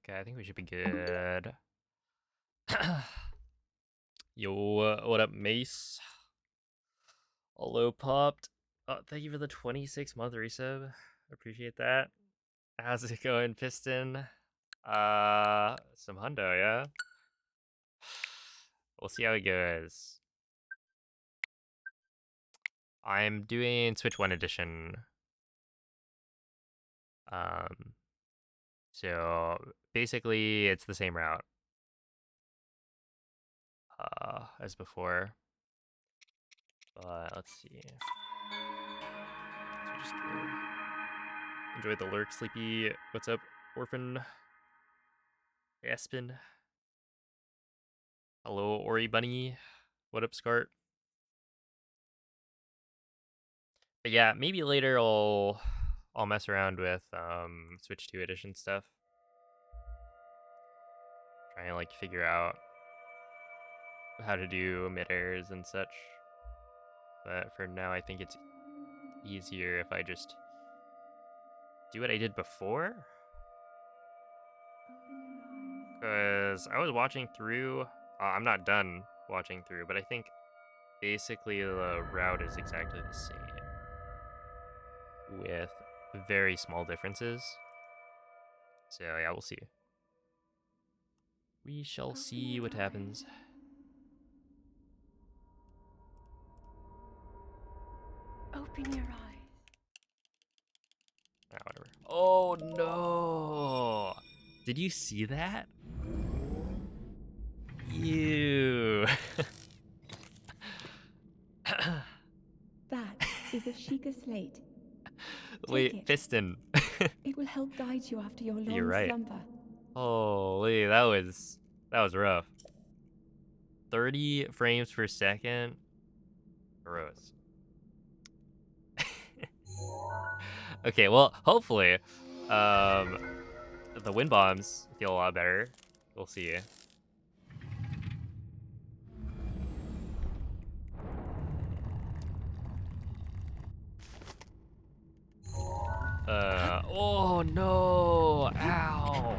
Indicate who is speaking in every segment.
Speaker 1: Okay, I think we should be good. Yo, what up, Mace? Hello, popped. Oh, thank you for the 26-month resub. Appreciate that. How's it going, Piston? Some hundo, yeah? We'll see how it goes. I'm doing Switch 1 edition. So basically it's the same route as before. But let's see. So just enjoy the lurk, Sleepy. What's up, Orphan? Aspen. Hello, Ori Bunny. What up, Scart? But yeah, maybe later I'll mess around with Switch 2 edition stuff. Try and like figure out how to do emitters and such. But for now, I think it's easier if I just do what I did before. Because I was watching through. I'm not done watching through, but I think basically the route is exactly the same with very small differences. So yeah, we'll see. We shall see what happens.
Speaker 2: Open your eyes.
Speaker 1: Ah, whatever. Oh no! Did you see that? Ew.
Speaker 2: That is a Sheikah slate. Take
Speaker 1: Wait,
Speaker 2: it.
Speaker 1: Piston.
Speaker 2: It will help guide you after your
Speaker 1: You're
Speaker 2: long
Speaker 1: right.
Speaker 2: slumber.
Speaker 1: Holy, that was rough. 30 frames per second. Gross. Okay, well, hopefully, the wind bombs feel a lot better. We'll see. Oh no! Ow!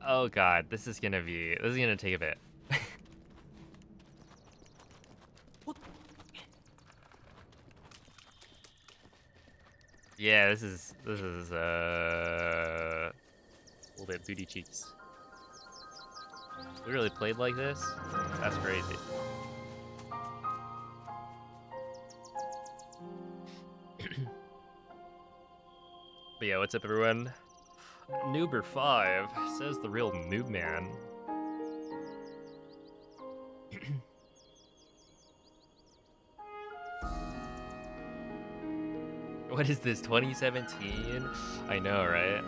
Speaker 1: Oh god, this is gonna take a bit. Yeah, this is a little bit booty cheeks. We really played like this? That's crazy. But yeah, what's up, everyone? Noober5 says the real noob man. What is this, 2017? I know, right?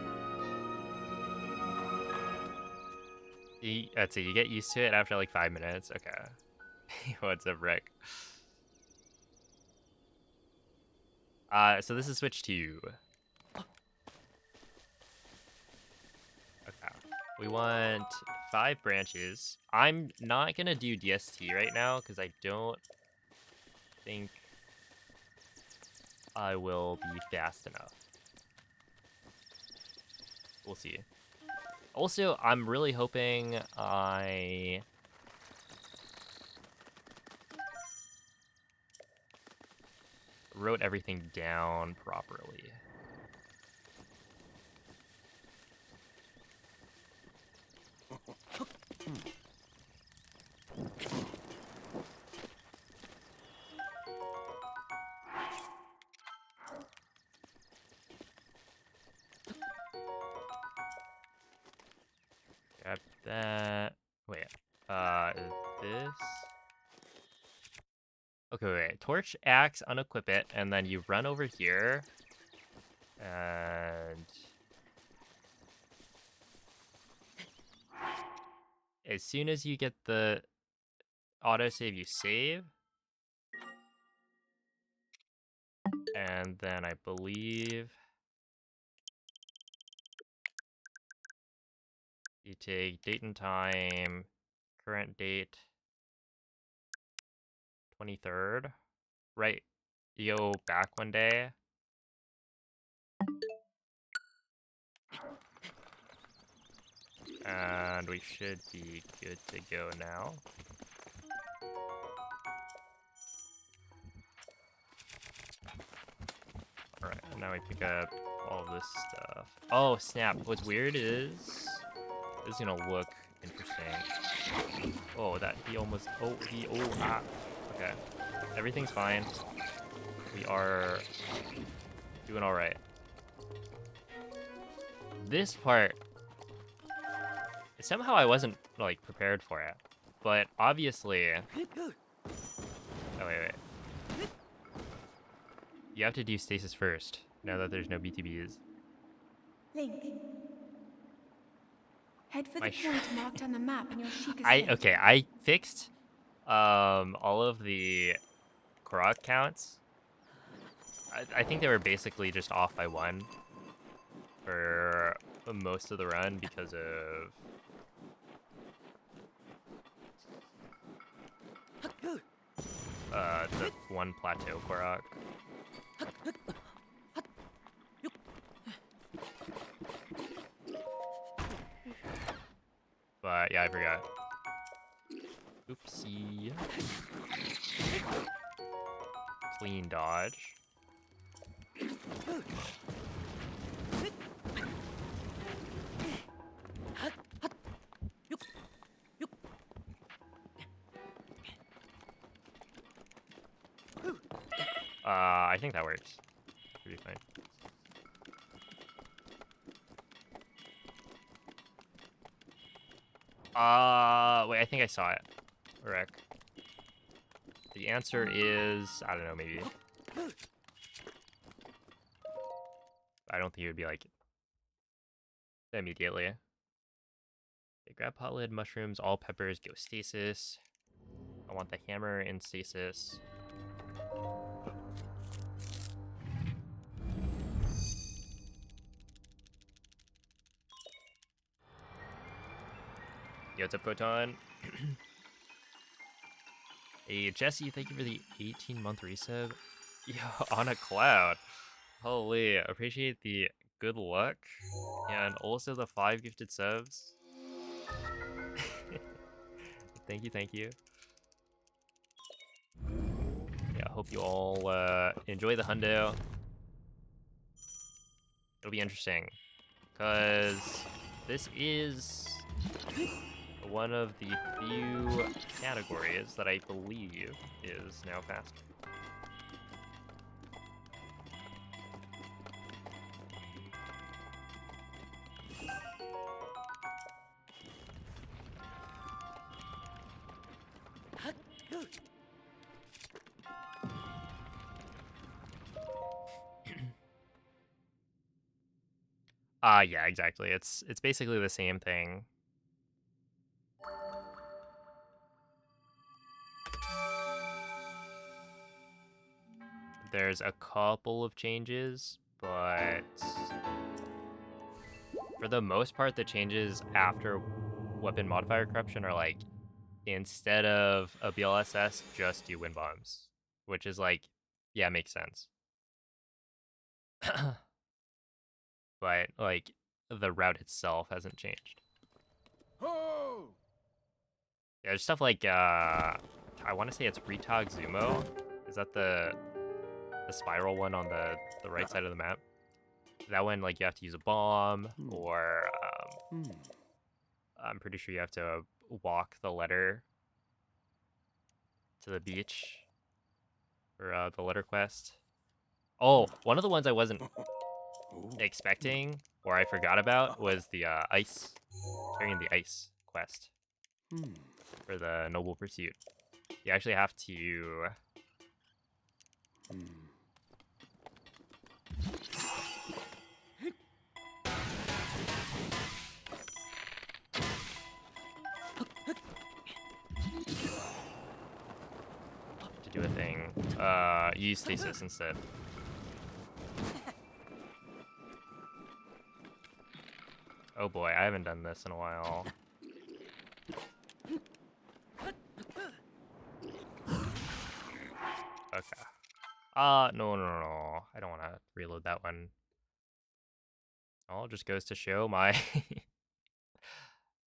Speaker 1: That's it, you get used to it after like 5 minutes. Okay. What's up, Rick? So this is Switch 2. Okay. We want 5 branches. I'm not gonna do DST right now because I don't think I will be fast enough. We'll see. Also, I'm really hoping I wrote everything down properly. Grab that. Wait, is this? Okay, wait. Torch, axe, unequip it, and then you run over here. And as soon as you get the autosave, you save. And then I believe you take date and time, current date, 23rd. Right. to go back one day. And we should be good to go now. Alright, now we pick up all this stuff. Oh, snap. What's weird is... This is gonna look interesting. Oh, he almost... ah. Okay. Everything's fine. We are doing alright. This part... Somehow I wasn't, like, prepared for it. But obviously... Oh, wait. You have to do stasis first, now that there's no BTBs.
Speaker 2: Link. Head for the point marked on the map in your Sheikah slate.
Speaker 1: Okay, I fixed all of the Korok counts. I think they were basically just off by 1 for most of the run because of the 1 plateau Korok. But yeah, I forgot. Oopsie. Clean dodge. I think that works. Should be fine. Wait, I think I saw it. Rick. The answer is, I don't know, maybe. I don't think it would be like immediately. Okay, grab pot lid, mushrooms, all peppers, go stasis. I want the hammer in stasis. Yo, what's up, Photon? Hey, Jesse, thank you for the 18-month resub. Yo, on a cloud. Holy, appreciate the good luck. And also the 5 gifted subs. Thank you. Yeah, I hope you all enjoy the hundo. It'll be interesting. Because this is one of the few categories that I believe is now faster. Yeah, exactly. It's basically the same thing. There's a couple of changes, but for the most part, the changes after weapon modifier corruption are like, instead of a BLSS, just do wind bombs, which is like, yeah, makes sense. But like, the route itself hasn't changed.
Speaker 3: Oh!
Speaker 1: Yeah, there's stuff like I want to say it's Retog Zumo. Is that the spiral one on the right side of the map? That one, like, you have to use a bomb, or I'm pretty sure you have to walk the letter to the beach for the letter quest. Oh, one of the ones I wasn't expecting, or I forgot about, was the ice, carrying the ice quest for the Noble Pursuit. You actually have to do a thing. Use stasis instead. Oh boy, I haven't done this in a while. Okay. No. I don't want to reload that one. Oh, it just goes to show my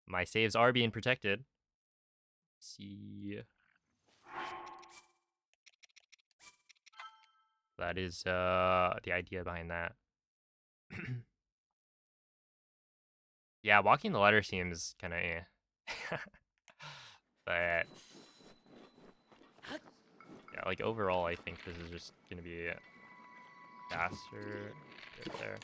Speaker 1: my saves are being protected. Let's see. That is the idea behind that. Yeah, walking the ladder seems kind of but yeah, like overall, I think this is just gonna be faster right there.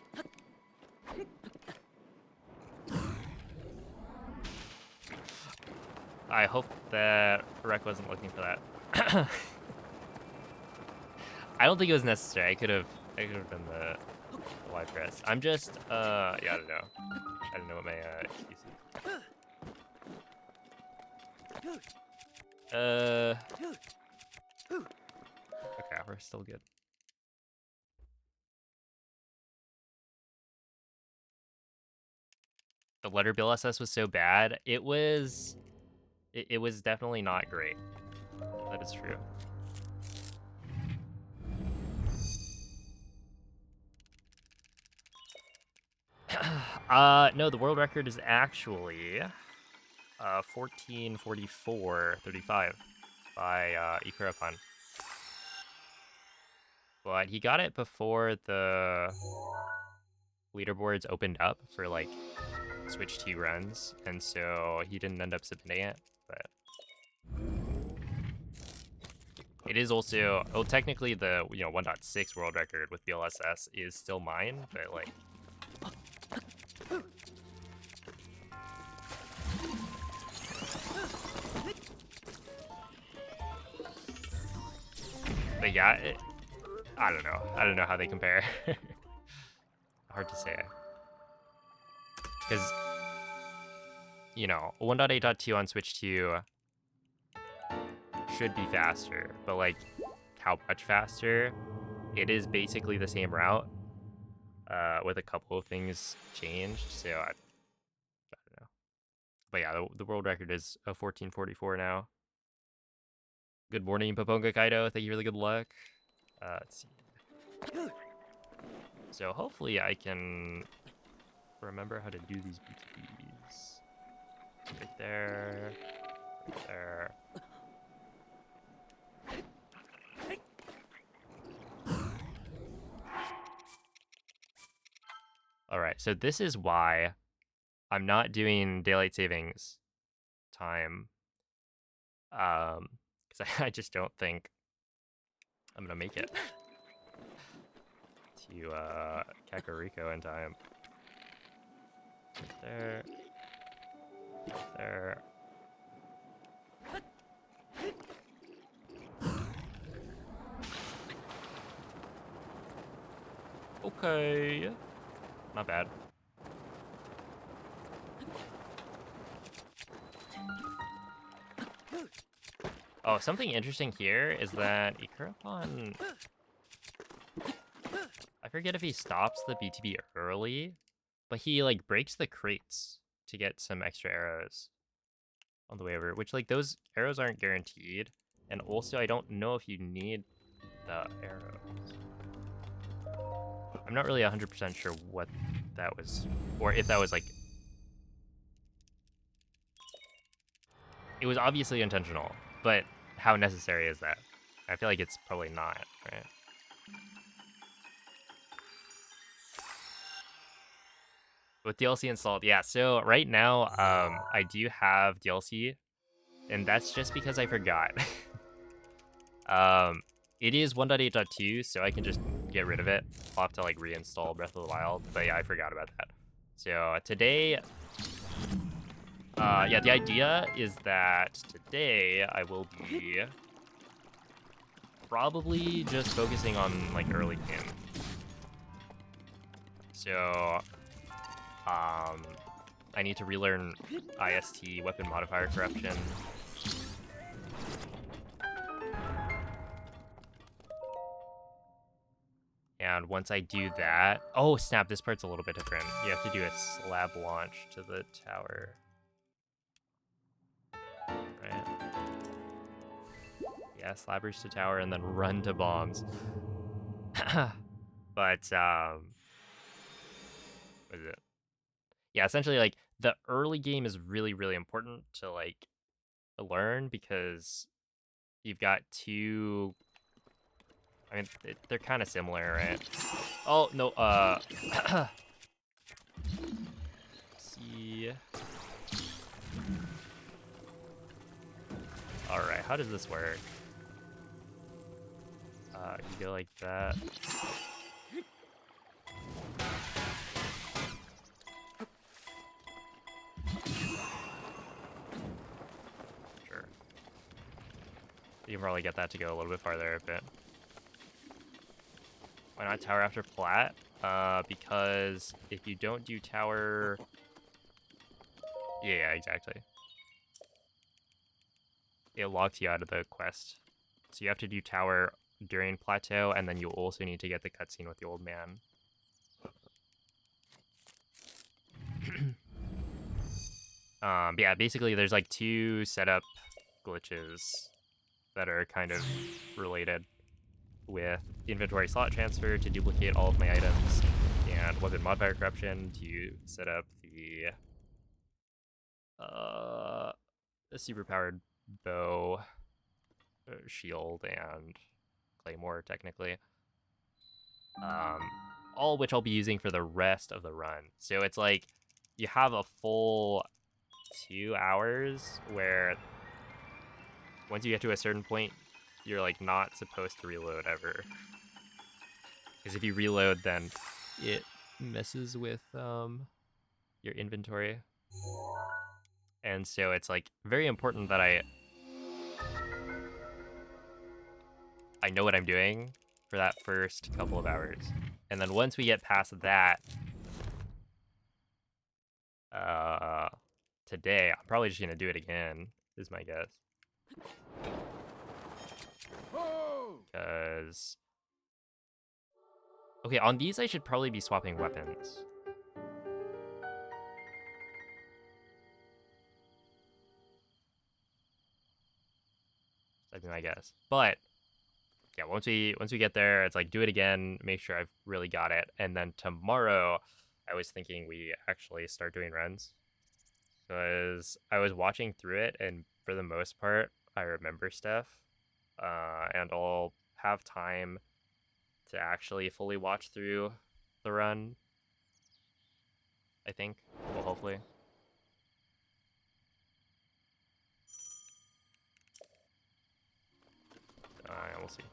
Speaker 1: I hope that Rec wasn't looking for that. I don't think it was necessary. I could have done the Y press. I'm just yeah, I don't know. I don't know what my excuse is. Okay, we're still good. The letter bill SS was so bad. It was definitely not great. That is true. No, the world record is actually 14:44:35 by Ikurapon. But he got it before the leaderboards opened up for like Switch 2 runs, and so he didn't end up submitting it. But it is also, well, technically the 1.6 world record with BLSS is still mine, but like. But yeah, I don't know. I don't know how they compare. Hard to say. Because, 1.8.2 on Switch 2 should be faster, but like, how much faster? It is basically the same route, with a couple of things changed, so I don't know. But yeah, the world record is a 14:44 now. Good morning, Paponga Kaido. Thank you for the good luck. Let's see. So hopefully I can remember how to do these BTBs. Right there. Right there. Alright, so this is why I'm not doing daylight savings time. Because I just don't think I'm gonna make it to Kakariko in time. Right there. Right there. Okay. Not bad. Oh, something interesting here is that Ikurapon, I forget if he stops the BTB early, but he like breaks the crates to get some extra arrows on the way over, which like those arrows aren't guaranteed. And also I don't know if you need the arrows. I'm not really 100% sure what that was, or if that was like, it was obviously intentional, but how necessary is that? I feel like it's probably not, right? With DLC installed, yeah. So right now, I do have DLC, and that's just because I forgot. It is 1.8.2, so I can just get rid of it. I'll have to like reinstall Breath of the Wild, but yeah, I forgot about that. So today, yeah, the idea is that today I will be probably just focusing on like early game. So, I need to relearn IST, weapon modifier corruption. And once I do that, oh snap, this part's a little bit different. You have to do a slab launch to the tower. Right? Yeah, slabbers to tower and then run to bombs. But what is it? Yeah, essentially like the early game is really, really important to like learn because you've got two. I mean, they're kind of similar, right? Oh no, see. All right, how does this work? You go like that. Sure. You can probably get that to go a little bit farther, but why not tower after plat? Because if you don't do tower, yeah, exactly. It locks you out of the quest. So you have to do tower during plateau, and then you also need to get the cutscene with the old man. But yeah, basically there's like two setup glitches that are kind of related with inventory slot transfer to duplicate all of my items and weapon modifier corruption to set up the super powered bow, shield, and claymore technically. All of which I'll be using for the rest of the run. So it's like you have a full 2 hours where once you get to a certain point, you're like not supposed to reload ever. Because if you reload, then it messes with your inventory. And so it's like very important that I know what I'm doing for that first couple of hours. And then once we get past that, today, I'm probably just gonna do it again, is my guess. Because okay, on these I should probably be swapping weapons. That'd be my guess. But yeah, once we get there, it's like do it again, make sure I've really got it, and then tomorrow, I was thinking we actually start doing runs, because I was watching through it, and for the most part, I remember stuff, and I'll have time to actually fully watch through the run. I think, well, hopefully. And we'll see.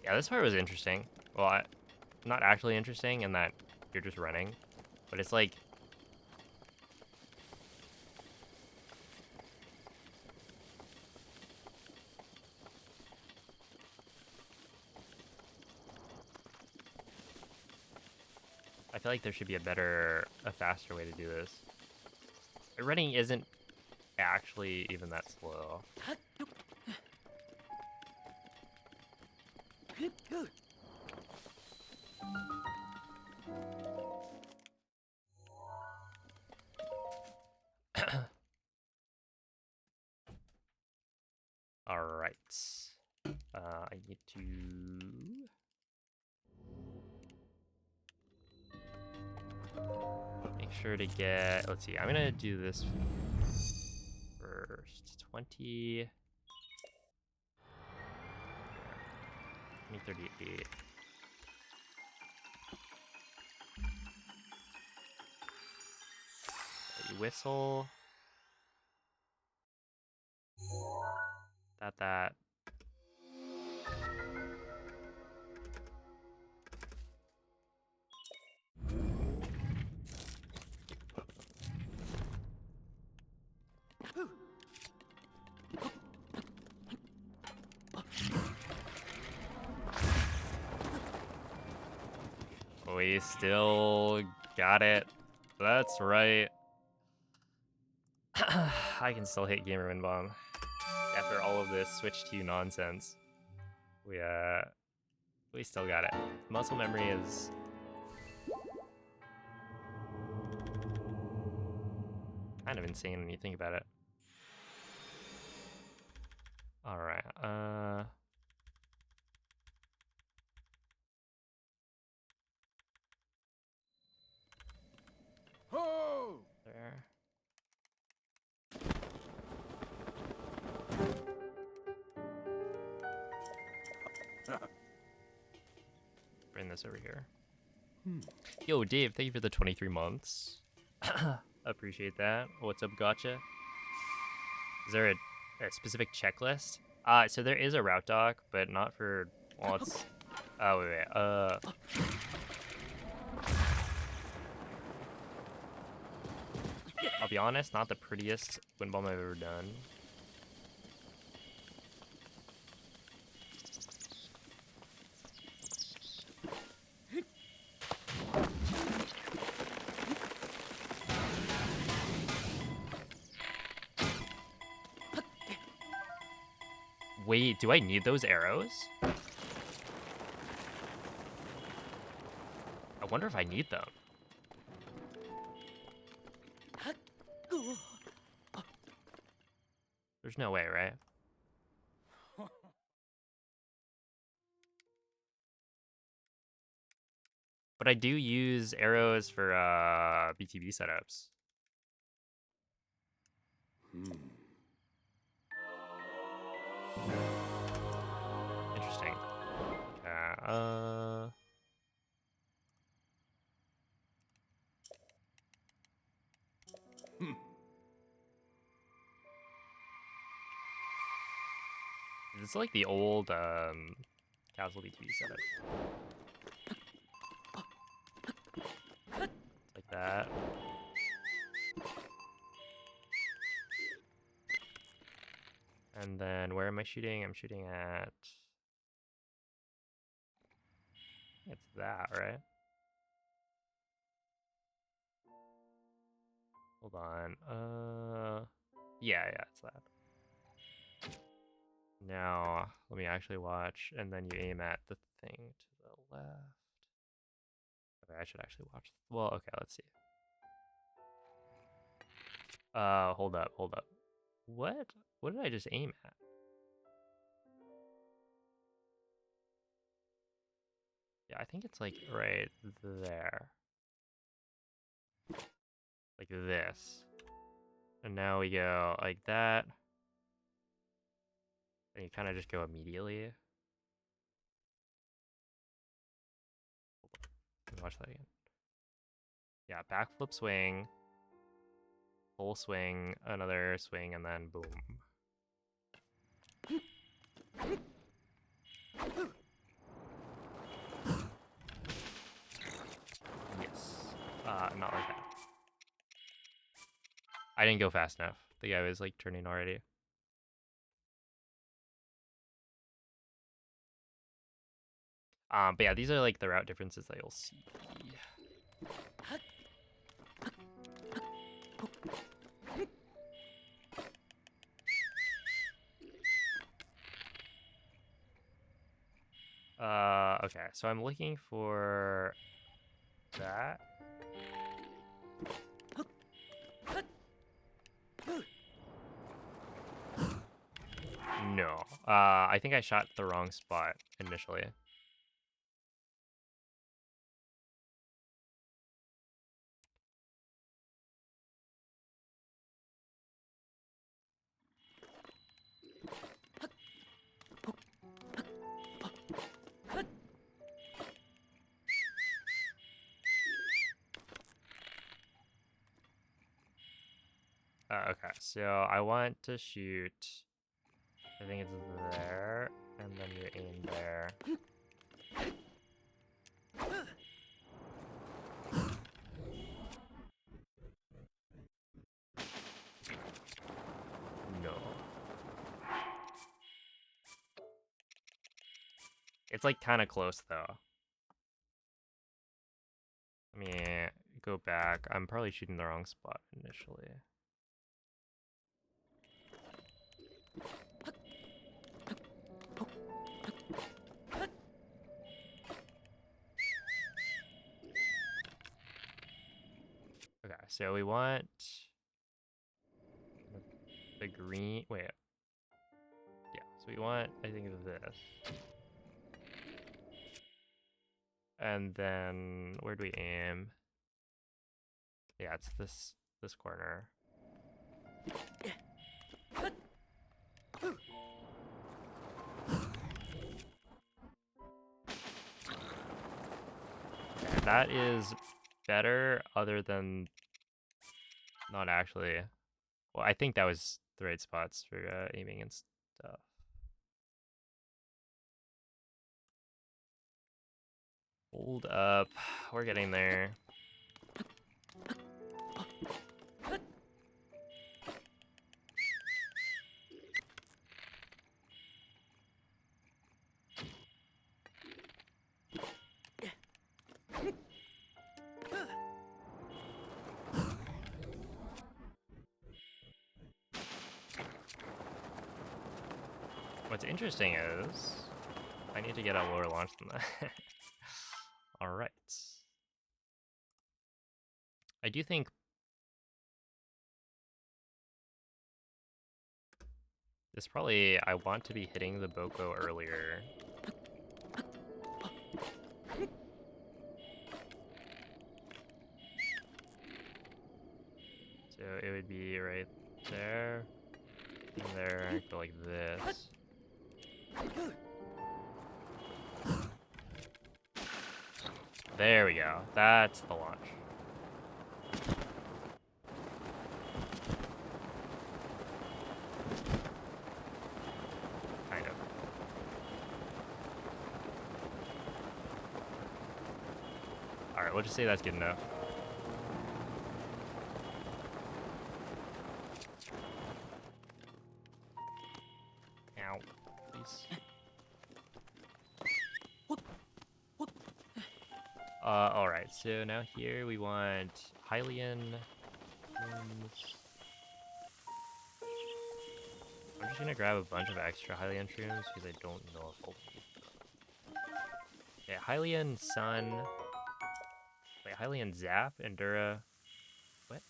Speaker 1: Yeah, this part was interesting. Well, not actually interesting in that you're just running, but it's like I feel like there should be a faster way to do this. Running isn't actually even that slow. All right. I need to make sure to get. Let's see. I'm gonna do this first. 20. 2038. You whistle. That. We still got it. That's right. I can still hit Gamer Win Bomb after all of this Switch 2 nonsense. We still got it. Muscle memory is kind of insane when you think about it. All right.
Speaker 3: Ho!
Speaker 1: There. Bring this over here. Yo, Dave, thank you for the 23 months. Appreciate that. What's up, gotcha? Is there a specific checklist? So there is a route doc, but not for, well, it's, oh, wait. I'll be honest, not the prettiest wind bomb I've ever done. Wait, do I need those arrows? I wonder if I need them. There's no way, right? But I do use arrows for BTB setups. Interesting. Okay, this is like the old Castle BTB setup. Like that. And then where am I shooting? I'm shooting at... It's that, right? Hold on. Yeah, it's that. Now, let me actually watch, and then you aim at the thing to the left. Okay, I should actually watch. Well, okay, let's see. Hold up. What? What did I just aim at? Yeah, I think it's like right there. Like this. And now we go like that. And you kind of just go immediately. Let me watch that again. Yeah, backflip swing. Full swing, another swing, and then boom. Yes. Not like that. I didn't go fast enough. The guy was like turning already. But yeah, these are like the route differences that you'll see. Okay, so I'm looking for that. No. I think I shot the wrong spot initially. Okay, so I want to shoot, I think it's there, and then you aim there. No. It's like kind of close though. Let me go back. I'm probably shooting the wrong spot initially. Okay, so we want the green. Wait. Yeah, so we want, I think, this. And then where do we aim? Yeah, it's this corner. Okay, that is better, other than not actually. Well, I think that was the right spots for aiming and stuff. Hold up, we're getting there. What's interesting is I need to get a lower launch than that. All right. I do think this probably, I want to be hitting the Boko earlier. So it would be right there, and there, go like this. There we go. That's the launch. Kind of. Alright, we'll just say that's good enough. Ow. Please. Alright, so now here we want Hylian. I'm just gonna grab a bunch of extra Hylian shrooms because I don't know if I'll need them. Okay, Hylian Sun. Wait, Hylian Zap, Endura. What?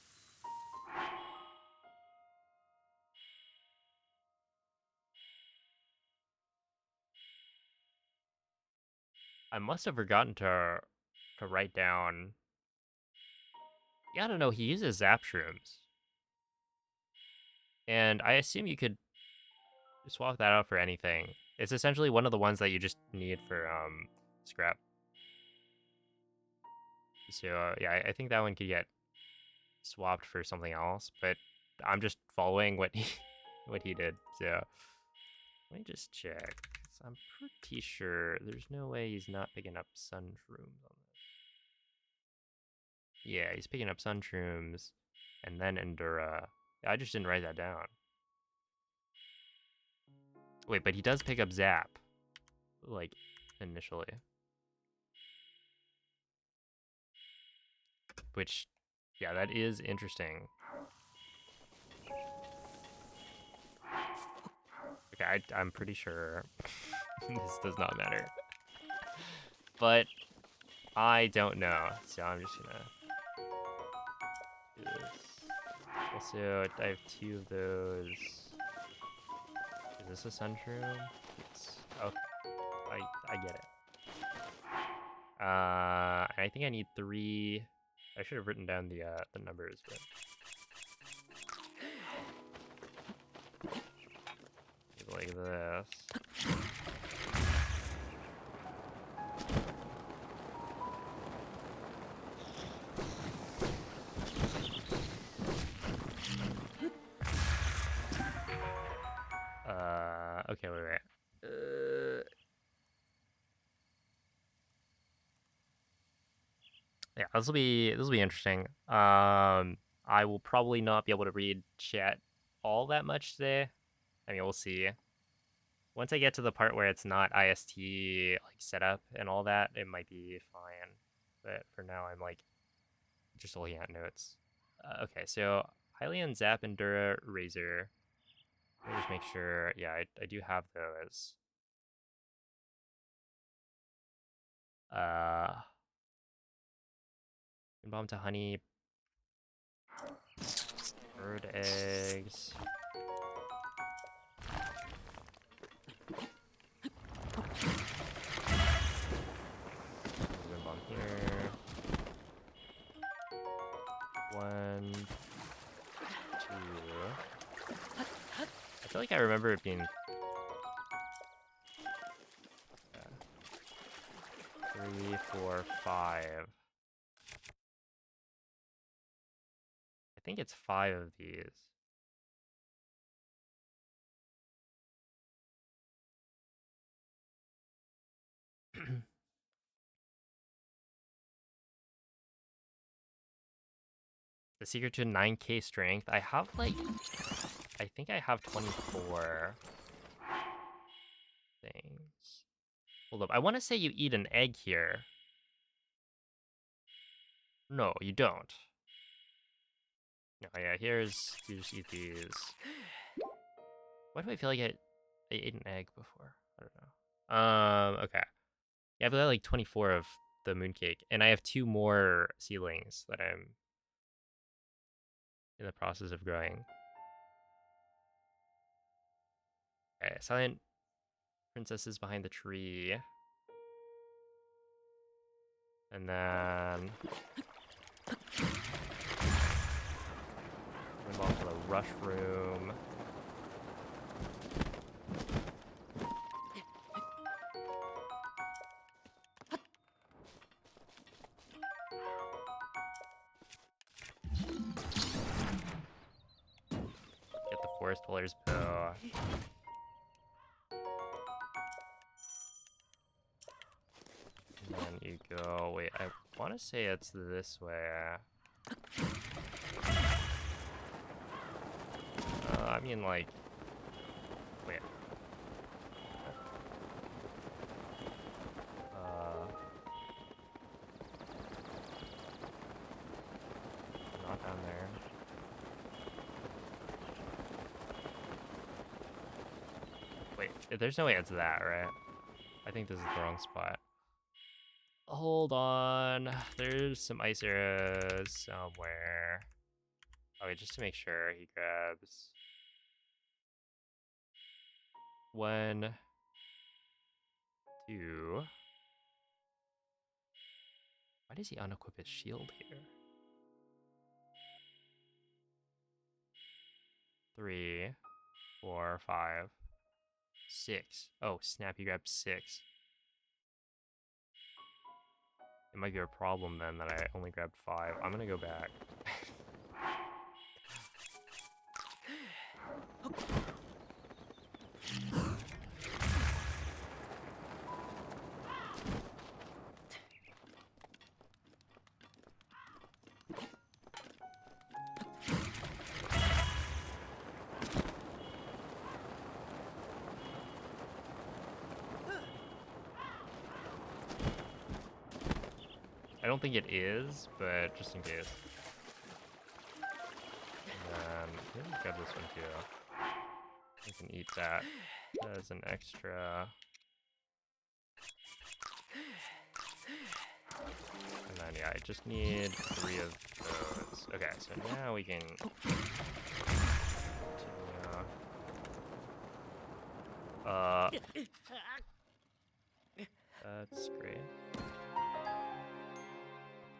Speaker 1: I must have forgotten to write down. Yeah, I don't know, he uses Zap shrooms. And I assume you could swap that out for anything. It's essentially one of the ones that you just need for scrap. So yeah, I think that one could get swapped for something else, but I'm just following what he did. So let me just check. So I'm pretty sure there's no way he's not picking up sun shrooms on this. Yeah, he's picking up sun shrooms and then Endura. I just didn't write that down. Wait, but he does pick up Zap, like, initially. Which, yeah, that is interesting. Okay, I'm pretty sure this does not matter. But I don't know, so I'm just gonna do this. Also, I have 2 of those. Is this a sun shroom? Yes. Okay, I get it. I think I need 3. I should have written down the numbers, but like this. Okay, wait. Yeah, this will be interesting. I will probably not be able to read chat all that much today. I mean, we'll see. Once I get to the part where it's not IST like setup and all that, it might be fine. But for now, I'm like just looking at notes. Okay, so Hylian, Zap, Endura, Razor. Let me just make sure. Yeah, I do have those. Uh, Bomb to Honey, Bird Eggs. 1, 2. I feel like I remember it being 3, 4, 5. I think it's 5 of these. The secret to 9k strength. I have like, I think I have 24 things. Hold up, I want to say you eat an egg here. No, you don't. No, yeah, here's, you just eat these. Why do I feel like I ate an egg before? I don't know. Okay. Yeah, I've got like 24 of the mooncake, and I have 2 more seedlings that I'm in the process of growing. Okay, silent princesses behind the tree. And then move on to the rush room. Get the forest dweller's bow. And then you go, wait, I want to say it's this way. I mean, like, wait. Not down there. Wait, there's no way it's that, right? I think this is the wrong spot. Hold on. There's some ice arrows somewhere. Okay, just to make sure, he grabs 1, 2. Why does he unequip his shield here? 3, 4, 5, 6. Oh, snap, he grabbed 6. It might be a problem then that I only grabbed 5. I'm gonna go back. I don't think it is, but just in case. And then, let's grab this one too. We can eat that as an extra. And then, yeah, I just need 3 of those. Okay, so now we can continue. That's great.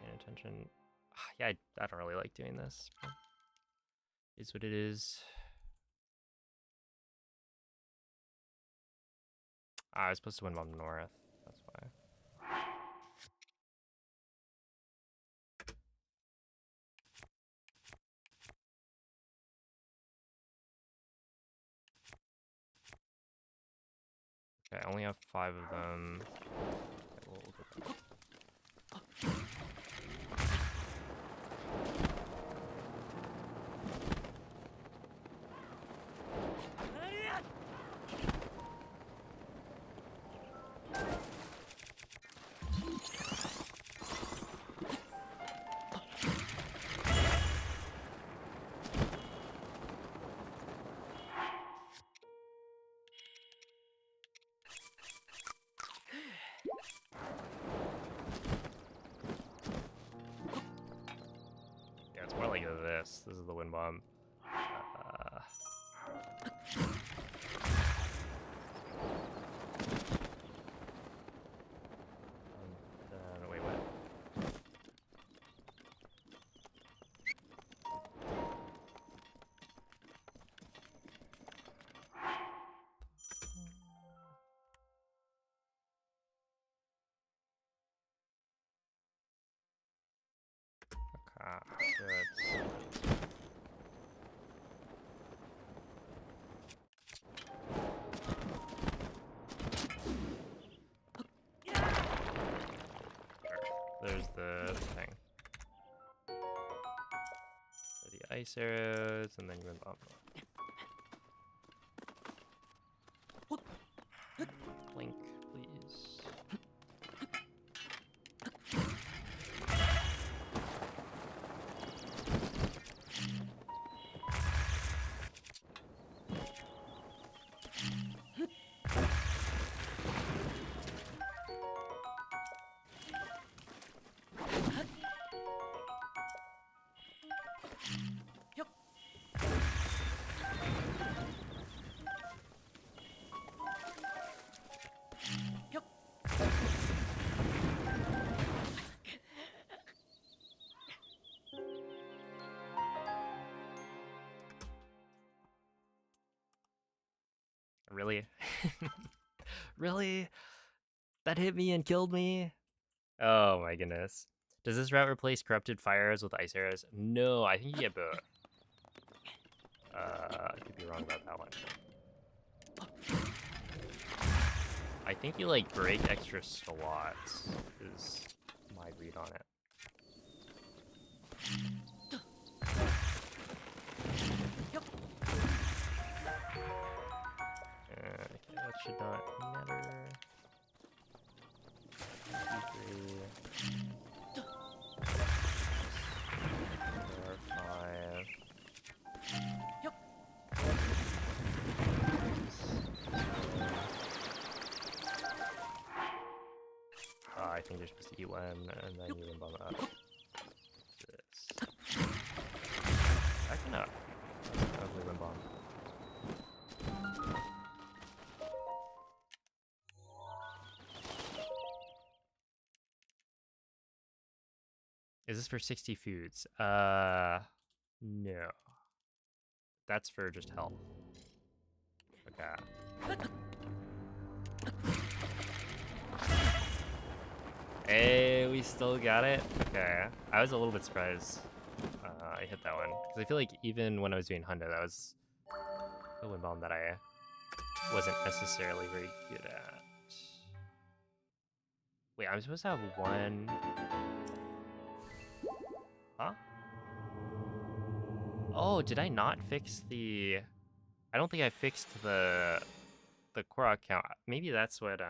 Speaker 1: Paying attention. Yeah, I don't really like doing this. Is what it is. I was supposed to win Mom North. That's why. Okay, I only have 5 of them. Okay, we'll go back. Yeah, it's more like this. This is the wind bomb. Wait, what? ice arrows, and then you wind bomb. Blink, please. Really? Really? That hit me and killed me? Oh my goodness. Does this route replace corrupted fire arrows with ice arrows? No, I think you get both. I could be wrong about that one. I think you like break extra slots is my read on it. Okay, that should not matter. 2, 3, 4, 5. I think you're supposed to eat one, and then you bomb up. This. Backing up. Hopefully wind bomb. Is this for 60 foods? No. That's for just health. Okay. Hey, we still got it? Okay. I was a little bit surprised I hit that one. Because I feel like even when I was doing Hundo, that was the wind bomb that I wasn't necessarily very good at. Wait, I'm supposed to have one... Huh? Oh, did I not fix the... I don't think I fixed the Korok count. Maybe that's what,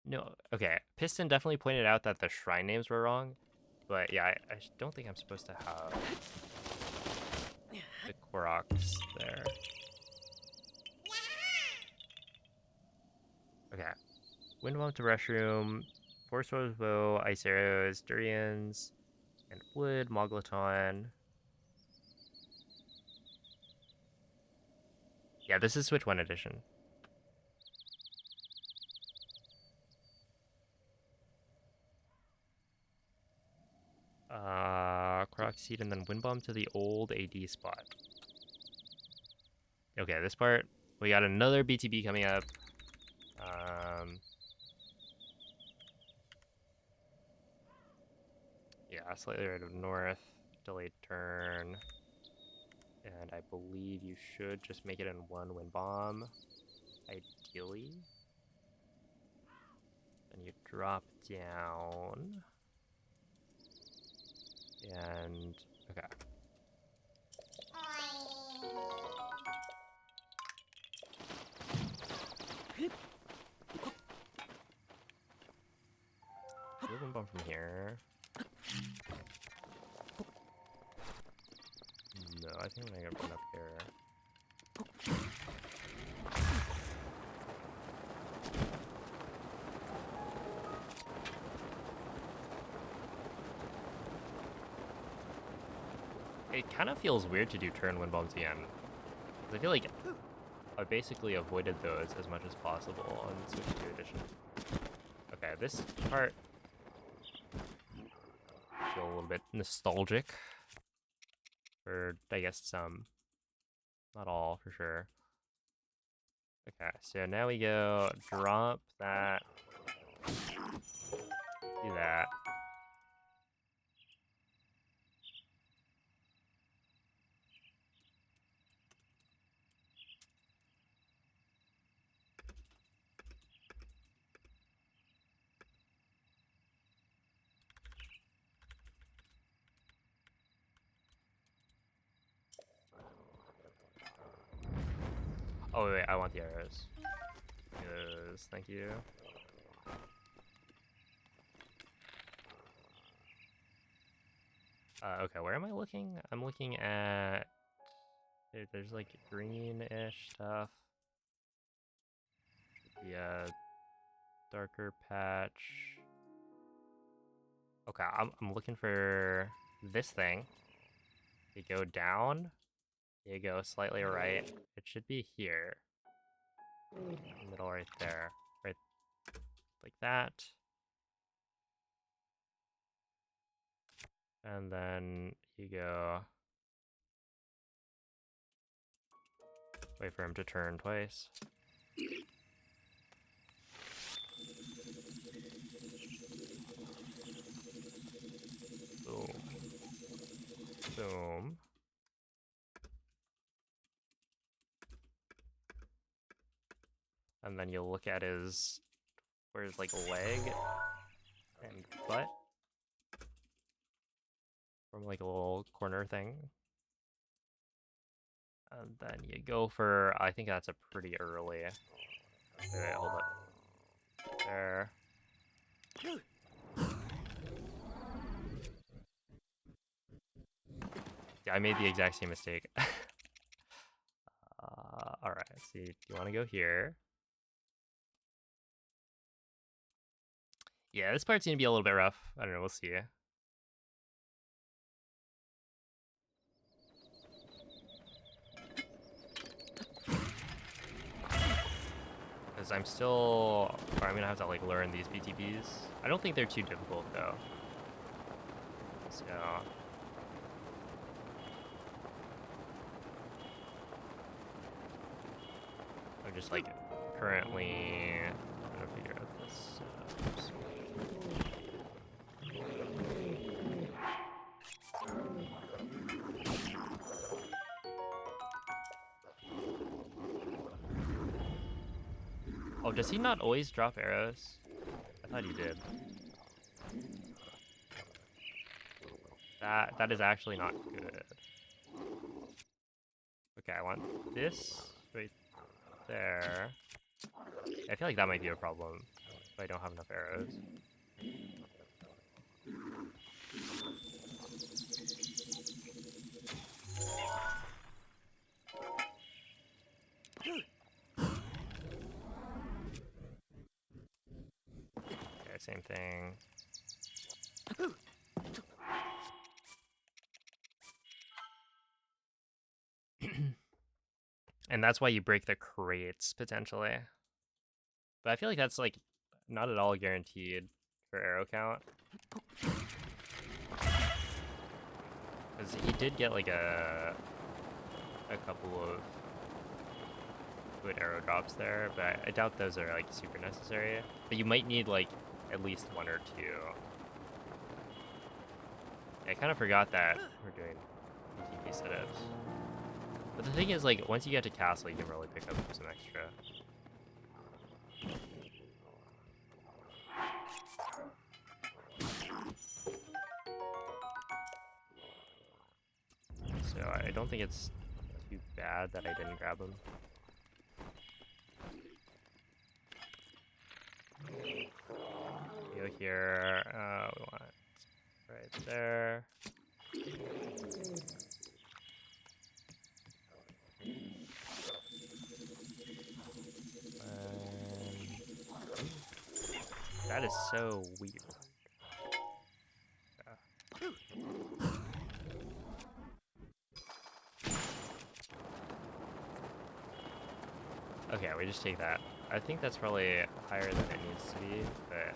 Speaker 1: No, okay. Piston definitely pointed out that the shrine names were wrong. But yeah, I don't think I'm supposed to have the Koroks there. Okay. Wind bomb to Restroom, Force Rose Bow, Ice Arrows, Durians, and Wood, Moglaton. Yeah, this is Switch 1 edition. Korok Seed and then Wind Bomb to the old AD spot. Okay, this part, we got another BTB coming up. Yeah, slightly right of north, delayed turn. And I believe you should just make it in one wind bomb, ideally. Then you drop down. And, okay. Do a wind bomb from here. No, I think I'm gonna run up here. It kind of feels weird to do turn wind bombs again. I feel like I basically avoided those as much as possible on Switch 2 edition. Okay, this part I feel a little bit nostalgic. For, I guess, some. Not all, for sure. Okay, so now we go drop that. Do that. Oh wait, I want the arrows. Yes, thank you. Okay, where am I looking? I'm looking at... There's like greenish stuff. Should be a darker patch. Okay, I'm looking for this thing. You go down. You go slightly right. It should be here. Middle right there. Right like that. And then you go... Wait for him to turn twice. Boom. Boom. And then you'll look at his... Where's like leg and butt? From like a little corner thing. And then you go for... I think that's a pretty early... Wait, hold up. There. Yeah, I made the exact same mistake. Alright, so you want to go here. Yeah, this part's gonna be a little bit rough. I don't know, we'll see. Because I'm still... Or I'm gonna have to like learn these BTBs. I don't think they're too difficult though. So... I'm just like currently trying to figure out this. Oh, does he not always drop arrows? I thought he did. That is actually not good. Okay, I want this right there. I feel like that might be a problem if I don't have enough arrows. Okay, same thing. And that's why you break the crates, potentially. But I feel like that's, like, not at all guaranteed for arrow count. Because he did get, like, a couple of good arrow drops there, but I doubt those are, like, super necessary. But you might need, like, at least one or two. I kind of forgot that we're doing TP setups. But the thing is, like, once you get to castle, you can really pick up some extra. So I don't think it's too bad that I didn't grab him. Go here. We want right there. That is so weird. Yeah. Okay, we just take that. I think that's probably higher than it needs to be, but...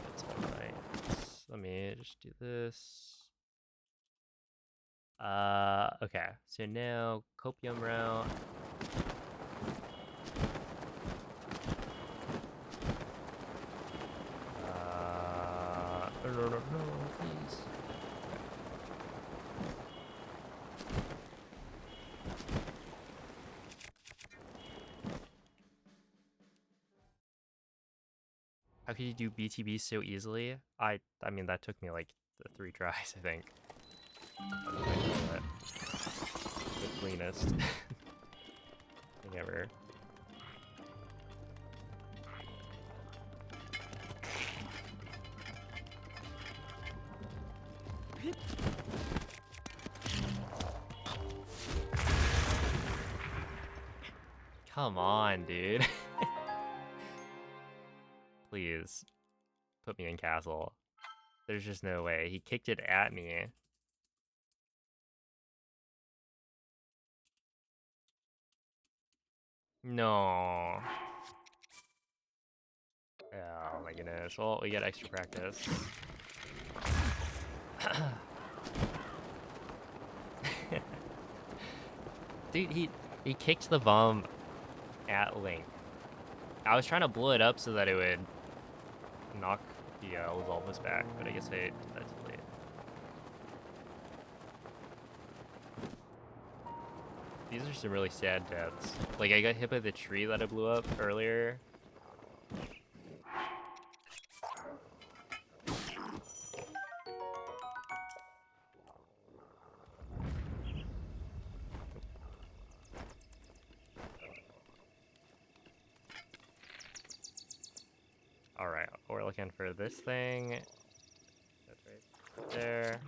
Speaker 1: That's alright. Let me just do this. Okay. So now, copium route. No, please. How could you do BTB so easily? I mean, that took me like 3 tries, I think. That's what I call it. The cleanest thing ever. Come on, dude. Please, put me in castle. There's just no way. He kicked it at me. No. Oh my goodness. Well, we get extra practice. Dude, he kicked the bomb at Link. I was trying to blow it up so that it would knock the Revolvers back, but I guess I did that too late. These are some really sad deaths. Like, I got hit by the tree that I blew up earlier. Alright, we're looking for this thing. That's right there.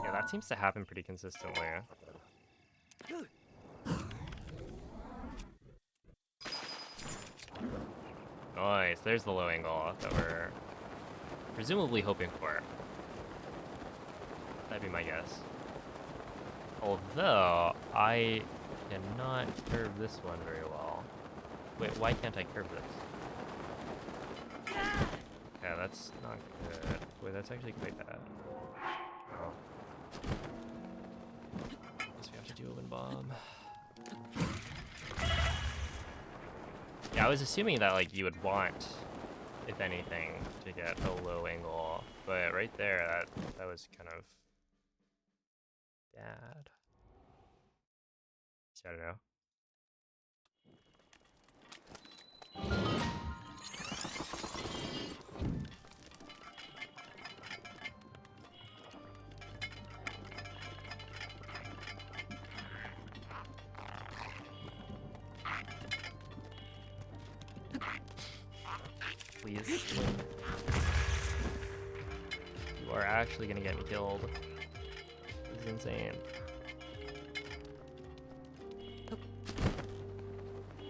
Speaker 1: Yeah, that seems to happen pretty consistently. Nice, there's the low angle that we're presumably hoping for. That'd be my guess. Although, I cannot curve this one very well. Wait, why can't I curve this? Yeah, that's not good. Wait, that's actually quite bad. Oh. Guess we have to do a wind bomb. Yeah, I was assuming that, like, you would want, if anything, to get a low angle, but right there, that was kind of bad. So I don't know. Please. You are actually gonna get me killed. This is insane.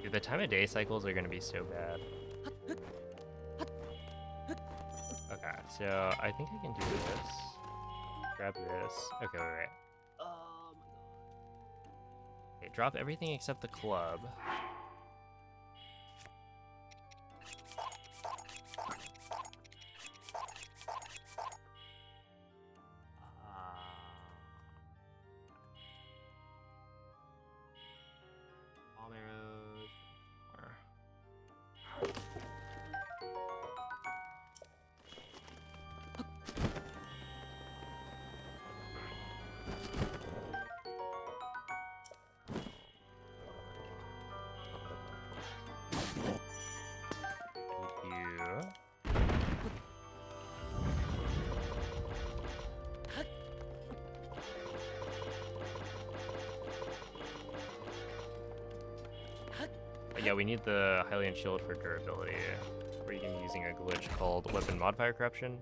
Speaker 1: Dude, the time of day cycles are gonna be so bad. Okay, so I think I can do this. Grab this. Okay, wait. Oh my god. Okay, drop everything except the club. Bomb arrows. Thank you. But yeah, we need the Hylian shield for durability. We're using a glitch called weapon modifier corruption.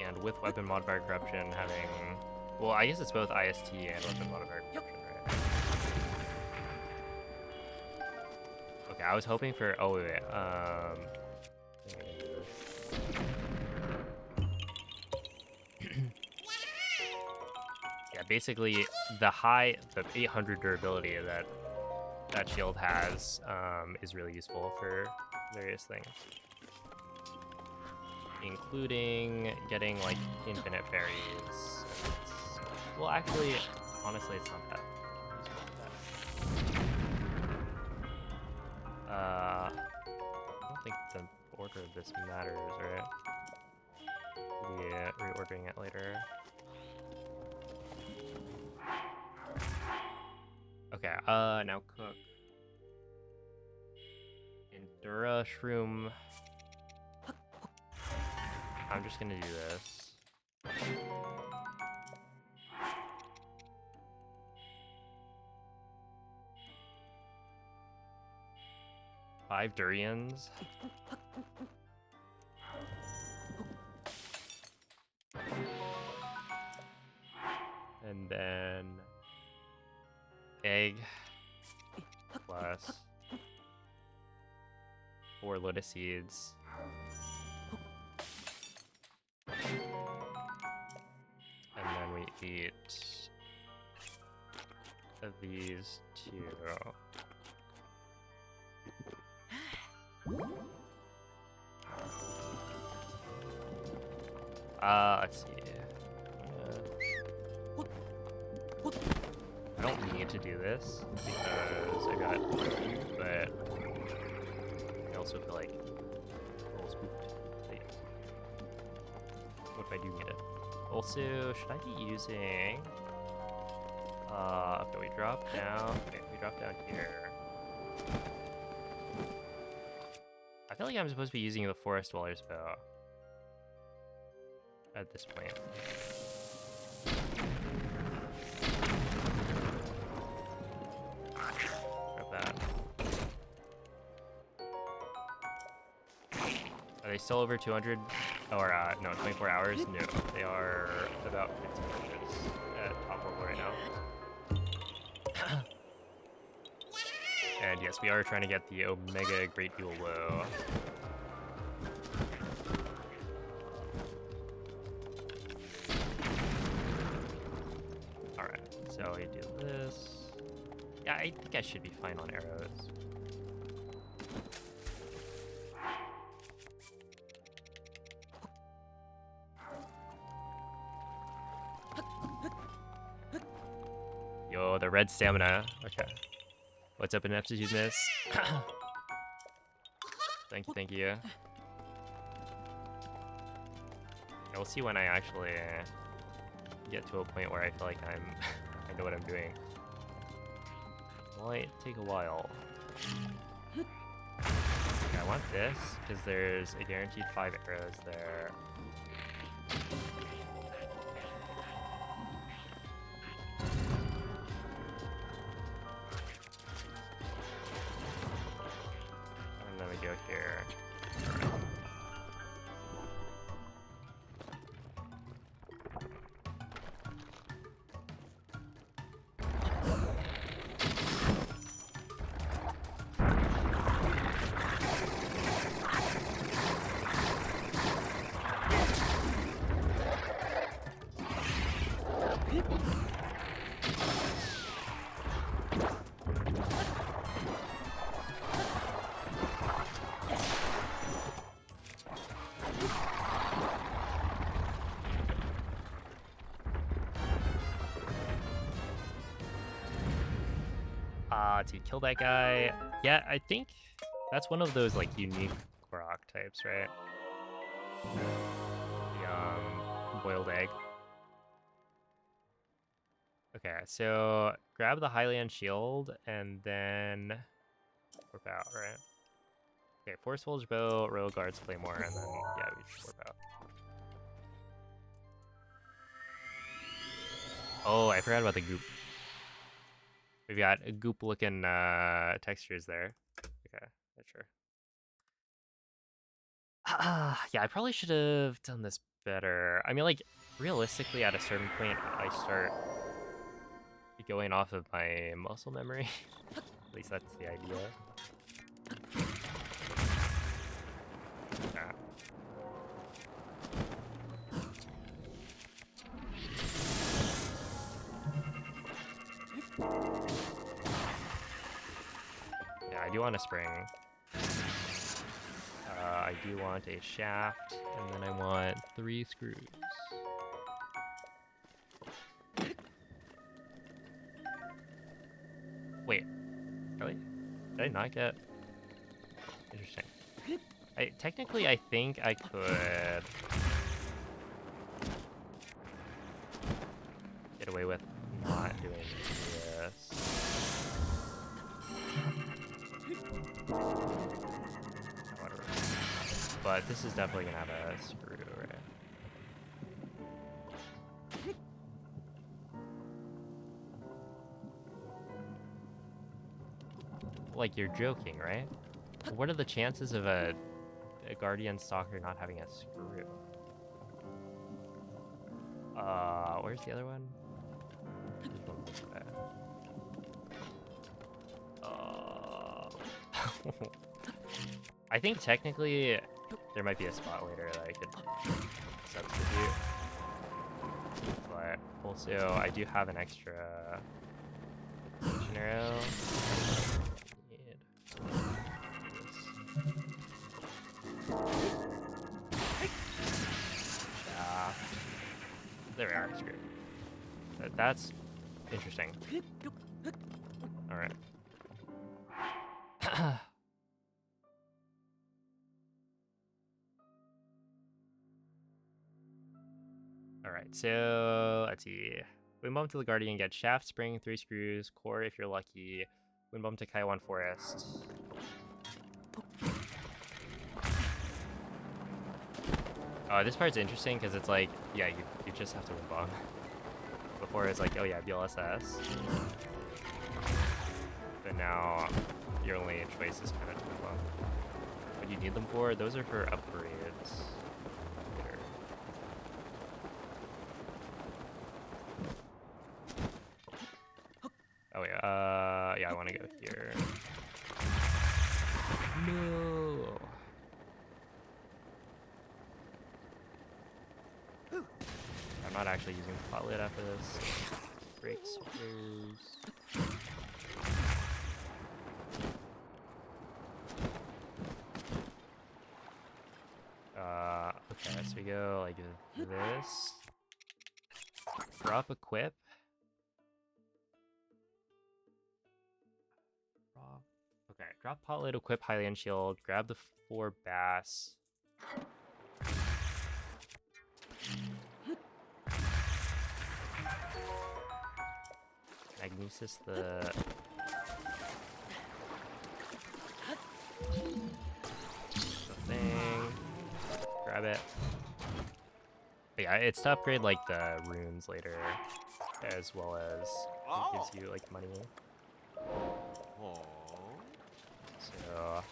Speaker 1: And with weapon modifier corruption having, well, I guess it's both IST and weapon modifier corruption, right? Okay, I was hoping for, oh wait, yeah, basically the 800 durability that shield has is really useful for various things, including getting like infinite fairies. Well, actually, honestly, it's not that useful. I don't think the order of this matters, right? We'll be reordering it later. Okay, now cook. Endura shroom. I'm just gonna do this. 5 durians. And then egg plus 4 lotus seeds. And then we eat these 2. Let's see. I don't need to do this because I got lucky, but I also feel like a little spooked. But yeah. What if I do need it? Also, should I be using... okay, we drop down. Okay, we drop down here. I feel like I'm supposed to be using the Forest Dweller's bow at this point. Grab that. Are they still over 200? Or, no, 24 hours? No, they are about 15 minutes at top level right now. And yes, we are trying to get the Omega Great Dual Woe. Alright, so we do this. Yeah, I think I should be fine on arrows. Yo, the red stamina. Okay. What's up, ineptitude miss? Thank you, thank you. Yeah, we'll see when I actually get to a point where I feel like I know what I'm doing. Might take a while. Okay, I want this because there's a guaranteed 5 arrows there. And then we go here. To kill that guy. Yeah, I think that's one of those like unique Korok types, right? The boiled egg. Okay, so grab the Highland Shield and then warp out, right? Okay, Force Volge Bow, Royal Guards Claymore, and then yeah, we just warp out. Oh, I forgot about the goop. We've got goop-looking textures there. Okay, yeah, sure. Yeah, I probably should have done this better. I mean, like, realistically, at a certain point, I start going off of my muscle memory. At least that's the idea. Yeah. Yeah, I do want a spring. I do want a shaft, and then I want 3 screws. Wait, really? Did I not get... Interesting. Technically, I think I could get away with not doing this. but this is definitely gonna have a screw, right? Like, you're joking, right? What are the chances of a Guardian Stalker not having a screw? Where's the other one? There's one this way. I think technically there might be a spot later that I could substitute. But also, I do have an extra tension arrow. Need shaft. There we are. Screw. That's interesting. All right. All right. So let's see. Wind bump to the Guardian, get shaft, spring, 3 screws, core if you're lucky. Wind bump to Kaiwan Forest. Oh, this part's interesting because it's like, yeah, you just have to wind bump. Before it's like, oh yeah, BLSS. But now your only choice is kind of to wind bump. What do you need them for? Those are for upgrades. Later. Oh yeah, yeah, I want to go here. No. I'm not actually using Spotlight after this. Break screws. Okay, so we go like this. Drop equip. Okay, drop Potlight, equip Hylian Shield, grab the 4 Bass. Magnesis the thing. Grab it. But yeah, it's to upgrade like the runes later, as well as it gives you like money. So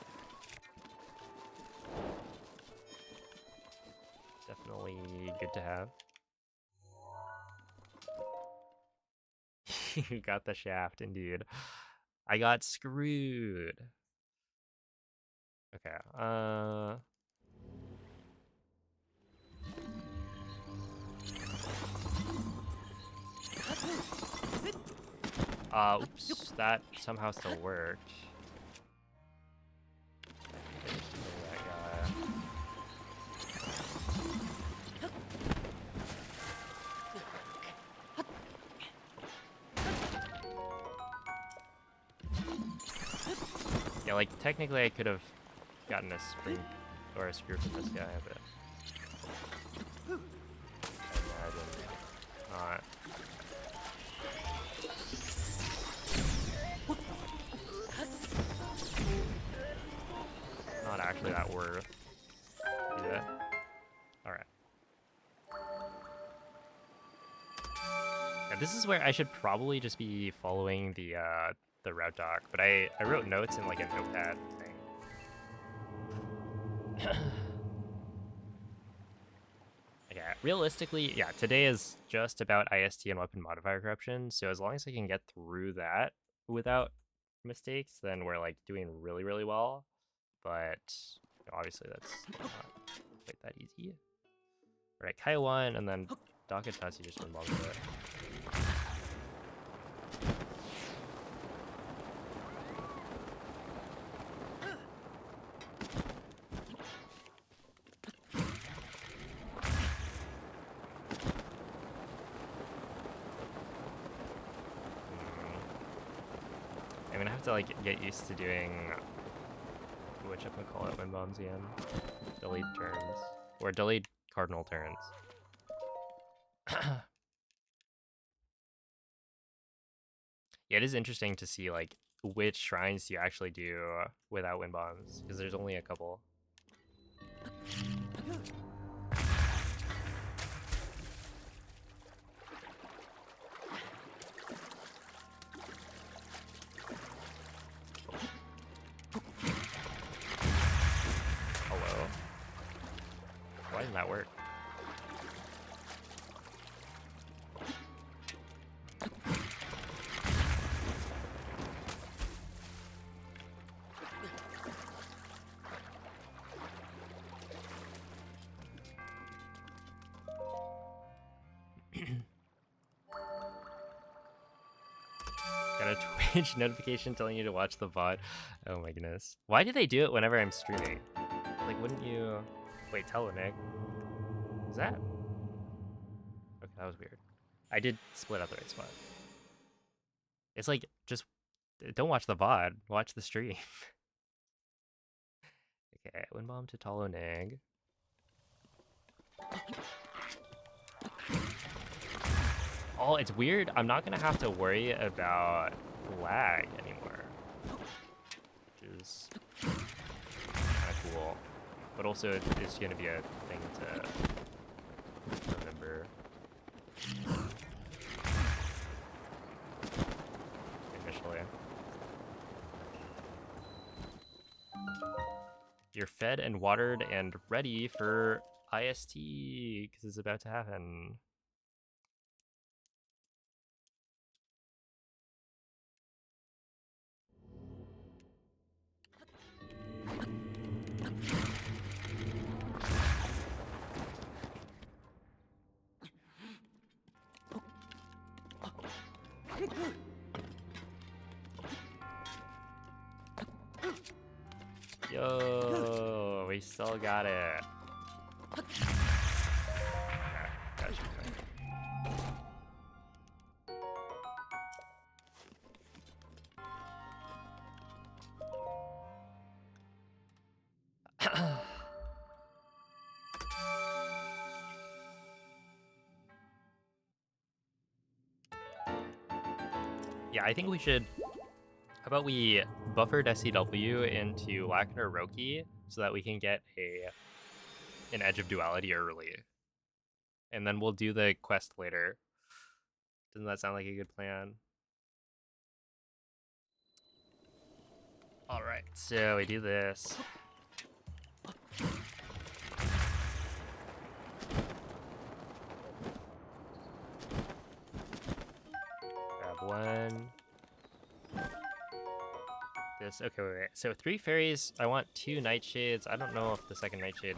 Speaker 1: definitely good to have. You got the shaft, indeed. I got screwed. Okay, oops, that somehow still worked. Just kill that guy. Yeah, like, technically I could have gotten a spring or a screw from this guy, but I didn't. Not. Not actually that worth. Do that. Alright. Yeah, this is where I should probably just be following the route doc, but I wrote notes in like a notepad thing. Okay, realistically, yeah, today is just about IST and weapon modifier corruption, so as long as I can get through that without mistakes, then we're like doing really, really well. But you know, obviously that's not quite that easy. Alright, Kaiwan, and then Dakatachi just involved it. I'm gonna have to like get used to doing which I'm gonna call it wind bombs again. Delayed turns. Or delayed cardinal turns. Yeah, it is interesting to see like which shrines you actually do without wind bombs, because there's only a couple. Hello. Why didn't that work? Got a Twitch notification telling you to watch the VOD. Oh my goodness. Why do they do it whenever I'm streaming? Like, wouldn't you... Wait, tell him, Nick. Is that... Okay, that was weird. I did split out the right spot. It's like, just... Don't watch the VOD. Watch the stream. Okay, Windbomb to Talo Nag. Oh, it's weird. I'm not gonna have to worry about lag anymore, which is kind of cool. But also, it's gonna be a thing to remember. Initially, you're fed and watered and ready for IST because it's about to happen. Yo, we still got it. Okay, that should be fine. Yeah, I think we should. How about we buffer SCW into Lacner Roki so that we can get an Edge of Duality early, and then we'll do the quest later. Doesn't that sound like a good plan? All right, so we do this. Grab one. This. Okay, wait. So 3 fairies. I want 2 nightshades. I don't know if the second nightshade.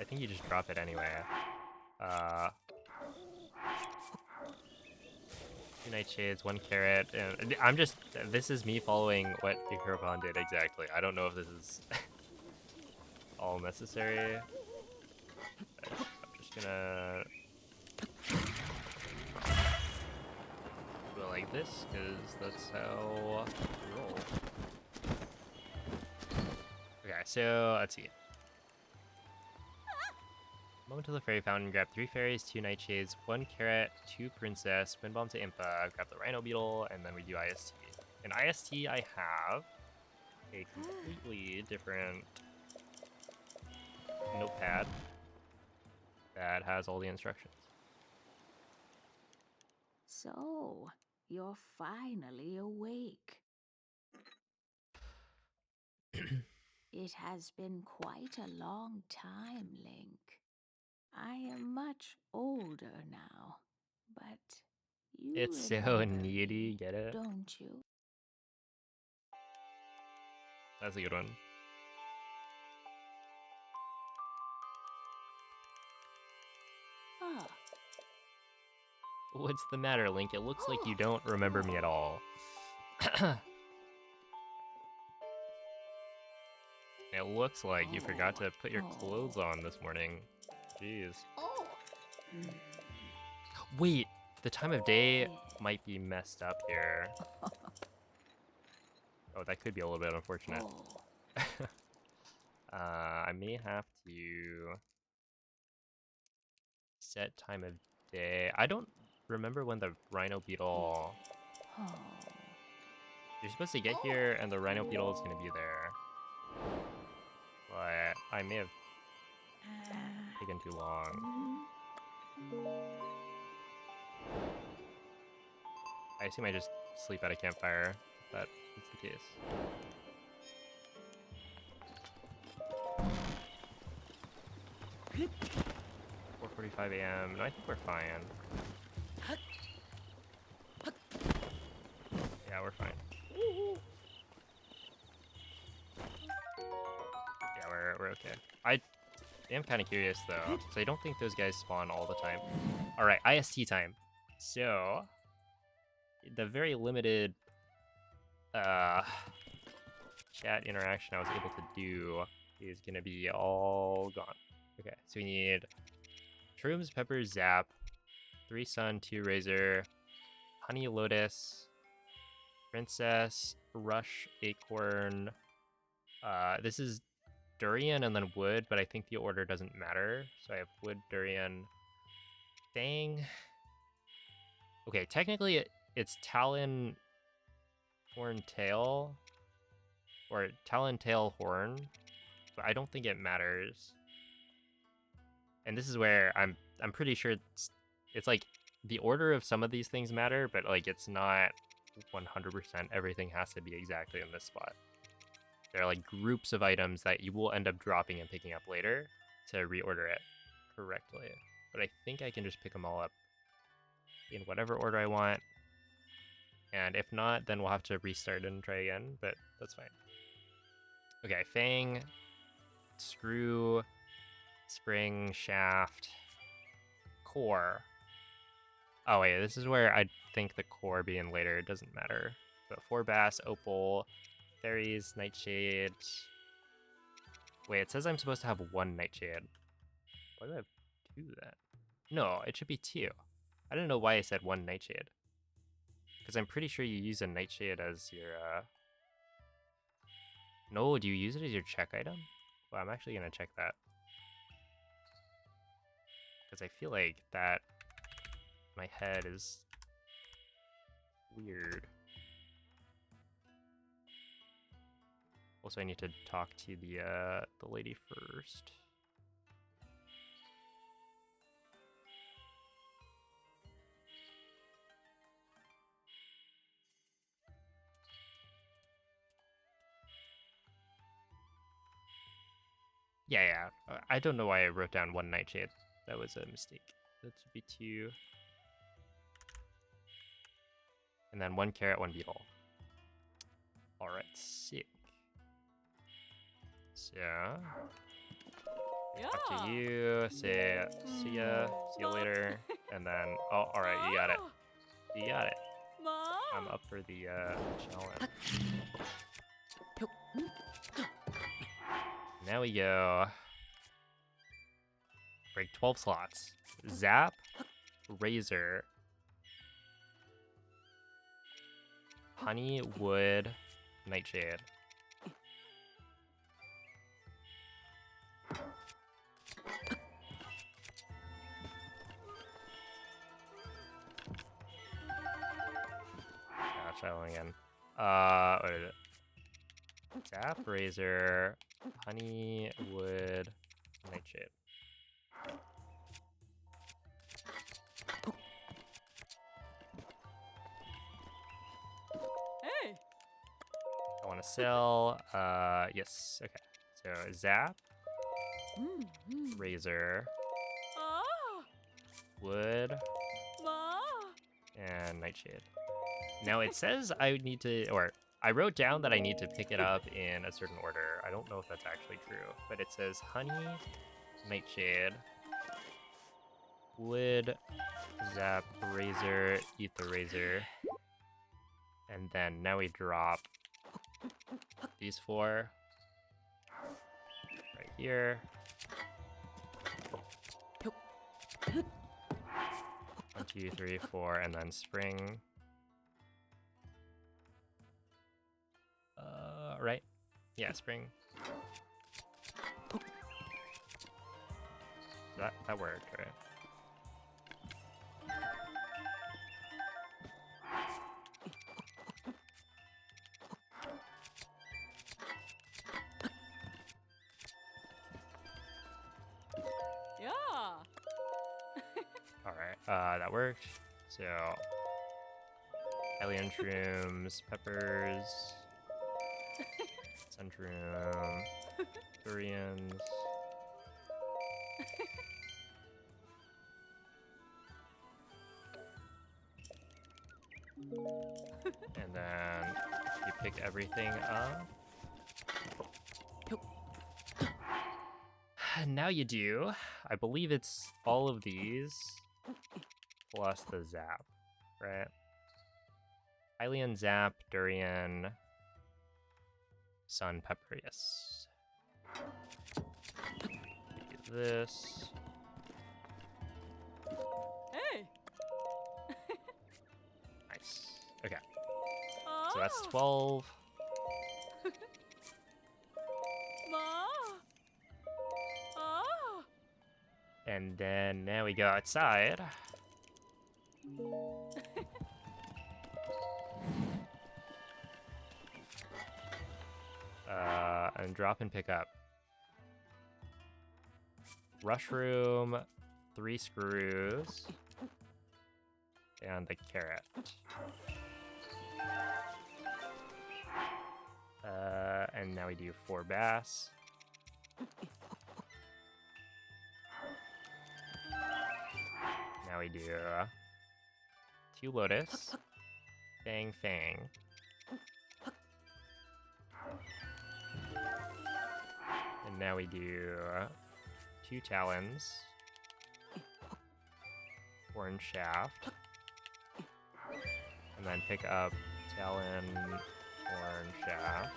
Speaker 1: I think you just drop it anyway. 2 nightshades, 1 carrot, and I'm just. This is me following what the Huraban did exactly. I don't know if this is all necessary. But I'm just gonna do it like this because that's how we roll. Okay, so let's see. Moment to the fairy fountain, grab 3 fairies, 2 nightshades, 1 carrot, 2 princess, windbomb to Impa, grab the rhino beetle, and then we do IST. In IST, I have a completely different notepad that has all the instructions.
Speaker 4: So, you're finally awake. It has been quite a long time, Link. I am much older now, but you
Speaker 1: It's so
Speaker 4: remember
Speaker 1: needy,
Speaker 4: me,
Speaker 1: get it?
Speaker 4: don't you?
Speaker 1: That's a good one.
Speaker 4: Ah,
Speaker 1: What's the matter, Link? It looks like you don't remember me at all. It looks like you forgot to put your clothes on this morning. Jeez. Wait, the time of day might be messed up here. Oh, that could be a little bit unfortunate.
Speaker 4: oh.
Speaker 1: I may have to set time of day. I don't remember when the rhino beetle.
Speaker 4: Oh.
Speaker 1: You're supposed to get here, and the rhino beetle is gonna be there. But I may have taken too long. I assume I just sleep at a campfire, if that is the case. $4:45 a.m. No, I think we're fine. Yeah, we're fine. Yeah, we're okay. I am kind of curious though, so I don't think those guys spawn all the time. All right, IST time. So the very limited chat interaction I was able to do is gonna be all gone. Okay, so we need shrooms, pepper, zap, 3 sun, 2 razor, honey lotus, princess, rush, acorn. This is durian and then wood, but I think the order doesn't matter. So I have wood, durian, fang. Okay, technically it's talon, horn, tail, or talon, tail, horn, but I don't think it matters. And this is where I'm pretty sure it's like the order of some of these things matter, but like it's not 100% everything has to be exactly in this spot. There are like groups of items that you will end up dropping and picking up later to reorder it correctly. But I think I can just pick them all up in whatever order I want. And if not, then we'll have to restart and try again, but that's fine. Okay, fang, screw, spring, shaft, core. Oh wait, this is where I think the core being later doesn't matter. But 4 bass, opal, fairies, nightshade. Wait, it says I'm supposed to have 1 nightshade. Why do I have 2 then? No, it should be 2. I don't know why I said 1 nightshade. Because I'm pretty sure you use a nightshade as your, No, do you use it as your check item? Well, I'm actually gonna check that. Because I feel like that... my head is... weird. Also, I need to talk to the lady first. Yeah. I don't know why I wrote down 1 nightshade. That was a mistake. That should be 2. And then 1 carrot, 1 beetle. Alright, sick. So... talk to you, say see ya, see you later, and then... oh, alright, you got it. You got it. I'm up for the challenge. Now we go. Break 12 slots. Zap, razor, honey, wood, nightshade. Try one again. What is it? Zap, razor, honey, wood, nightshade.
Speaker 5: Hey.
Speaker 1: I want to sell. Yes. Okay. So zap, razor, wood, and nightshade. Now it says I need to, or I wrote down that I need to pick it up in a certain order. I don't know if that's actually true, but it says honey, nightshade, wood, zap, razor, eat the razor, and then now we drop these 4 right here. 1, 2, 3, 4, and then spring. Right? Yeah, spring. That worked, right? Alright, that worked. So, alien shrooms, peppers, centrum, durians. And then you pick everything up. Now you do. I believe it's all of these plus the zap, right? Hylian, zap, durian, sun, pepper, yes. Do this.
Speaker 5: Hey.
Speaker 1: Nice. Okay,
Speaker 5: Oh.
Speaker 1: so that's 12.
Speaker 5: Ma. Oh.
Speaker 1: And then now we go outside. And drop and pick up. Rushroom, 3 screws, and the carrot. And now we do 4 bass. Now we do 2 lotus, fang fang. And now we do 2 talons, horn shaft, and then pick up talon, horn shaft.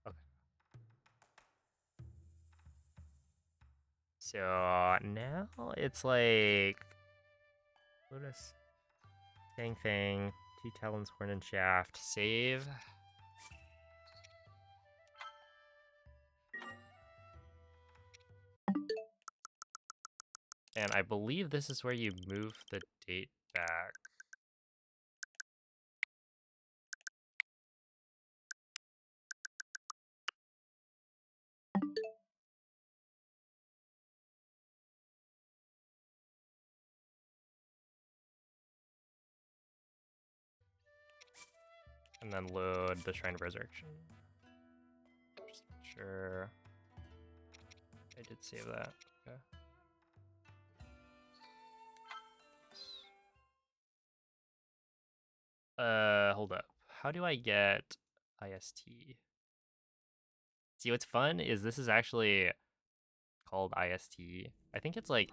Speaker 1: Okay. So now it's like lotus, fang fang, 2 talons, horn and shaft, save. And I believe this is where you move the date back. And then load the Shrine of Resurrection. Just make sure I did save that. Okay. Hold up. How do I get IST? See, what's fun is this is actually called IST. I think it's like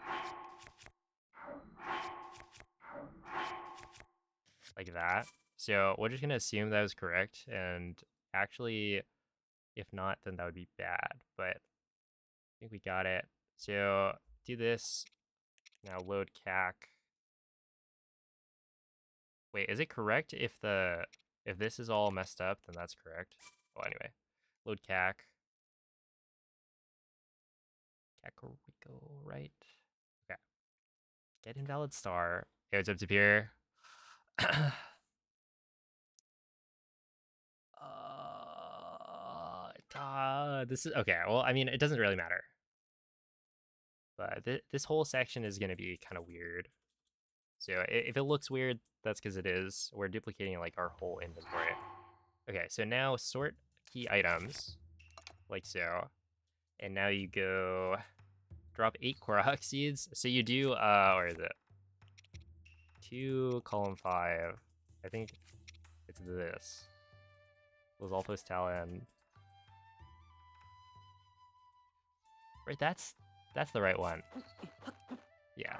Speaker 1: that. So we're just gonna assume that was correct, and actually, if not, then that would be bad. But I think we got it. So do this. Now load CAC. Wait, is it correct if this is all messed up, then that's correct. Oh, anyway. Load CAC. Cacorico, right? Okay. Get invalid star. Okay, what's up to here? This is okay. Well, I mean, it doesn't really matter. But this whole section is going to be kind of weird. So if it looks weird, that's because it is. We're duplicating like our whole inventory. Okay, so now sort key items, like so. And now you go drop 8 Korok seeds. So you do, or is it? 2 column 5. I think it's this. Lizalfos Talon. Right, that's the right one. Yeah.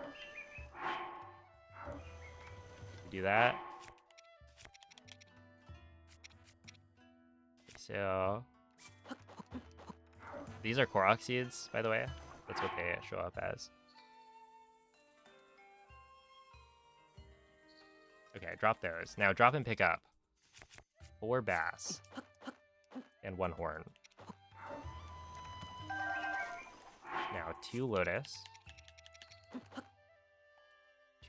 Speaker 1: Do that. So these are Korok seeds, by the way. That's what they show up as. Okay, drop those. Now drop and pick up 4 bass and 1 horn. Now 2 lotus,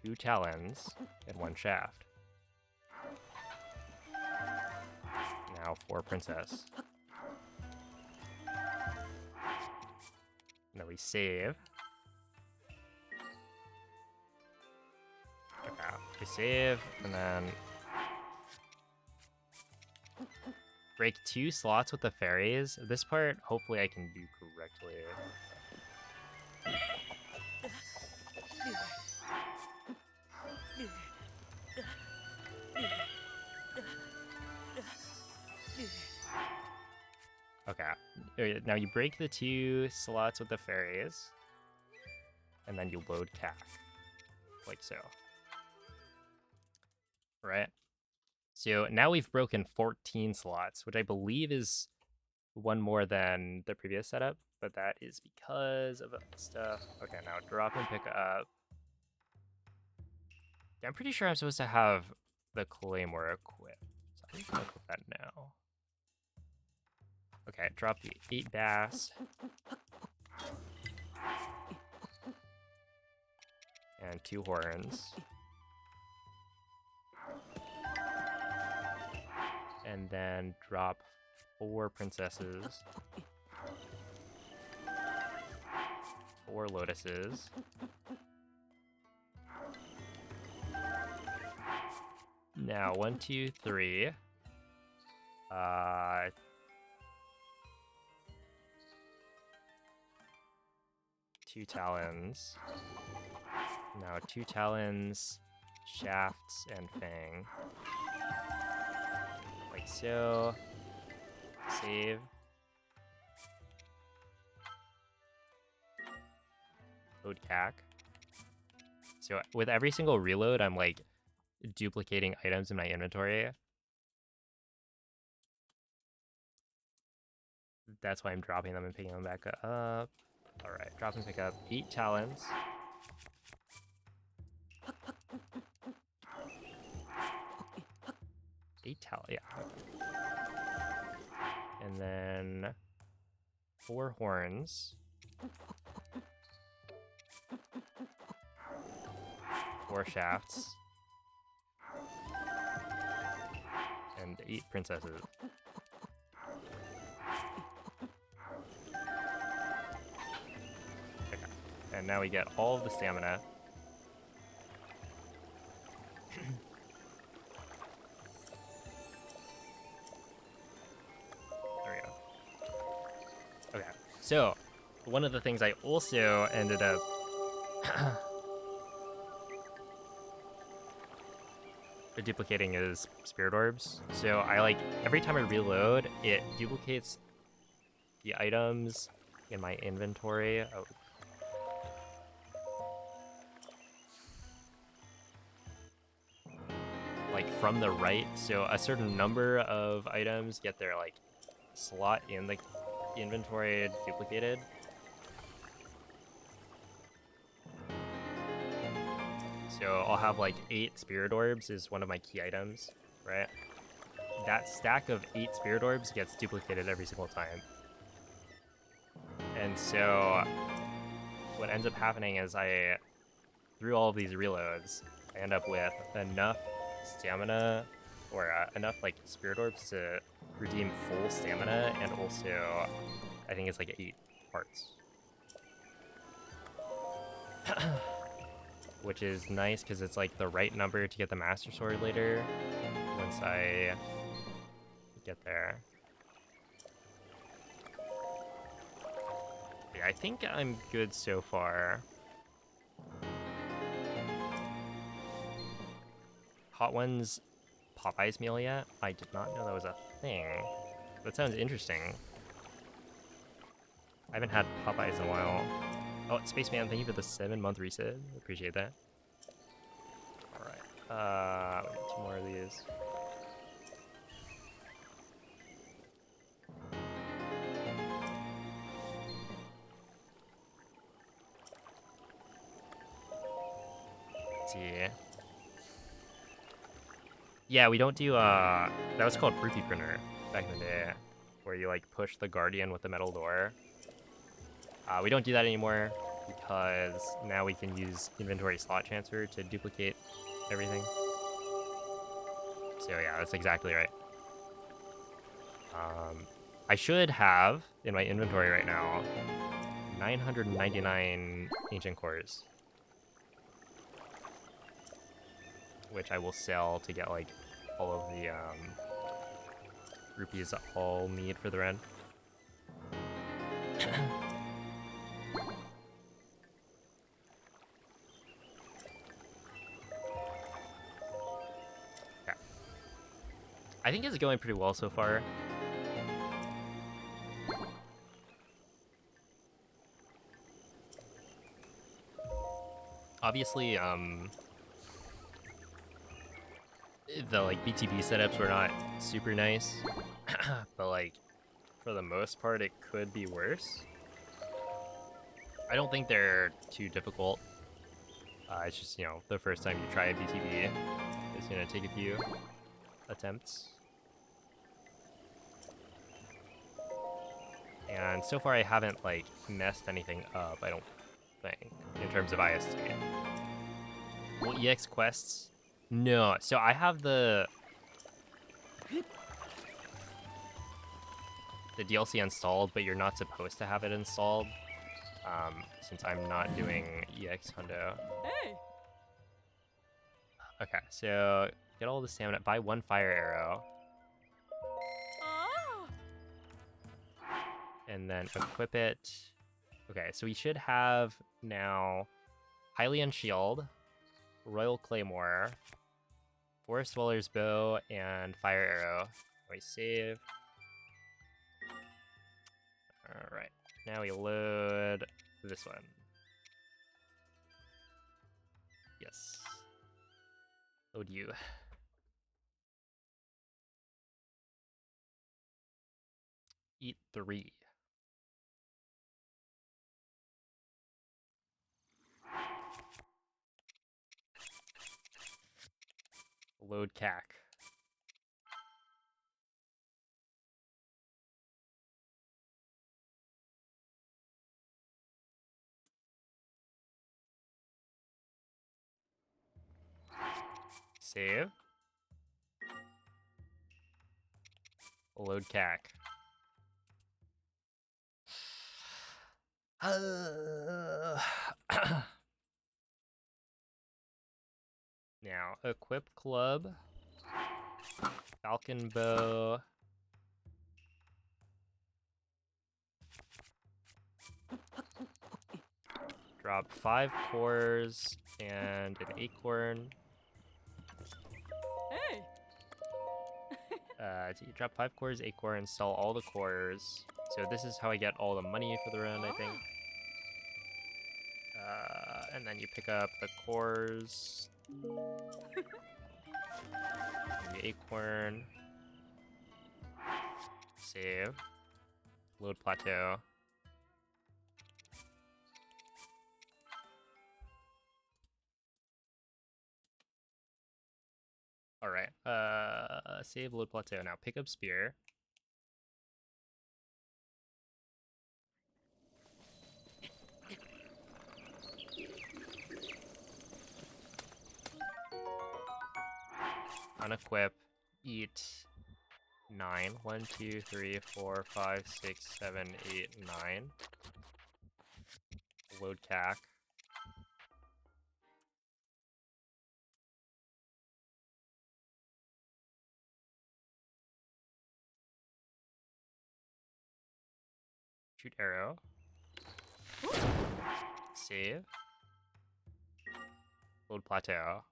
Speaker 1: 2 talons, and 1 shaft. Now 4 princess. And then we save. Okay, we save, and then break 2 slots with the fairies. This part, hopefully I can do correctly. Okay, now you break the 2 slots with the fairies, and then you load CAC, like so. Right? So now we've broken 14 slots, which I believe is one more than the previous setup, but that is because of stuff. Okay, now drop and pick up. Yeah, I'm pretty sure I'm supposed to have the claymore equipped, so I'm gonna equip that now. Okay, drop the 8 bass. And 2 horns. And then drop 4 princesses. 4 lotuses. Now, 1, 2, 3. 2 talons. Now 2 talons, shafts, and fang. Like so. Save. Load CAC. So with every single reload, I'm like duplicating items in my inventory. That's why I'm dropping them and picking them back up. Alright, drop and pick up 8 talons. 8 talons, yeah. And then 4 horns. 4 shafts. And 8 princesses. Okay. And now we get all of the stamina. There we go. Okay, so one of the things I also ended up duplicating is spirit orbs. So I like every time I reload, it duplicates the items in my inventory. Oh. Like from the right, so a certain number of items get their like slot in the inventory duplicated. So I'll have like 8 spirit orbs is one of my key items, right? That stack of 8 spirit orbs gets duplicated every single time. And so what ends up happening is through all of these reloads, I end up with enough stamina or enough like spirit orbs to redeem full stamina, and also I think it's like 8 parts. Which is nice because it's like the right number to get the Master Sword later once I get there. Yeah, I think I'm good so far. Hot Ones Popeye's meal yet? I did not know that was a thing. That sounds interesting. I haven't had Popeyes in a while. Oh, Spaceman, thank you for the 7-month reset. Appreciate that. Alright, we need 2 more of these. Let's see. Yeah, we don't do, that was called Rupee Printer back in the day, where you like push the Guardian with the metal door. We don't do that anymore because now we can use inventory slot transfer to duplicate everything. So yeah, that's exactly right. I should have in my inventory right now 999 ancient cores, which I will sell to get like all of the rupees that I'll need for the run. Yeah. I think it's going pretty well so far. Obviously, the like BTB setups were not super nice, but like for the most part, it could be worse. I don't think they're too difficult. It's just, you know, the first time you try a BTB, it's gonna take a few attempts. And so far I haven't like messed anything up, I don't think, in terms of IST. Well, EX quests? No, so I have the DLC installed, but you're not supposed to have it installed, since I'm not doing EX Hundo.
Speaker 5: Hey.
Speaker 1: Okay, so get all the stamina, buy one fire arrow,
Speaker 5: Ah.
Speaker 1: and then equip it. Okay, so we should have now Hylian Shield, Royal Claymore, Forest Dweller's Bow, and Fire Arrow. We save. Alright, now we load this one. Yes. Load you. Eat 3. Load CAC. Save. Load CAC. Now, equip club, Falcon Bow, drop 5 cores and an acorn.
Speaker 5: Hey.
Speaker 1: So you drop 5 cores, acorn, install all the cores. So this is how I get all the money for the round, I think. And then you pick up the cores, the acorn, save, load plateau. All right, save, load plateau. Now pick up spear. Unequip, eat 9. 1, 2, 3, 4, 5, 6, 7, 8, 9. Load CAC. Shoot arrow. Save. Load plateau.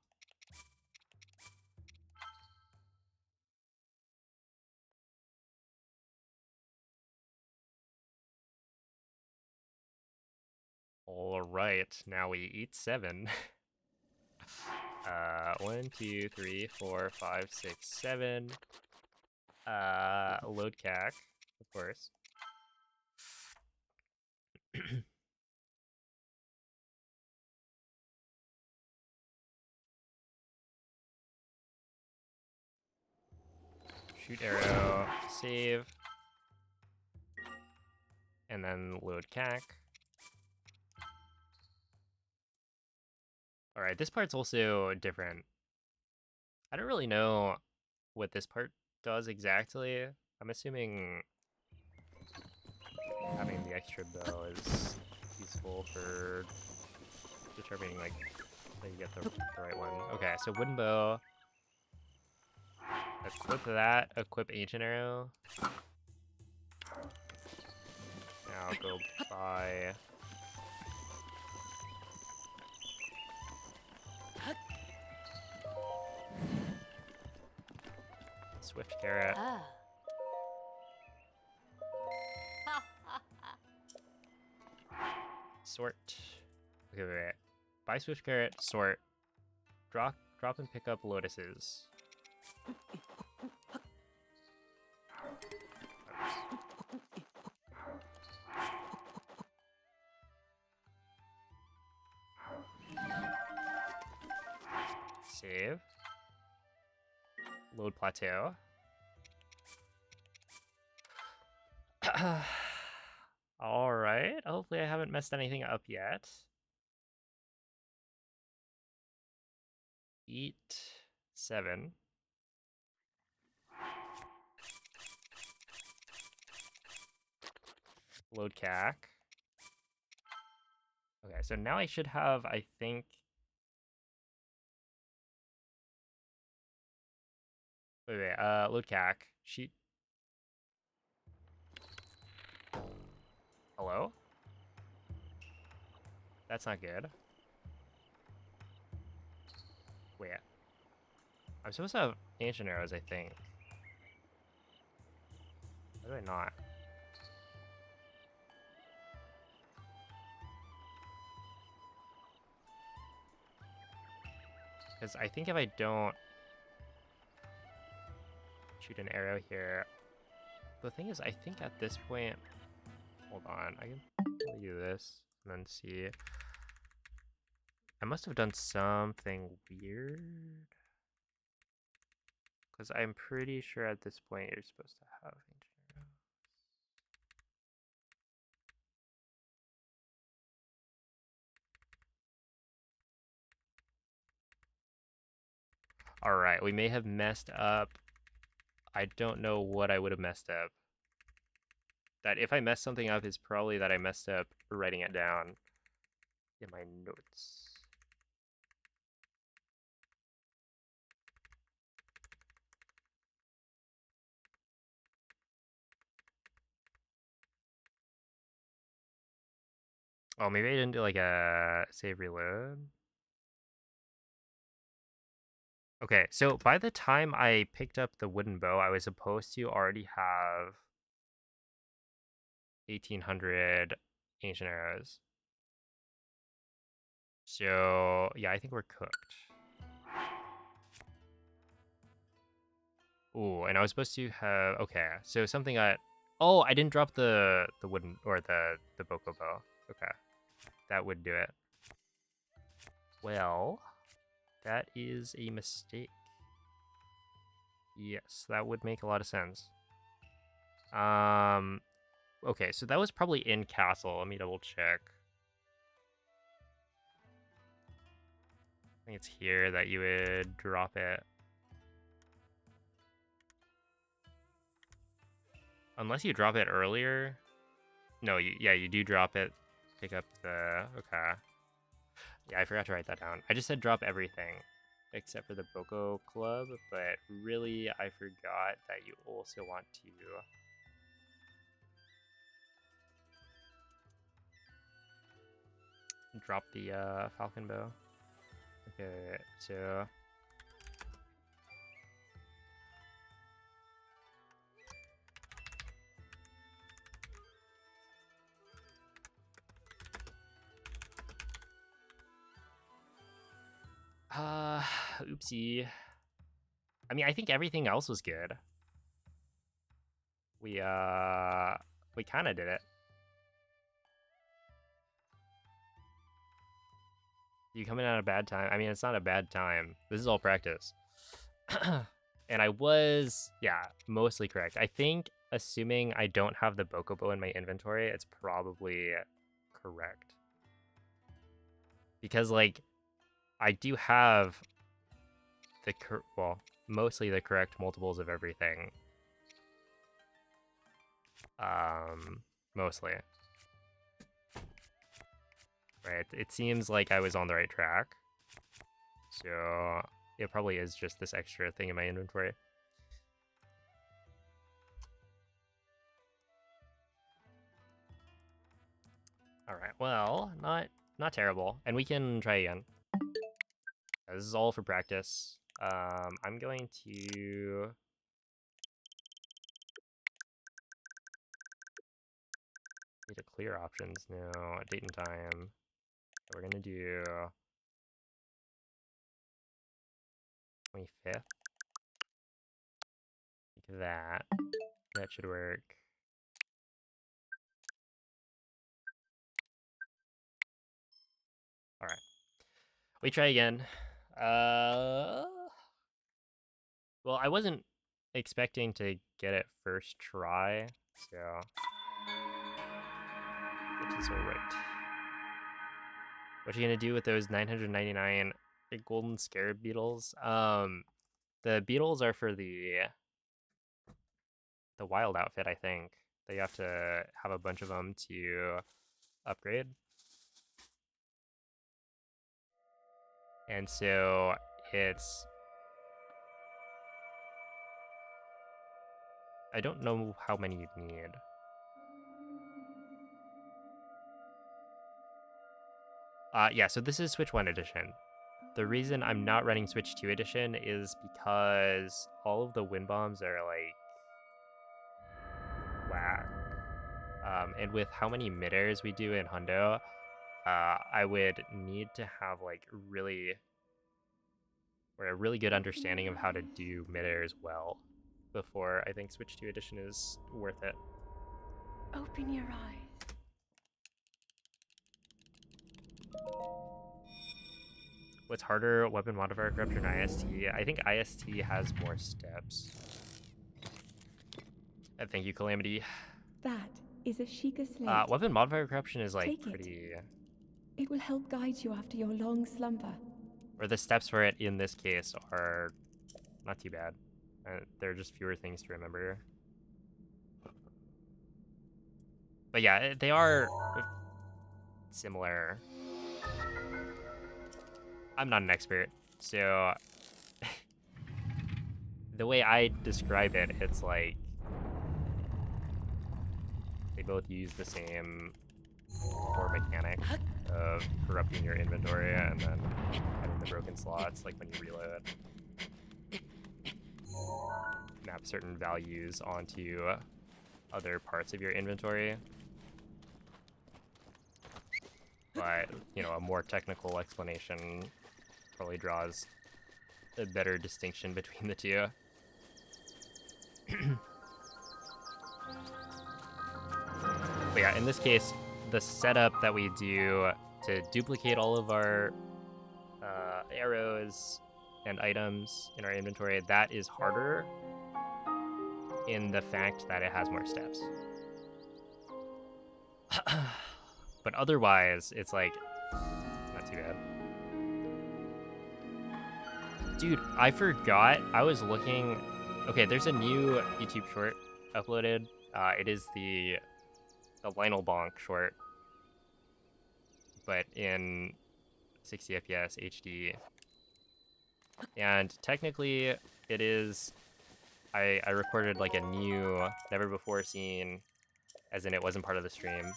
Speaker 1: All right, now we eat 7. 1, 2, 3, 4, 5, 6, 7. Load CAC, of course. Shoot arrow, save, and then load CAC. All right, this part's also different. I don't really know what this part does exactly. I'm assuming having the extra bow is useful for determining like that you get the right one. Okay, so wooden bow. Equip that. Equip ancient arrow. Now I'll go buy. Swift carrot.
Speaker 4: Ah.
Speaker 1: Sort. Okay, wait. Buy swift carrot. Sort. Drop and pick up lotuses. Save. Load plateau. All right. Hopefully I haven't messed anything up yet. Eat 7. Load CAC. Okay, so now I should have, I think. Wait, load CAC. Sheet. Hello? That's not good. Wait. I'm supposed to have ancient arrows, I think. Why do I not? Because I think if I don't shoot an arrow here, the thing is, I think at this point, hold on, I can do this and then see. I must have done something weird. Because I'm pretty sure at this point you're supposed to have ancient arrows. Alright, we may have messed up. I don't know what I would have messed up. That if I messed something up, it's probably that I messed up writing it down in my notes. Oh, maybe I didn't do like a save reload. Okay, so by the time I picked up the wooden bow, I was supposed to already have 1,800 ancient arrows. So, yeah, I think we're cooked. Ooh, and I was supposed to have... Okay, so something got... Oh, I didn't drop the wooden... Or the boko bow. Okay. That would do it. Well, that is a mistake. Yes, that would make a lot of sense. Okay, so that was probably in castle. Let me double check. I think it's here that you would drop it. Unless you drop it earlier. No, yeah, you do drop it. Pick up the... Okay. Yeah, I forgot to write that down. I just said drop everything. Except for the Boko Club. But really, I forgot that you also want to... drop the Falcon Bow. Okay, so... Oopsie. I mean, I think everything else was good. We kind of did it. You come in at a bad time. I mean, it's not a bad time. This is all practice. And I was, yeah, mostly correct. I think, assuming I don't have the Bokobo in my inventory, it's probably correct. Because, like, I do have the, well, mostly the correct multiples of everything. Mostly. Right, it seems like I was on the right track. So it probably is just this extra thing in my inventory. Alright, well, not terrible. And we can try again. This is all for practice. I'm going to... Need to clear options now. Date and time. So we're gonna do 25th. Like that. That should work. Alright. We try again. Well, I wasn't expecting to get it first try, so this is alright. What are you gonna do with those 999 golden scarab beetles? The beetles are for the wild outfit, I think. That you have to have a bunch of them to upgrade. And so it's... I don't know how many you'd need. Yeah, so this is Switch 1 edition. The reason I'm not running Switch 2 edition is because all of the wind bombs are like whack. And with how many mid-airs we do in Hundo, I would need to have like a really good understanding of how to do mid-airs well before I think Switch 2 edition is worth it.
Speaker 2: Open your eyes.
Speaker 1: What's harder, weapon modifier corruption or IST? I think IST has more steps. Thank you, Calamity.
Speaker 6: That is a Sheikah slate.
Speaker 1: Weapon modifier corruption is like
Speaker 6: Take it.
Speaker 1: pretty...
Speaker 6: It will help guide you after your long slumber.
Speaker 1: Or the steps for it in this case are not too bad. There are just fewer things to remember. But yeah, they are similar. I'm not an expert, so the way I describe it, it's like they both use the same core mechanic of corrupting your inventory and then having the broken slots, like when you reload. Map certain values onto other parts of your inventory. But, you know, a more technical explanation probably draws a better distinction between the two. But yeah, in this case, the setup that we do to duplicate all of our arrows and items in our inventory, that is harder in the fact that it has more steps. But otherwise, it's like, not too bad. Dude, I forgot. I was looking... Okay, there's a new YouTube short uploaded. It is the Lionel Bonk short, but in 60 FPS HD. And technically, it is... I recorded like a new, never before seen, as in it wasn't part of the stream,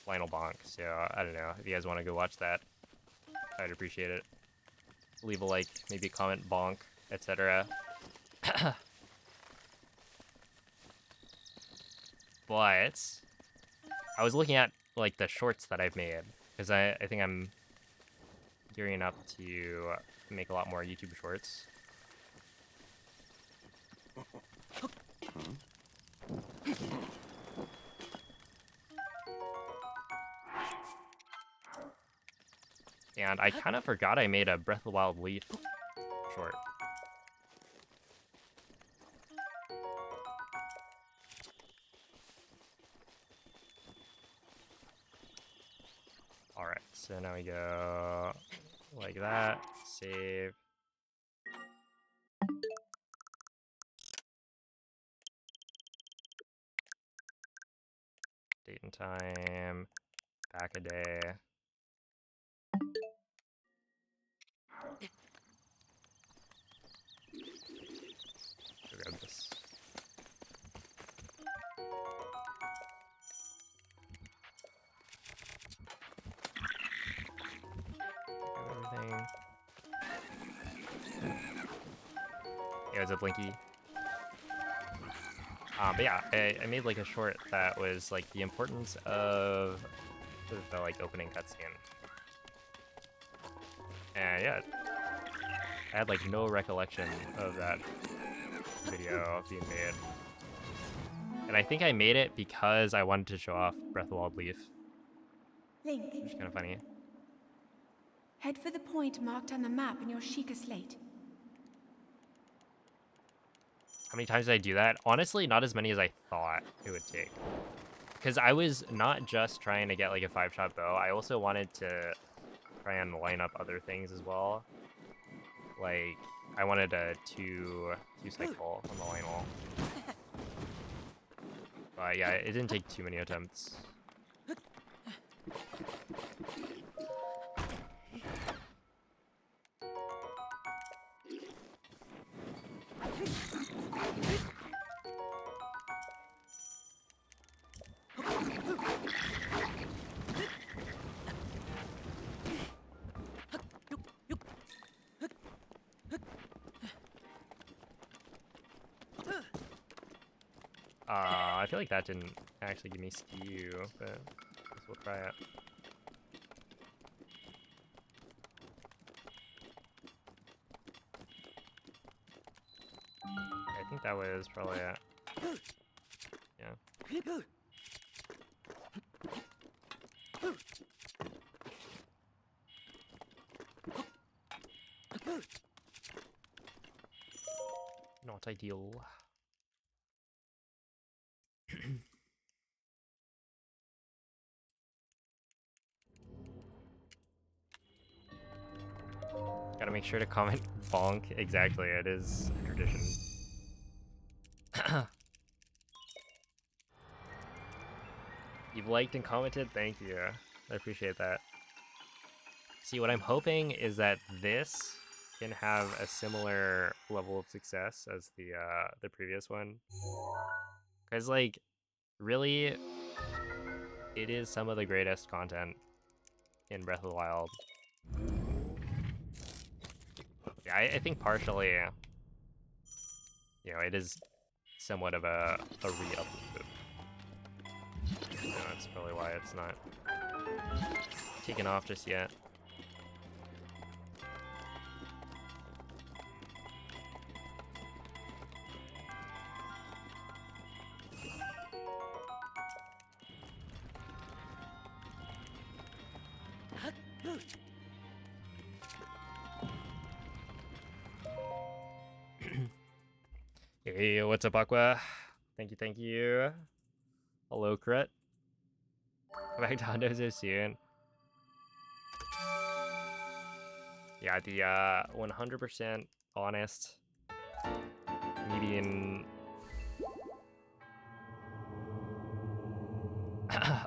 Speaker 1: Lionel Bonk. So I don't know, if you guys want to go watch that, I'd appreciate it. Leave a like, maybe comment bonk, etc. But I was looking at like the shorts that I've made, because I think I'm gearing up to make a lot more YouTube shorts. And I kind of forgot I made a Breath of the Wild Leaf short. Alright, so now we go like that, save. Date and time, pack a day. Go grab this. Grab everything. Yeah, it's a Blinky. But yeah, I made like a short that was like the importance of the like opening cutscene. And yeah, I had like no recollection of that video being made. And I think I made it because I wanted to show off Breath of the Wild Leaf,
Speaker 6: Link,
Speaker 1: which is kind of funny.
Speaker 6: head for the point marked on the map in your Sheikah slate.
Speaker 1: How many times did I do that? Honestly, not as many as I thought it would take. Because I was not just trying to get like a 5-shot bow, I also wanted to try and line up other things as well. Like, I wanted a two cycle on the line wall. But yeah, it didn't take too many attempts. I feel like that didn't actually give me skew, but I guess we'll try it. I think that was probably it. Yeah. Not ideal. Gotta make sure to comment bonk. Exactly, it is a tradition. You've liked and commented? Thank you. I appreciate that. See, what I'm hoping is that this can have a similar level of success as the previous one. Because, like, really, it is some of the greatest content in Breath of the Wild. Yeah, I think partially, you know, it is somewhat of a re-upload. You know, that's probably why it's not taken off just yet. Hey, what's up, Aqua? Thank you, thank you. Hello, Crit. Come back to Hondo so soon. Yeah, the 100% honest, me being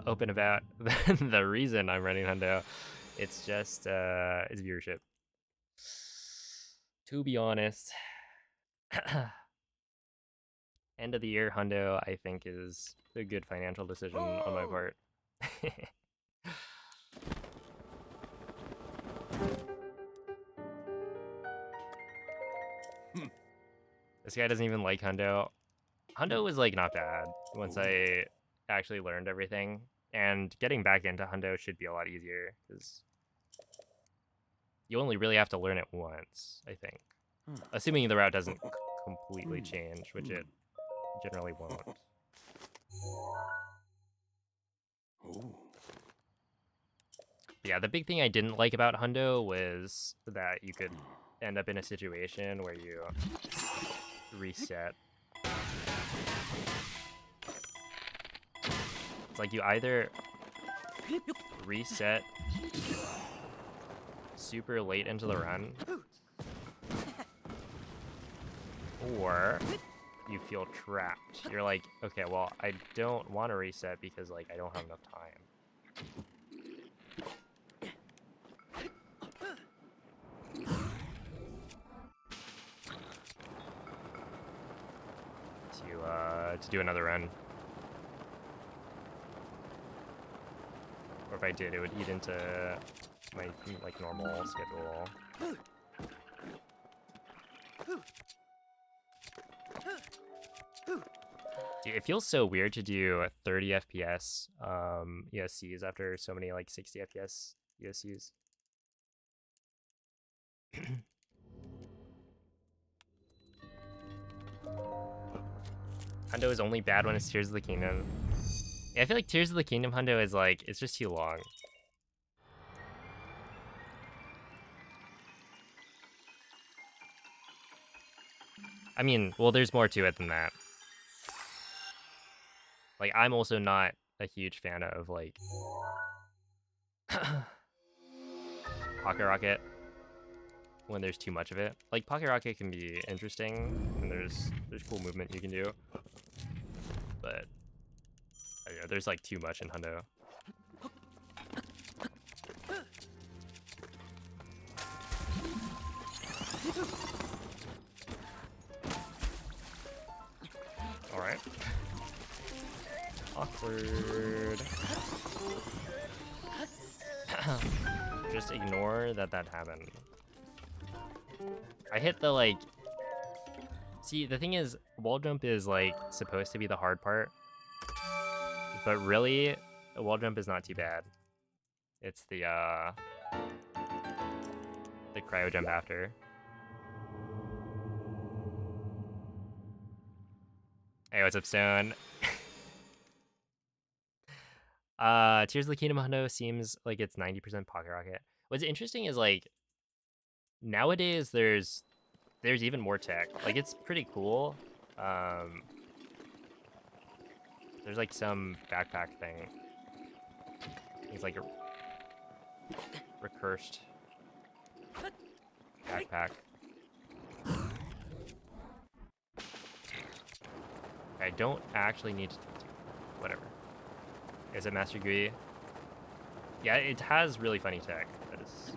Speaker 1: open about the reason I'm running Hundo. It's just it's viewership. To be honest, end of the year Hundo I think is a good financial decision on my part. This guy doesn't even like Hundo. Hundo was like not bad once I actually learned everything, and getting back into Hundo should be a lot easier because you only really have to learn it once, I think. Assuming the route doesn't completely change, which it generally won't. Yeah, the big thing I didn't like about Hundo was that you could end up in a situation where you reset. It's like you either reset super late into the run, or you feel trapped. You're like, okay, well, I don't want to reset because like I don't have enough time. to do another run. Or if I did, it would eat into my like normal schedule. Dude, it feels so weird to do 30 FPS ESCs after so many like 60 FPS ESCs. Hundo is only bad when it's Tears of the Kingdom. Yeah, I feel like Tears of the Kingdom Hundo is like, it's just too long. I mean, well, there's more to it than that. Like, I'm also not a huge fan of like Pocket Rocket when there's too much of it. Like Pocket Rocket can be interesting and there's cool movement you can do, but I don't know, there's like too much in Hundo. All right. Awkward. Just ignore that happened. I hit the like. See, the thing is, wall jump is like supposed to be the hard part, but really, a wall jump is not too bad. It's the cryo jump after. Hey, what's up, Stone? Tears of the Kingdom Hundo seems like it's 90% Pocket Rocket. What's interesting is like nowadays there's even more tech. Like it's pretty cool. There's like some backpack thing. It's like a recursed backpack. I don't actually need to whatever. Is it Master Gui? Yeah, it has really funny tech. That is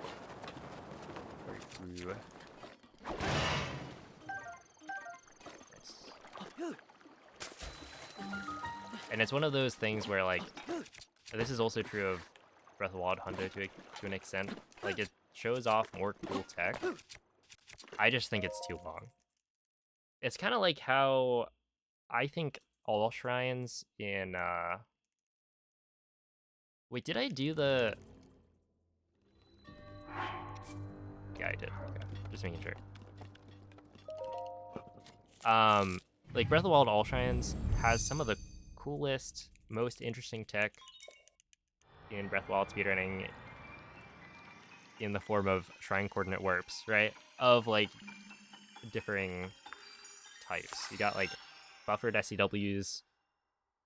Speaker 1: very true. Nice. And it's one of those things where like this is also true of Breath of the Wild Hundo to an extent. Like it shows off more cool tech. I just think it's too long. It's kind of like how I think all shrines in wait, did I do the Yeah, I did. Okay. Just making sure. Like Breath of the Wild All Shrines has some of the coolest, most interesting tech in Breath of the Wild speedrunning in the form of shrine coordinate warps, right? Of like differing types. You got like buffered SCWs.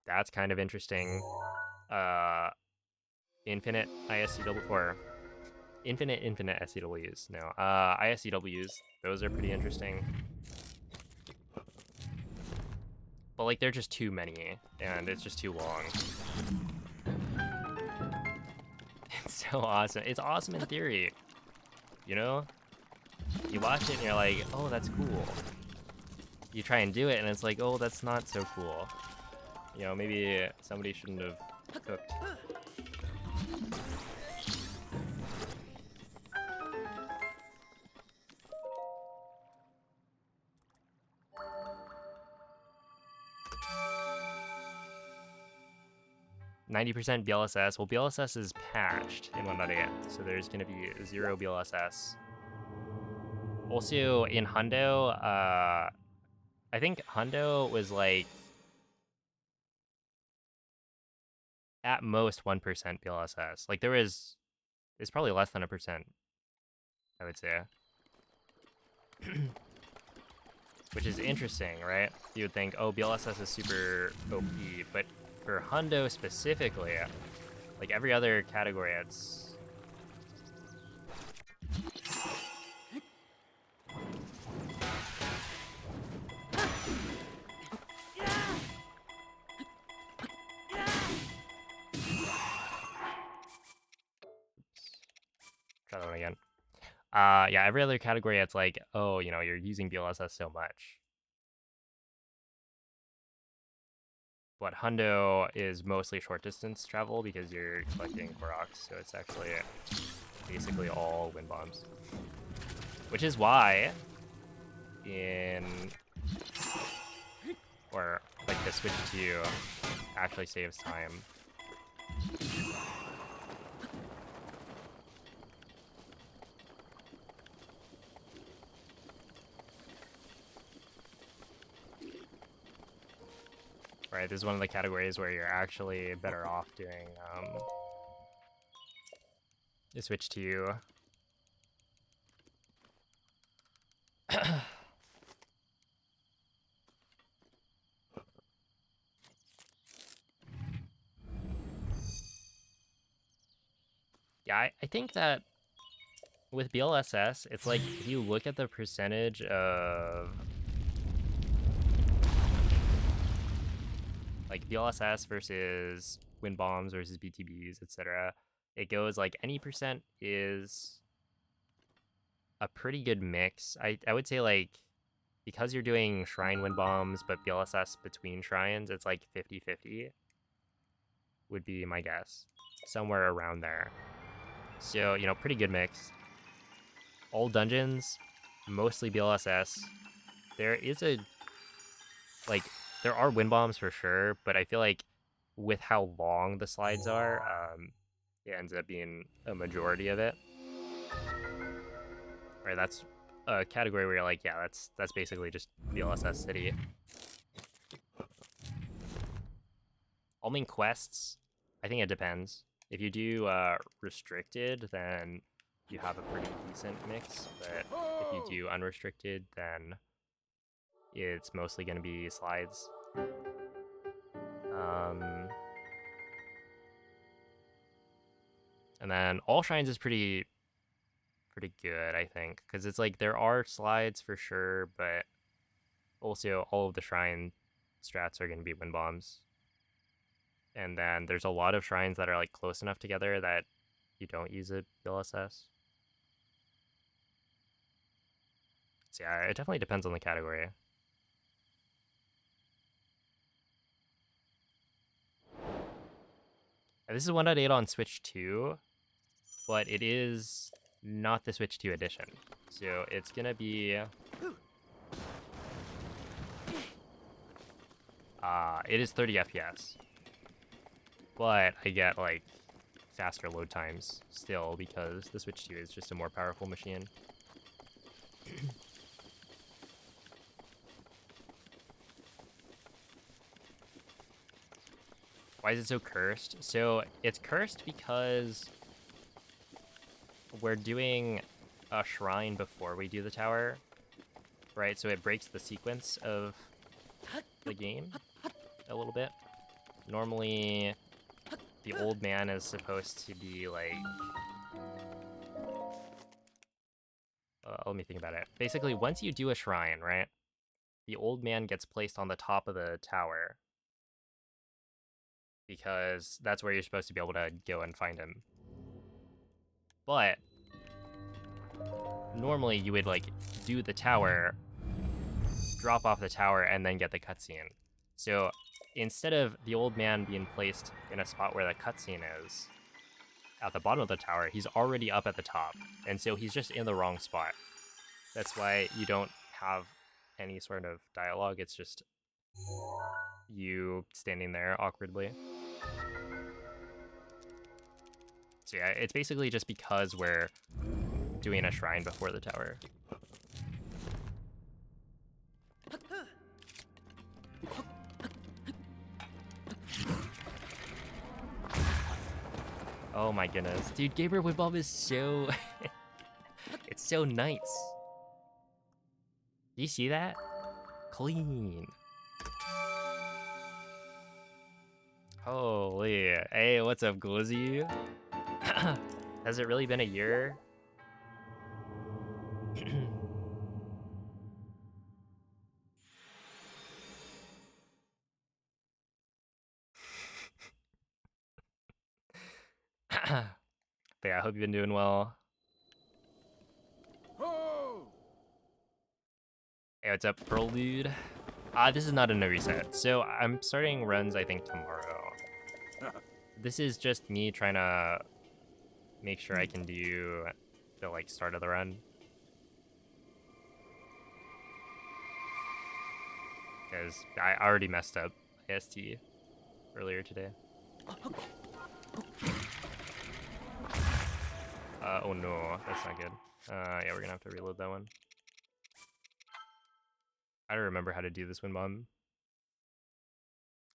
Speaker 1: That's kind of interesting. Infinite ISCW or infinite SCWs. No. ISCWs. Those are pretty interesting. But like they're just too many and it's just too long. It's so awesome. It's awesome in theory. You know? You watch it and you're like, oh, that's cool. You try and do it and it's like, oh, that's not so cool. You know, maybe somebody shouldn't have cooked. 90% BLSS. Well, BLSS is patched in 1.8, so there's going to be 0 BLSS. Also, in Hundo, I think Hundo was like at most 1% BLSS. Like it's probably less than 1%, I would say. Which is interesting, right? You would think, oh, BLSS is super OP, but for Hundo specifically, like every other category, it's try that one again. Yeah, every other category, it's like, oh, you know, you're using BLSS so much. But Hundo is mostly short distance travel because you're collecting Koroks, so it's actually basically all wind bombs. Which is why like the switch to actually saves time. Right, this is one of the categories where you're actually better off doing the switch to yeah, I think that with BLSS, it's like if you look at the percentage of like BLSS versus wind bombs versus BTBs, etc., it goes like any percent is a pretty good mix. I would say like because you're doing shrine wind bombs but BLSS between shrines, it's like 50-50 would be my guess. Somewhere around there. So, you know, pretty good mix. All dungeons, mostly BLSS. There is like, there are wind bombs for sure, but I feel like with how long the slides are, it ends up being a majority of it. Right, that's a category where you're like, yeah, that's basically just BLSS City. All main quests, I think it depends. If you do restricted, then you have a pretty decent mix, but if you do unrestricted, then it's mostly going to be slides. And then all shrines is pretty good, I think, because it's like there are slides for sure, but also all of the shrine strats are going to be wind bombs. And then there's a lot of shrines that are like close enough together that you don't use a BLSS. So yeah, it definitely depends on the category. And this is 1.8 on Switch 2, but it is not the Switch 2 edition. So it's gonna be it is 30 FPS. But I get like faster load times still because the Switch 2 is just a more powerful machine. Why is it so cursed? So it's cursed because we're doing a shrine before we do the tower, right? So it breaks the sequence of the game a little bit. Normally, the old man is supposed to be like... let me think about it. Basically, once you do a shrine, right? The old man gets placed on the top of the tower because that's where you're supposed to be able to go and find him. But normally you would like do the tower, drop off the tower, and then get the cutscene. So instead of the old man being placed in a spot where the cutscene is, at the bottom of the tower, he's already up at the top. And so he's just in the wrong spot. That's why you don't have any sort of dialogue. It's just you standing there awkwardly. So yeah, it's basically just because we're doing a shrine before the tower. Oh my goodness. Dude, Gabriel Woodbulb is so... it's so nice. Do you see that? Clean. Holy. Hey, what's up, Glizzy? Has it really been a year? But yeah, I hope you've been doing well.
Speaker 3: Ho!
Speaker 1: Hey, what's up, Pearl Dude? This is not a no reset. So I'm starting runs, I think, tomorrow. This is just me trying to make sure I can do the like start of the run. Because I already messed up AST earlier today. Oh no, that's not good. Yeah, we're gonna have to reload that one. I don't remember how to do this wind bomb.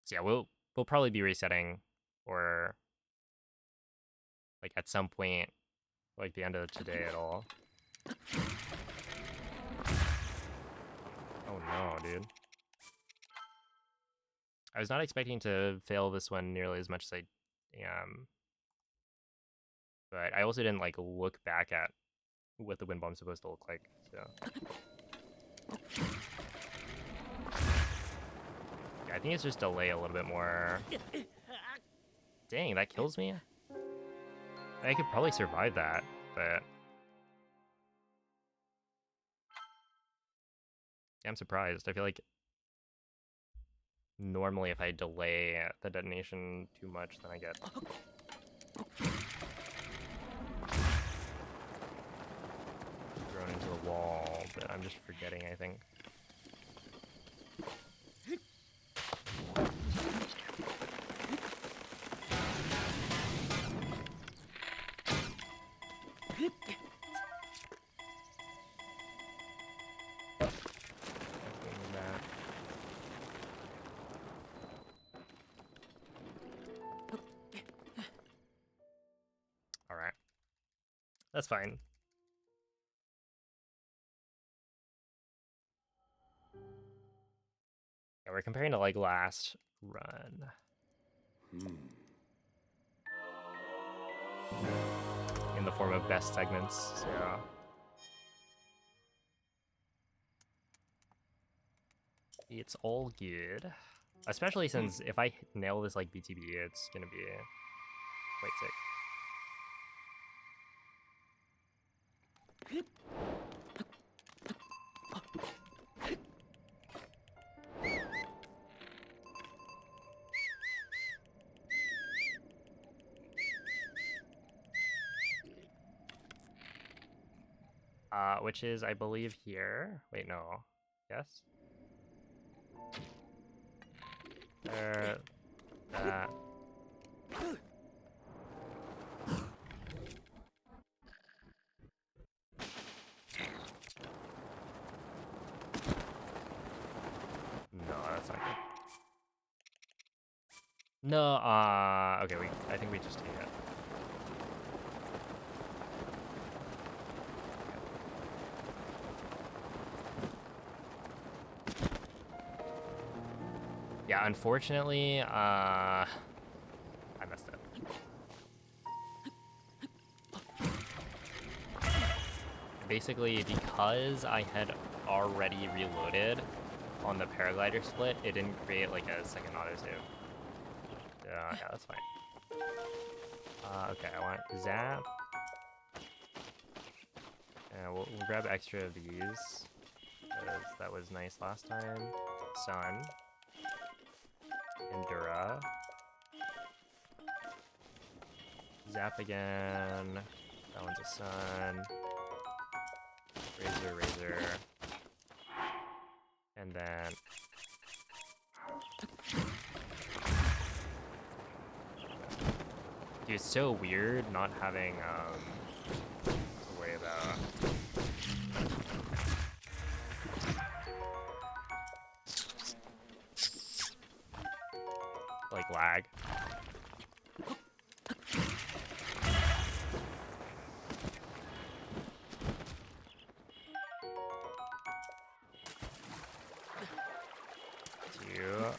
Speaker 1: So yeah, we'll probably be resetting, or like at some point, like the end of today at all. Oh no, dude. I was not expecting to fail this one nearly as much as I am. But I also didn't like look back at what the wind bomb's supposed to look like, so. Yeah, I think it's just delay a little bit more. Dang, that kills me? I could probably survive that, but yeah, I'm surprised. I feel like normally if I delay the detonation too much, then I get thrown into the wall, but I'm just forgetting, I think. Alright. That's fine. Yeah, we're comparing to like last run. In the form of best segments, so. It's all good. Especially since if I nail this like BTB, it's gonna be quite sick. Which is, I believe, here. Wait, no. Yes? There. That. No, that's not good. No, okay, I think we just take it. Yeah, unfortunately, I messed up. Basically, because I had already reloaded on the paraglider split, it didn't create like a second autosave. Yeah, that's fine. Okay, I want zap. And we'll grab extra of these, because that was nice last time. Sun. Endura. Zap again. That one's a sun. Razor. And then... Dude, it's so weird not having, to worry about. Like, lag.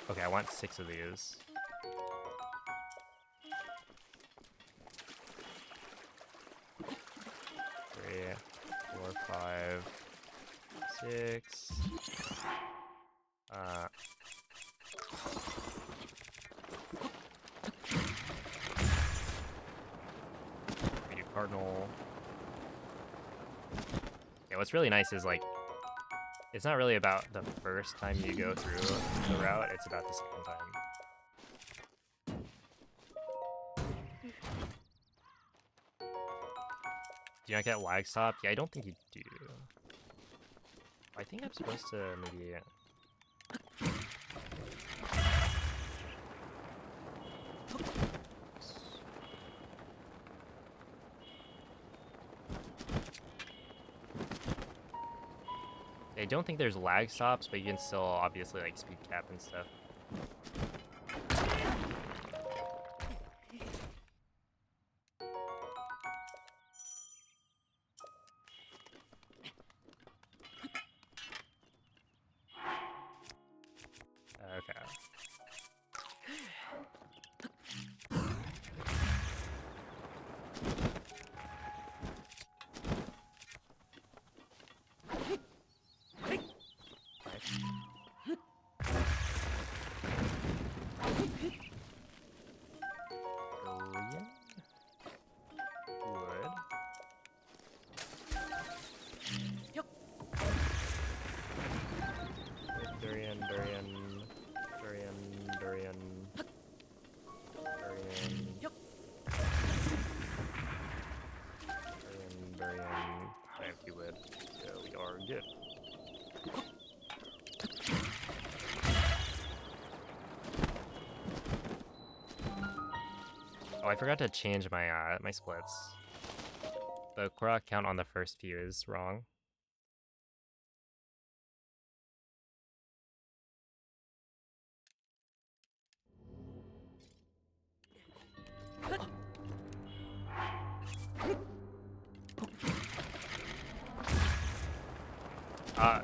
Speaker 1: Okay, I want 6 of these. Three, 4, 5, 6. We do cardinal. Yeah, what's really nice is like It's not really about the first time you go through the route, it's about the second time. Do you not get lag stop? Yeah, I don't think you do. I think I'm supposed to maybe... I don't think there's lag stops, but you can still obviously like speed cap and stuff. Okay. Korean? Wood. Durian, durian, durian, durian, durian, durian. I have two wood, so we are good. Oh, I forgot to change my my splits. The Korok count on the first few is wrong.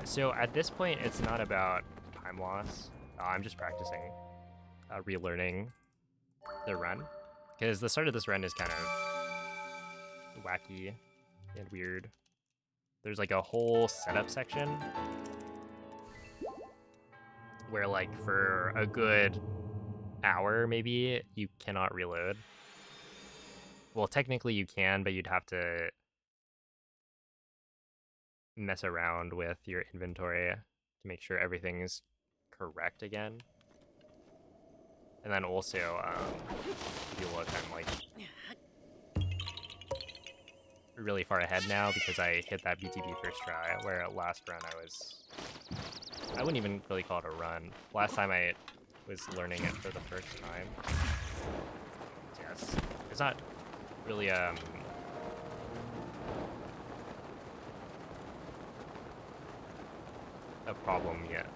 Speaker 1: So at this point, it's not about time loss. I'm just practicing, relearning the run. Because the start of this run is kind of wacky and weird. There's like a whole setup section where like for a good hour maybe you cannot reload. Well, technically you can, but you'd have to mess around with your inventory to make sure everything's correct again. And then also, if you look, I'm like really far ahead now because I hit that BTB first try, where last run I wouldn't even really call it a run. Last time I was learning it for the first time. Yes, it's not really a problem yet.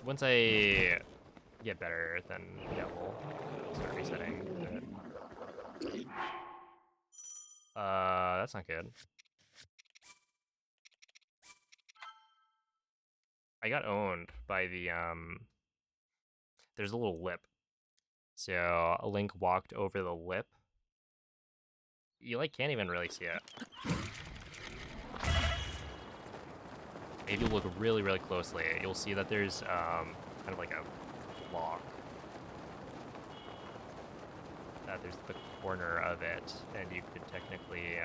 Speaker 1: Once I get better, then yeah, we'll start resetting. That's not good. I got owned by the there's a little lip. So a Link walked over the lip. You like can't even really see it. If you look really, really closely, you'll see that there's kind of like a block. There's the corner of it, and you could technically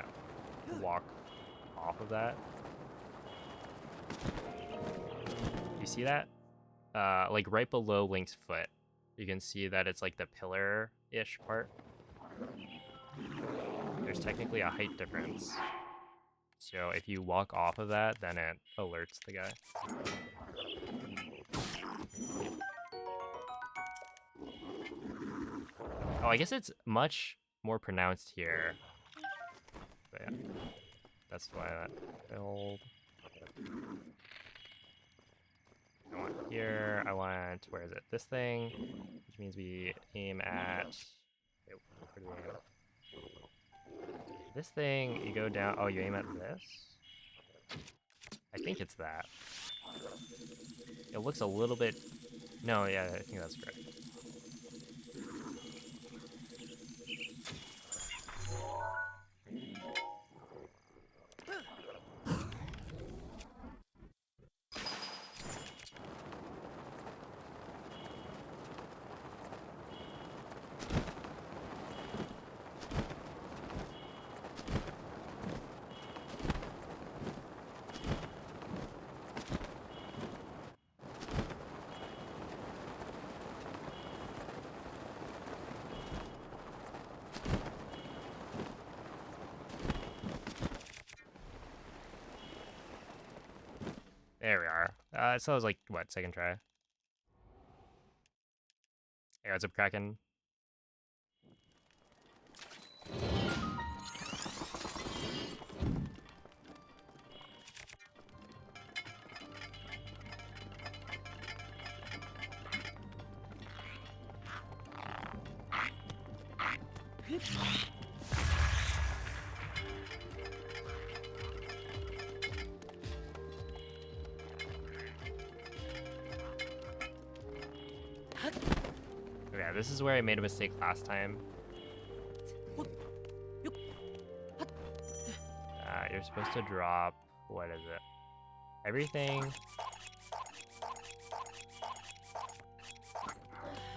Speaker 1: walk off of that. You see that? Like right below Link's foot, you can see that it's like the pillar-ish part. There's technically a height difference. So if you walk off of that, then it alerts the guy. Oh, I guess it's much more pronounced here. But yeah, that's why that build. I want here, I want, where is it? This thing, which means we aim at, wait, where do we aim? This thing, you go down, oh, you aim at this? I think it's that. It looks a little bit, no, yeah, I think that's correct. So it was like, what, second try? Hey, what's up, Kraken? Okay, this is where I made a mistake last time. You're supposed to drop, what is it? Everything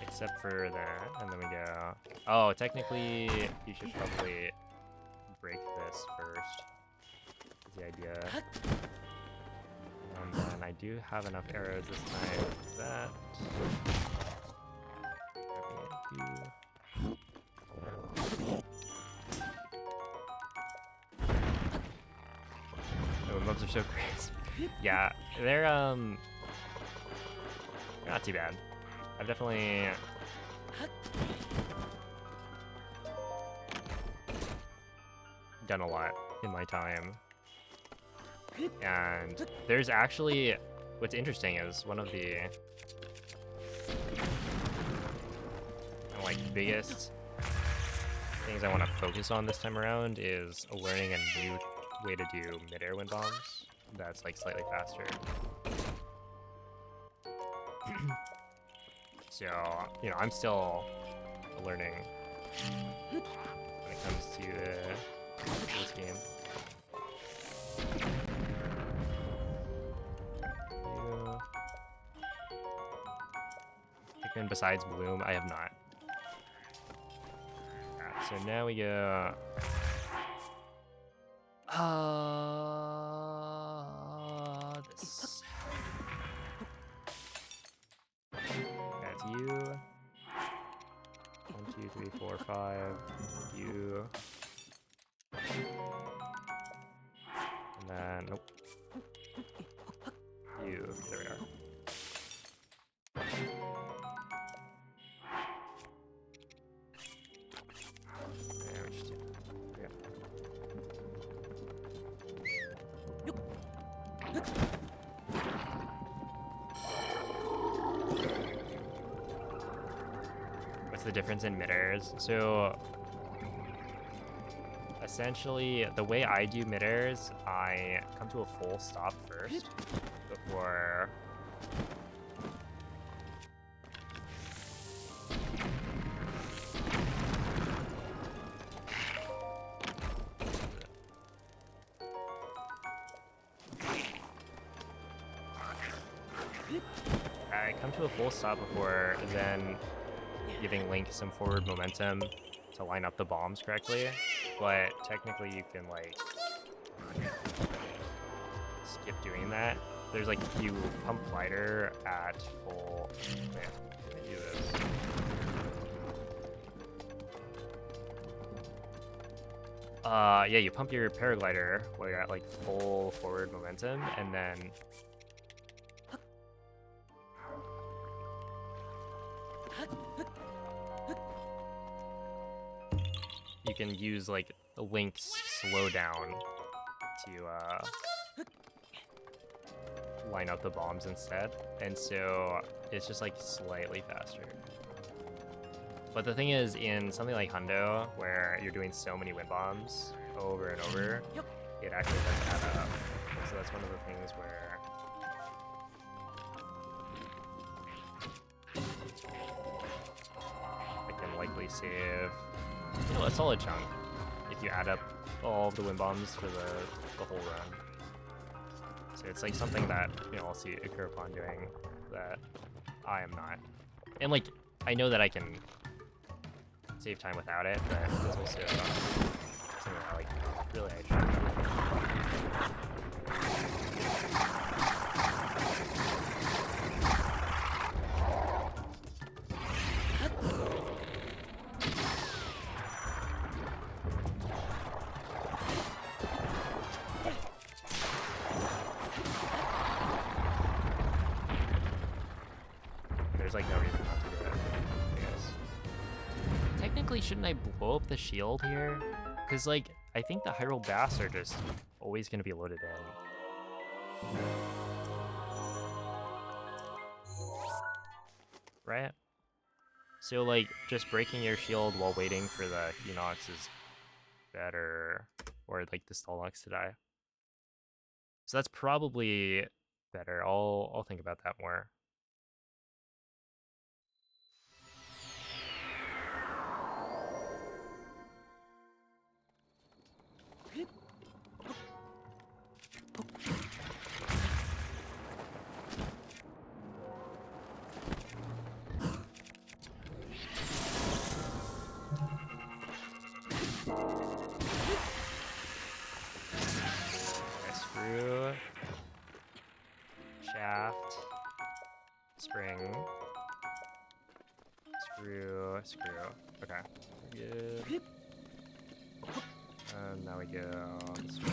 Speaker 1: except for that, and then we go, oh, technically you should probably break this first, is the idea. And then I do have enough arrows this time for that. Oh, mobs are so crisp. Yeah, they're not too bad. I've definitely done a lot in my time. And there's actually, what's interesting is one of the like biggest things I want to focus on this time around is learning a new way to do mid-air wind bombs that's like slightly faster. So, you know, I'm still learning when it comes to this game. Pikmin besides Bloom, I have not. Alright, so now we go. This. That's you. 1, 2, 3, 4, 5. You. And then, nope. You. There we are. What's the difference in mid-airs? So essentially the way I do mid-airs, I come to a full stop first before then giving Link some forward momentum to line up the bombs correctly, but technically you can like skip doing that. There's like, you pump glider at full, man, let me do this. Yeah, you pump your paraglider while you're at like full forward momentum, and then you can use like Link's slowdown to line up the bombs instead, and so it's just like slightly faster. But the thing is, in something like Hundo, where you're doing so many wind bombs over and over, it actually does add up. So that's one of the things where I can likely save, you know, a solid chunk if you add up all of the wind bombs for the whole run. So it's like something that, you know, I'll see occur upon doing that I am not. And like, I know that I can save time without it, but it's also something that, like, really I should. there's like no reason not to do it, I guess. Technically, shouldn't I blow up the shield here? Because, like, I think the Hyrule Bass are just always going to be loaded in. Right? So, like, just breaking your shield while waiting for the Hinox is better. Or, like, the Stalnox to die. So that's probably better. I'll think about that more. Screw. Shaft. Spring. Screw. Okay. Good. And now we go this way.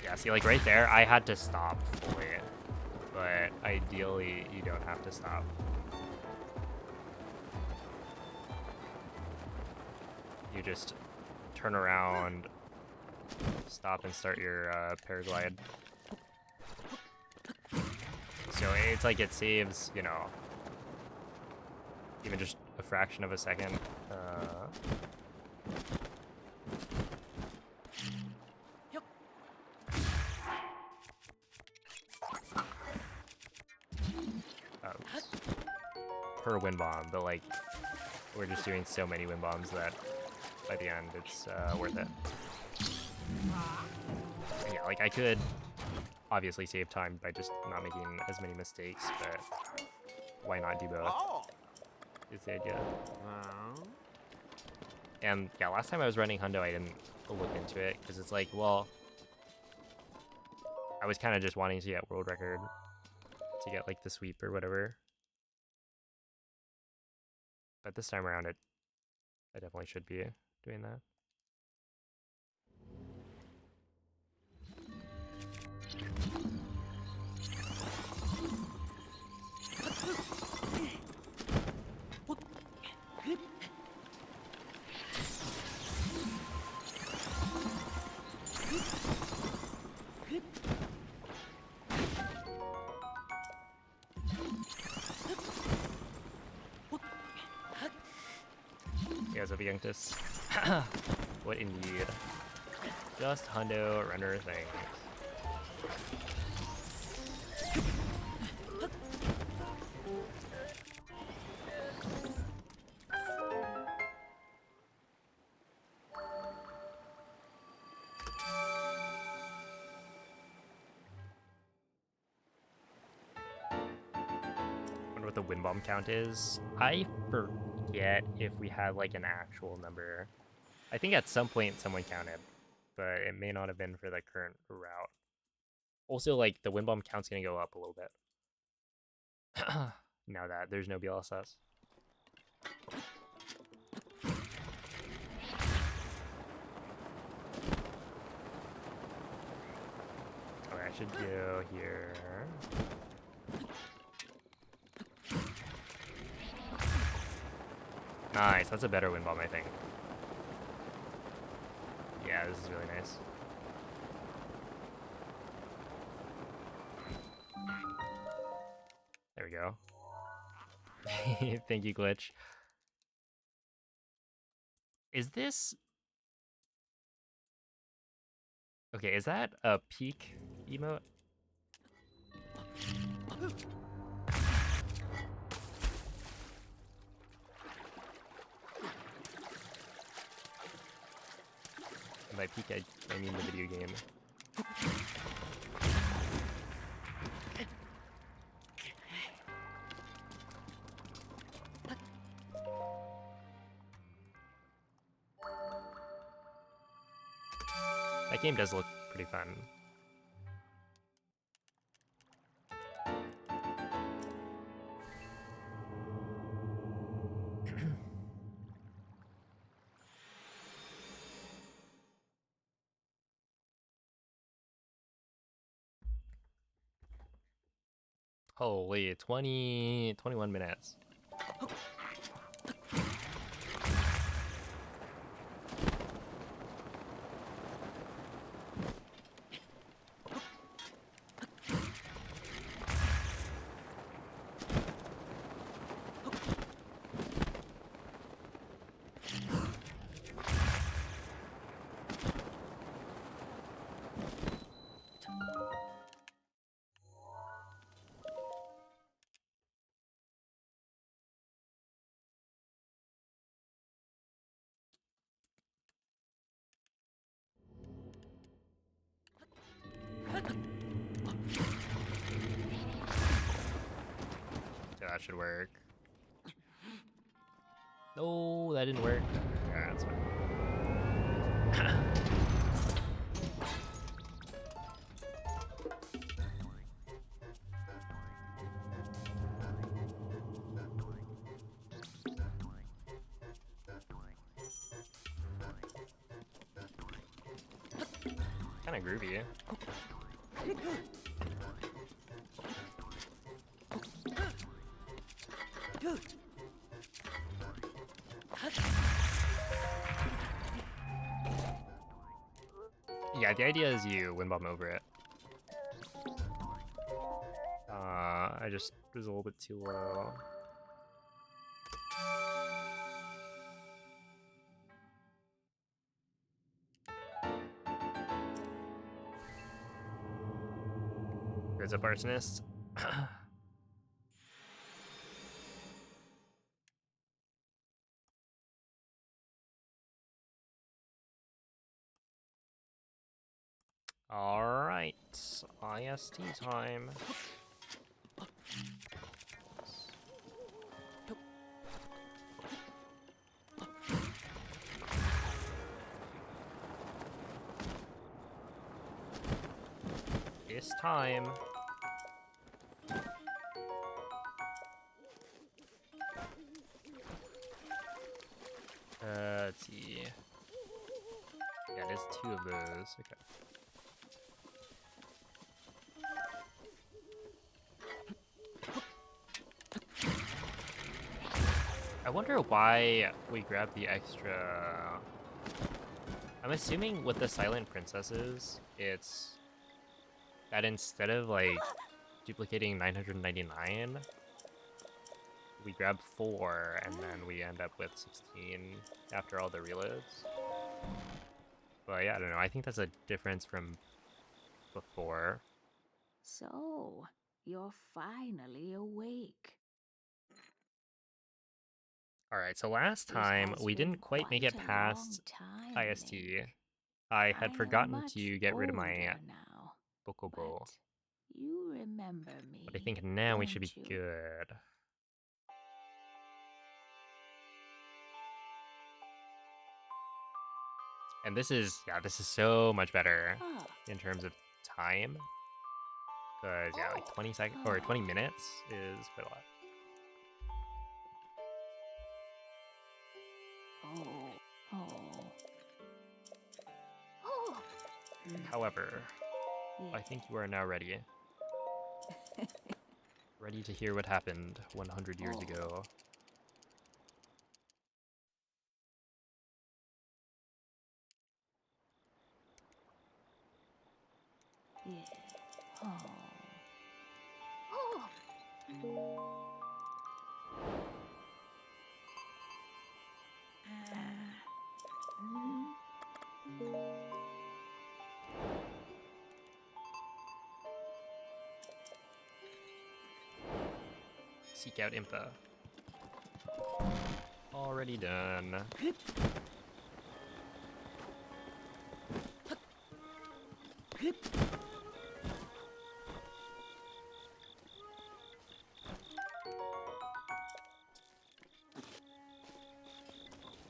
Speaker 1: Yeah, see, like right there, I had to stop fully, but ideally you don't have to stop. You just turn around, stop and start your paraglide. So it's like it saves, you know, even just a fraction of a second. Per wind bomb, but like we're just doing so many wind bombs that by the end it's worth it. And yeah, like I could obviously save time by just not making as many mistakes, but why not do both? Is the idea. And yeah, last time I was running Hundo, I didn't look into it because it's like, well, I was kind of just wanting to get world record to get like the sweep or whatever. But this time around, I definitely should be doing that. Guys, hope you this. What indeed? Just Hundo render things. Wonder what the wind bomb count is. I forget if we had like an actual number. I think at some point someone counted, but it may not have been for the current route. Also, like the wind bomb count's gonna go up a little bit now that there's no BLSS. Okay, I should go here. Nice, that's a better wind bomb, I think. Yeah, this is really nice. There we go. Thank you, Glitch. Is this... Okay, is that a peak emote? And by peak, I mean the video game. That game does look pretty fun. Holy, 21 minutes. Yeah, that should work. No, that didn't work. Yeah, that's fine. Kind of groovy. Yeah, the idea is you wind bomb over it. I just was a little bit too low. There's a arsonist. Alright, IST time. It's time. Let's see. Yeah, there's 2 of those. Okay. I wonder why we grabbed the extra. I'm assuming with the Silent Princesses, it's that instead of like duplicating 999, we grab 4 and then we end up with 16 after all the reloads. But yeah, I don't know. I think that's a difference from before.
Speaker 4: So, you're finally awake.
Speaker 1: Alright, so last
Speaker 4: It
Speaker 1: time
Speaker 4: has
Speaker 1: we
Speaker 4: been
Speaker 1: didn't quite make
Speaker 4: quite
Speaker 1: it
Speaker 4: a
Speaker 1: past
Speaker 4: long time,
Speaker 1: IST.
Speaker 4: Link.
Speaker 1: I had
Speaker 4: I am
Speaker 1: forgotten
Speaker 4: much
Speaker 1: to get rid of my
Speaker 4: older now,
Speaker 1: Bokobo.
Speaker 4: but you remember
Speaker 1: But I
Speaker 4: me,
Speaker 1: think now we should be
Speaker 4: don't you?
Speaker 1: good. And this is so much better
Speaker 4: Ah.
Speaker 1: in terms of time. Because, yeah, like 20 seconds or 20 minutes is quite a lot.
Speaker 4: Oh. Oh. Oh.
Speaker 1: However,
Speaker 4: Yeah.
Speaker 1: I think you are now ready. Ready to hear what happened 100 years
Speaker 4: Oh.
Speaker 1: ago.
Speaker 4: Yeah. Oh. Oh.
Speaker 1: Seek out Impa. Already done.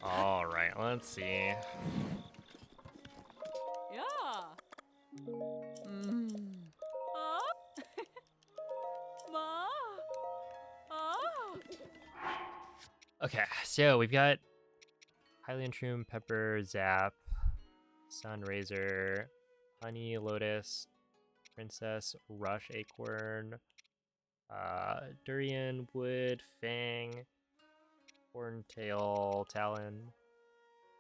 Speaker 1: Alright, let's see.
Speaker 5: Yeah. Ma.
Speaker 1: Okay, so we've got Hylian Shroom, Pepper, Zap, Sunraiser, Honey, Lotus, Princess, Rush, Acorn, Durian, Wood, Fang, Horntail, Talon,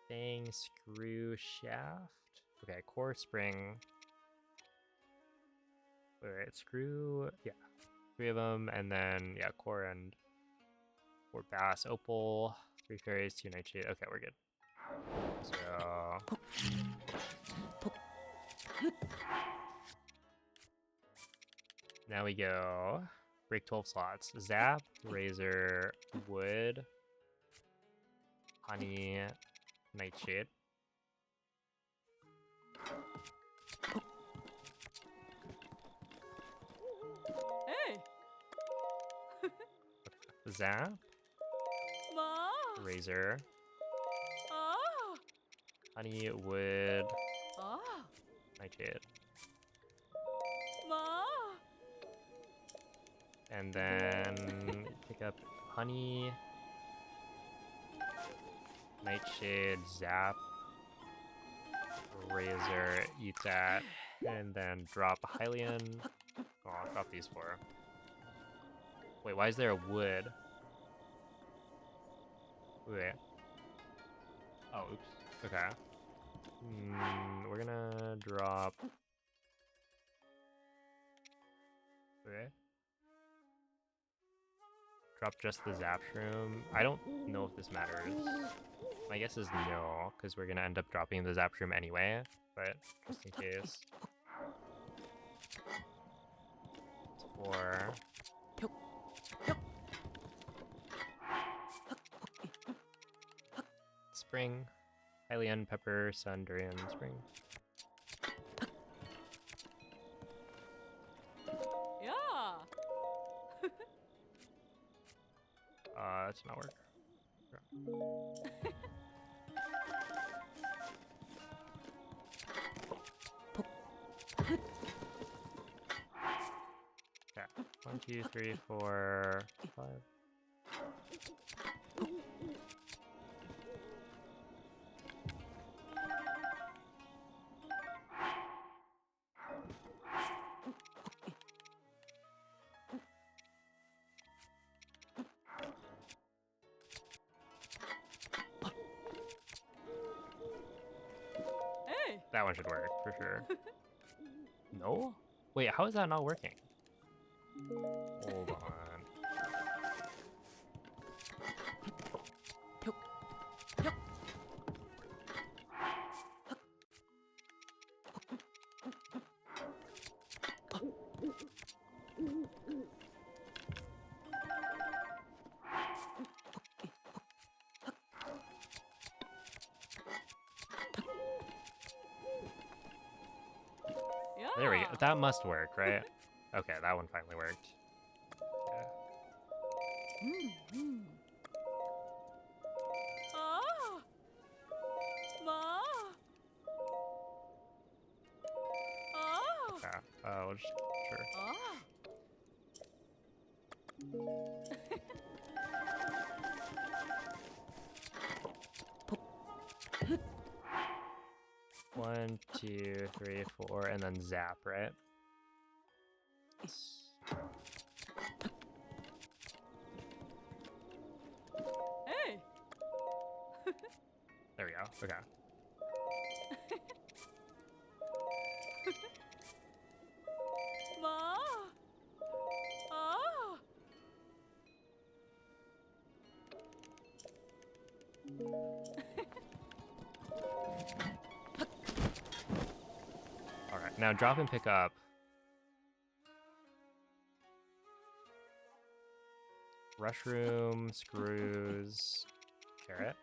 Speaker 1: Fang, Screw, Shaft. Okay, Core, Spring. Wait, Screw, yeah. 3 of them, and then, yeah, Core and 4 Bass, Opal, 3 Fairies, 2 Nightshade. Okay, we're good. So... Now we go break 12 slots. Zap, Razor, Wood, Honey, Nightshade.
Speaker 5: Hey.
Speaker 1: Zap,
Speaker 5: Ma.
Speaker 1: Razor,
Speaker 5: Ah.
Speaker 1: Honey, Wood,
Speaker 5: Ah.
Speaker 1: Nightshade.
Speaker 5: Ma.
Speaker 1: And then pick up Honey, Nightshade, Zap, Razor, eat that, and then drop Hylian. Oh, I'll drop these 4. Wait, why is there a wood? Wait. Oh, oops. Okay. We're gonna drop... Okay. Drop just the Zap Shroom. I don't know if this matters. My guess is no, because we're gonna end up dropping the Zap Shroom anyway, but just in case. It's 4. Spring. Hylian, Pepper, Sun, Durian, Spring.
Speaker 5: Yeah.
Speaker 1: That's not work. Okay. 1, 2, 3, 4, 5.
Speaker 5: Hey.
Speaker 1: That one should work for sure. No? Wait, how is that not working? Hold on.
Speaker 5: Yeah.
Speaker 1: There we go. That must work, right? Okay, that one finally worked. Okay.
Speaker 5: Ah. Ma. Ah.
Speaker 1: Okay. We'll just, sure.
Speaker 5: Ah.
Speaker 1: 1, 2, 3, 4, and then Zap, right?
Speaker 5: Hey.
Speaker 1: There we go. Okay.
Speaker 5: Ma. Ah.
Speaker 1: Alright, now drop and pick up. Rushroom, Screws, Carrot.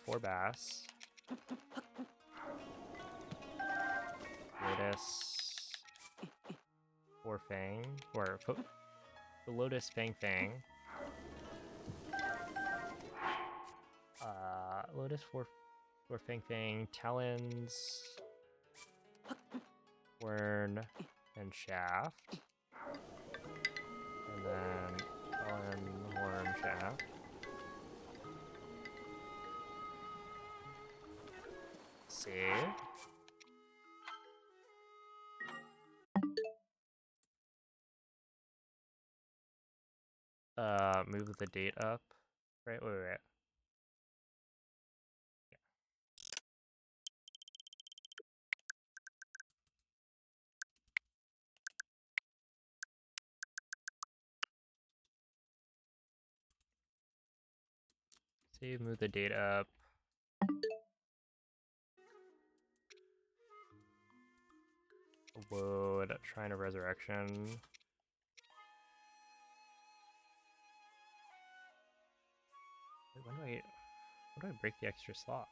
Speaker 1: 4 Bass. Lotus. 4 Fang. Or Lotus, Fang Fang. Lotus, 4 Fang Fang. Talons. Wern. And Shaft. And then Talon, Horn, Shaft. Save. Move the date up. Right, wait. Save, move the date up. Load, Shrine of Resurrection. Wait, when do I break the extra slots?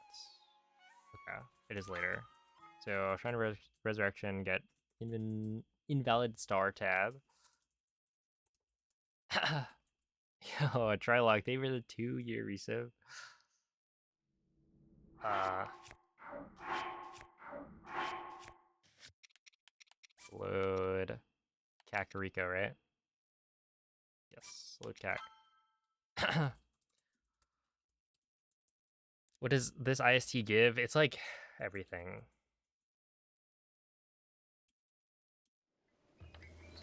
Speaker 1: Okay, it is later. So Shrine of Resurrection, get invalid star tab. Yo, a Trilog, thank you for the 2-year resub. Load Kakariko, right? Yes, load Kak. What does this IST give? It's like everything.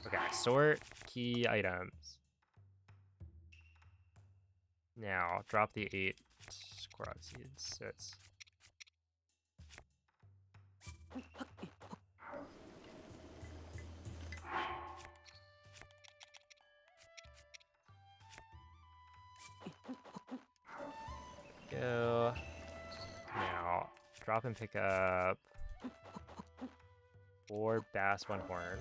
Speaker 1: Okay, sort key items. Now, drop the 8 Korok seeds. So it's go. Now, drop and pick up 4 bass, 1 horn,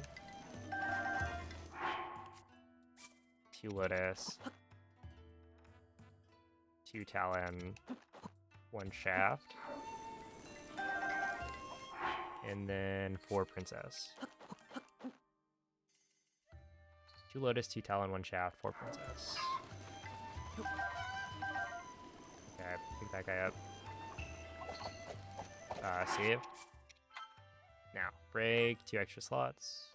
Speaker 1: 2 lotus, 2 talon, 1 shaft, and then 4 princess. 2 lotus, 2 talon, 1 shaft, 4 princess. Okay, pick that guy up. Save. Now, break 2 extra slots.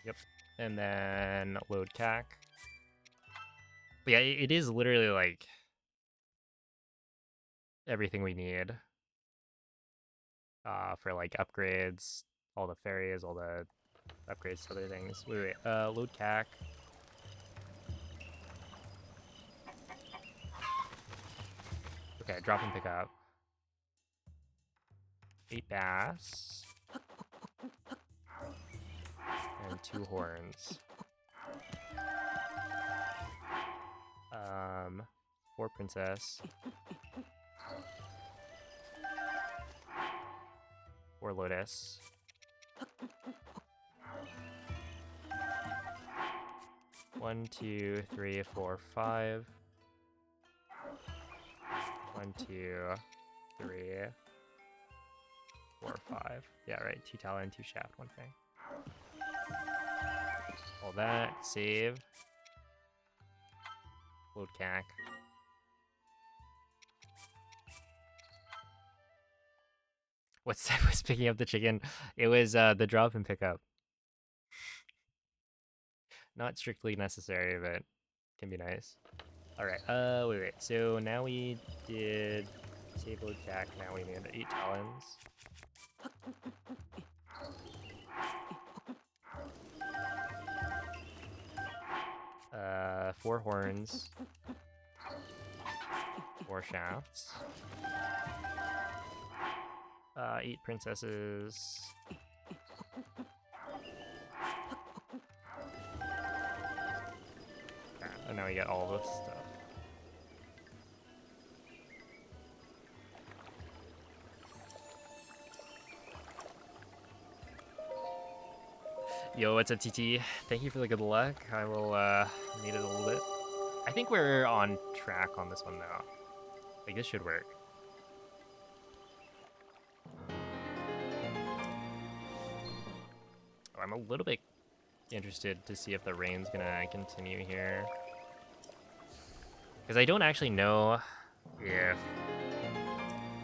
Speaker 1: Yep. And then load CAC. But yeah, it is literally like everything we need for like upgrades, all the fairies, all the upgrades to other things. Wait. Load CAC. Okay, drop and pick up. 8 bass. And 2 horns. 4 princess. 4 lotus. 1, 2, 3, 4, 5. 1, 2, 3, 4, 5. Yeah, right. 2 talon, 2 shaft, 1 fang. All that. Save. Load CAC. What's that was picking up the chicken? It was the drop and pick up. Not strictly necessary, but can be nice. Alright, wait. So now we did save load CAC, now we need 8 talons. 4 horns. 4 shafts. 8 princesses. And now we get all this stuff. Yo, what's up, TT? Thank you for the good luck. I will need it a little bit. I think we're on track on this one now. Like, this should work. Oh, I'm a little bit interested to see if the rain's gonna continue here. Because I don't actually know if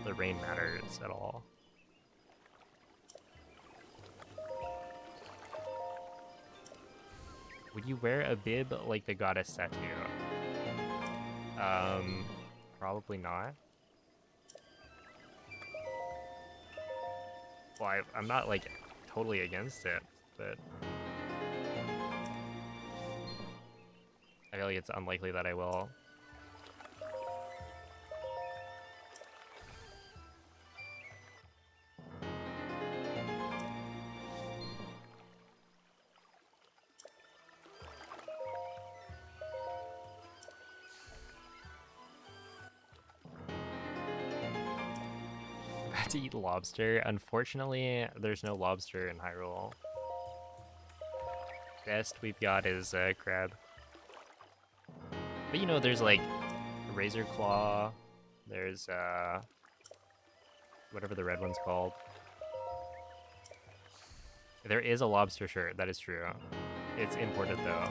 Speaker 1: the rain matters at all. Would you wear a bib like the goddess statue? Probably not. Well, I'm not like totally against it, but I feel like it's unlikely that I will. About to eat lobster. Unfortunately, there's no lobster in Hyrule. Best we've got is crab. But you know, there's like razor claw. There's whatever the red one's called. There is a lobster shirt. That is true. It's imported though.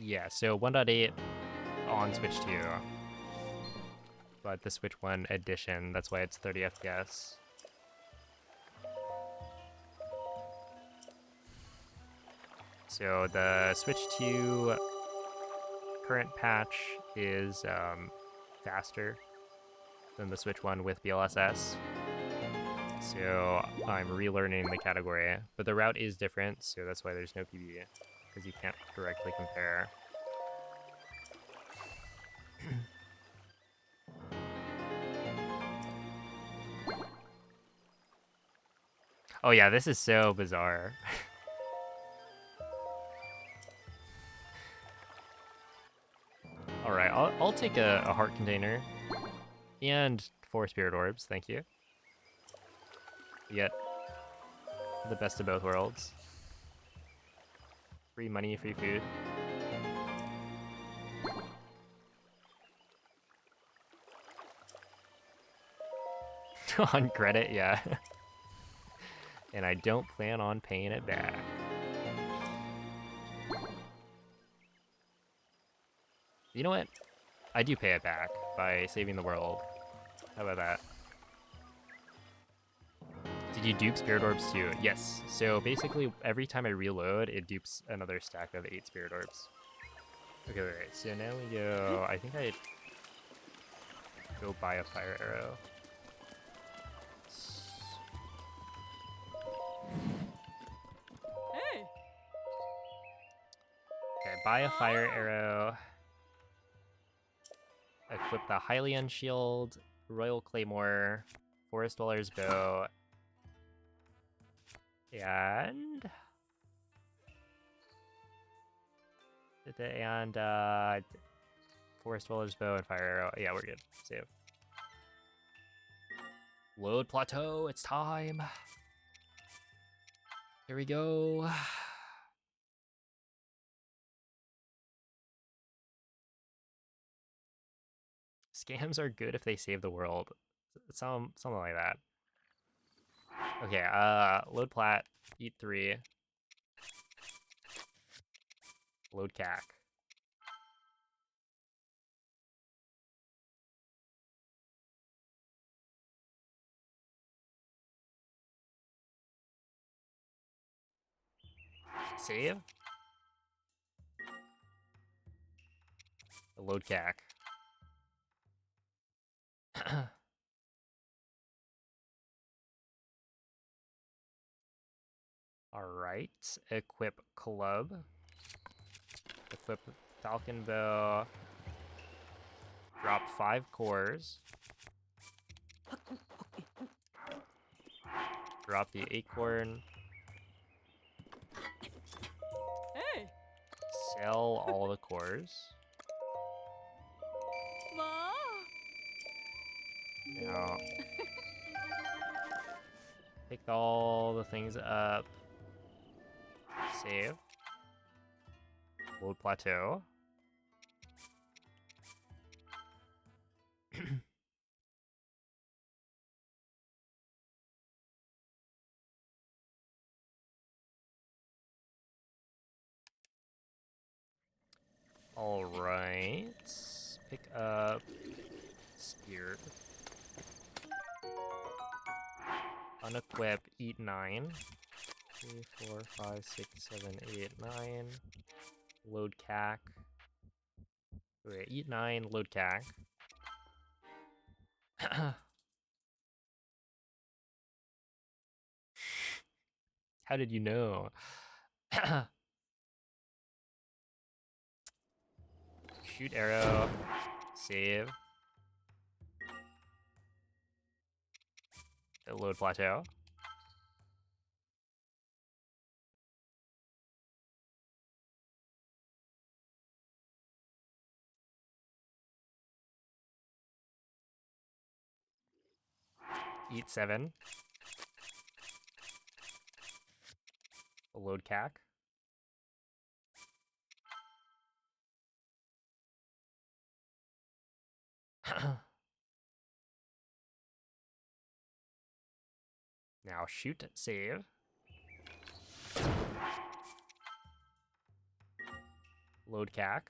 Speaker 1: Yeah, so 1.8 on Switch 2. But the Switch 1 edition, that's why it's 30 FPS. So the Switch 2 current patch is faster than the Switch 1 with BLSS. So I'm relearning the category, but the route is different, so that's why there's no PB, because you can't directly compare. Oh yeah, this is so bizarre. Alright, I'll take a heart container and 4 spirit orbs, thank you. Yet the best of both worlds. Free money, free food. On credit, yeah. And I don't plan on paying it back. You know what? I do pay it back by saving the world. How about that? Did you dupe spirit orbs too? Yes. So basically, every time I reload, it dupes another stack of 8 spirit orbs. Okay, wait. So now we go. I think I go buy a fire arrow.
Speaker 5: Hey.
Speaker 1: Okay, buy a fire arrow. Equip the Hylian shield, Royal Claymore, Forest Dweller's bow, and Forest Dweller's bow and fire arrow. Yeah, we're good. Save. Load plateau. It's time. Here we go. Scams are good if they save the world. Something like that. Okay, load plat, eat 3. Load cac. Save. Load cac. Alright, equip club. Equip falcon bow. Drop 5 cores. Drop the acorn.
Speaker 5: Hey.
Speaker 1: Sell all the cores.
Speaker 5: Ma.
Speaker 1: Now, pick all the things up. Save. Load plateau. Alright. Pick up spear. Unequip, eat 9. 3, 4, 5, 6, 7, 8, 9. Load cac. Wait, eat 9, load cac. How did you know? Shoot arrow. Save. Load plateau. Eat 7. Load cac. Now shoot, save. Load cac.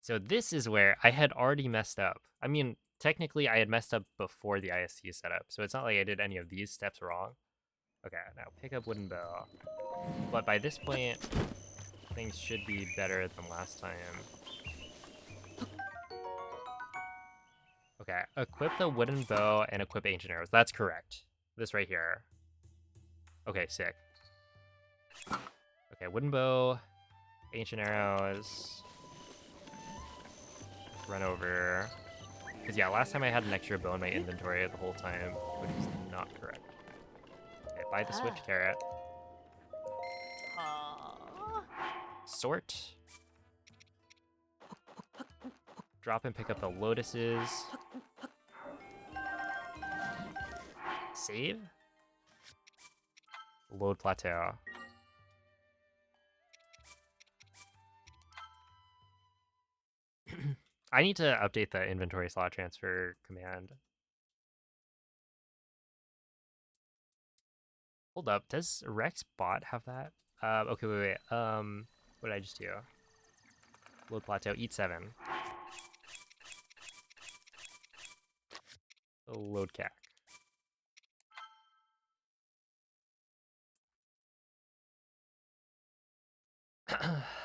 Speaker 1: So this is where I had already messed up. I mean, technically I had messed up before the IST setup, so it's not like I did any of these steps wrong. Okay, now pick up wooden bow. But by this point, things should be better than last time. Okay, equip the wooden bow and equip ancient arrows. That's correct. This right here. Okay, sick. Okay, wooden bow, ancient arrows. Run over. Because yeah, last time I had an extra bow in my inventory the whole time, which is not correct. Okay, buy the swift carrot. Sort. Drop and pick up the lotuses. Save. Load plateau. I need to update the inventory slot transfer command. Hold up, does Rex bot have that? Okay, wait. What did I just do? Load plateau, eat 7. Load cac.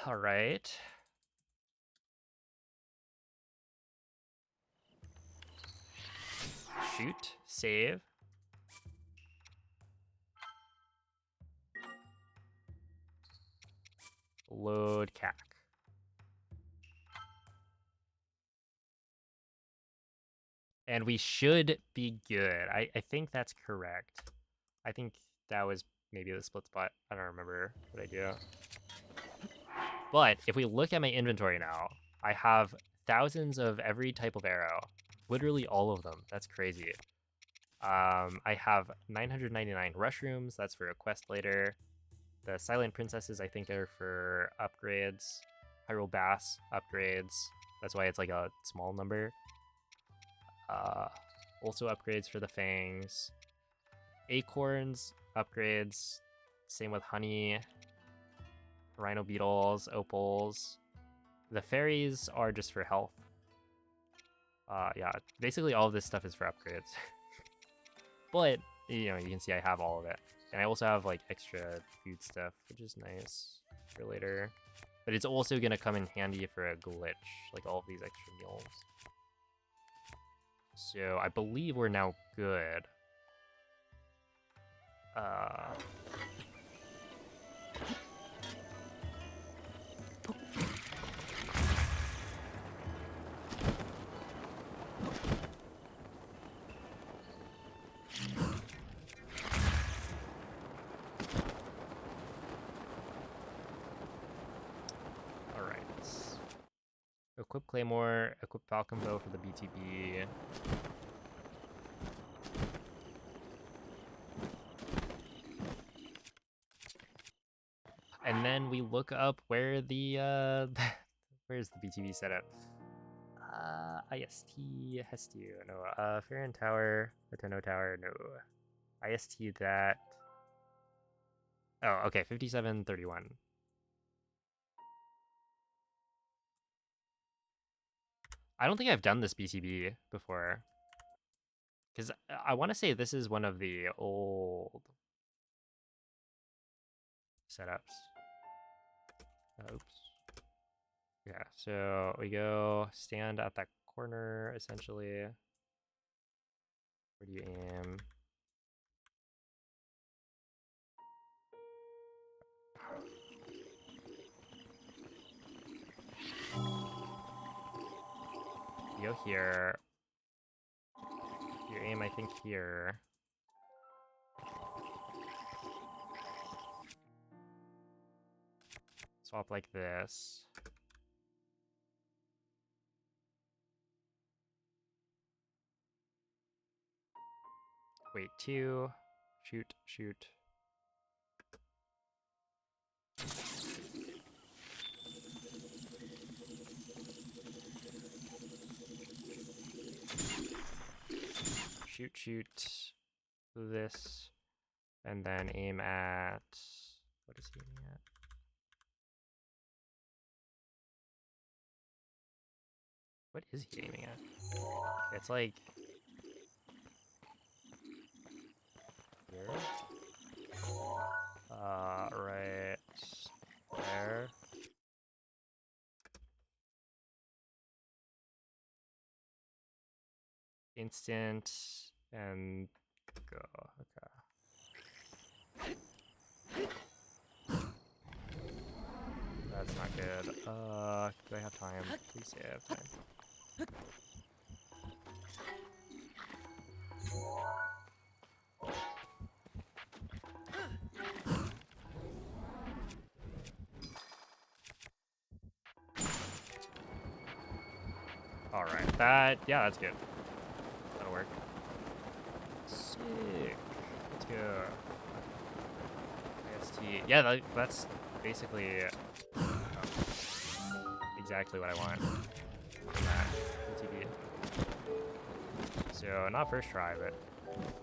Speaker 1: All right. Shoot, save. Load cac. And we should be good. I think that's correct. I think that was maybe the split spot. I don't remember what I do. But if we look at my inventory now, I have thousands of every type of arrow. Literally all of them. That's crazy. I have 999 rushrooms. That's for a quest later. The Silent Princesses, I think, are for upgrades. Hyrule Bass upgrades. That's why it's like a small number. Also upgrades for the fangs. Acorns upgrades. Same with honey. Rhino beetles, opals. The fairies are just for health. Yeah, basically all of this stuff is for upgrades. But, you know, you can see I have all of it. And I also have like extra food stuff, which is nice for later. But it's also gonna come in handy for a glitch, like all of these extra meals. So I believe we're now good. Alright. Equip Claymore, equip Falcon Bow for the BTB. And then we look up where the where's the BTB setup? IST Hestiu, no, Farron Tower, Otono Tower, no. IST that. Oh, okay, 5731. I don't think I've done this BTB before. Because I want to say this is one of the old setups. Oops. Yeah, so we go stand at that corner, essentially. Where do you aim? You go here. You aim, I think, here. Swap like this. Wait, 2. Shoot, shoot. Shoot, shoot. This. And then aim at... What is he aiming at? What is he aiming at? It's like... Here? Right there. Instant and go. Okay. That's not good. Do I have time? Please say I have time. Alright, that's good. That'll work. Sick. Let's go. IST. Yeah, that's basically exactly what I want. That UTB. So, not first try, but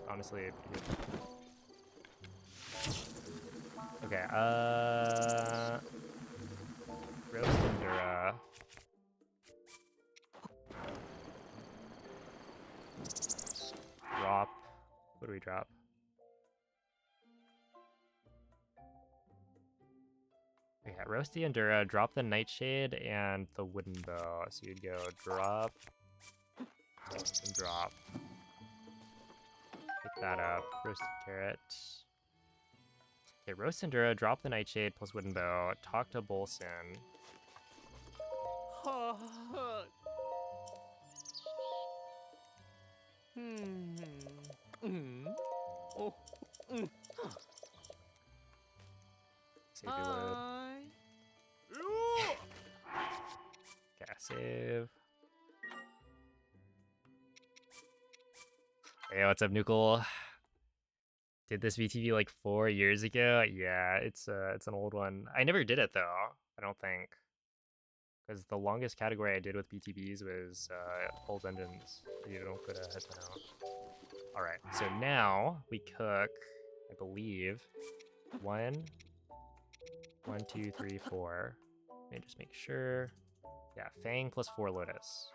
Speaker 1: honestly, pretty good. Okay, Roast Endura. Drop. What do we drop? Okay, Roasty Endura, drop the Nightshade and the Wooden Bow. So you'd go drop and drop. Pick that up. Roasted Carrot. Okay, Roast Endura, drop the Nightshade plus Wooden Bow. Talk to Bolson. Save reload. Okay, save. Hey, what's up, Nukel? Did this VTV like 4 years ago? Yeah, it's an old one. I never did it though. I don't think, because the longest category I did with BTBs was full dungeons. You don't put a headphone out. All right, so now we cook. I believe 1, 1, 2, 3, 4. Let me just make sure. Yeah, Fang plus 4 Lotus.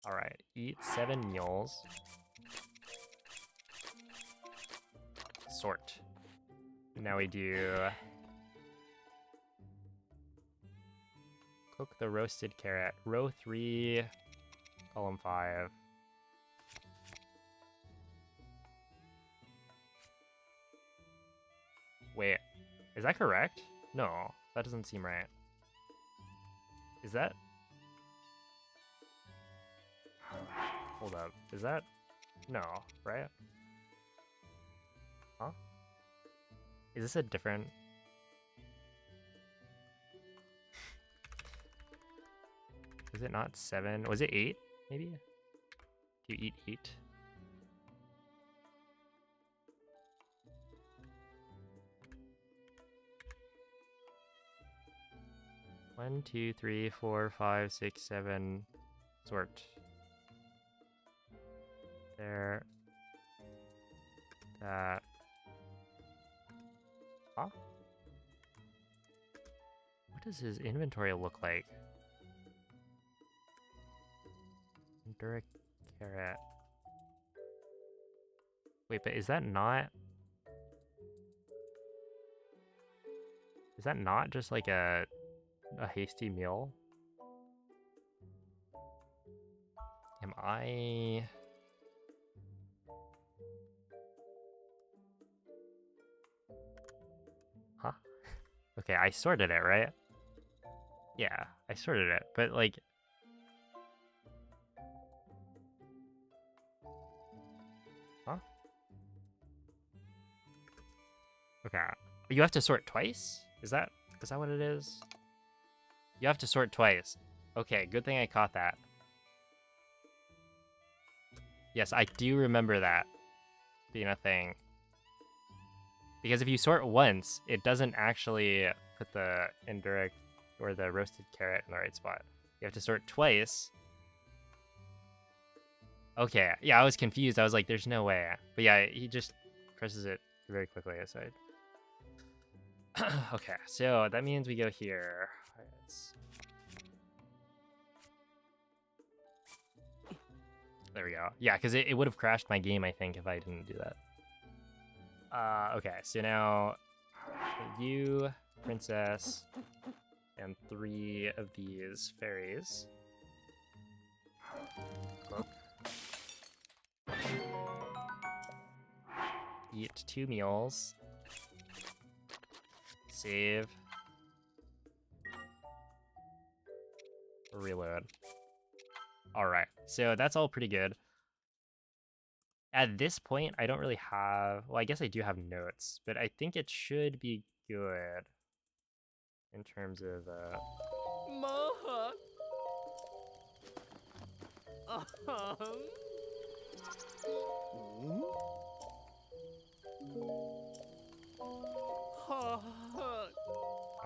Speaker 1: All right, eat 7 meals. Sort. Now we do cook the roasted carrot. Row 3, column 5. Wait, is that correct? No, that doesn't seem right. Is that? Hold up, is that? No, right? Huh? Is this a different? Is it not 7? Was it 8, maybe? Do you eat 8? One, 2, 3, 4, 5, 6, 7. Sort. There. That. Huh? What does his inventory look like? Enduric carrot. Wait, but is that not... Is that not just like a hasty meal? Am I... Huh? Okay, I sorted it, right? Yeah, I sorted it, but like... Huh? Okay. You have to sort twice? Is that what it is? You have to sort twice. Okay, good thing I caught that. Yes, I do remember that being a thing. Because if you sort once, it doesn't actually put the enduric or the roasted carrot in the right spot. You have to sort twice. Okay, yeah, I was confused. I was like, there's no way. But yeah, he just presses it very quickly aside. Okay, so that means we go here. All right, there we go. Yeah, because it would have crashed my game, I think, if I didn't do that. Okay, so now you, princess, and 3 of these fairies. Cloak. Eat 2 meals. Save. Reload. Alright, so that's all pretty good. At this point, I don't really have... Well, I guess I do have notes, but I think it should be good in terms of...
Speaker 5: Moha.
Speaker 1: Oh,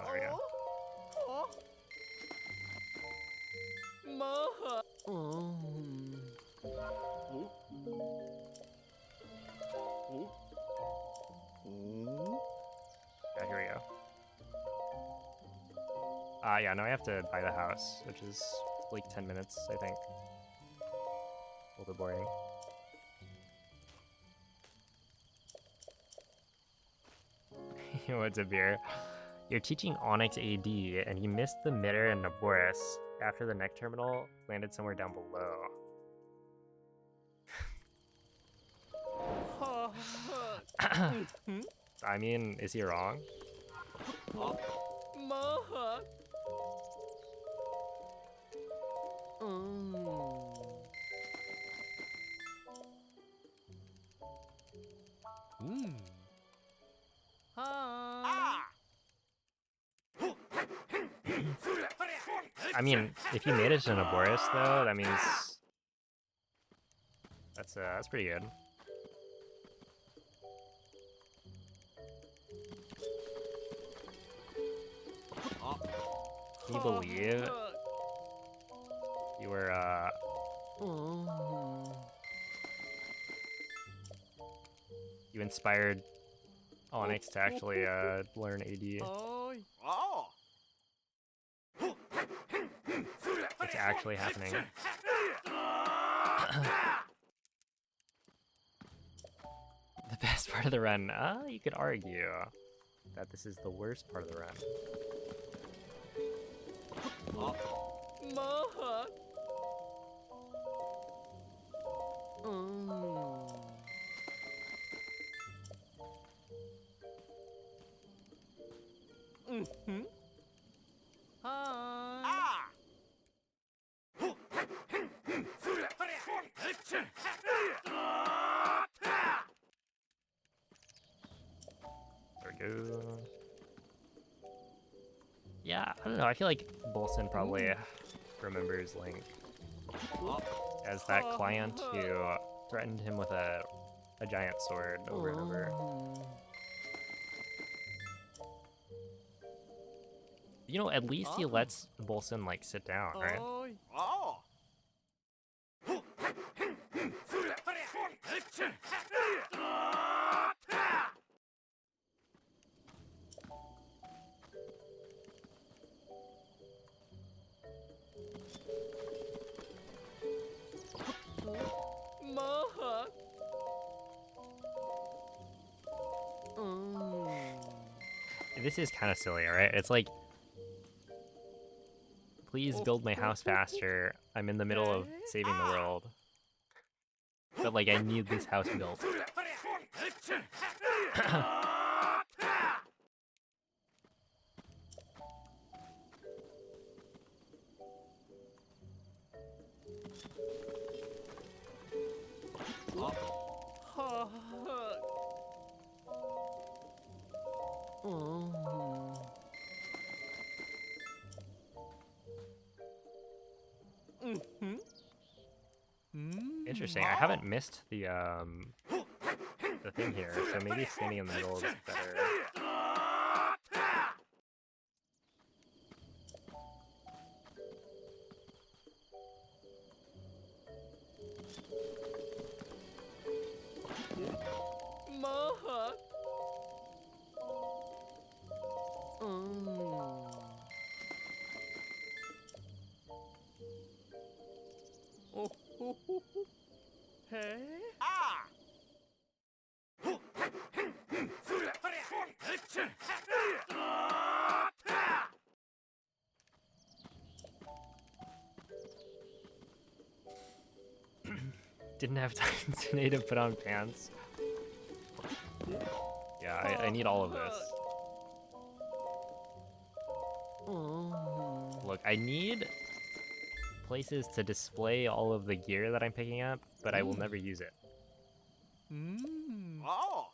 Speaker 1: there we go.
Speaker 5: Moha.
Speaker 1: Yeah, here we go. Yeah, now I have to buy the house, which is like 10 minutes, I think. A little bit boring. What's a beer? You're teaching Onyx AD, and you missed the Mitter and Naboris after the neck terminal landed somewhere down below. I mean, is he wrong?
Speaker 5: Moha.
Speaker 1: I mean, if you made it to Naboris, though, that means that's pretty good. Can you believe you were you inspired Onyx to actually learn AD? It's actually happening. The best part of the run? You could argue that this is the worst part of the run.
Speaker 5: Moha.
Speaker 1: There we go. Yeah, I don't know. I feel like Bolson probably remembers Link as that client who threatened him with a giant sword over and over. You know, at least he lets Bolson, like, sit down, right? This is kind of silly, right? It's like, please build my house faster. I'm in the middle of saving the world. But like, I need this house built. Interesting. I haven't missed the thing here, so maybe standing in the middle is better. Didn't have time today to put on pants. Yeah, I need all of this. Look, I need places to display all of the gear that I'm picking up, but I will never use it.
Speaker 3: Oh.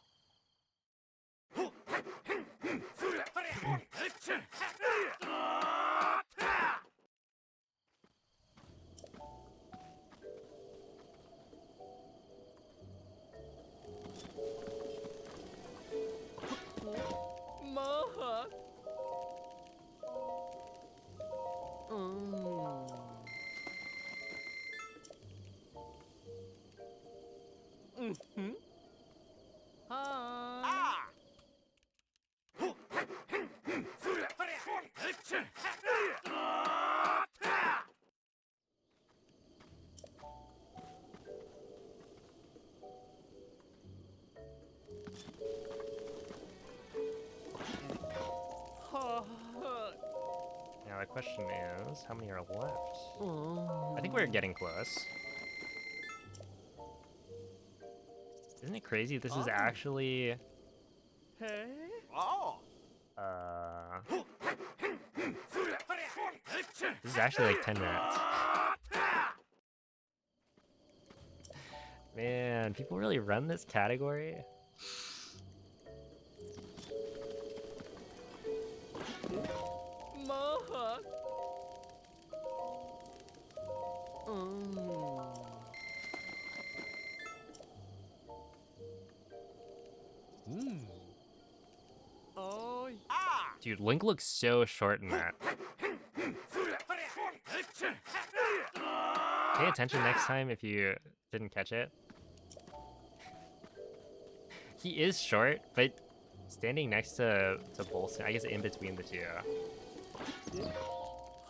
Speaker 1: Now the question is, how many are left? I think we're getting close. Isn't it crazy? This is actually...
Speaker 3: Oh.
Speaker 1: This is actually like 10 minutes. Man, people really run this category? Dude, Link looks so short in that. Pay attention next time if you didn't catch it. He is short, but standing next to Bolson, I guess in between the two.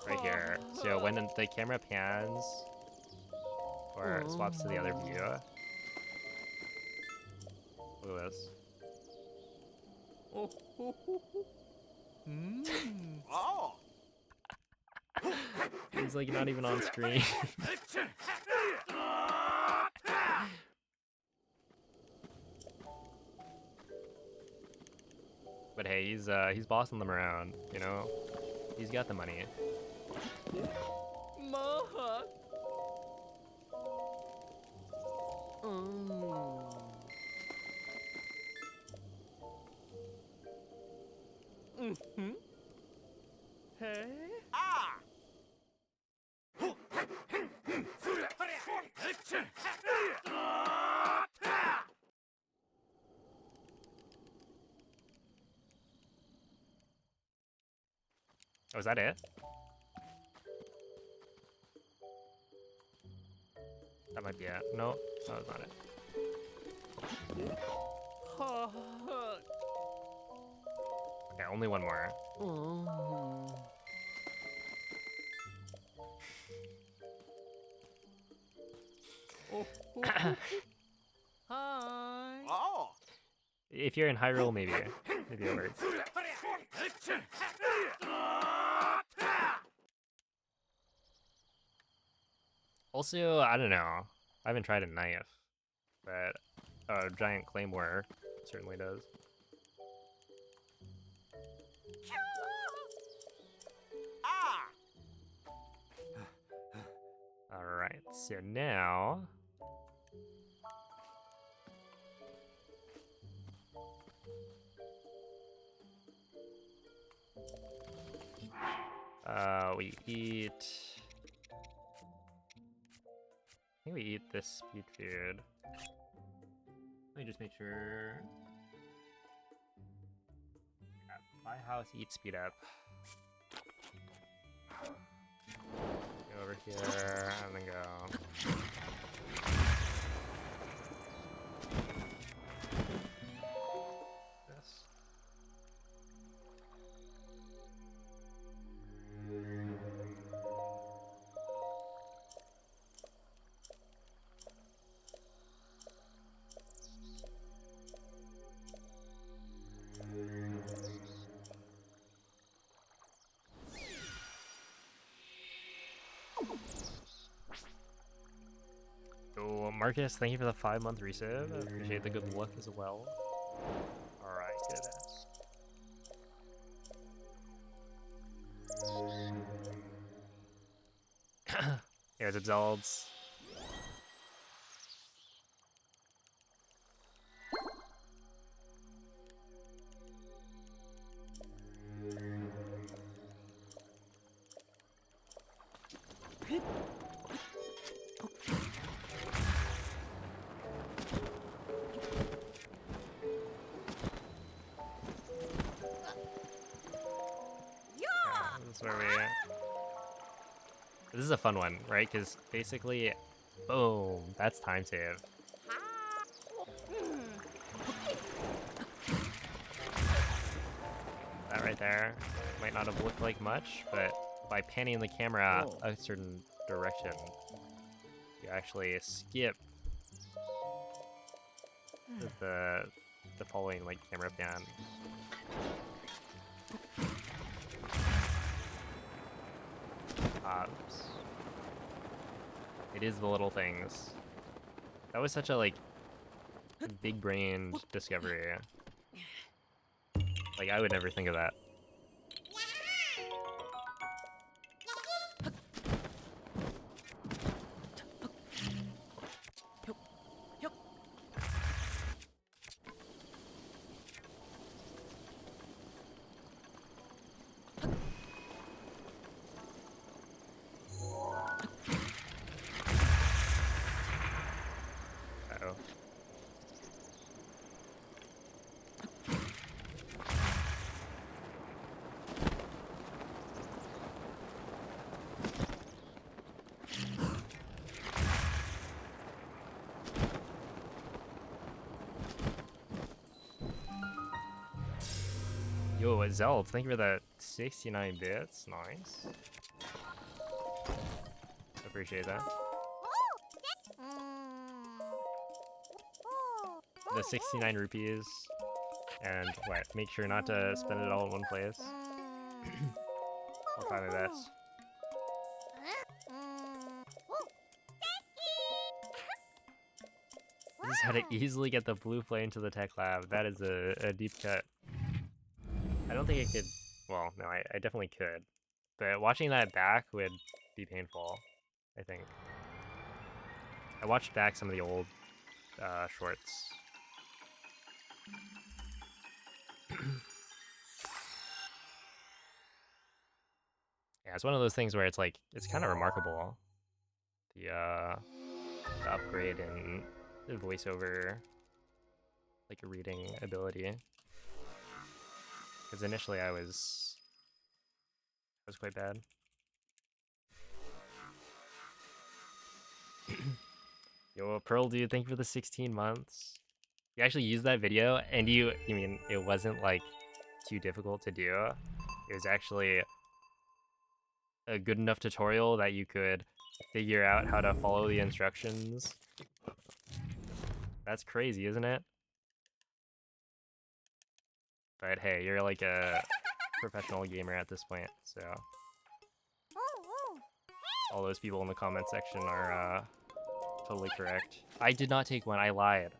Speaker 1: Right here. So when the camera pans or swaps to the other view. Look at this.
Speaker 3: Oh.
Speaker 1: He's like not even on screen. But hey, he's bossing them around, you know? He's got the money. Oh, is that it? That might be it. No, that was not it. Okay, only one more.
Speaker 3: Oh.
Speaker 1: If you're in Hyrule, maybe it works. Also, I don't know. I haven't tried a knife, but a giant claymore certainly does. Alright, so now... we eat... I think we eat this speed food. Let me just make sure... Yeah, buy house, eat speed up. Go over here, and then go... This. Oh, Marcus, thank you for the 5-month resub. I appreciate the good luck as well. Alright, good. Here's Absolves. This is where we... This is a fun one, right? Because basically, boom, that's time save. That right there might not have looked like much, but by panning the camera a certain direction, you actually skip the following like camera pan. Oops. It is the little things. That was such a like big-brained discovery. Like I would never think of that. Uh-oh. Yo, Zelds, thank you for that 69 bits. Nice. Appreciate that. The 69 rupees. And what? Make sure not to spend it all in one place. I'll try my best. I just had to easily get the blue flame to the tech lab. That is a deep cut. I don't think it could... Well, no, I definitely could. But watching that back would be painful, I think. I watched back some of the old shorts. Yeah, it's one of those things where it's like, it's kind of remarkable. The upgrade in the voiceover, like reading ability. Because initially I was quite bad. Yo, Pearl dude, thank you for the 16 months. You actually used that video, and you mean it wasn't like too difficult to do. It was actually a good enough tutorial that you could figure out how to follow the instructions. That's crazy, isn't it? But hey, you're like a professional gamer at this point, so all those people in the comment section are totally correct. I did not take one. I lied.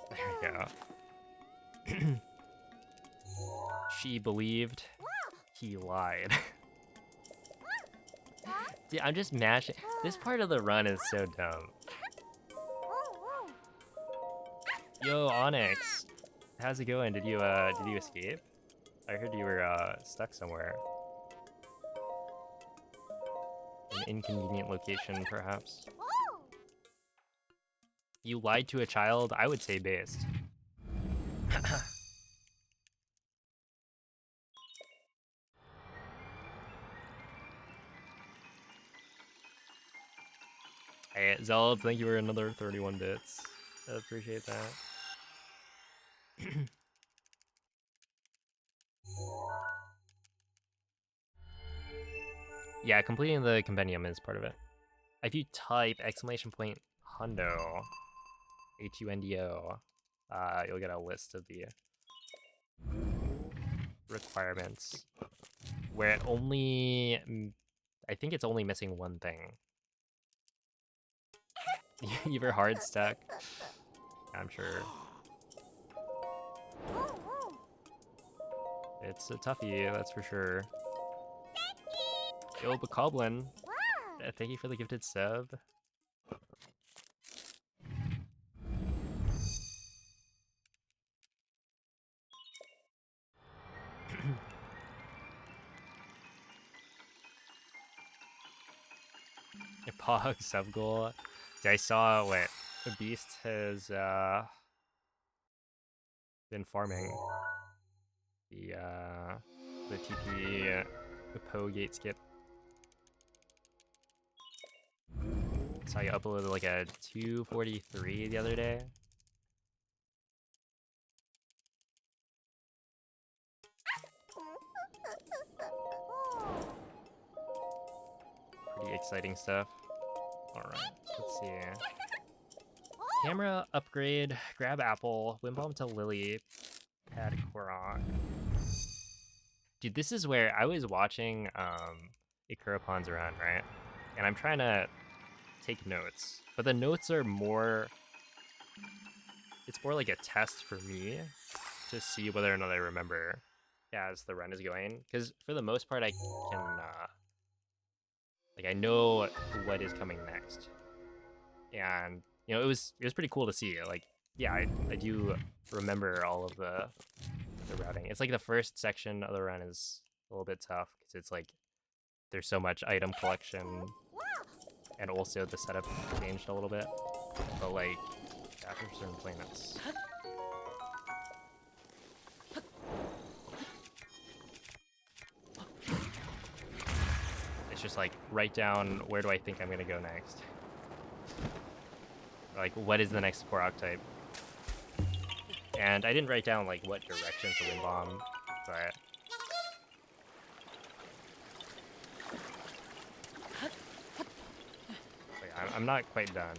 Speaker 1: There we go. She believed. He lied. Dude, I'm just mashing. This part of the run is so dumb. Yo, Onyx. How's it going? Did you escape? I heard you were stuck somewhere. An inconvenient location, perhaps. You lied to a child? I would say based. Hey, Zelds, thank you for another 31 bits. I appreciate that. Yeah, completing the compendium is part of it. If you type !hundo, Hundo, you'll get a list of the requirements. Where it only, I think it's only missing one thing. You're hard stuck. I'm sure. It's a toughie, that's for sure. Yo, Bokoblin, thank you for the gifted sub. Pog sub goal. I saw what the Beast has been farming the TP the Poe gate skip. Saw you uploaded like a 243 the other day. Pretty exciting stuff. Alright, let's see. Camera upgrade, grab apple, Wimbomb to Lily, pad Korok. Dude, this is where I was watching Ikurapon's run, right? And I'm trying to take notes. But the notes are more... It's more like a test for me to see whether or not I remember as the run is going. Because for the most part, I can... like, I know what is coming next. And, you know, it was pretty cool to see. Like, yeah, I do remember all of the routing. It's like the first section of the run is a little bit tough because it's like there's so much item collection and also the setup changed a little bit. But like after certain planets. It's just like write down where do I think I'm gonna go next. Like what is the next Korok type? And I didn't write down like what direction to Wind Bomb, but like, I'm not quite done.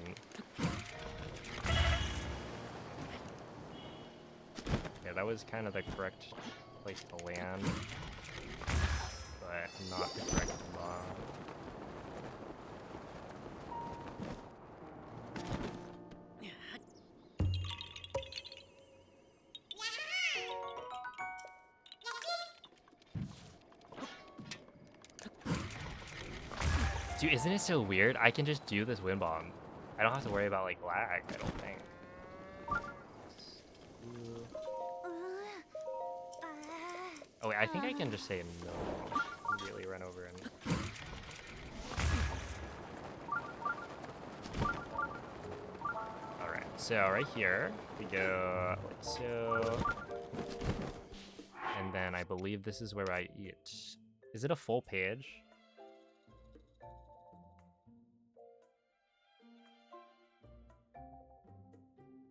Speaker 1: Yeah, that was kind of the correct place to land, but not the correct bomb. Dude, isn't it so weird? I can just do this Wind Bomb. I don't have to worry about like lag, I don't think. Oh wait, I think I can just say no. Really run over and... Alright, so right here, we go like so. And then I believe this is where I eat. Is it a full page?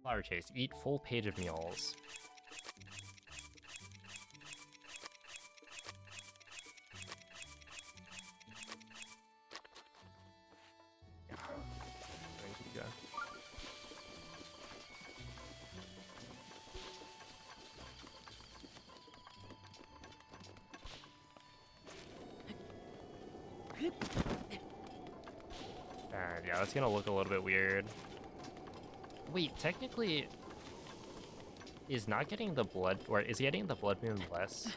Speaker 1: Flower chase, eat full page of meals. And yeah, that's gonna look a little bit weird. Wait, technically, is not getting the blood, or is getting the blood moon less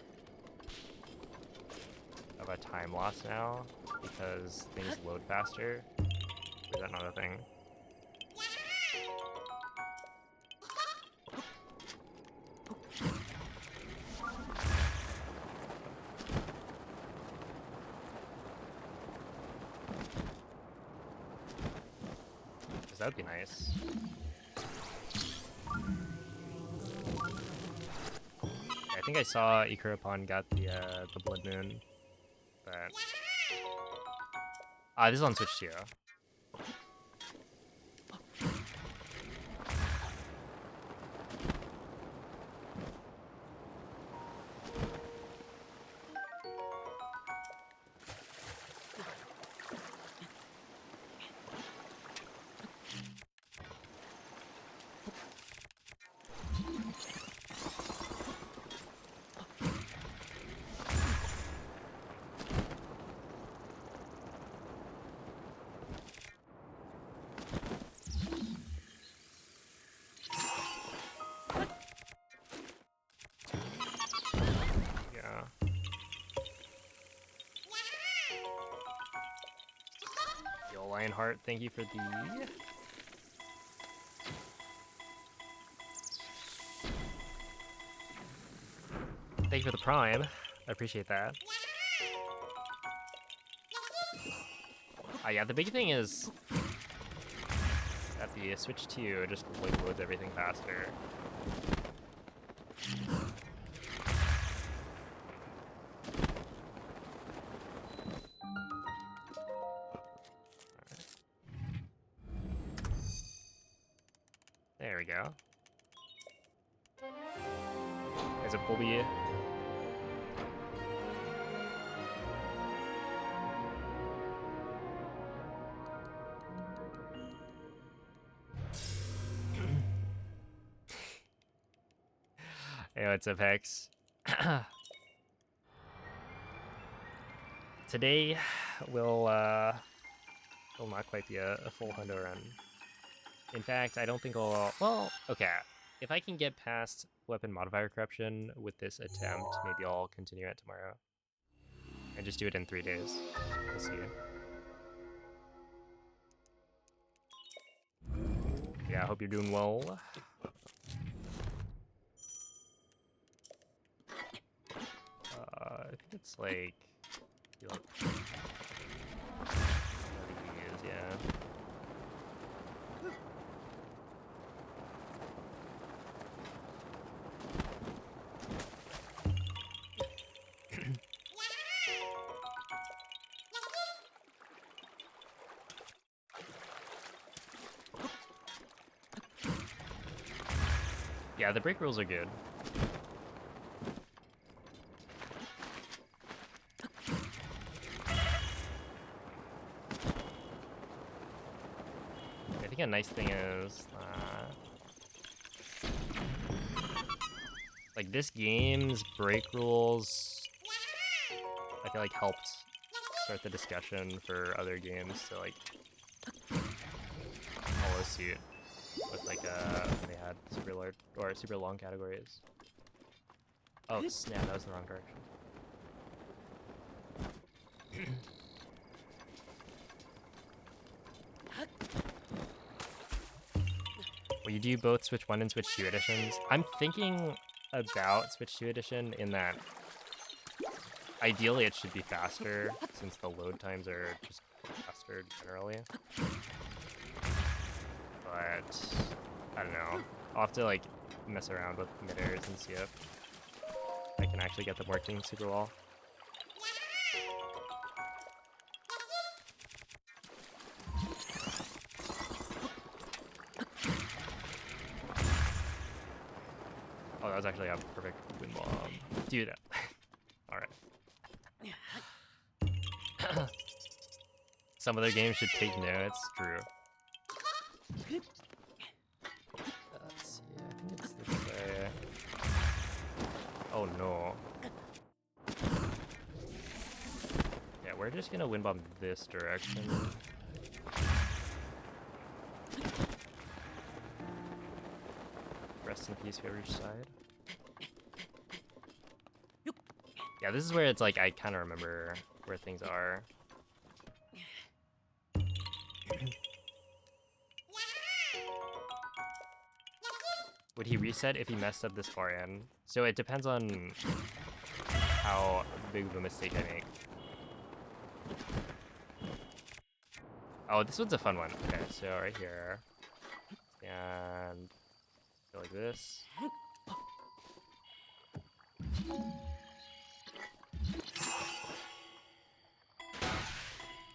Speaker 1: of a time loss now because things load faster? Or is that not a thing? Because that would be nice. I think I saw Ikurapon got the blood moon, but this is on Switch too. Yeah. Yo, Lionheart, thank you for the... Thank you for the prime. I appreciate that. Yeah, the big thing is that the Switch 2 just like loads everything faster. There we go. There's a bully. Hey, what's up, Hex? Today will not quite be a full hundo run. In fact, I don't think I'll... Well, okay. If I can get past weapon modifier corruption with this attempt, maybe I'll continue it tomorrow. And just do it in 3 days. We'll see. Yeah, I hope you're doing well. I think it's like... yeah. Yeah, the break rules are good. I think a nice thing is like this game's break rules I feel like helped start the discussion for other games to like follow suit with like when they had super large or super long categories. Oh snap, that was the wrong direction. Will you do both Switch 1 and Switch 2 editions? I'm thinking about Switch 2 edition in that ideally it should be faster since the load times are just faster generally. But I don't know. I'll have to like mess around with mid-airs and see if I can actually get them working super well. Oh, that was actually a perfect win bomb. Dude. Alright. Some other games should take notes. True. Let's see. I think it's this way. Oh no. Yeah, we're just gonna wind bomb this direction. Rest in peace, whoever's side. Yeah, this is where it's like I kind of remember where things are. Would he reset if he messed up this far in? So it depends on how big of a mistake I make. Oh, this one's a fun one. Okay, so right here. And go like this.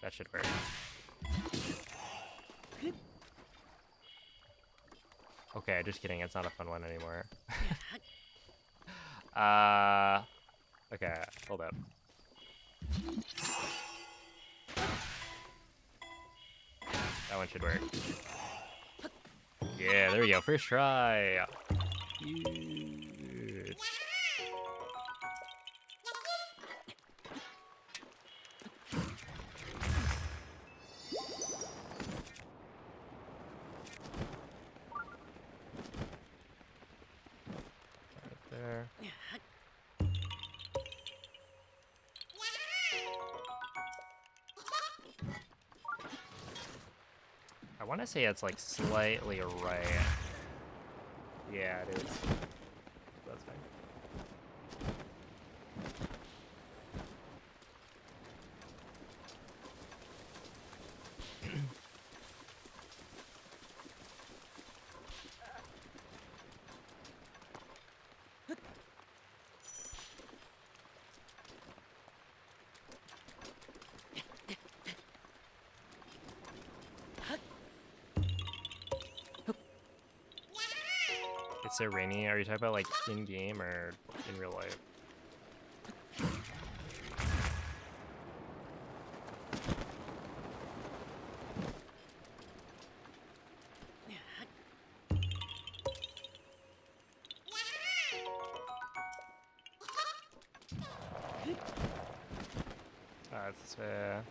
Speaker 1: That should work. Okay, just kidding. It's not a fun one anymore. Okay, hold up. That one should work. Yeah, there we go. First try. Huge. Right there. I want to say it's like slightly right. Yeah, it is. That's fine. It's so rainy. Are you talking about like in game or in real life? That's okay.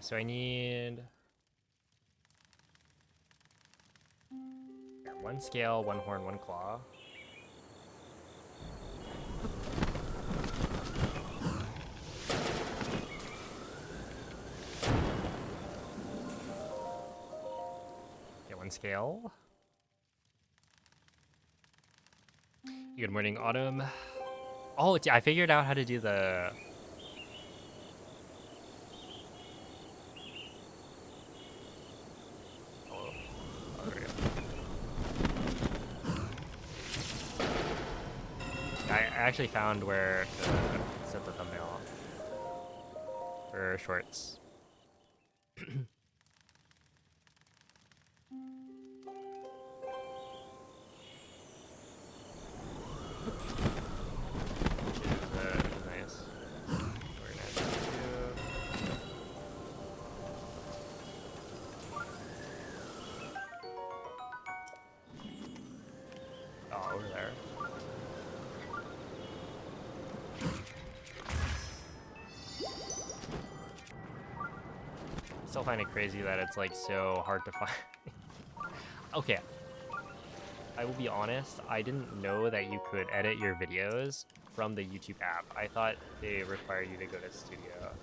Speaker 1: So I need one scale, one horn, one claw. Get one scale. Good morning, Autumn. Oh, I figured out how to do the... Oh, there we go. I actually found where to set the thumbnail for shorts. Which is nice. Very nice too. Oh, over there. Still find it crazy that it's like so hard to find. Okay, I will be honest, I didn't know that you could edit your videos from the YouTube app. I thought they require you to go to Studio.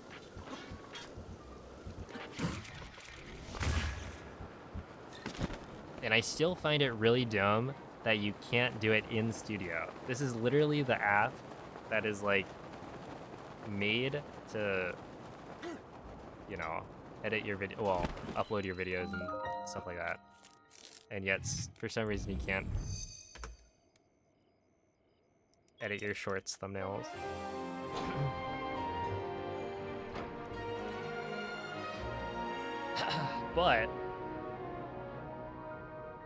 Speaker 1: And I still find it really dumb that you can't do it in Studio. This is literally the app that is like made to, you know, edit your video, well, upload your videos and stuff like that. And yet, for some reason, you can't edit your shorts thumbnails. But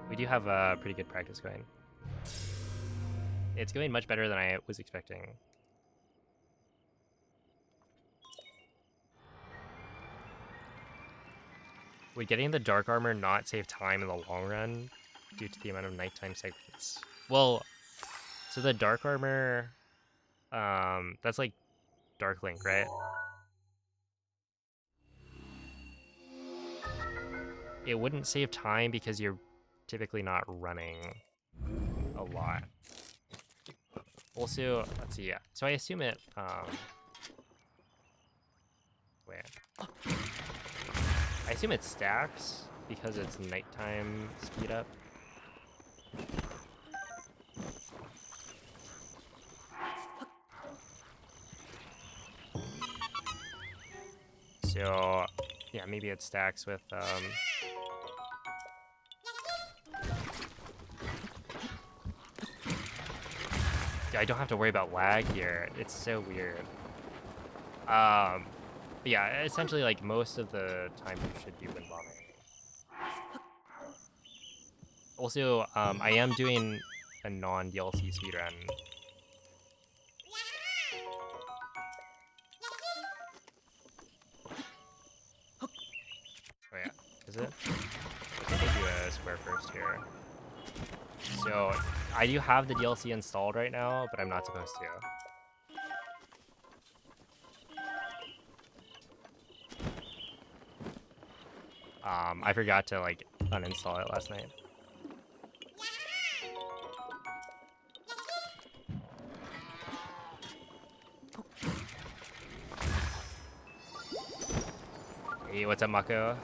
Speaker 1: we do have a pretty good practice going. It's going much better than I was expecting. Would getting the dark armor not save time in the long run due to the amount of nighttime segments? Well, so the dark armor, that's like Dark Link, right? It wouldn't save time because you're typically not running a lot. Also, let's see, yeah. So I assume it, wait. I assume it stacks because it's nighttime speed up. So, yeah, maybe it stacks with, I don't have to worry about lag here. It's so weird. But yeah, essentially, like, most of the time you should be wind bombing. Also, I am doing a non-DLC speedrun. Oh yeah, is it? I think I do a square first here. So, I do have the DLC installed right now, but I'm not supposed to. I forgot to, like, uninstall it last night. Hey, what's up, Mako?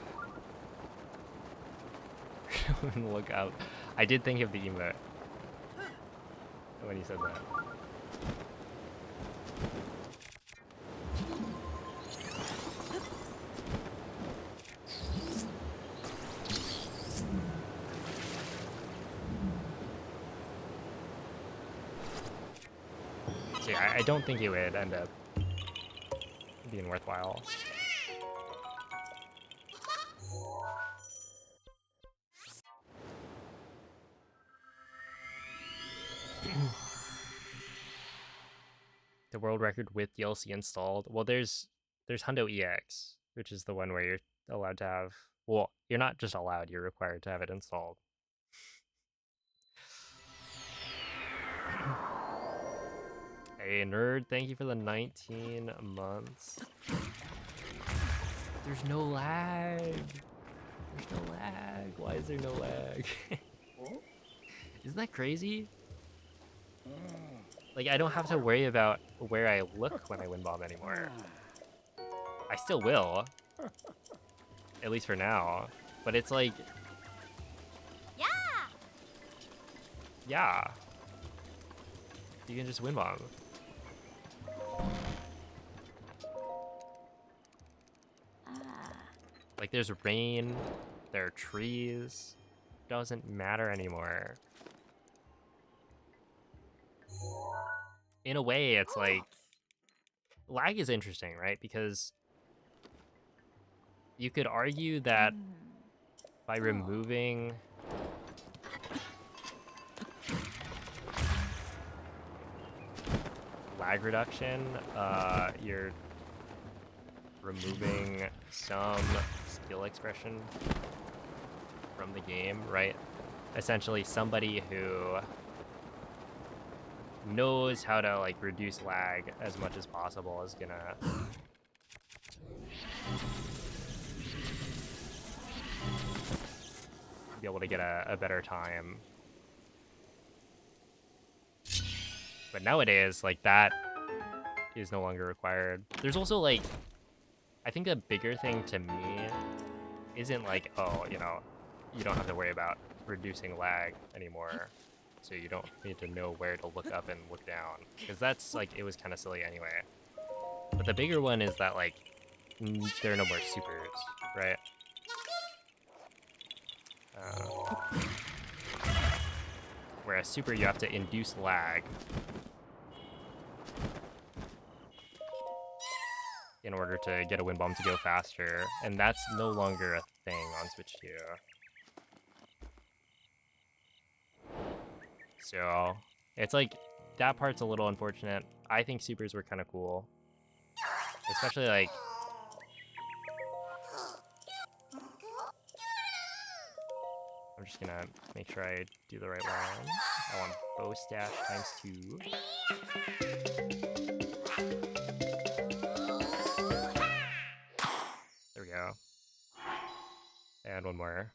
Speaker 1: Look out. I did think of the emote when you said that. So yeah, I don't think it would end up being worthwhile. The world record with DLC installed. Well, there's Hundo EX, which is the one where you're allowed to have. Well, you're not just allowed; you're required to have it installed. Hey, nerd! Thank you for the 19 months. There's no lag. There's no lag. Why is there no lag? Isn't that crazy? Like, I don't have to worry about where I look when I wind bomb anymore. I still will. At least for now. But it's like...
Speaker 4: Yeah!
Speaker 1: Yeah. You can just wind bomb. Like, there's rain. There are trees. Doesn't matter anymore. In a way, it's like... Lag is interesting, right? Because you could argue that by removing lag reduction, you're removing some skill expression from the game, right? Essentially, somebody who knows how to, like, reduce lag as much as possible is gonna be able to get a better time. But nowadays, like, that is no longer required. There's also, like, I think a bigger thing to me isn't like, oh, you know, you don't have to worry about reducing lag anymore, so you don't need to know where to look up and look down, because that's, like, it was kind of silly anyway. But the bigger one is that, like, there are no more supers, right? Whereas super, you have to induce lag in order to get a wind bomb to go faster, and that's no longer a thing on Switch 2. So it's like that part's a little unfortunate. I think supers were kind of cool, especially like I'm just gonna make sure I do the right one. I want bow stash ×2. There we go. And one more.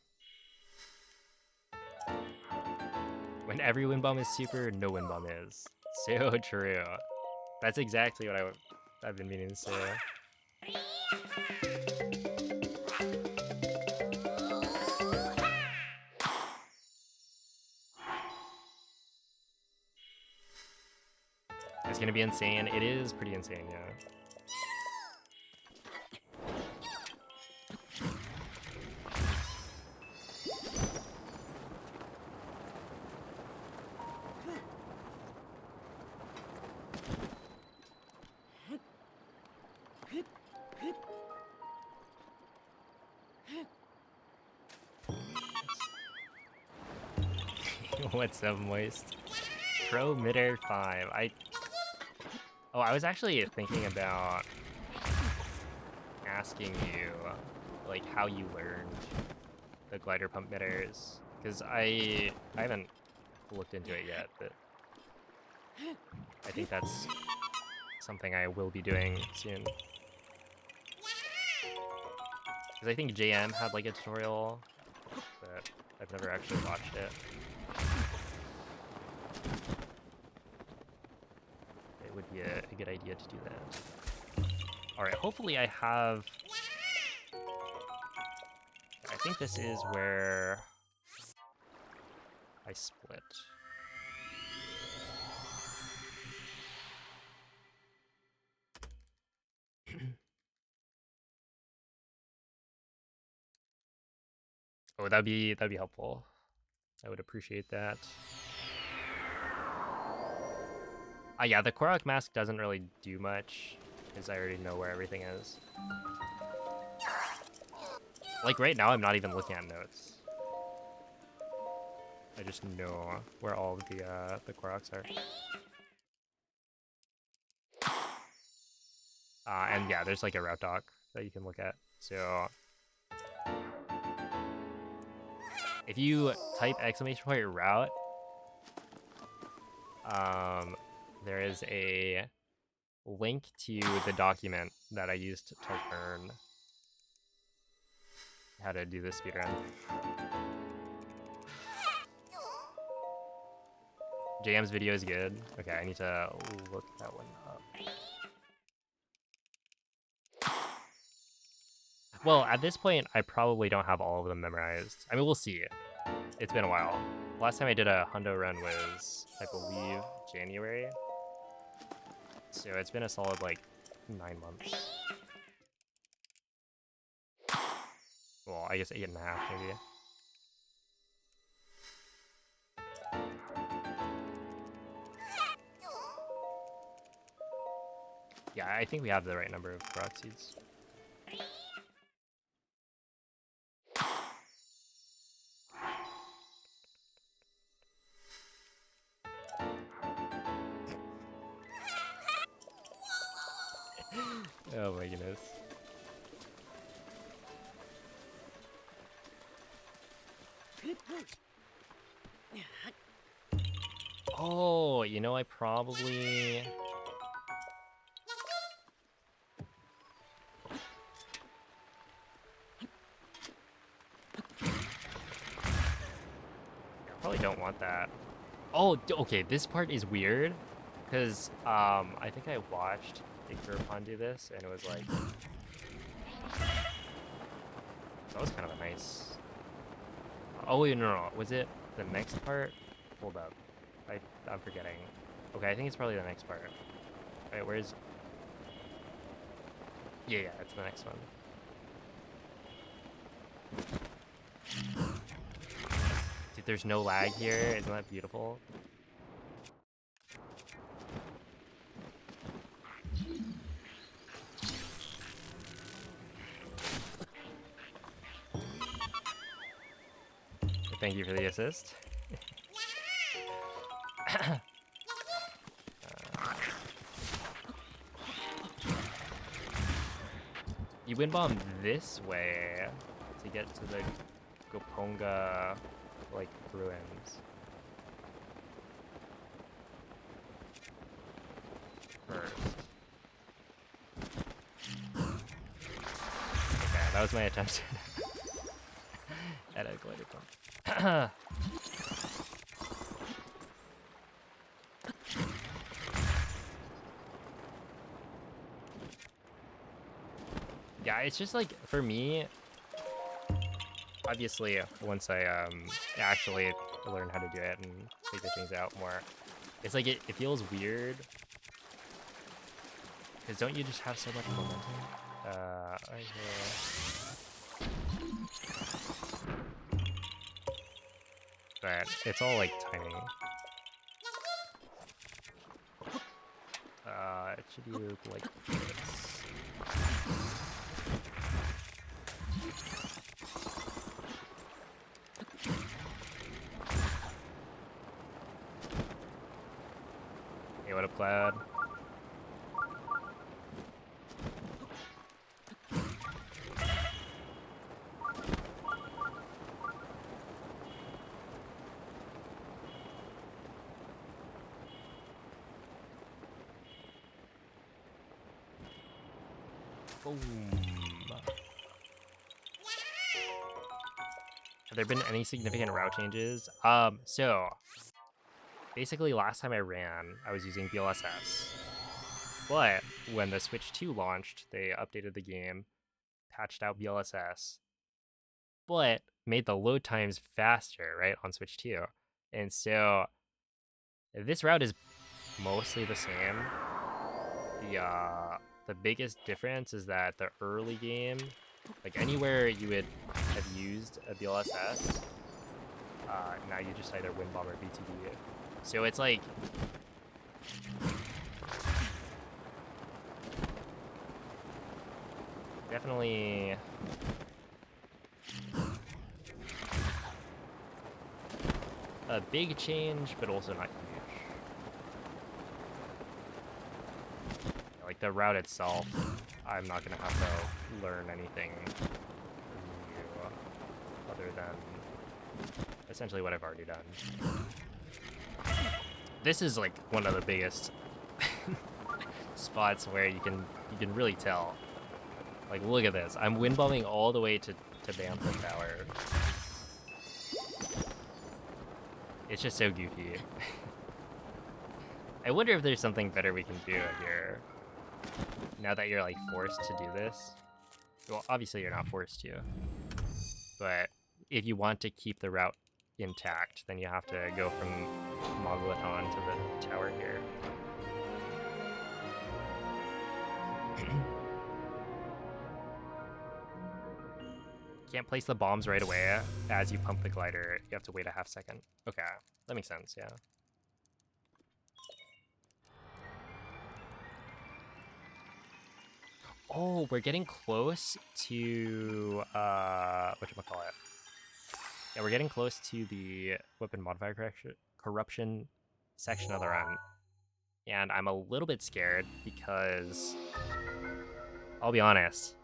Speaker 1: When every wind bomb is super, no wind bomb is. So true. That's exactly what I've been meaning to say. It's gonna be insane. It is pretty insane, yeah. What's up, Moist? Pro Midair 5. I was actually thinking about asking you, like, how you learned the glider pump midairs, because I haven't looked into it yet, but I think that's something I will be doing soon. Because I think JM had like a tutorial, but I've never actually watched it. It would be a good idea to do that. Alright, hopefully I have... I think this is where I split. Oh, that'd be helpful. I would appreciate that. Yeah, the Korok mask doesn't really do much, because I already know where everything is. Like right now, I'm not even looking at notes. I just know where all of the Koroks are. And yeah, there's like a route doc that you can look at. So if you type !route, there is a link to the document that I used to learn how to do this speedrun. JM's video is good. Okay, I need to look that one up. Well, at this point, I probably don't have all of them memorized. I mean, we'll see. It's been a while. Last time I did a hundo run was, I believe, January. So it's been a solid, like, 9 months. Well, I guess 8.5, maybe. Yeah, I think we have the right number of Korok seeds. Oh my goodness. Oh, you know, I probably... I probably don't want that. Oh, okay, this part is weird. Because, I think I watched Icarapon do this, and it was like... That was kind of a nice... Oh, wait, no. Was it the next part? Hold up. I'm forgetting. Okay, I think it's probably the next part. Alright, where's... Yeah, it's the next one. Dude, there's no lag here. Isn't that beautiful? Thank you for the assist. You wind bomb this way to get to the Goponga, like, ruins. First. Okay, that was my attempt at a glider pump. Yeah, it's just like, for me, obviously, once I actually learn how to do it and figure things out more, it's like it feels weird. Because don't you just have so much momentum? Right here. But it's all like timing. It should be like this. Hey, what up, Cloud? Boom. Have there been any significant route changes? So basically last time I ran, I was using BLSS. But when the Switch 2 launched, they updated the game, patched out BLSS, but made the load times faster, right, on Switch 2. And so this route is mostly the same. The biggest difference is that the early game, like anywhere you would have used a BLSS, now you just either Wind Bomb or BTD. So it's like definitely a big change, but also not huge. Like the route itself, I'm not gonna have to learn anything new other than essentially what I've already done. This is like one of the biggest spots where you can really tell. Like, look at this. I'm wind bombing all the way to Bamford Tower. It's just so goofy. I wonder if there's something better we can do here. Now that you're like forced to do this. Well, obviously you're not forced to. But if you want to keep the route intact, then you have to go from Moglaton to the tower here. Can't place the bombs right away as you pump the glider. You have to wait a half second. Okay, that makes sense, yeah. Oh, we're getting close to, whatchamacallit. Yeah, we're getting close to the weapon modifier corruption section of the run. And I'm a little bit scared because, I'll be honest,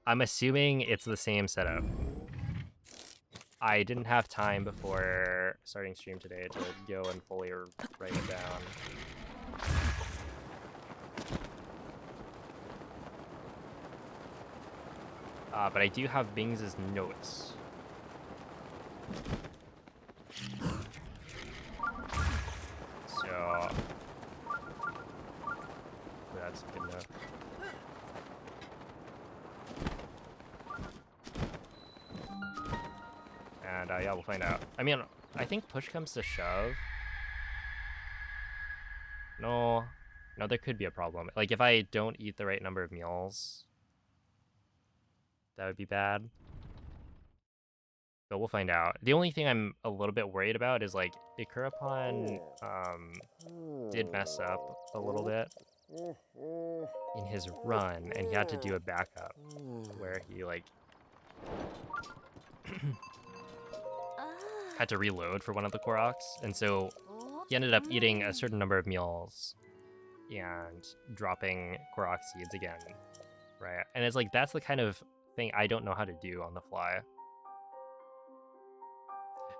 Speaker 1: I'm assuming it's the same setup. I didn't have time before starting stream today to go and fully write it down. But I do have Bing's notes. So that's good enough. And yeah, we'll find out. I mean, I think push comes to shove. No, No, there could be a problem. Like, if I don't eat the right number of meals, that would be bad. But we'll find out. The only thing I'm a little bit worried about is, like, Ikurapon did mess up a little bit in his run, and he had to do a backup where he, like, had to reload for one of the Koroks, and so he ended up eating a certain number of meals and dropping Korok seeds again, right? And it's like, that's the kind of thing I don't know how to do on the fly.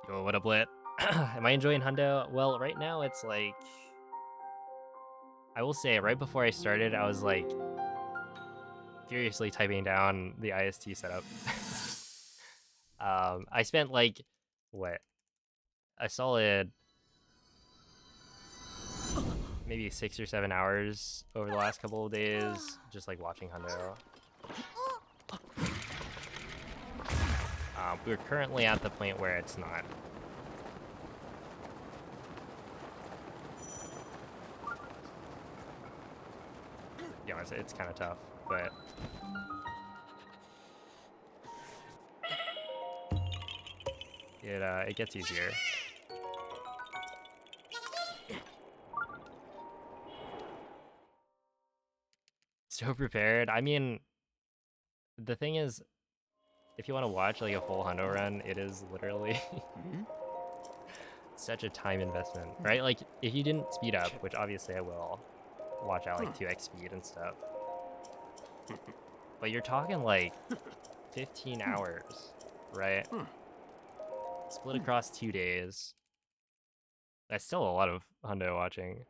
Speaker 1: Yo, what up, Lit? Am I enjoying Hundo? Well, right now it's like, I will say, right before I started, I was like furiously typing down the IST setup. I spent like, what, a solid maybe 6 or 7 hours over the last couple of days just like watching Hundo. We're currently at the point where it's not. You know, it's kind of tough, but it gets easier. So prepared. I mean, the thing is, if you want to watch like a full Hundo run, it is literally such a time investment, right? Like, if you didn't speed up, which obviously I will, watch out like 2x speed and stuff. But you're talking like 15 hours, right? Split across 2 days. That's still a lot of Hundo watching.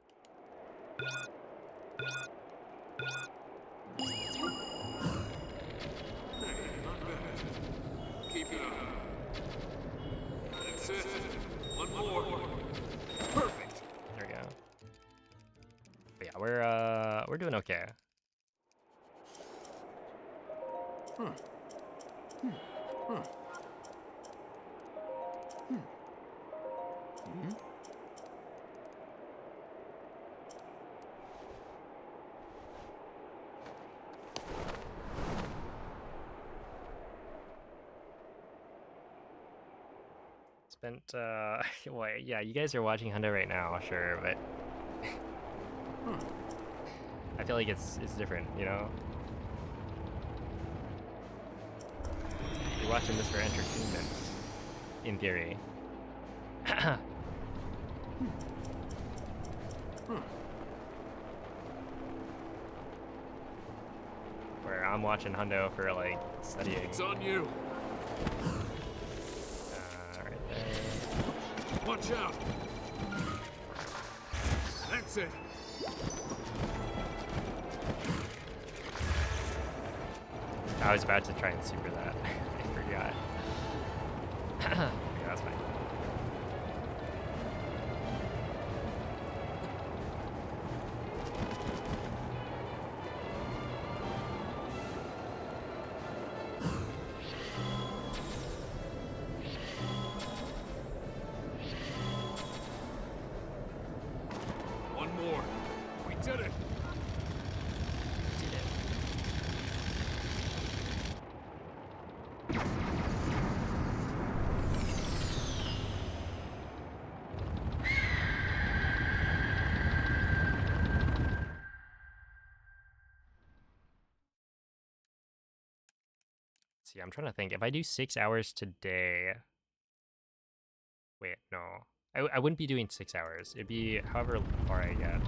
Speaker 3: Keep it up. That's it. One more. Perfect.
Speaker 1: There we go. But yeah, we're doing okay. Spent well, yeah, you guys are watching Hundo right now, sure, but I feel like it's different, you know? You're watching this for entertainment, in theory. Where I'm watching Hundo for like studying.
Speaker 3: It's on you.
Speaker 1: Right there.
Speaker 3: Watch out. That's it.
Speaker 1: I was about to try and super that. I forgot. Yeah, that's fine.
Speaker 3: One more. We did it.
Speaker 1: Did it. See, I'm trying to think. If I do 6 hours today... Wait, no. I wouldn't be doing 6 hours. It'd be however far I get.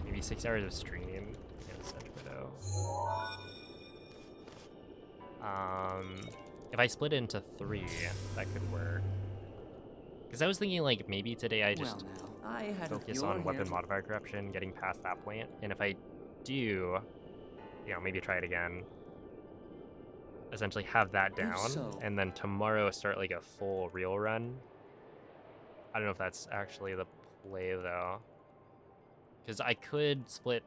Speaker 1: Maybe 6 hours of stream in such widow. If I split it into 3, that could work. Because I was thinking, like, maybe today I just focus on weapon modifier corruption, getting past that point. And if I do, you know, maybe try it again. Essentially have that down, and then tomorrow start, like, a full real run. I don't know if that's actually the play, though. Because I could split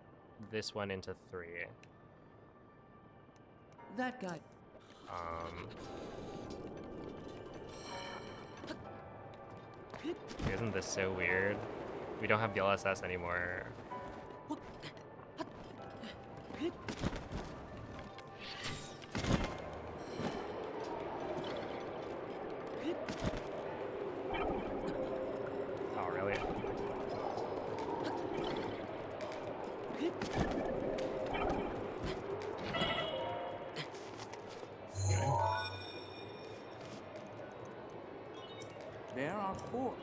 Speaker 1: this one into 3.
Speaker 5: That guy.
Speaker 1: Isn't this so weird? We don't have the LSS anymore. Oh, really?
Speaker 5: There are 4.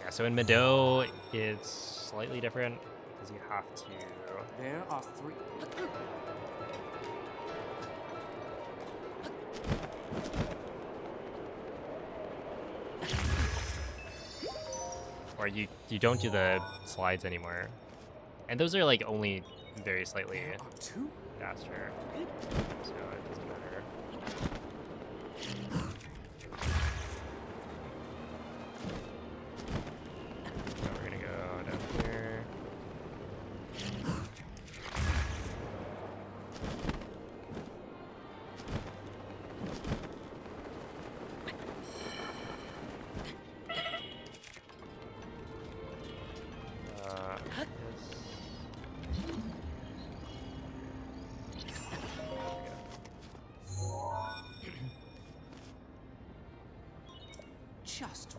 Speaker 1: Yeah, so in Mido, it's slightly different because you have to.
Speaker 5: There are 3.
Speaker 1: Or you don't do the slides anymore. And those are like only very slightly
Speaker 5: There are 2.
Speaker 1: faster. So it doesn't matter. So we're gonna go down here.
Speaker 5: Just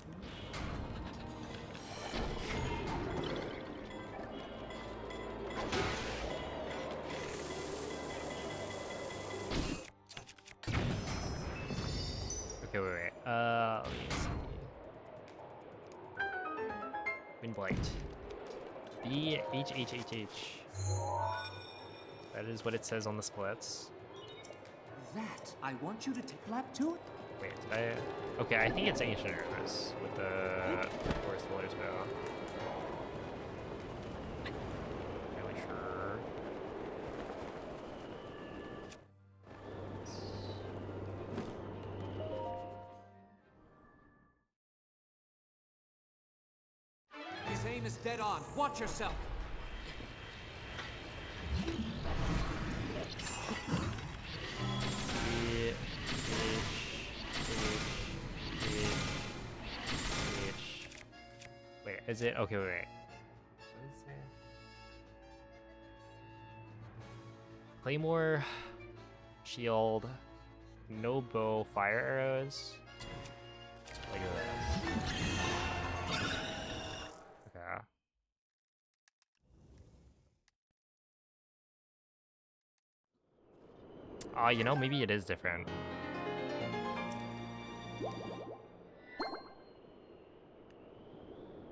Speaker 1: Okay, wait. Let me see. Wind Blight. BHHHH. That is what it says on the splits.
Speaker 5: that. I want you to take lap 2.
Speaker 1: Wait, did I? Okay, I think it's Ancient Nervous with the Forest Dweller's Bow. Not really sure.
Speaker 5: His aim is dead on. Watch yourself.
Speaker 1: Wait, is it? Okay, wait. What is it? Claymore, shield, no bow, fire arrows. Look at this. Okay. You know, maybe it is different.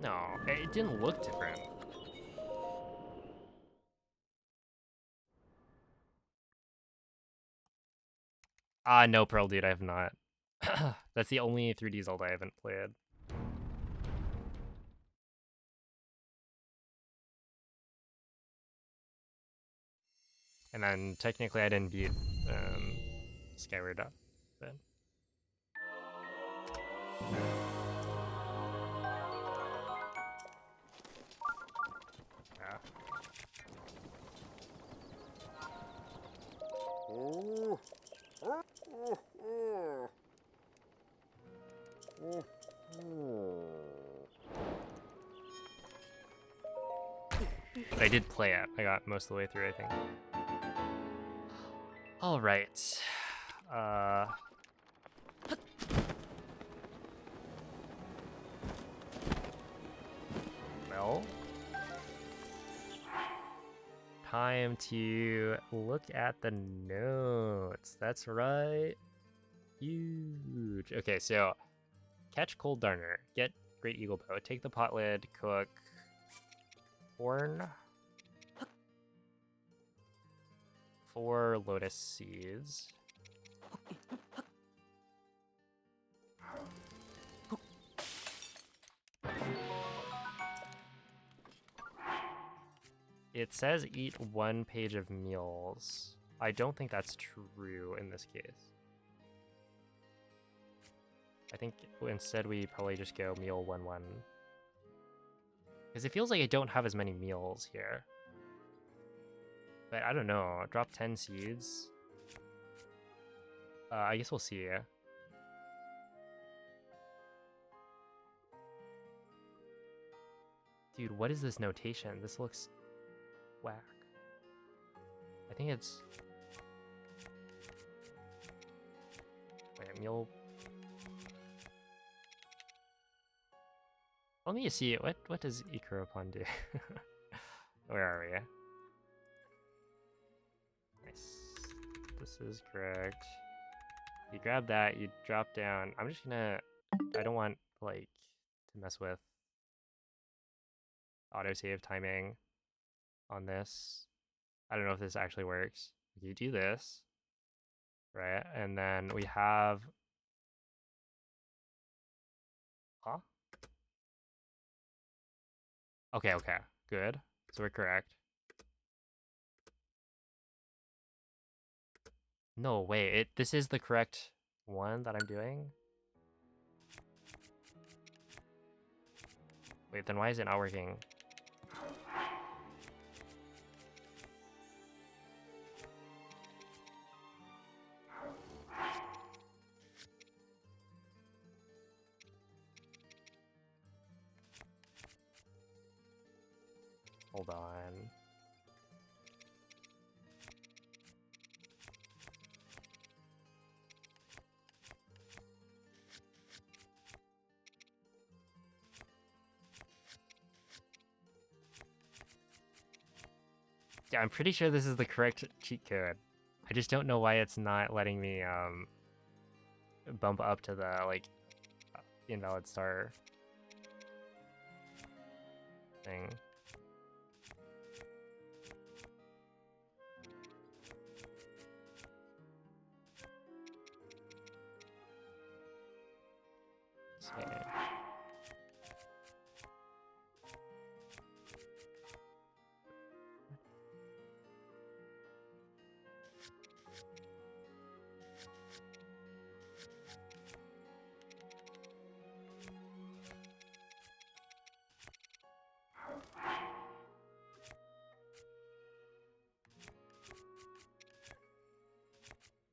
Speaker 1: No, it didn't look different. No, Pearl, dude, I have not. That's the only 3D Zelda I haven't played. And then technically I didn't beat Skyward up, but yeah. But I did play it. I got most of the way through, I think. All right. Well, time to look at the notes. That's right. Huge. Okay, so catch Cold Darner, get Great Eagle Bow, take the pot lid, cook corn, 4 lotus seeds. It says eat 1 page of meals. I don't think that's true in this case. I think instead we probably just go meal 1-1. Because it feels like I don't have as many meals here. But I don't know. Drop 10 seeds. I guess we'll see. Dude, what is this notation? This looks whack. I think it's... Wait, meal... Let me see. What does Ikuropon do? Where are we? Nice. This is correct. You grab that, you drop down. I'm just gonna... I don't want, like, to mess with autosave timing on this. I don't know if this actually works. You do this, right? And then we have... Huh? Okay, okay. Good. So we're correct. No, wait. This is the correct one that I'm doing? Wait, then why is it not working? Hold on. Yeah, I'm pretty sure this is the correct cheat code. I just don't know why it's not letting me bump up to the like invalid star thing. Okay.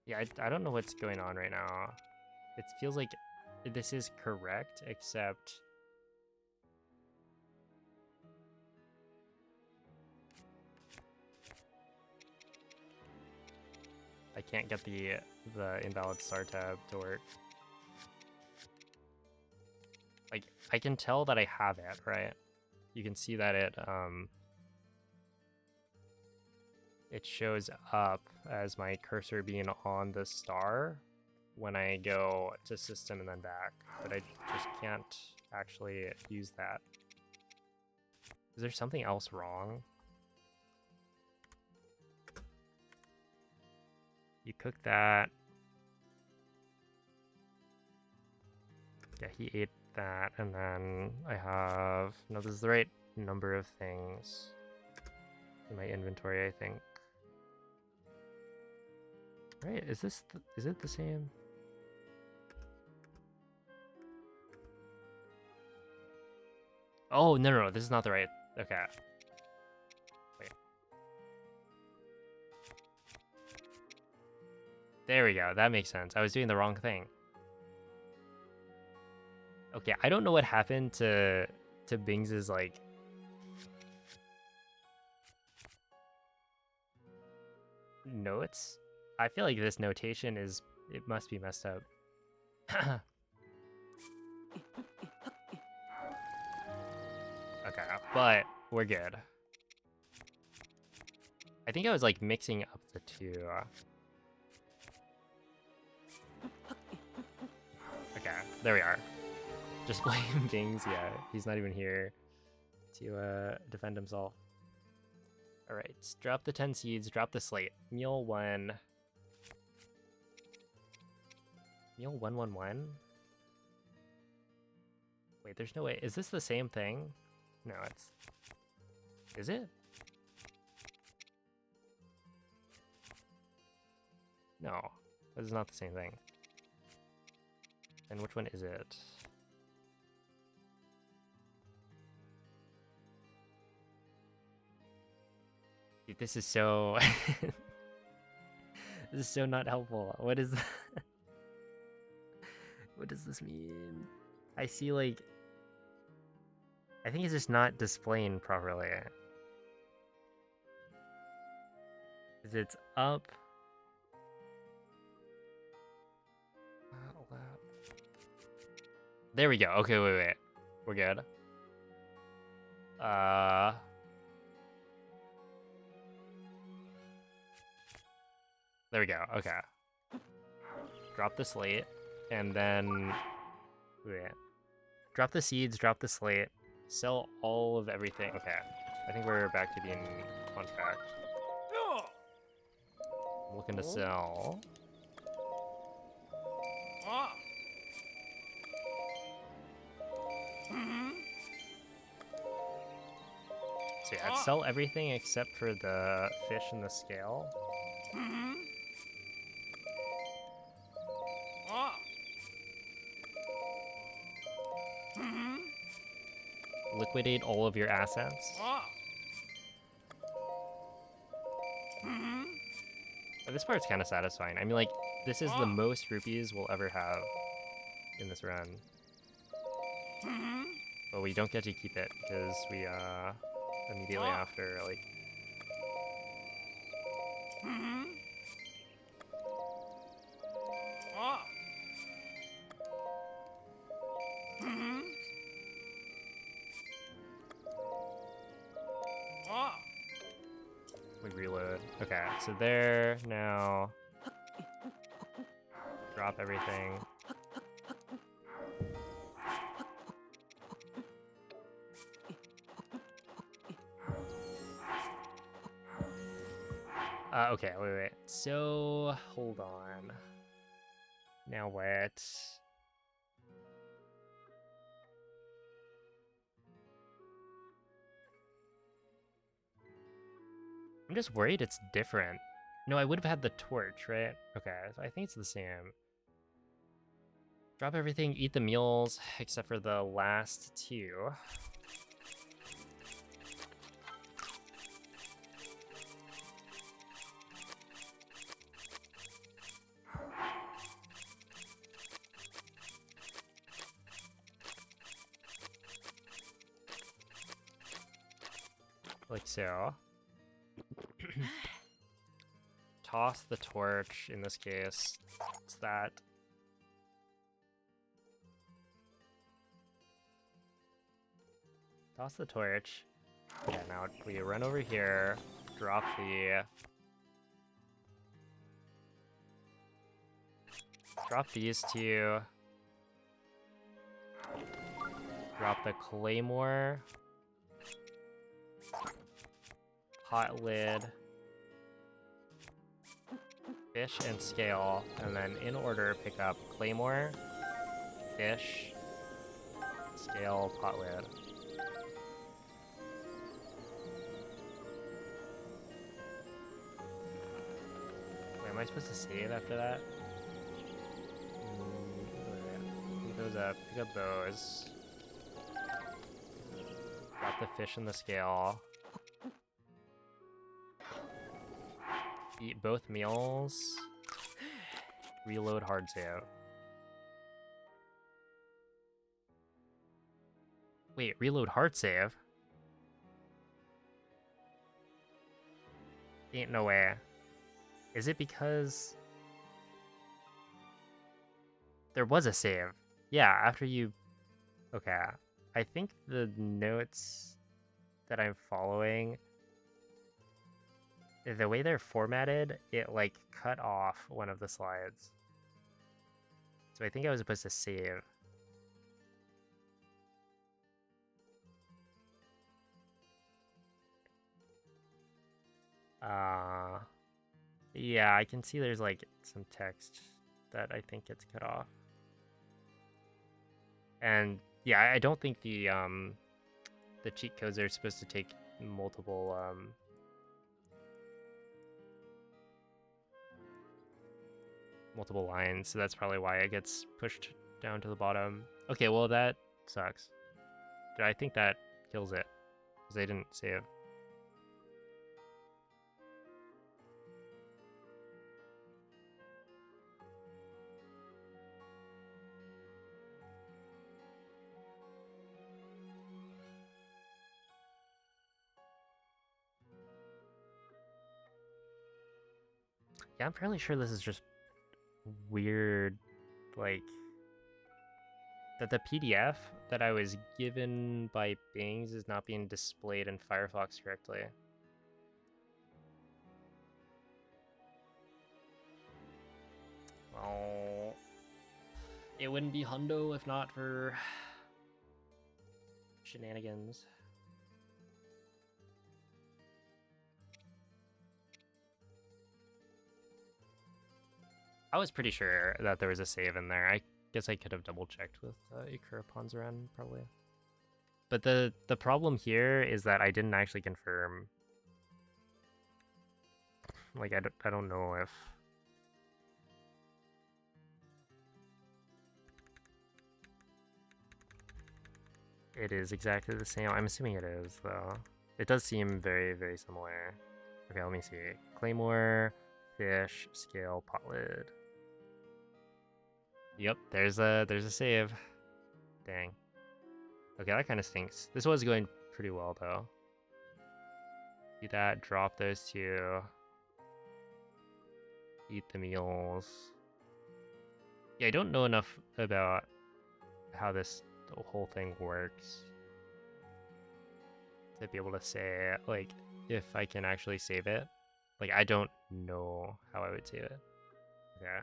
Speaker 1: Yeah, I don't know what's going on right now. It feels like this is correct, except... I can't get the invalid star tab to work. Like, I can tell that I have it, right? You can see that it shows up as my cursor being on the star when I go to system and then back, but I just can't actually use that. Is there something else wrong? You cook that. Yeah, he ate that, and then I have... No, this is the right number of things in my inventory, I think. Right, is it the same? Oh, no, this is not the right... Okay. Wait. There we go, that makes sense. I was doing the wrong thing. Okay, I don't know what happened to Bings's, like... notes. I feel like this notation is... It must be messed up. Okay, but we're good. I think I was like mixing up the two. Okay, there we are. Just blame Bings. Yeah, he's not even here to defend himself. All right, drop the 10 seeds, drop the slate. Meal 1. Meal 111? Wait, there's no way. Is this the same thing? No, it's... Is it? No, this is not the same thing. And which one is it? Dude, this is so... This is so not helpful. What is that? What does this mean? I see, like... I think it's just not displaying properly. Is it's up... There we go. Okay, wait. We're good. There we go. Okay. Drop the slate, and then... Wait. Drop the seeds, drop the slate, sell all of everything. Okay. I think we're back to being on track. I'm looking to sell. So yeah, I'd sell everything except for the fish and the scale. Liquidate all of your assets. But this part's kind of satisfying. I mean, like, this is the most rupees we'll ever have in this run. But we don't get to keep it because we, immediately after, like... We reload. Okay, so there, now... Drop everything. Okay, wait. So, hold on. Now what? I'm just worried it's different. No, I would have had the torch, right? Okay, so I think it's the same. Drop everything, eat the meals, except for the last two. Like so. Toss the torch, in this case. It's that. Toss the torch. Yeah, now we run over here, drop the... Drop these two. Drop the claymore. Hot lid. Fish and scale. And then in order, pick up claymore, fish, scale, pot lid. Wait, am I supposed to save after that? Pick those up. Pick up those. Drop the fish in the scale. Eat both meals. Reload hard save. Wait, reload hard save? Ain't no way. Is it because there was a save? Yeah, after you... Okay. I think the notes that I'm following, the way they're formatted, it like cut off one of the slides. So I think I was supposed to save. Yeah, I can see there's like some text that I think gets cut off. And yeah, I don't think the cheat codes are supposed to take multiple multiple lines, so that's probably why it gets pushed down to the bottom. Okay, well that sucks. I think that kills it because they didn't save. Yeah, I'm fairly sure this is just weird, like that the PDF that I was given by Bings is not being displayed in Firefox correctly. Oh, it wouldn't be hundo if not for shenanigans. I was pretty sure that there was a save in there. I guess I could have double checked with Ikura Ponzaran probably. But the problem here is that I didn't actually confirm. Like I don't know if it is exactly the same. I'm assuming it is though. It does seem very, very similar. Okay, let me see. Claymore, fish, scale, pot lid. Yep, there's a save. Dang. Okay, that kind of stinks. This was going pretty well though. Do that, drop those two. Eat the meals. Yeah, I don't know enough about how this whole thing works to be able to say like if I can actually save it. Like I don't know how I would save it. Okay.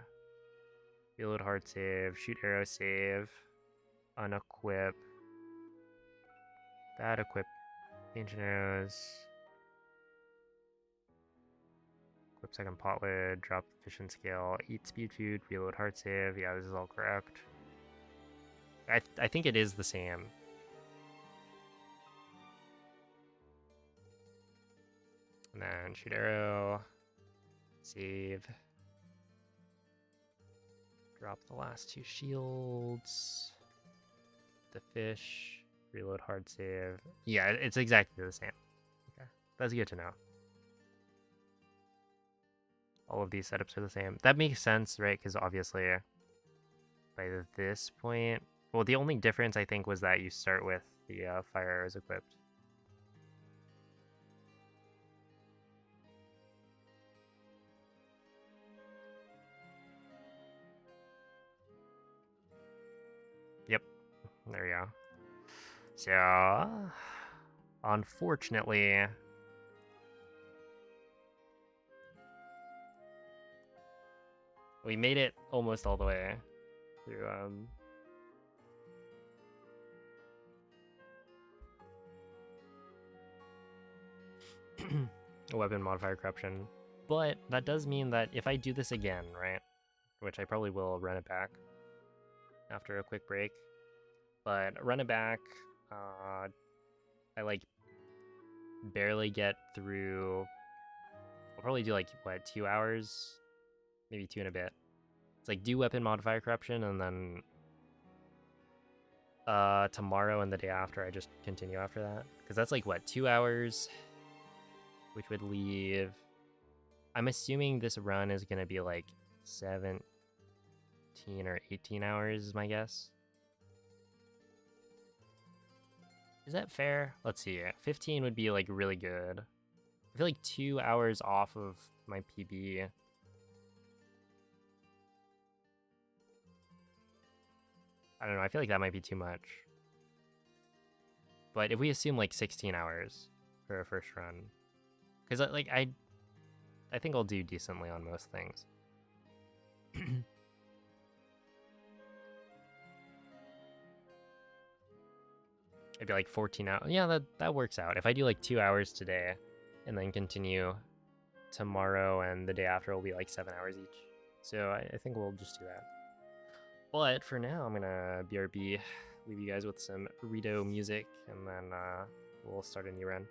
Speaker 1: Reload hard save, shoot arrow save, unequip, that equip, ancient arrows, equip second pot lid, drop fish and scale, eat speed food, reload hard save. Yeah, this is all correct. I think it is the same. And then shoot arrow, save, drop the last two shields, the fish, reload hard save. Yeah, it's exactly the same. Okay, that's good to know. All of these setups are the same. That makes sense, right? Because obviously by this point, well, the only difference I think was that you start with the fire arrows equipped. Yep, there we go. So, unfortunately, we made it almost all the way through weapon modifier corruption. But that does mean that if I do this again, right, which I probably will run it back after a quick break, but run it back, I like barely get through. I'll probably do like what, 2 hours, maybe 2 and a bit. It's like do weapon modifier corruption and then tomorrow and the day after I just continue after that, because that's like what, 2 hours, which would leave, I'm assuming this run is gonna be like 17 or 18 hours is my guess. Is that fair? Let's see. 15 would be like really good. I feel like 2 hours off of my PB. I don't know. I feel like that might be too much. But if we assume like 16 hours for a first run, because like I think I'll do decently on most things. Maybe like 14 hours. Yeah, that works out. If I do like 2 hours today and then continue tomorrow and the day after, will be like 7 hours each. So I think we'll just do that. But for now, I'm gonna BRB, leave you guys with some Rito music, and then we'll start a new run.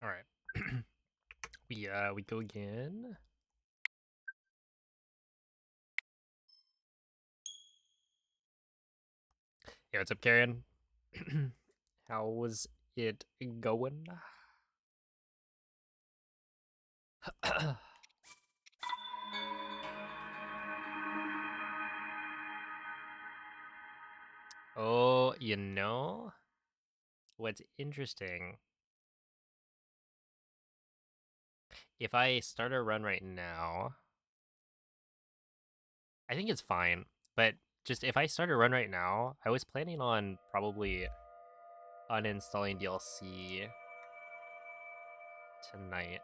Speaker 1: All right. We go again. Hey, what's up, Karen? How was it going? Oh, you know what's interesting? If I start a run right now, I think it's fine. But just if I start a run right now, I was planning on probably uninstalling DLC tonight.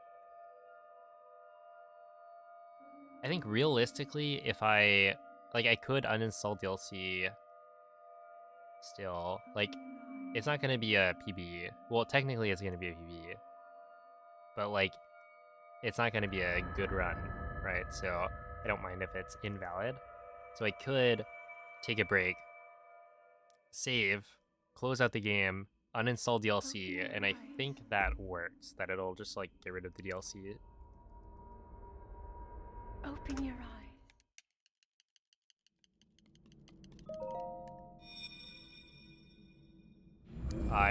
Speaker 1: I think realistically, if I could uninstall DLC still. Like, it's not gonna be a PB. Well, technically, it's gonna be a PB, but like, it's not gonna be a good run, right? So I don't mind if it's invalid. So I could take a break, save, close out the game, uninstall DLC, and I think that works. That it'll just like get rid of the DLC.
Speaker 2: Open your eyes.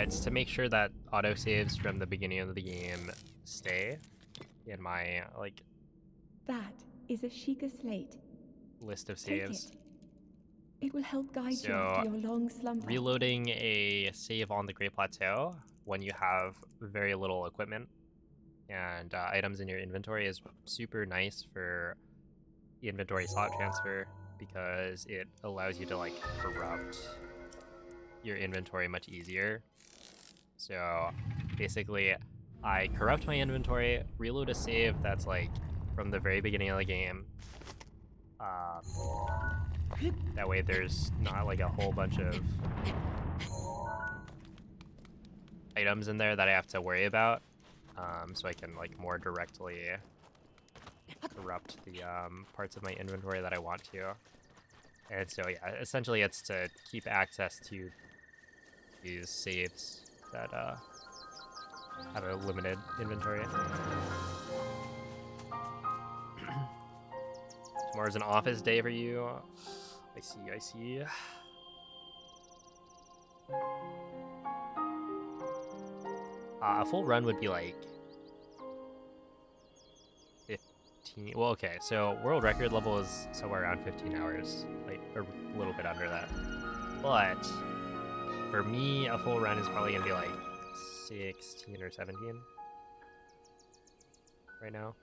Speaker 1: It's to make sure that autosaves from the beginning of the game stay in my like
Speaker 6: That is a Sheikah slate.
Speaker 1: list of
Speaker 6: Take
Speaker 1: saves.
Speaker 6: it. It will help guide you
Speaker 1: So
Speaker 6: after your long slumber.
Speaker 1: reloading a save on the Great Plateau when you have very little equipment and items in your inventory is super nice for the inventory slot transfer because it allows you to like corrupt your inventory much easier. So basically, I corrupt my inventory, reload a save that's like from the very beginning of the game. That way there's not like a whole bunch of items in there that I have to worry about. So I can like more directly corrupt the parts of my inventory that I want to. And so yeah, essentially it's to keep access to these saves that have a limited inventory. Tomorrow's an office day for you. I see. A full run would be like 15. Well, okay, so world record level is somewhere around 15 hours, like a little bit under that. But for me, a full run is probably gonna be like 16 or 17 right now.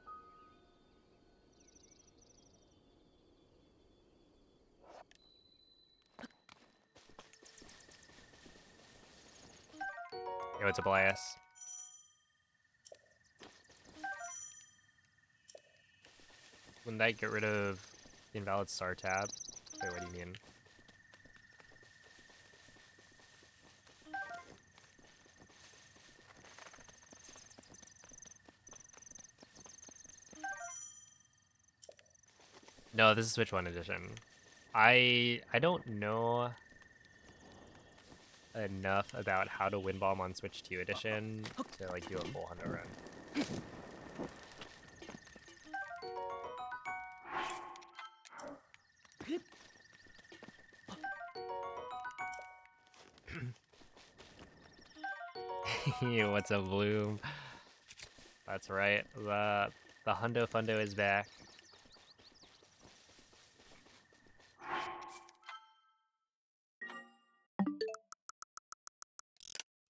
Speaker 1: Yo, it's a blast. Wouldn't that get rid of the invalid star tab? Wait, what do you mean? No, this is Switch 1 edition. I don't know enough about how to win bomb on Switch 2 edition to like do a full hundo run. What's up, Bloom? That's right. The Hundo Fundo is back.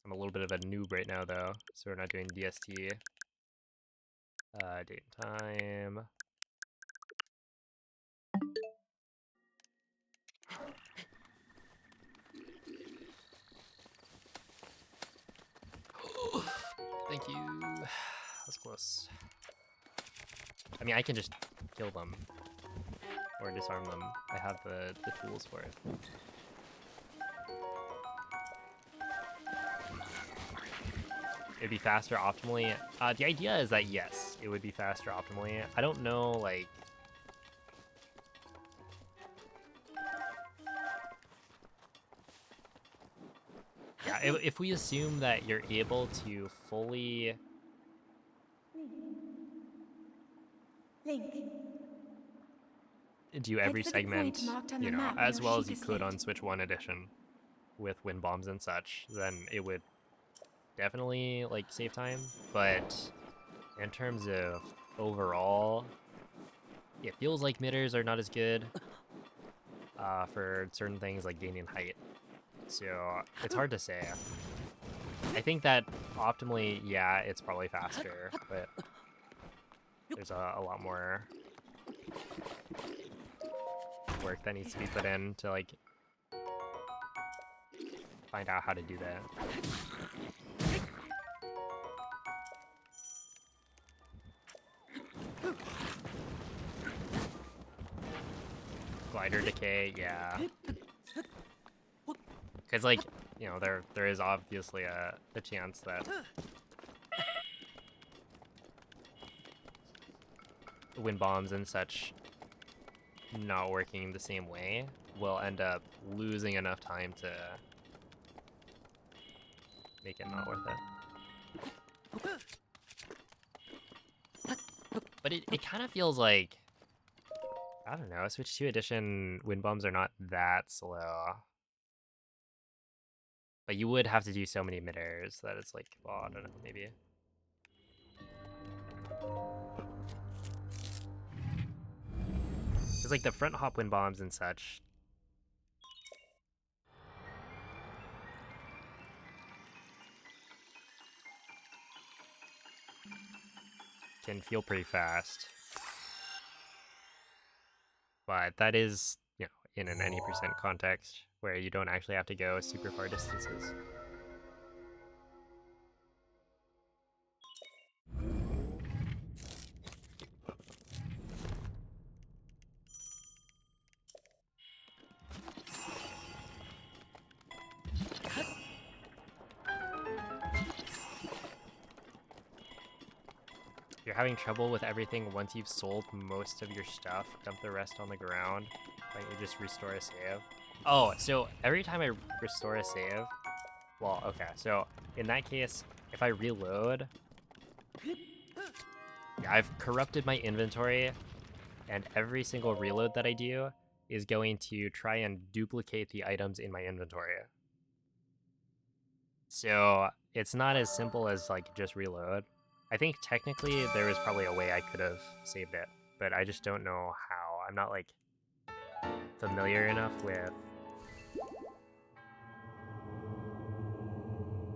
Speaker 1: I'm a little bit of a noob right now, though, so we're not doing DST. Date and time. Thank you. That's close. I mean, I can just kill them or disarm them. I have the tools for it. It'd be faster optimally. The idea is that yes, it would be faster optimally. I don't know, like. Yeah, if we assume that you're able to fully
Speaker 6: Think.
Speaker 1: do
Speaker 6: Head
Speaker 1: every
Speaker 6: for the point
Speaker 1: segment,
Speaker 6: marked on
Speaker 1: you
Speaker 6: the
Speaker 1: know,
Speaker 6: map in
Speaker 1: as
Speaker 6: your
Speaker 1: well as you
Speaker 6: Sheikah
Speaker 1: could on
Speaker 6: slate.
Speaker 1: Switch 1 edition with wind bombs and such, then it would definitely like save time. But in terms of overall, it feels like midders are not as good for certain things like gaining height. So it's hard to say. I think that optimally, yeah, it's probably faster, but there's a lot more work that needs to be put in to like find out how to do that. Glider decay, yeah. Because like, you know, there is obviously a chance that wind bombs and such not working the same way will end up losing enough time to make it not worth it. But it kind of feels like, I don't know, Switch 2 edition wind bombs are not that slow. But you would have to do so many mid-airs that it's like, well, I don't know, maybe. Because like the front hop wind bombs and such, can feel pretty fast. But that is, you know, in an any percent context where you don't actually have to go super far distances. You're having trouble with everything once you've sold most of your stuff, dump the rest on the ground. Why don't you just restore a save? Oh, so every time I restore a save, well, okay, so in that case, if I reload, yeah, I've corrupted my inventory, and every single reload that I do is going to try and duplicate the items in my inventory. So it's not as simple as like just reload. I think technically there was probably a way I could have saved it, but I just don't know how. I'm not like familiar enough with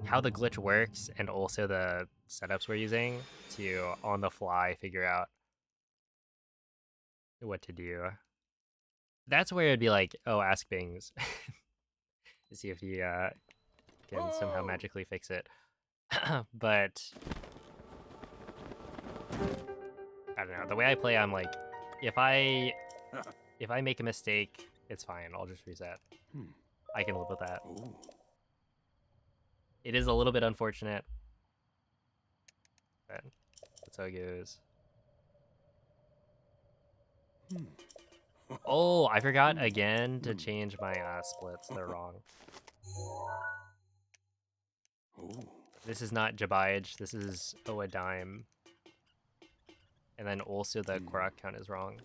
Speaker 1: how the glitch works and also the setups we're using to on the fly figure out what to do. That's where it'd be like, oh, ask Bings to see if he can somehow magically fix it. But I don't know. The way I play, I'm like, if I make a mistake, it's fine. I'll just reset. I can live with that. It is a little bit unfortunate, but that's how it goes. Oh, I forgot again to change my splits. They're wrong. This is not Jabayage. This is a dime. And then also the Korok count is wrong.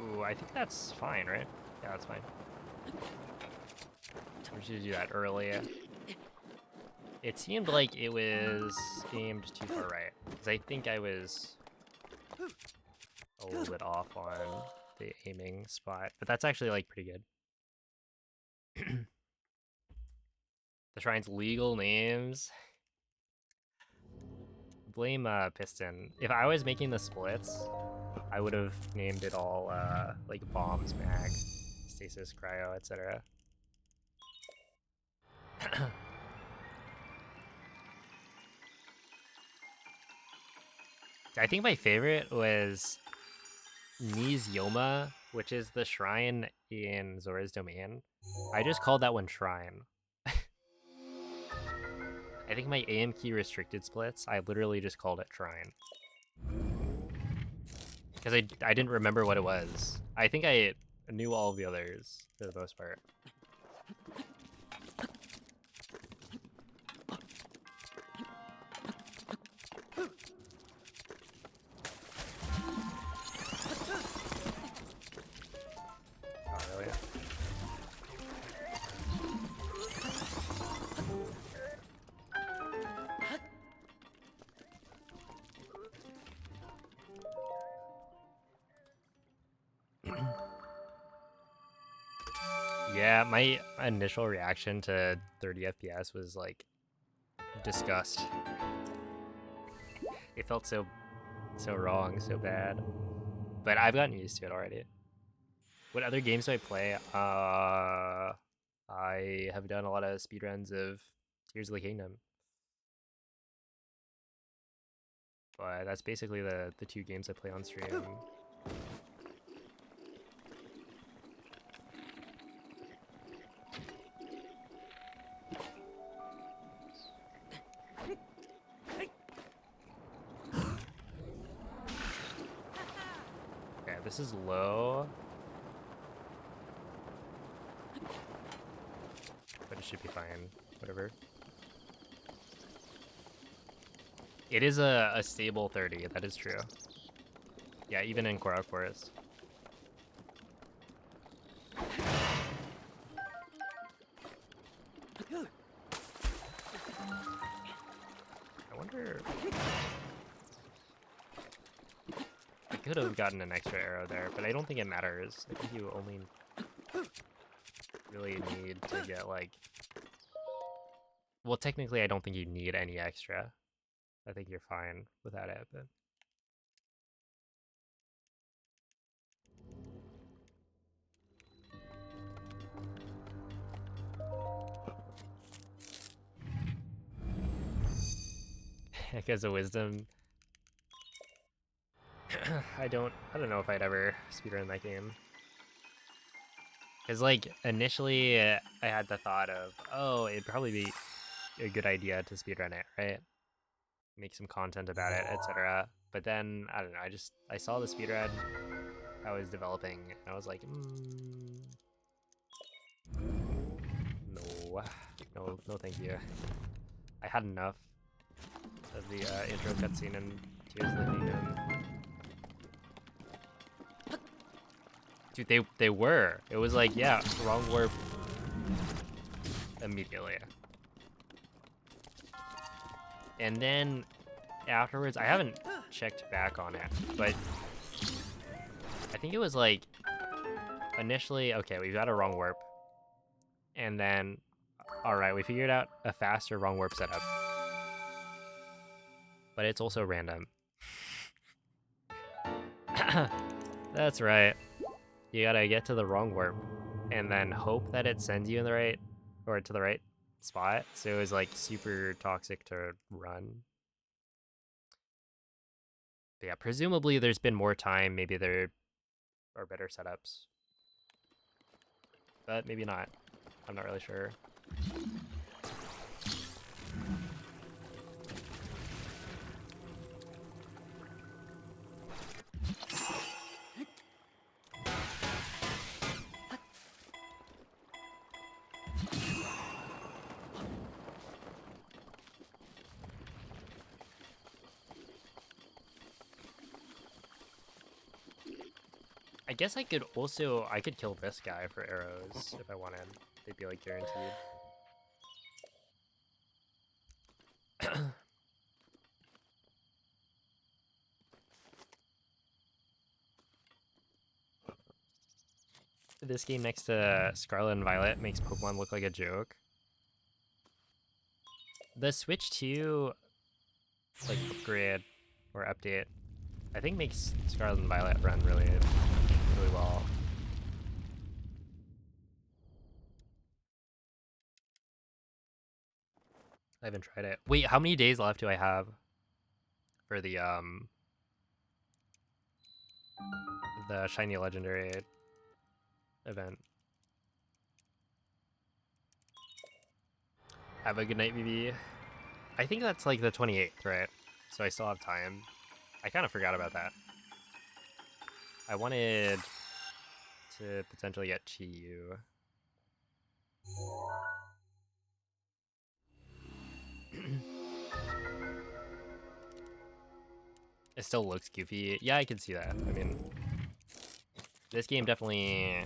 Speaker 1: Ooh, I think that's fine, right? Yeah, that's fine. We should do that early. It seemed like it was aimed too far right, because I think I was a little bit off on the aiming spot, but that's actually like pretty good. The shrine's legal names. Blame Piston. If I was making the splits, I would have named it all like bombs, mag, stasis, cryo, etc. I think my favorite was Ni's Yoma, which is the shrine in Zora's Domain. I just called that one Shrine. I think my AM key restricted splits, I literally just called it Shrine. Because I didn't remember what it was. I think I knew all of the others for the most part. Oh, really? Yeah, my initial reaction to 30 FPS was like disgust. It felt so wrong, so bad. But I've gotten used to it already. What other games do I play? I have done a lot of speedruns of Tears of the Kingdom. But that's basically the two games I play on stream. Okay, this is low. But it should be fine. Whatever. It is a stable 30, that is true. Yeah, even in Korok Forest. I wonder... I could have gotten an extra arrow there, but I don't think it matters. I think you only really need to get, like... Well, technically, I don't think you need any extra. I think you're fine without it, but... Because of wisdom... I don't know if I'd ever speedrun that game. Because, like, initially, I had the thought of, oh, it'd probably be a good idea to speedrun it, right? Make some content about it, etc. But then, I don't know, I saw the speedrun I was developing, and I was like, no, thank you. I had enough of the intro cutscene in Tears of the Kingdom. Dude, they were. It was like, yeah, wrong warp immediately. And then afterwards, I haven't checked back on it, but I think it was like initially, okay, we've got a wrong warp. And then, all right, we figured out a faster wrong warp setup. But it's also random. That's right. You gotta get to the wrong warp and then hope that it sends you in the right, or to the right spot. So it was like super toxic to run. But yeah, presumably there's been more time. Maybe there are better setups. But maybe not. I'm not really sure. I guess I could kill this guy for arrows if I wanted. They'd be like guaranteed. This game next to Scarlet and Violet makes Pokemon look like a joke. The Switch 2 like upgrade or update, I think makes Scarlet and Violet run really well. I haven't tried it. Wait, how many days left do I have for the the shiny legendary event. Have a good night, BB. I think that's like the 28th, right? So I still have time. I kind of forgot about that. I wanted to potentially get Chi-Yu. It still looks goofy. Yeah, I can see that. I mean, this game definitely,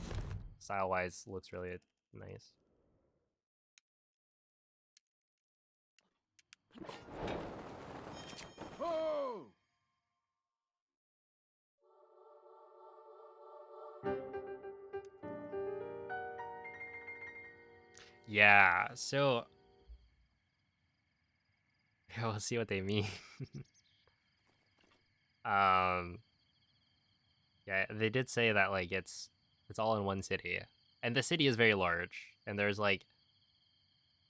Speaker 1: style-wise, looks really nice.
Speaker 3: Oh!
Speaker 1: Yeah, so we'll see what they mean. um, yeah, they did say that like it's all in one city, and the city is very large, and there's like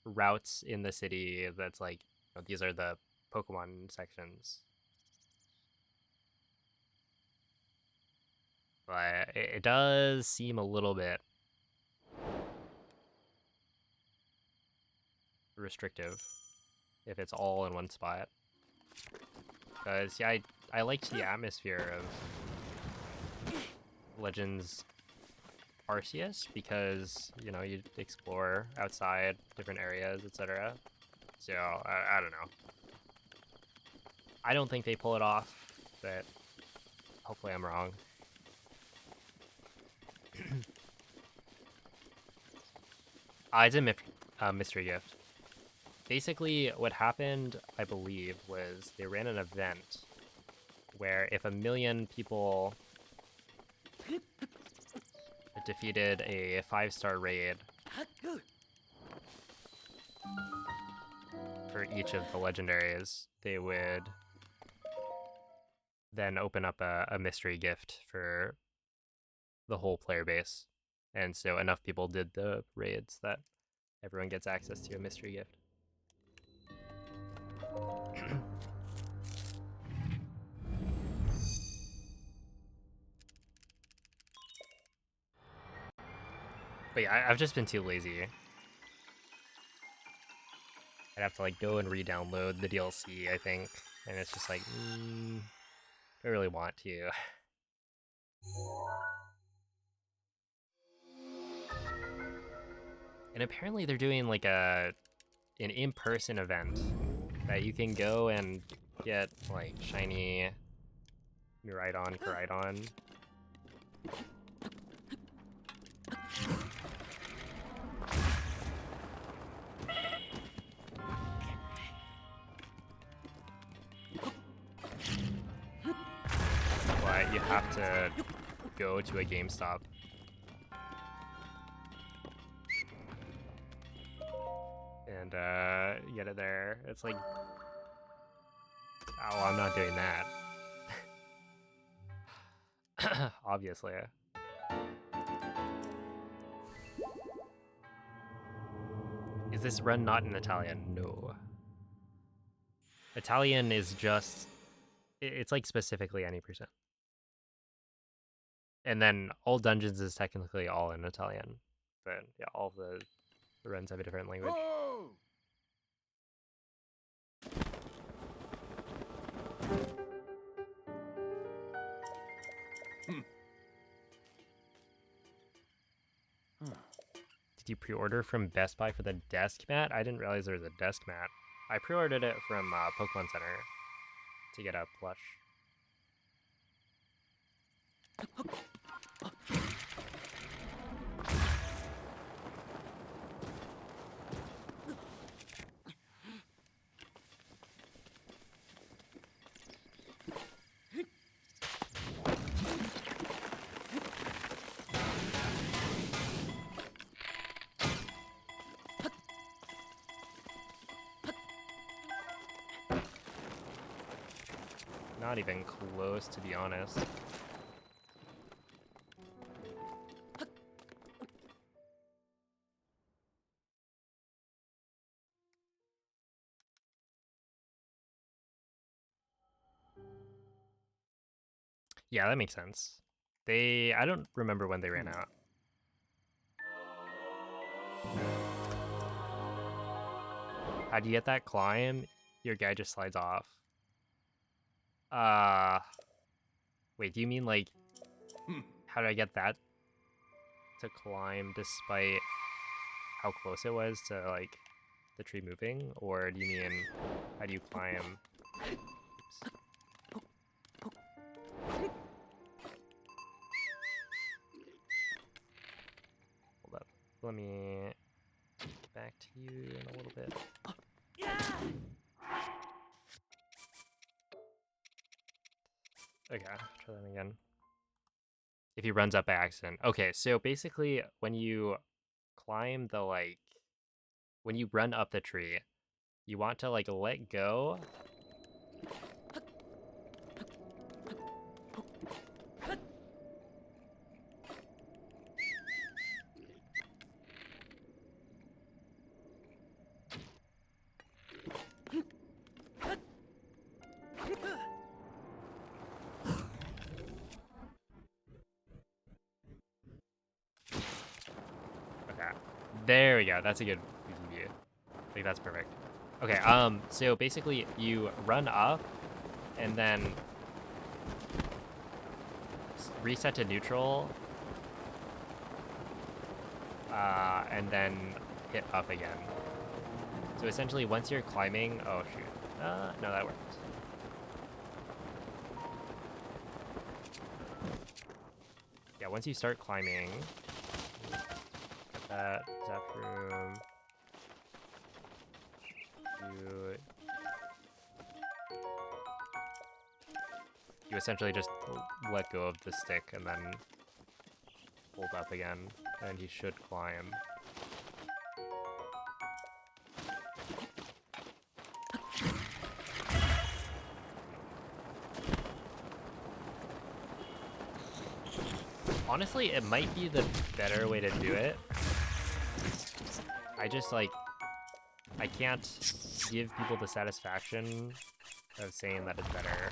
Speaker 1: routes in the city that's like, you know, these are the Pokemon sections. But it does seem a little bit restrictive if it's all in one spot. Because yeah, I liked the atmosphere of Legends Arceus because, you know, you explore outside different areas, etc. So I don't know. I don't think they pull it off, but hopefully I'm wrong. It's a mystery gift. Basically, what happened, I believe, was they ran an event where if 1,000,000 people defeated a 5-star raid for each of the legendaries, they would then open up a mystery gift for the whole player base. And so enough people did the raids that everyone gets access to a mystery gift. But yeah, I've just been too lazy. I'd have to like go and re-download the DLC, I think, and it's just like, I really want to. And apparently they're doing like an in-person event that you can go and get like shiny Miraidon, Koraidon. But you have to go to a GameStop. And get it there. It's like, oh, I'm not doing that. Obviously. Is this run not in Italian? No. Italian is just, it's like specifically any percent. And then all dungeons is technically all in Italian. But yeah, all the runs have a different language.
Speaker 3: Oh!
Speaker 1: Did you pre-order from Best Buy for the desk mat? I didn't realize there was a desk mat. I pre-ordered it from Pokemon Center to get a plush. Not even close, to be honest. Yeah, that makes sense. I don't remember when they ran out. How do you get that climb? Your guy just slides off. Wait, do you mean like, how do I get that to climb despite how close it was to like the tree moving? Or do you mean, how do you climb? Hold up, let me get back to you in a little bit. Okay, try that again. If he runs up by accident. Okay, so basically when you climb the like, when you run up the tree, you want to like let go. Okay, there we go. That's a good easy view. I think that's perfect. Okay, so basically you run up and then reset to neutral, and then hit up again. So essentially once you're climbing, oh shoot, no, that worked. Yeah, once you start climbing, get that zap room, you essentially just let go of the stick and then hold up again, and you should climb. Honestly, it might be the better way to do it. I just like, I can't give people the satisfaction of saying that it's better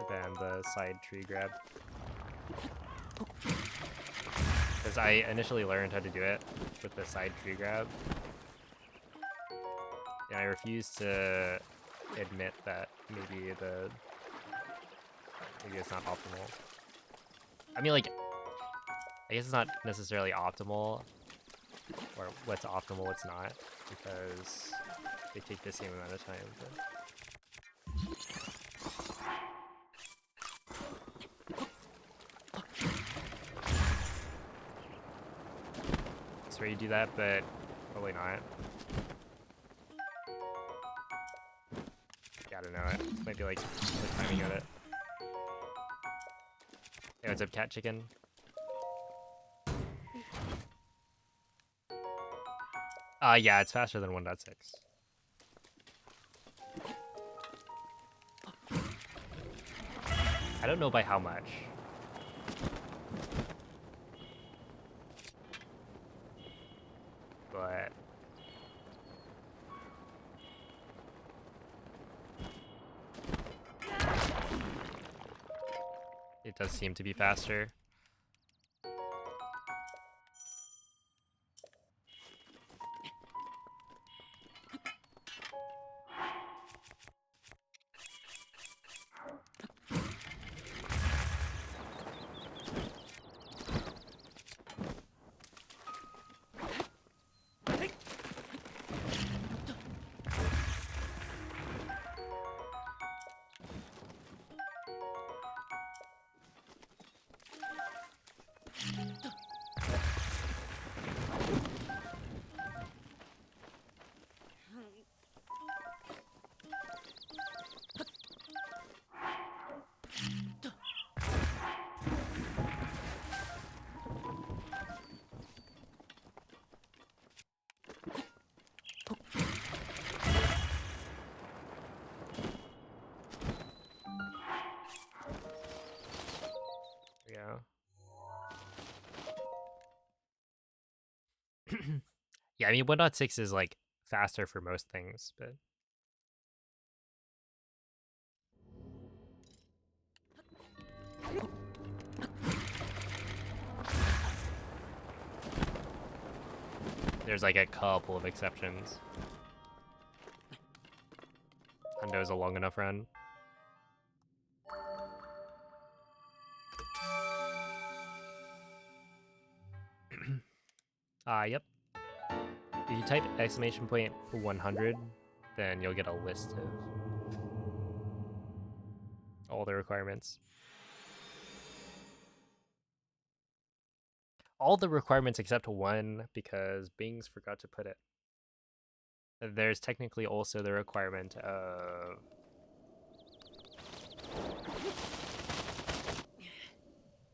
Speaker 1: than the side tree grab. Because I initially learned how to do it with the side tree grab. And I refuse to admit that maybe it's not optimal. I mean, like, I guess it's not necessarily optimal, or what's optimal, what's not, because they take the same amount of time. That's where you do that, but probably not. Yeah, I don't know. It might be like the timing of it. Hey, what's up, cat chicken? Yeah, it's faster than 1.6. I don't know by how much. But it does seem to be faster. Yeah. Yeah, I mean 1.6 is like faster for most things, but There's like a couple of exceptions. Hundo's a long enough run. Yep. If you type exclamation point 100, then you'll get a list of all the requirements. All the requirements except one, because Bings forgot to put it. There's technically also the requirement of...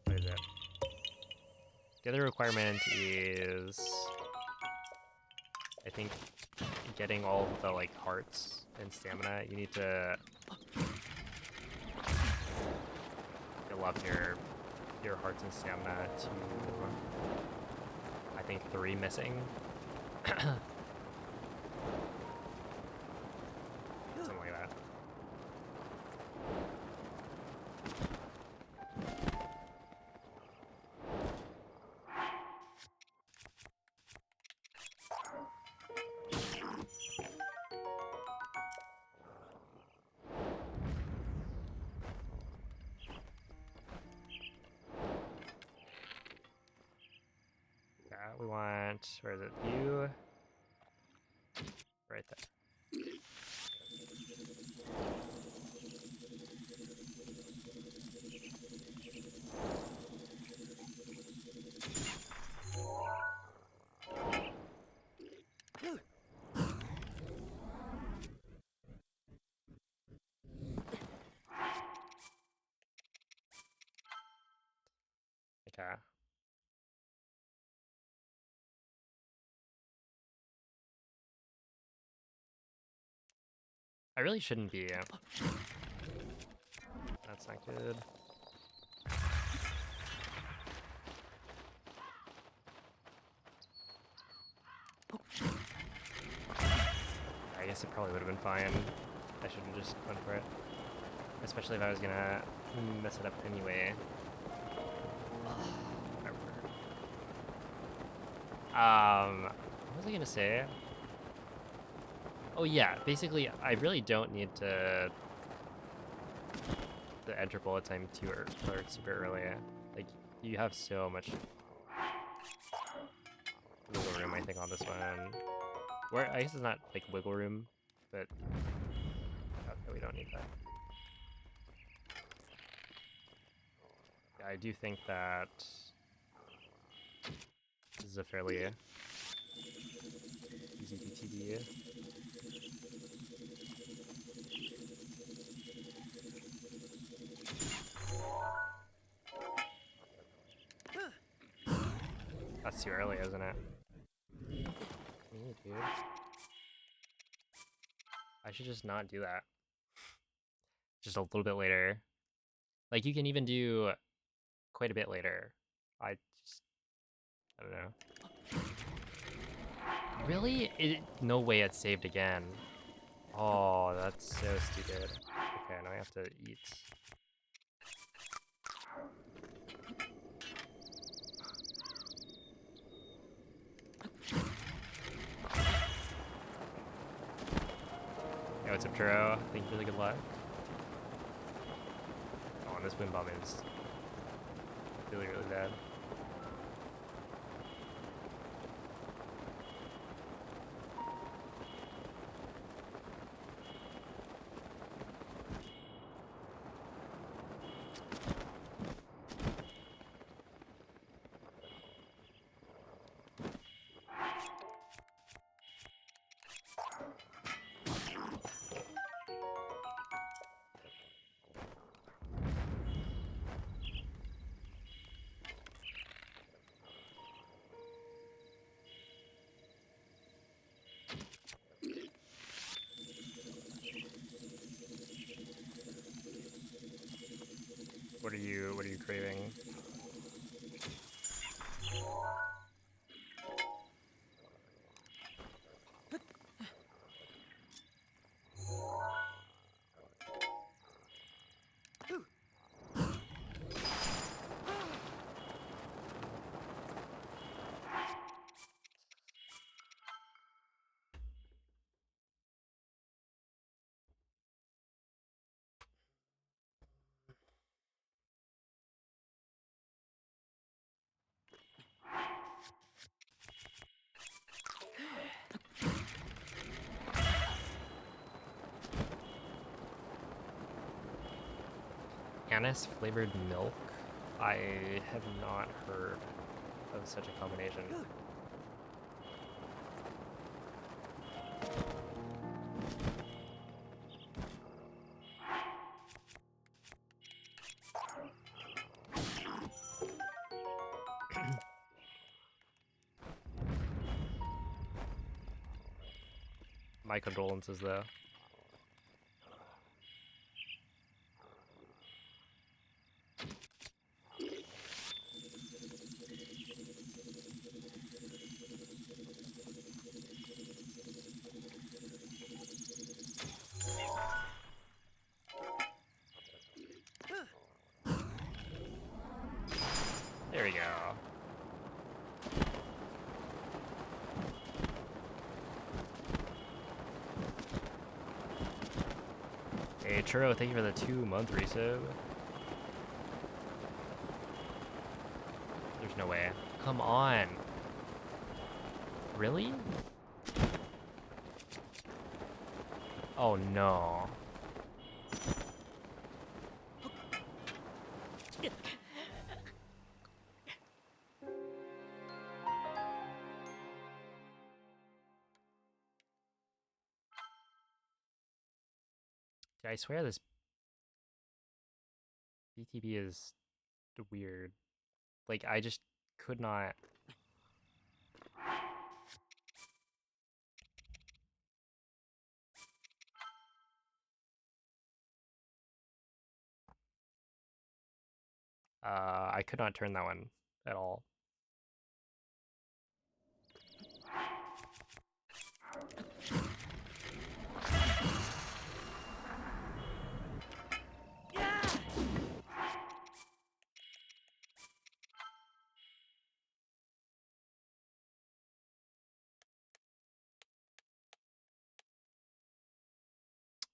Speaker 1: What is it? The other requirement is... I think getting all of the like hearts and stamina. You need to fill up your hearts and stamina to, I think, 3 missing. Something like that. We want, where is it? You, right there. Okay. I really shouldn't be. That's not good. I guess it probably would have been fine. I should have just went for it. Especially if I was gonna mess it up anyway. What was I gonna say? Oh yeah, basically I really don't need to enter bullet time too or super early. Like, you have so much wiggle room, I think, on this one. Where I guess it's not like wiggle room, but okay, we don't need that. Yeah, I do think that this is a fairly easy BTD. That's too early, isn't it? Me, dude. I should just not do that. Just a little bit later. Like, you can even do quite a bit later. I don't know. Really? No way it's saved again. Oh, that's so stupid. Okay, now I have to eat. Yo, what's up, Turo? Thank you for the good luck. Oh, and this wind bomb is really, really bad. What are you craving? anise flavored milk. I have not heard of such a combination. My condolences, though. There we go. Hey, Churro, thank you for the 2-month resub. There's no way. Come on. Really? Oh no. I swear this BTB is weird. Like, I just could not. I could not turn that one at all.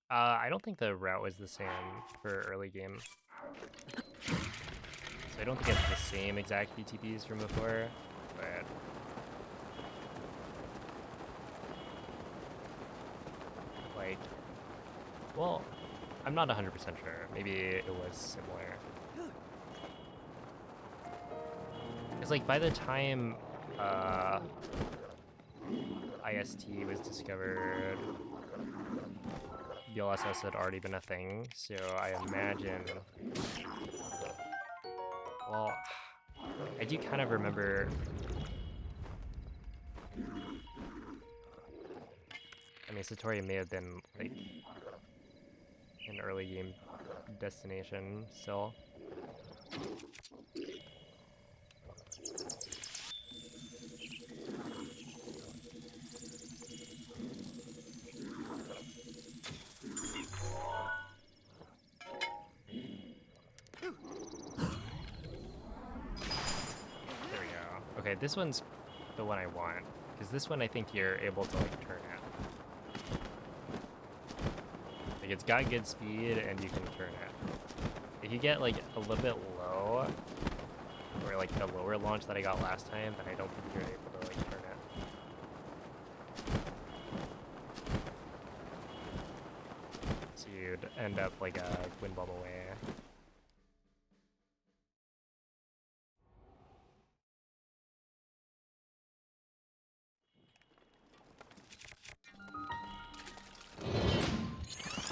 Speaker 1: I don't think the route was the same for early game. So I don't think it's the same exact BTBs from before, but like, well, I'm not 100% sure. Maybe it was similar. Because like by the time IST was discovered, BLSS had already been a thing, so I imagine. Well, I do kind of remember. I mean, Satori may have been like an early game destination still. There we go. Okay, this one's the one I want, because this one I think you're able to like turn at. Like it's got good speed and you can turn it. If you get like a little bit low, or like the lower launch that I got last time, then I don't think you're able to like turn it. So you'd end up like a wind bubble way.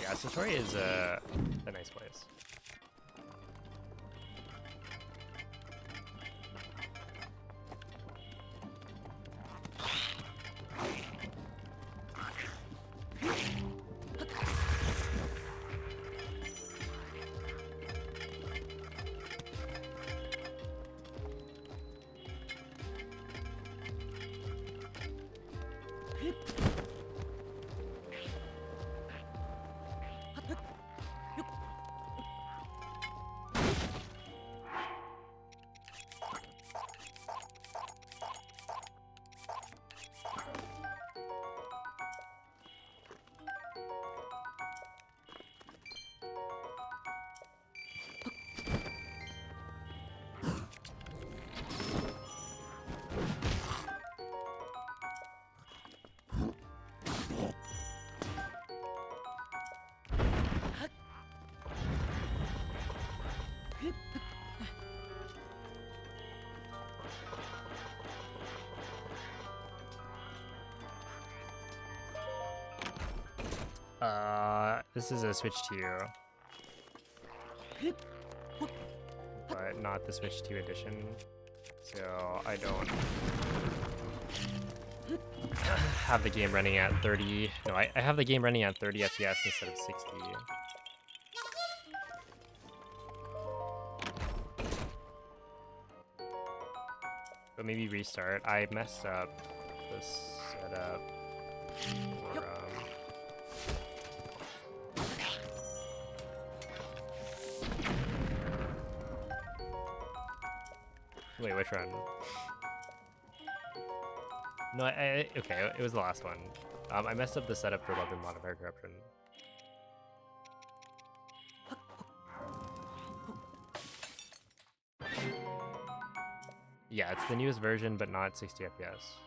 Speaker 1: Yeah, Satori is a nice place. This is a Switch 2, but not the Switch 2 edition, so I don't have the game running at 30. No, I have the game running at 30 FPS instead of 60. But maybe restart. I messed up the setup for, wait, which one? No, okay, it was the last one. I messed up the setup for weapon modifier corruption. Yeah, it's the newest version, but not 60 FPS.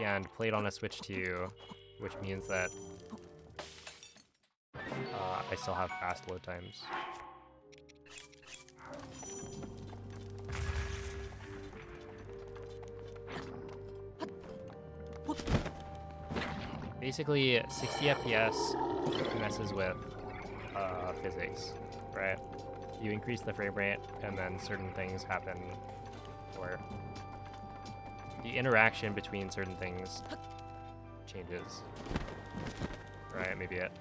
Speaker 1: And played on a Switch 2, which means that I still have fast load times. Basically, 60 FPS messes with physics, right? You increase the frame rate, and then certain things happen, or the interaction between certain things changes. Right, maybe it.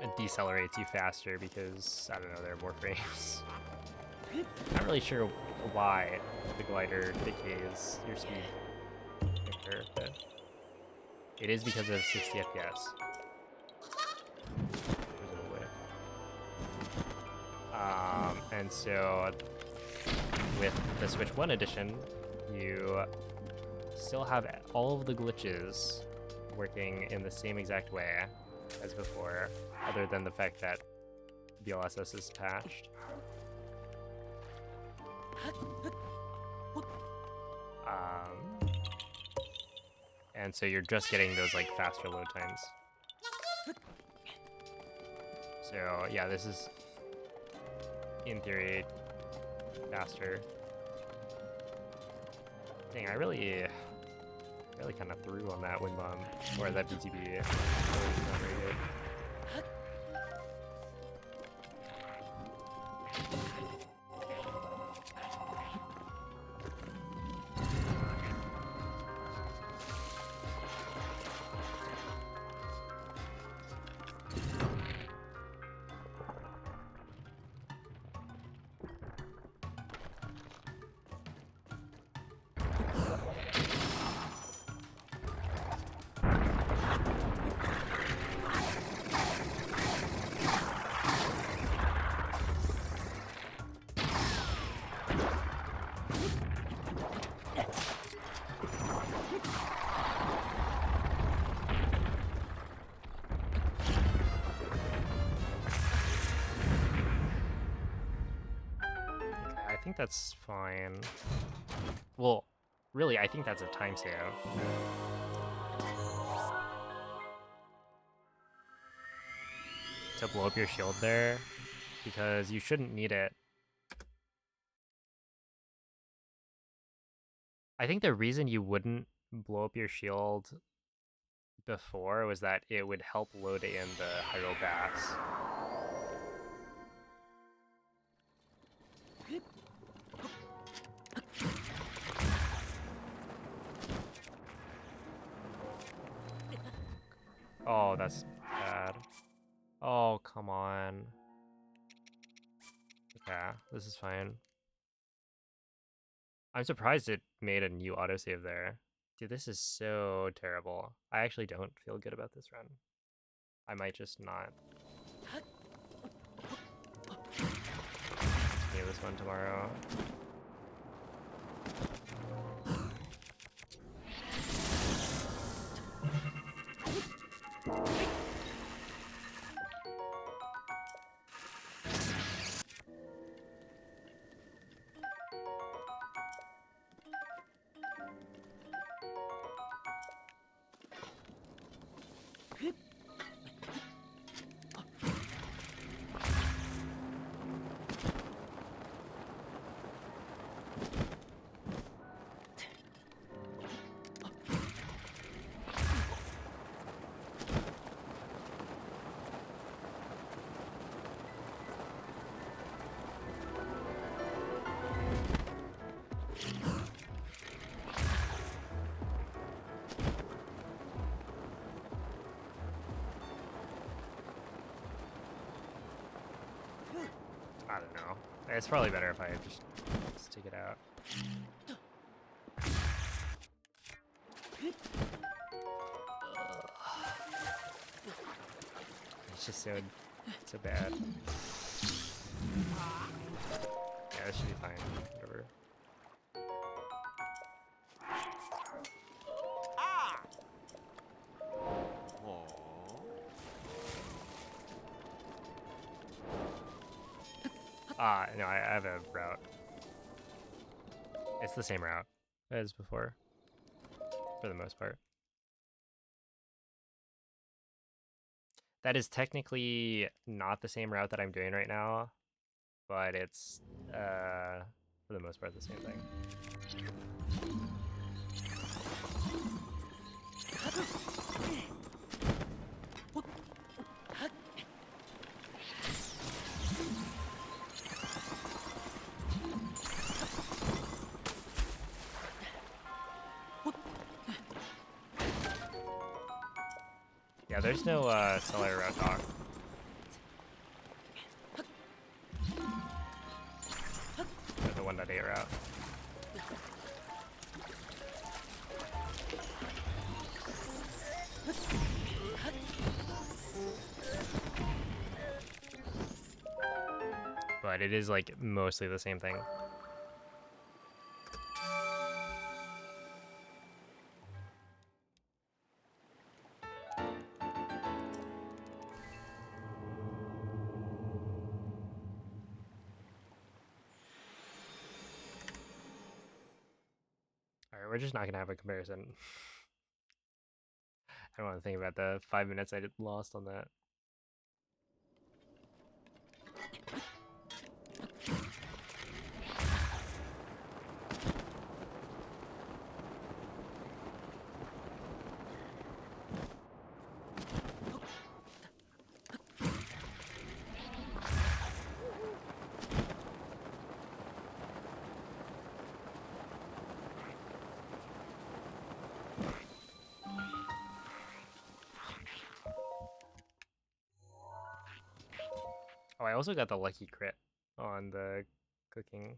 Speaker 1: It decelerates you faster because, I don't know, there are more frames. Not really sure why the glider decays your speed quicker, but it is because of 60 FPS. Presumably. And so with the Switch 1 edition, you still have all of the glitches working in the same exact way as before, other than the fact that DLSS is patched. And so you're just getting those like faster load times. So yeah, this is in theory faster. Dang, I really kind of threw on that wind bomb or that BTB. Not very good. I think that's fine. Well, really, I think that's a time save. To blow up your shield there, because you shouldn't need it. I think the reason you wouldn't blow up your shield before was that it would help load in the Hyrule Bass. Oh, that's bad. Oh, come on. Okay, this is fine. I'm surprised it made a new autosave there. Dude, this is so terrible. I actually don't feel good about this run. I might just not continue this one tomorrow. It's probably better if I just stick it out. It's just so bad. Yeah, this should be fine. Whatever. No, I have a route. It's the same route as before, for the most part. That is technically not the same route that I'm doing right now, but it's, for the most part, the same thing. Yeah, there's no cellar route dock. The 1.8 route. But it is like mostly the same thing. Alright, we're just not gonna have a comparison. I don't want to think about the 5 minutes I lost on that. Oh, I also got the lucky crit on the cooking.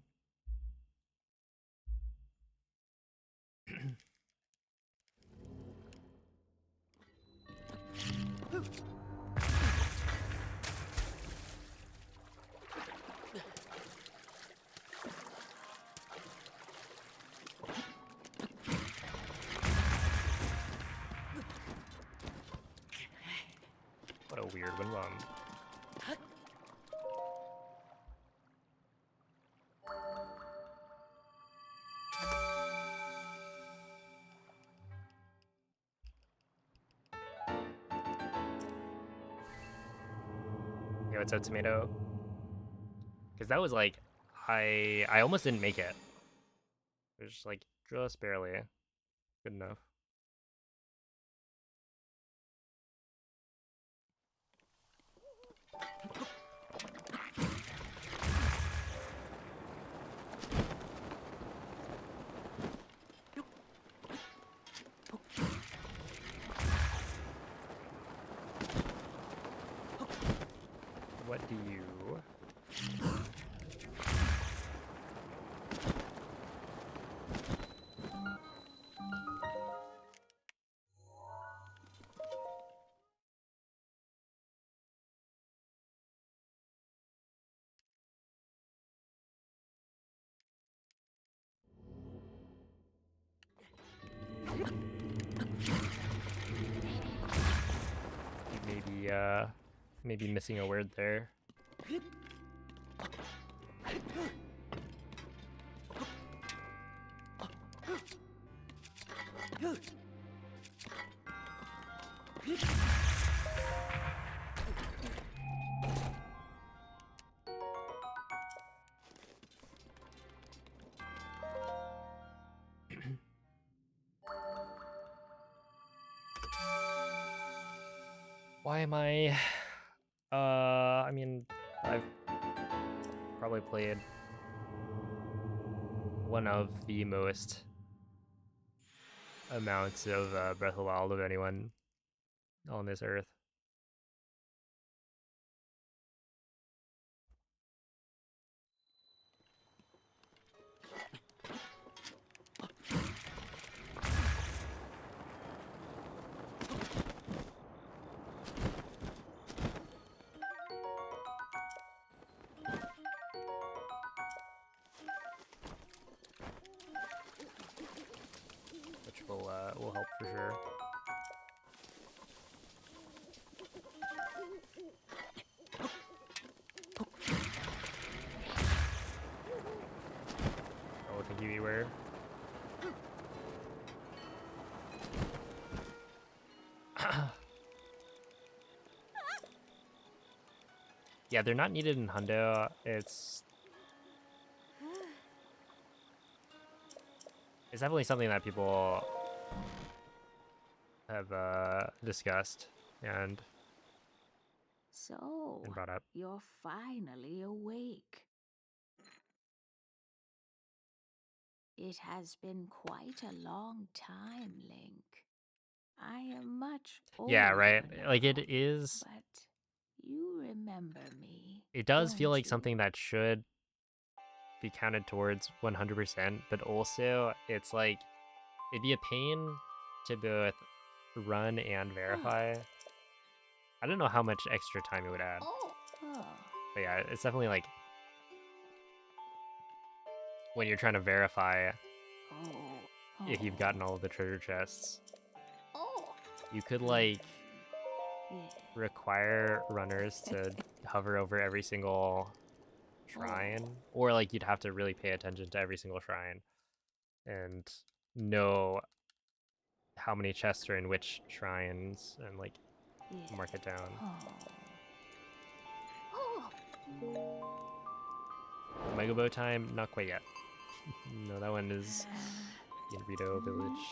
Speaker 1: What a weird one. Yeah, what's up, tomato? Because that was like, I almost didn't make it. It was just like just barely good enough. What do you? Maybe maybe missing a word there. Why am I? I mean, I've probably played one of the most amounts of Breath of the Wild of anyone on this earth. will help for sure. Oh, thank you, Beware. Yeah, they're not needed in Hundo. It's definitely something that people have discussed and
Speaker 4: So,
Speaker 1: brought up.
Speaker 4: you're finally awake. It has been quite a long time, Link. I am much
Speaker 1: Yeah,
Speaker 4: older
Speaker 1: right.
Speaker 4: now,
Speaker 1: Like it is.
Speaker 4: but you remember me,
Speaker 1: It does feel
Speaker 4: don't
Speaker 1: like
Speaker 4: you?
Speaker 1: something that should be counted towards 100%, but also it's like it'd be a pain to both run and verify. I don't know how much extra time it would add,
Speaker 4: Oh.
Speaker 1: but yeah, it's definitely like when you're trying to verify
Speaker 4: Oh.
Speaker 1: if you've gotten all of the treasure chests,
Speaker 4: Oh.
Speaker 1: you could like
Speaker 4: Yeah.
Speaker 1: require runners to hover over every single shrine, or like you'd have to really pay attention to every single shrine and know how many chests are in which shrines and like
Speaker 4: Yeah.
Speaker 1: mark it down.
Speaker 4: Oh.
Speaker 1: Mega Bow time, not quite yet. No, that one is in Rito Village.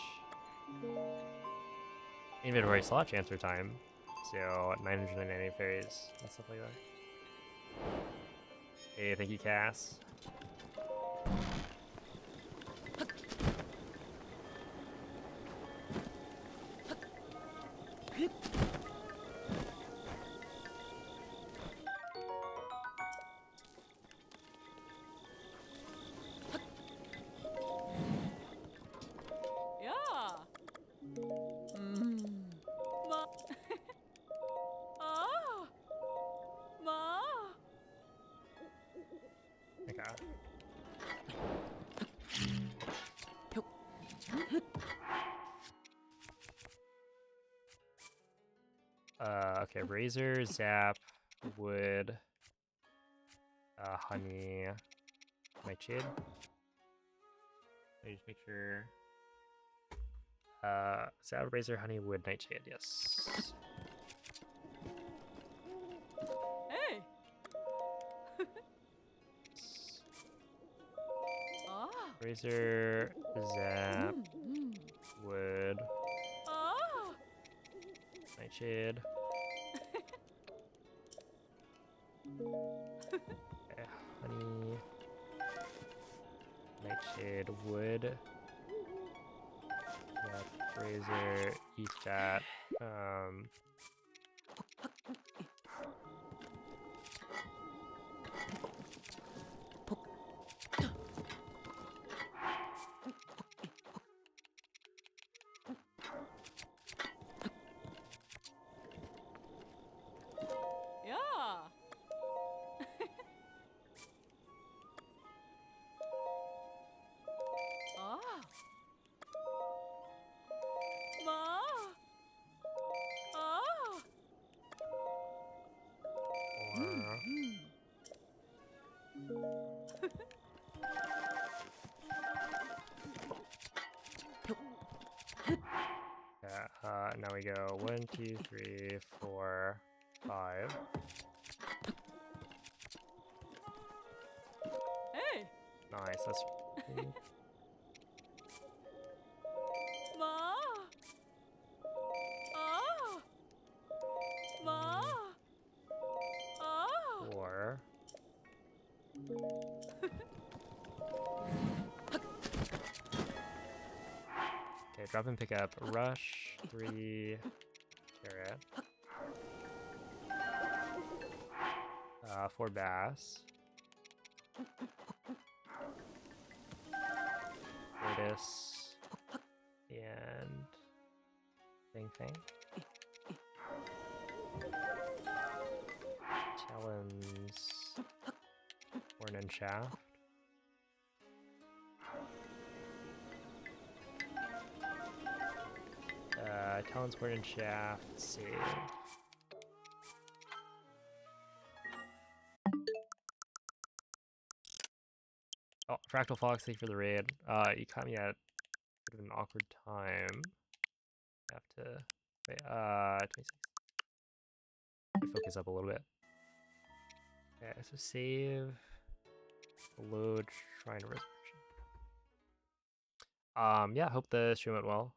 Speaker 1: Inventory slot transfer time, so 999 fairies and stuff like that. Hey, thank you, Cass.
Speaker 2: Yeah. Ma. Ah. Ma.
Speaker 1: Okay. Okay, Razor, Zap, Wood, Honey, Nightshade. Let me just make sure. Zap, Razor, Honey, Wood, Nightshade, yes.
Speaker 2: Hey. Ah.
Speaker 1: Razor, Zap, Wood,
Speaker 2: Ah.
Speaker 1: Nightshade. Okay, Honey, Nightshade, Wood, Zap, Razor, eat that.
Speaker 2: Yeah. Ah. Ma. Ah.
Speaker 1: Or yeah, now we go 1, 2, 3, 4, 5.
Speaker 2: Hey.
Speaker 1: Nice, that's
Speaker 2: Ma. Ah. Ma. Ah.
Speaker 1: 4. Okay, drop and pick up. Rush, 3, carrot. 4 bass. Lotus. And Fang Fang. Talons. Horn and Shaft. Talon's Horn and Shaft, save. Oh, Fractal Fox, thank you for the raid. You caught me at a bit of an awkward time. I have to wait, 26. Let me focus up a little bit. Okay, so save, load, Shrine of Resurrection. Yeah, hope the stream went well.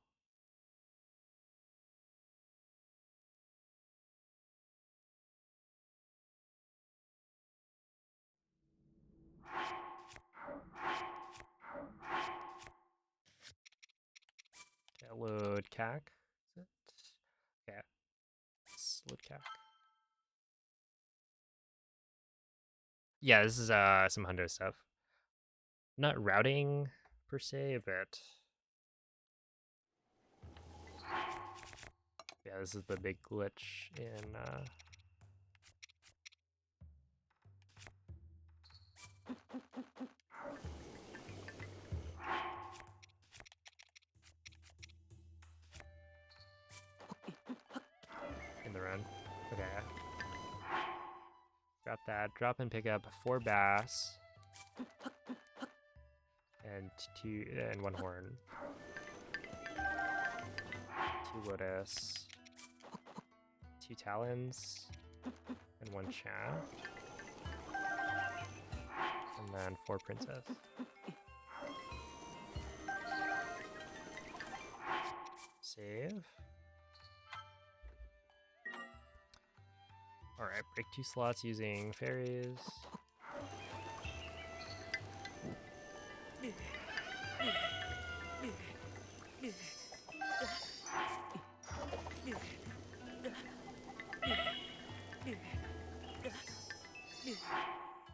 Speaker 1: Okay, load CAC. Is it? Okay, let's load CAC. Yeah, this is some hundo stuff. Not routing per se, but yeah, this is the big glitch in the run. Okay. Drop that. Drop and pick up 4 bass and 1 horn. 2 lotus, 2 talons, and 1 shaft, and then 4 princess. Save. Alright, break 2 slots using fairies.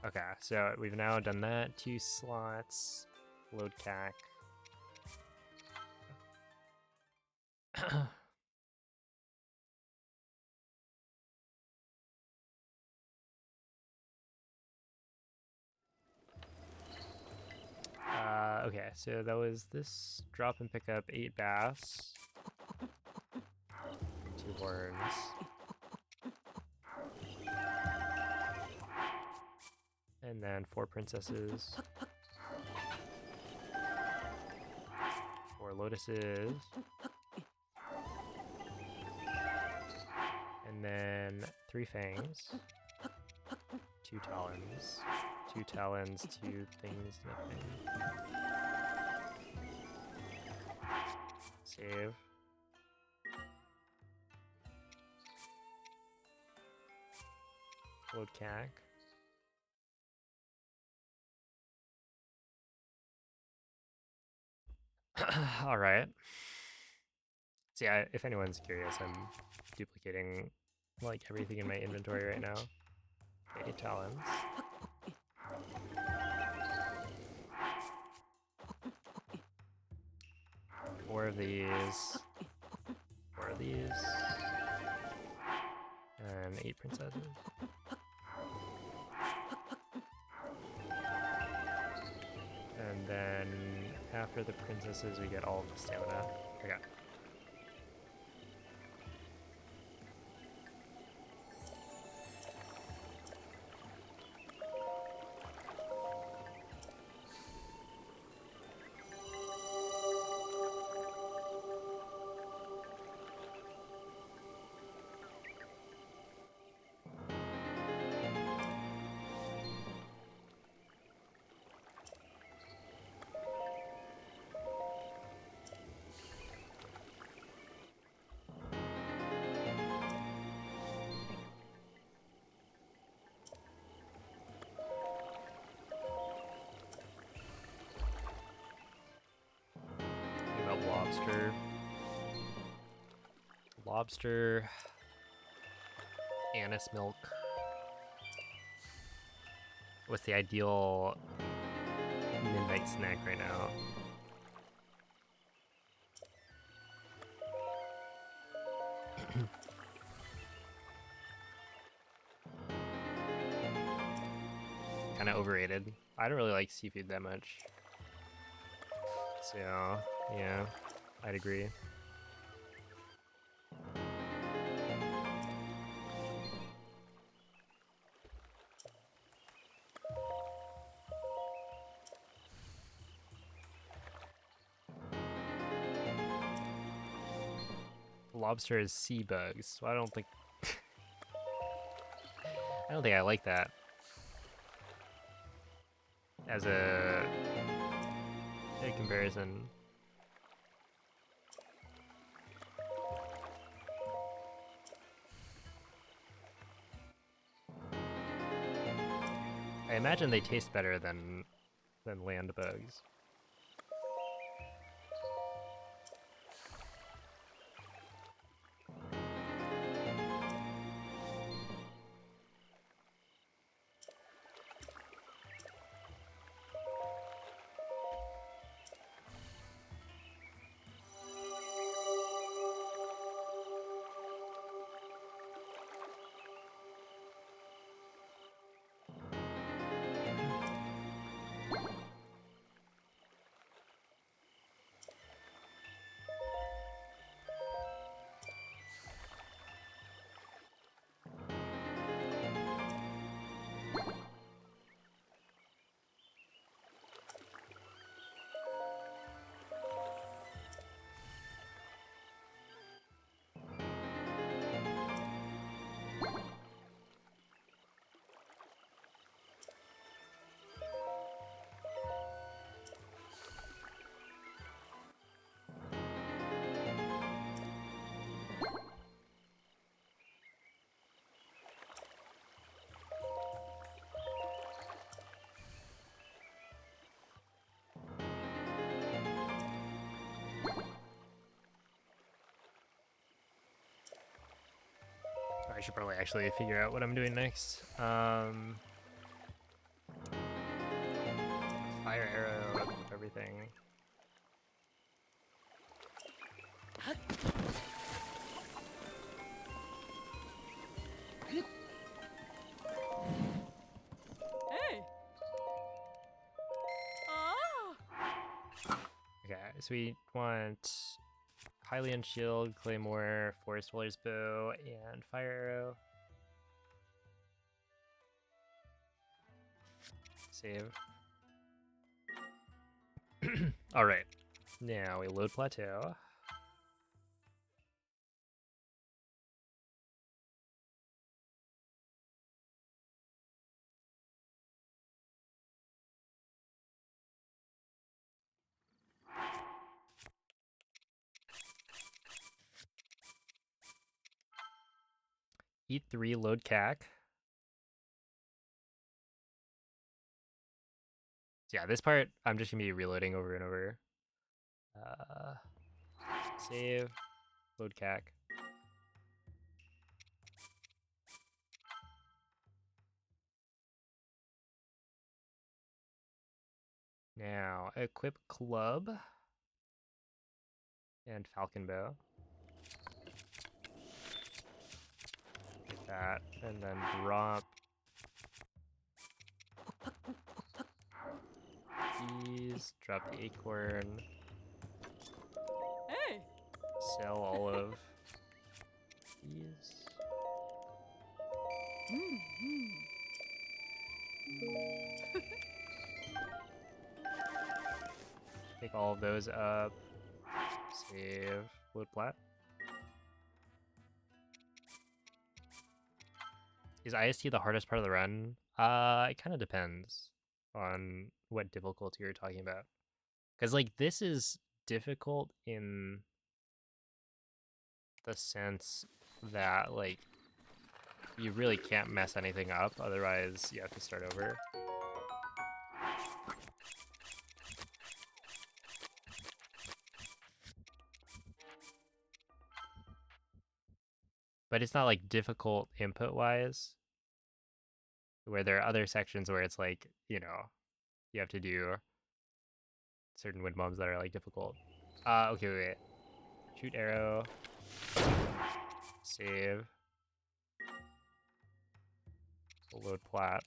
Speaker 1: Okay, so we've now done that. 2 slots, load CAC. Okay, so that was this drop and pick up 8 bass, 2 horns, and then 4 princesses, 4 lotuses, and then 3 fangs, 2 talons, 2 talons, 2 things, nothing. Save. Load CAC. All right. See, if anyone's curious, I'm duplicating like everything in my inventory right now. Okay, 8 talons. 4 of these. 4 of these. And 8 princesses. And then after the princesses, we get all of the stamina. Okay. About lobster. Lobster. Anise milk. What's the ideal midnight snack right now? Kind of overrated. I don't really like seafood that much. So, yeah, I'd agree. Lobster is sea bugs, so I don't think I like that as a comparison. I imagine they taste better than land bugs. I should probably actually figure out what I'm doing next. Fire arrow, equip everything.
Speaker 2: Hey.
Speaker 1: Okay, so we want Hylian shield, claymore, forest dweller's bow, and fire arrow. Save. All right, now we load plateau. Eat 3, load cac. So yeah, this part I'm just gonna be reloading over and over. Save, load cac. Now equip club and falcon bow. Like that, and then drop these, drop the acorn,
Speaker 2: Hey.
Speaker 1: sell all of these. Take all of those up. Save. Load plat. Is IST the hardest part of the run? It kind of depends on what difficulty you're talking about. Because, like, this is difficult in the sense that, like, you really can't mess anything up, otherwise you have to start over. But it's not, like, difficult input-wise, where there are other sections where it's, like, you know, you have to do certain wind bombs that are, like, difficult. Okay, wait. Shoot arrow. Save. Load plat.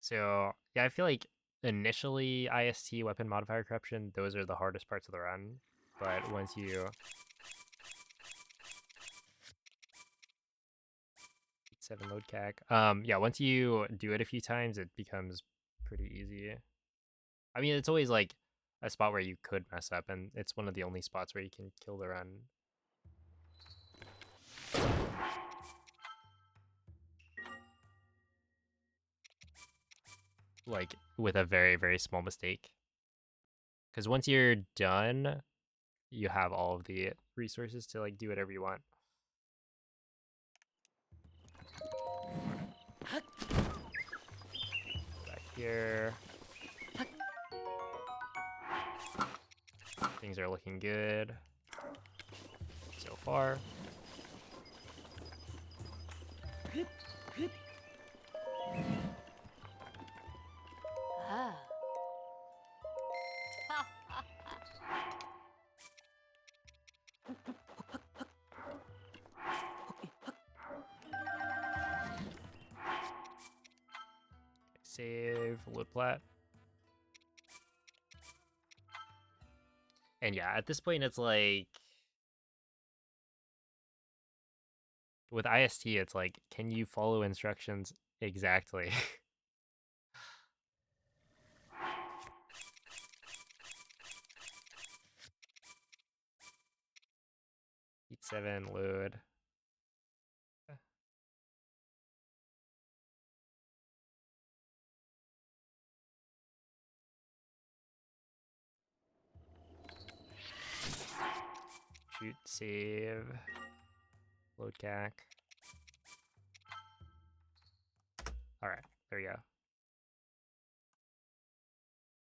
Speaker 1: So, yeah, I feel like initially IST weapon modifier corruption, those are the hardest parts of the run. But once you 7 load cac. Yeah, once you do it a few times, it becomes pretty easy. I mean, it's always like a spot where you could mess up, and it's one of the only spots where you can kill the run. Like with a very, very small mistake. Because once you're done, you have all of the resources to like do whatever you want. Back here. Things are looking good so far.
Speaker 4: Ah.
Speaker 1: Save, load plat. And yeah, at this point, it's like with IST, it's like, can you follow instructions exactly? Heat 7, load. Shoot, save, load cac. All right, there we go.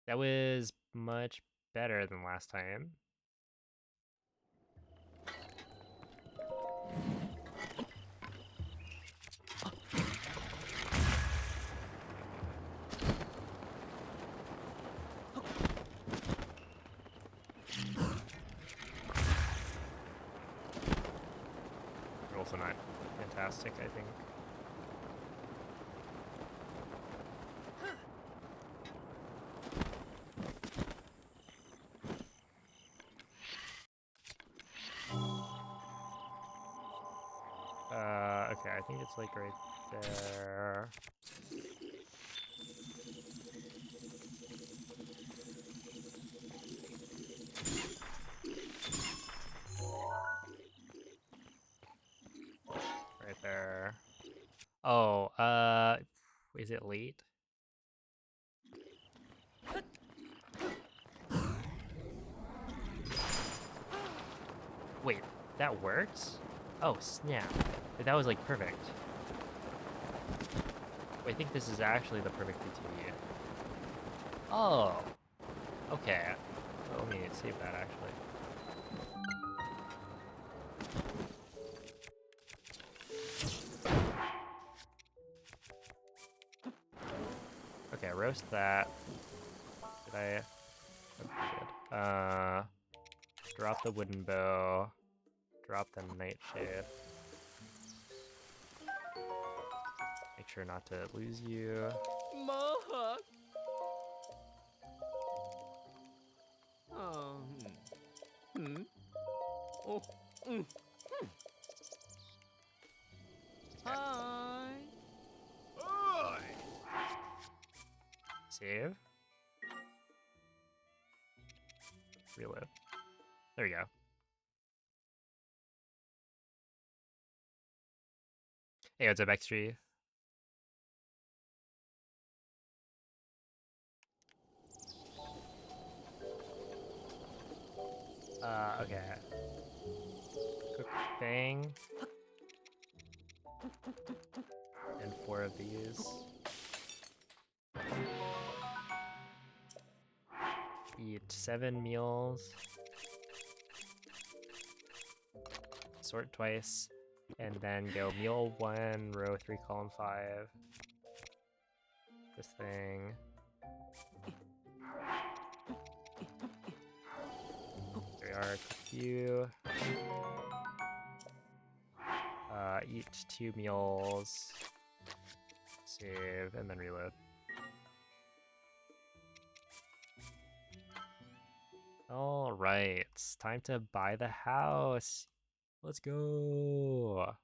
Speaker 1: That was much better than last time. You're also not fantastic, I think. Okay, I think it's like right there. Right there. Oh, is it late? Wait, that works? Oh, snap. That was like perfect. I think this is actually the perfect BTV. Oh, okay. Well, let me save that actually. Okay, roast that. Did I? Oh, I did. Drop the wooden bow. Drop the nightshade. Make sure not to lose you.
Speaker 2: Mohawk. Oh. Oh. Hi.
Speaker 3: Oi!
Speaker 1: Save. Reload. There we go. Hey, what's up, X3? Okay. Cook Fang. And 4 of these. Eat 7 meals. Sort twice. And then go meal 1, row 3, column 5. This thing. There we are. Cook you. Eat 2 meals. Save, and then reload. All right, it's time to buy the house. Let's go.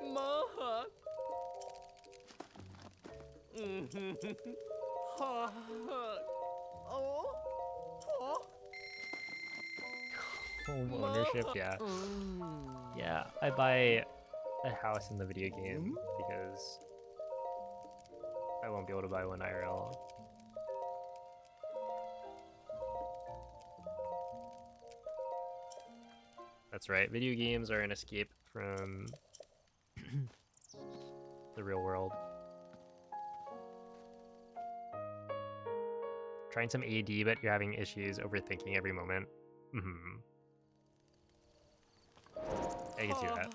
Speaker 2: Mama. Oh. Oh.
Speaker 1: Home ownership, yeah. Yeah, I buy a house in the video game because I won't be able to buy one IRL. That's right, video games are an escape from the real world. Trying some AD, but you're having issues overthinking every moment. I can see that.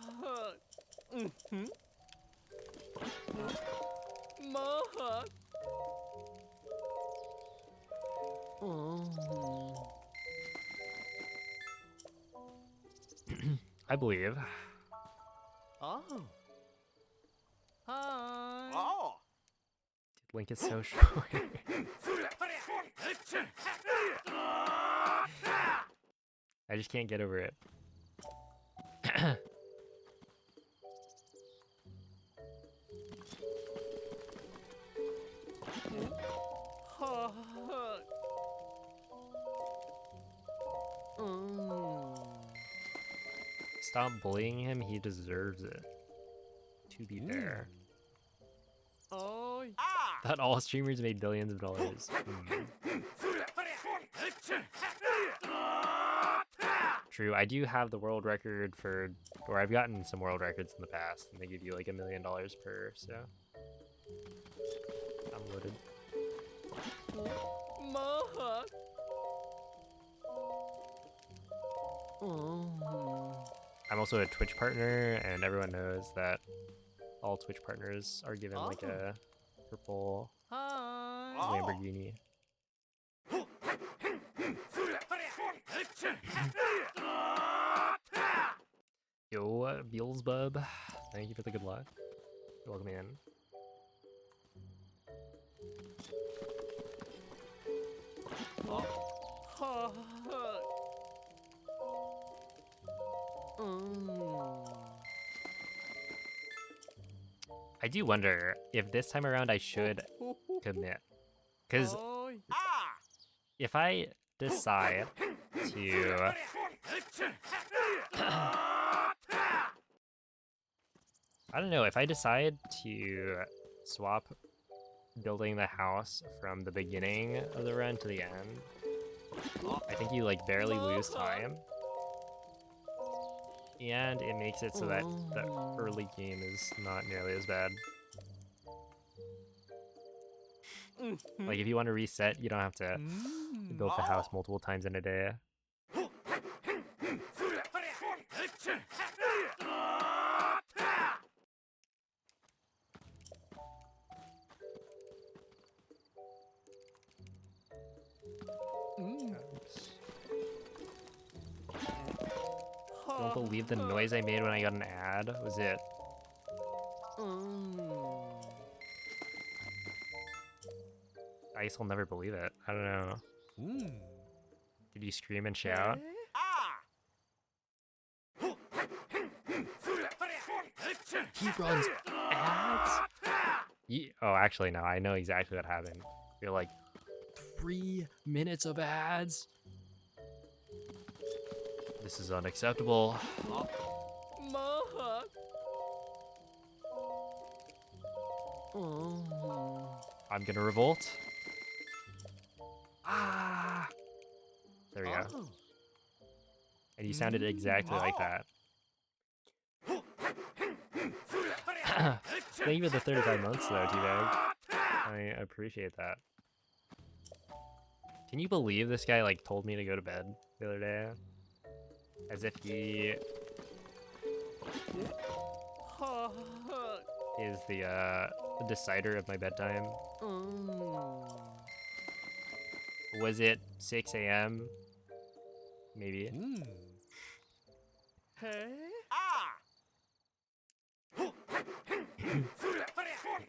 Speaker 1: I believe.
Speaker 2: Oh. Hi.
Speaker 3: Oh!
Speaker 1: Link is so short. I just can't get over it. Stop bullying him, he deserves it. To be fair.
Speaker 2: Oh.
Speaker 1: Thought all streamers made billions of dollars. True, I do have the world record for, or I've gotten some world records in the past, and they give you like $1 million per, so. I'm loaded. I'm also a Twitch partner, and everyone knows that all Twitch partners are given like a purple
Speaker 2: Hi.
Speaker 1: Lamborghini. Yo, Beelzebub, thank you for the good luck. You're welcome in. I do wonder if this time around I should commit. Because if I decide to... I don't know, if I decide to swap building the house from the beginning of the run to the end, I think you like barely lose time. And it makes it so that the early game is not nearly as bad. Like if you want to reset, you don't have to build the house multiple times in a day. Oops. Don't believe the noise I made when I got an ad. Was it? I guess I'll never believe it. I don't know. Did you scream and shout? He runs ads? Oh, actually, no. I know exactly what happened. You're like, 3 minutes of ads? This is unacceptable. I'm gonna revolt. Ah! There we go. And you sounded exactly like that. Thank you for the 35 months, though, T-Bag. I appreciate that. Can you believe this guy, like, told me to go to bed the other day? As if he is the decider of my bedtime. Was it 6 a.m.? Maybe.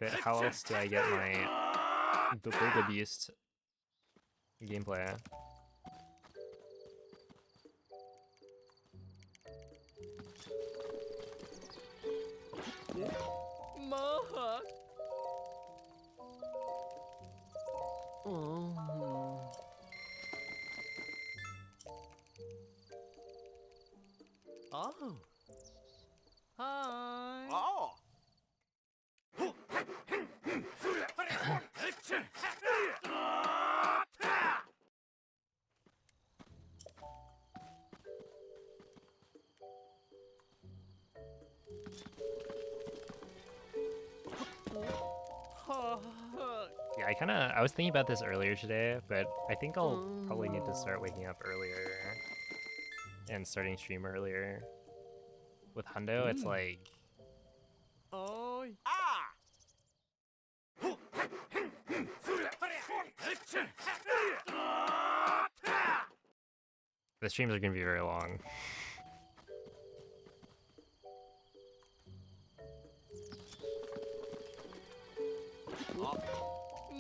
Speaker 1: But how else do I get my Beast gameplay?
Speaker 2: Mark. Oh. Oh. Hi.
Speaker 3: Oh!
Speaker 1: Yeah, I was thinking about this earlier today, but I think I'll probably need to start waking up earlier and starting stream earlier. With Hundo, it's like
Speaker 2: Oh.
Speaker 3: Ah!
Speaker 1: the streams are gonna be very long.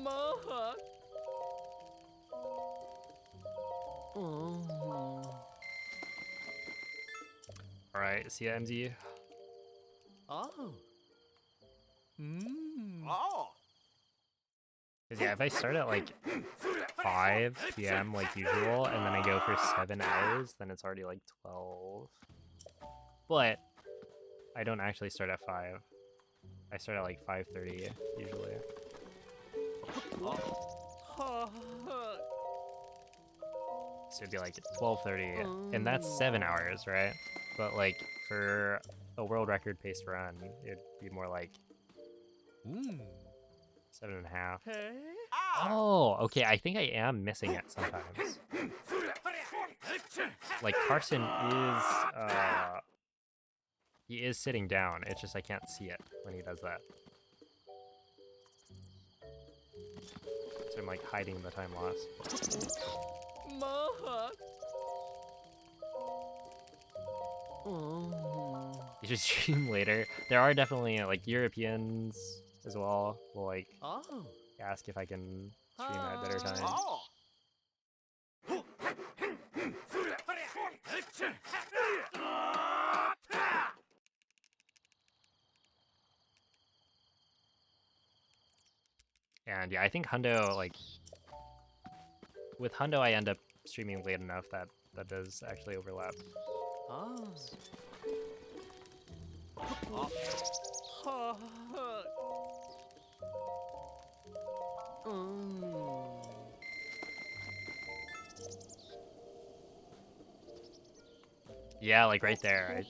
Speaker 2: Mark. Oh.
Speaker 1: Alright, see ya, MD.
Speaker 2: Oh. Mmm.
Speaker 3: Oh!
Speaker 1: 'Cause yeah, if I start at like 5 p.m. like usual, and then I go for 7 hours, then it's already like 12. But I don't actually start at 5. I start at like 5:30 usually. So it'd be like 12:30, and that's 7 hours, right? But like for a world record paced run, it'd be more like
Speaker 2: Mmm.
Speaker 1: 7.5.
Speaker 2: Hey.
Speaker 3: Ah!
Speaker 1: Oh, okay. I think I am missing it sometimes. Like Carson is, he is sitting down. It's just I can't see it when he does that. So I'm like hiding the time loss.
Speaker 2: Mark. Oh.
Speaker 1: You should stream later. There are definitely like Europeans as well. Will like
Speaker 2: Oh.
Speaker 1: ask if I can stream at better times.
Speaker 3: Oh!
Speaker 1: And yeah, I think Hundo, like, with Hundo I end up streaming late enough that that does actually overlap.
Speaker 2: Oh. Oh.
Speaker 1: Yeah, like right there,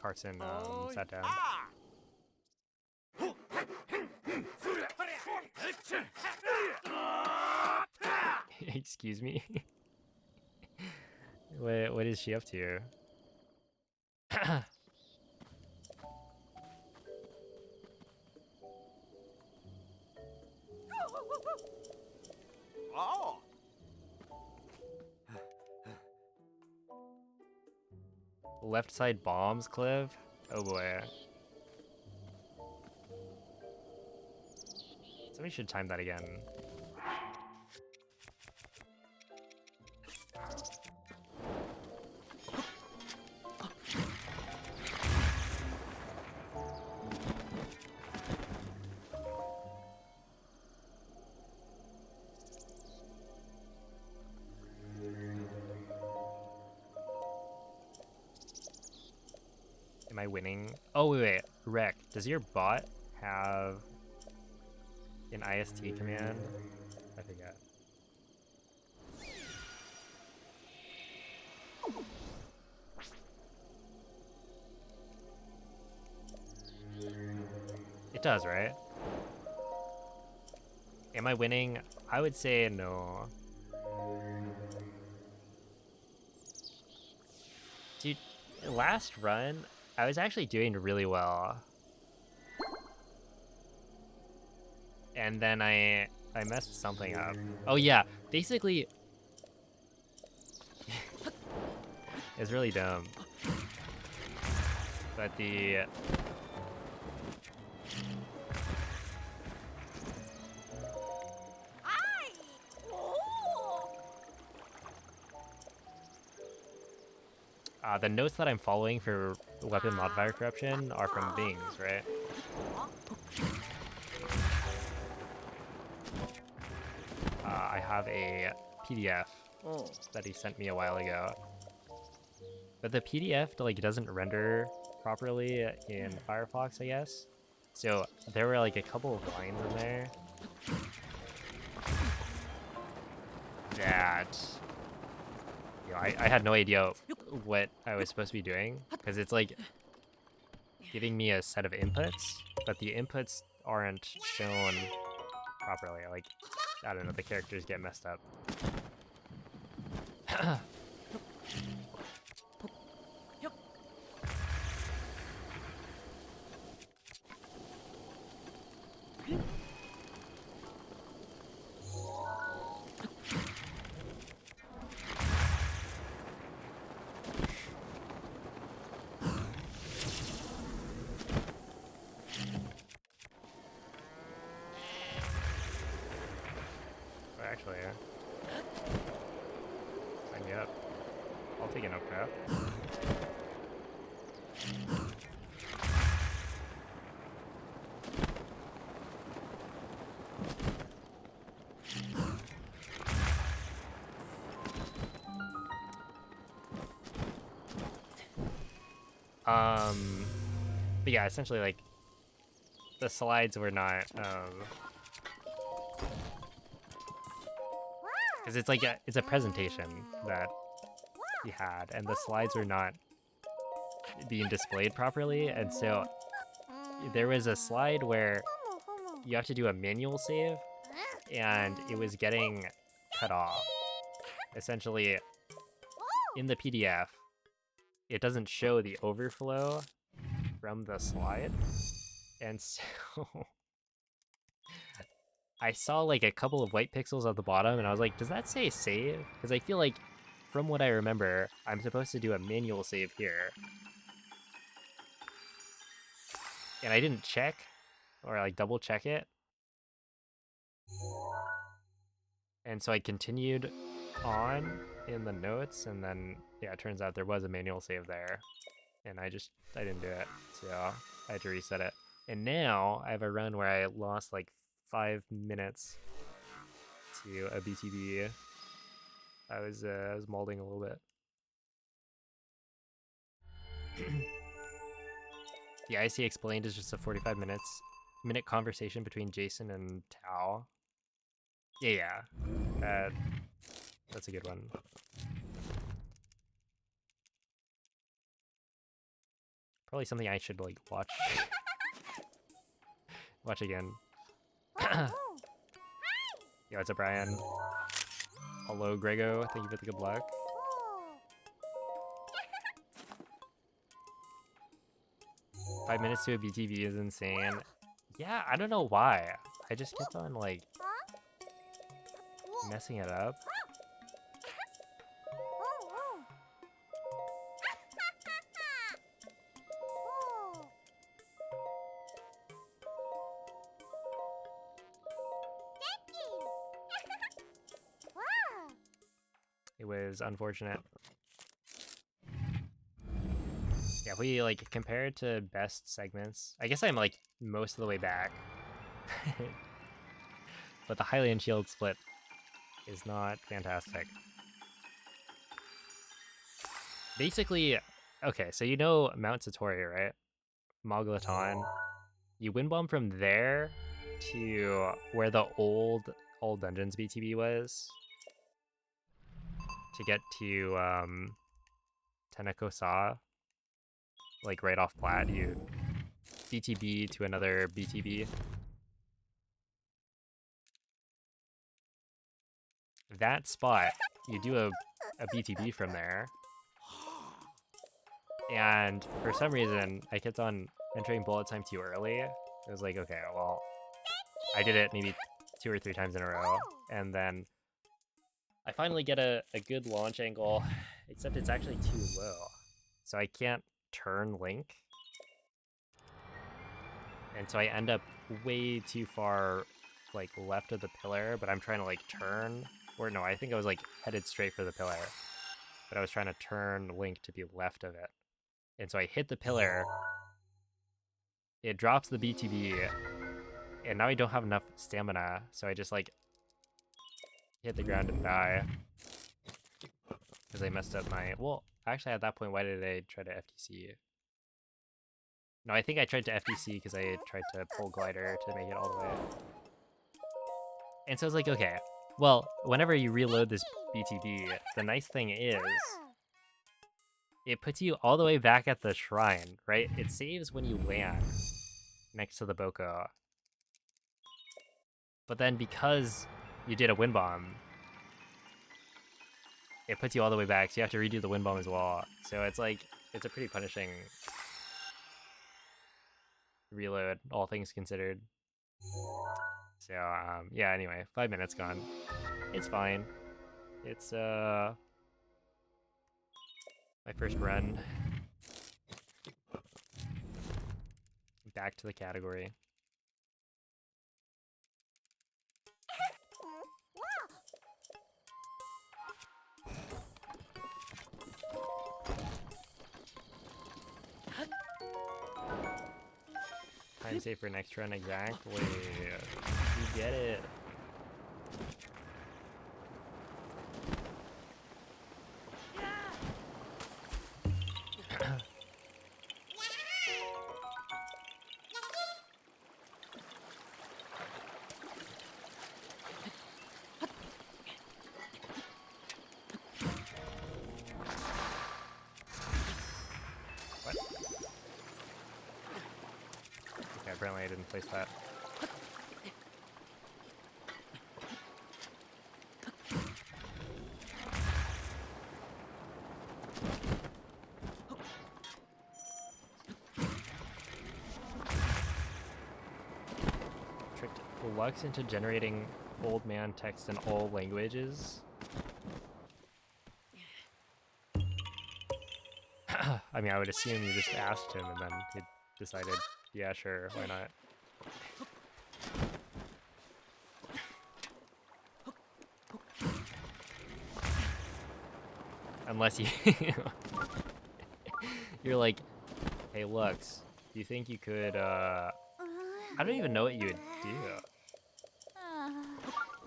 Speaker 1: Carson
Speaker 2: Oh,
Speaker 1: sat down.
Speaker 3: Ah!
Speaker 1: Excuse me? What is she up to?
Speaker 3: Oh!
Speaker 1: Left side bombs, Cliv? Oh boy. Somebody should time that again. Am I winning? Oh, wait. Rec, does your bot have an IST command? I forget. It does, right? Am I winning? I would say no. Dude, last run, I was actually doing really well. And then I messed something up. Oh yeah, basically it's really dumb. But The notes that I'm following for weapon modifier corruption are from Bing's, right? I have a PDF that he sent me a while ago. But the PDF like doesn't render properly in Firefox, I guess. So there were like a couple of lines in there that I had no idea what I was supposed to be doing because it's like giving me a set of inputs, but the inputs aren't shown properly. Like, I don't know, the characters get messed up. But actually, sign me up. I'll take an upcraft. But yeah, essentially like the slides were not because it's like it's a presentation that he had, and the slides were not being displayed properly, and so there was a slide where you have to do a manual save, and it was getting cut off. Essentially, in the PDF, it doesn't show the overflow from the slide, and so I saw like a couple of white pixels at the bottom, and I was like, does that say save? Because I feel like, from what I remember, I'm supposed to do a manual save here. And I didn't check, or like double check it. And so I continued on in the notes, and then, yeah, it turns out there was a manual save there. And I didn't do it, so I had to reset it. And now I have a run where I lost like 5 minutes to a BTB. I was molding a little bit. The IC explained is just a 45 minute conversation between Jason and Tao. Yeah, that's a good one. Probably something I should like watch watch again. Yo, what's up, Brian? Hello, Grego. Thank you for the good luck. Five minutes to a BTV is insane. Yeah, I don't know why. I just kept on like messing it up. It was unfortunate. Yeah, if we like compare it to best segments, I guess I'm like most of the way back. But the Hylian shield split is not fantastic. Basically, okay, so you know Mount Satori, right? Moglaton. You wind bomb from there to where the old Dungeons BTB was to get to Tenekosa, like right off Plat. You BTB to another BTB. That spot, you do a BTB from there. And for some reason, I kept on entering bullet time too early. I was like, okay, well, I did it maybe 2 or 3 times in a row. And then I finally get a good launch angle, except it's actually too low. So I can't turn Link. And so I end up way too far like left of the pillar, but I'm trying to like turn. Or no, I think I was like headed straight for the pillar. but I was trying to turn Link to be left of it. And so I hit the pillar. It drops the BTB, and now I don't have enough stamina, so I just like hit the ground and die. Because I messed up my... Well, actually at that point, why did I try to FTC? No, I think I tried to FTC because I tried to pull glider to make it all the way. And so I was like, okay, well, whenever you reload this BTB, the nice thing is it puts you all the way back at the shrine, right? It saves when you land next to the Boko. But then because you did a wind bomb, it puts you all the way back, so you have to redo the wind bomb as well. So it's like, it's a pretty punishing reload, all things considered. So, yeah, anyway, 5 minutes gone. It's fine. It's, my first run. Back to the category. Time save for next run, exactly. You get it. What? Okay, apparently I didn't place that. Tricked Lux into generating old man text in all languages. I mean, I would assume you just asked him and then he decided, yeah, sure, why not? Unless you... You're like, hey, Lux, do you think you could, I don't even know what you would do.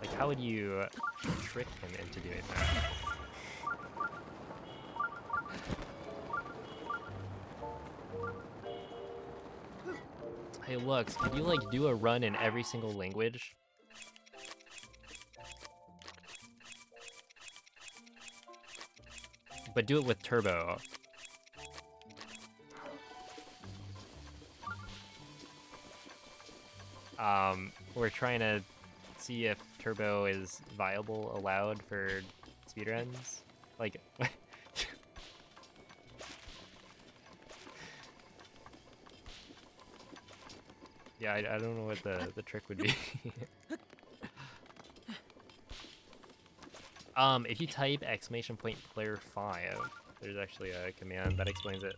Speaker 1: Like, how would you trick him into doing that? Hey, Lux, could you, like, do a run in every single language? But do it with Turbo. We're trying to see if Turbo is viable, allowed for speedruns. Like, yeah, I don't know what the trick would be. If you type !player 5, there's actually a command that explains it.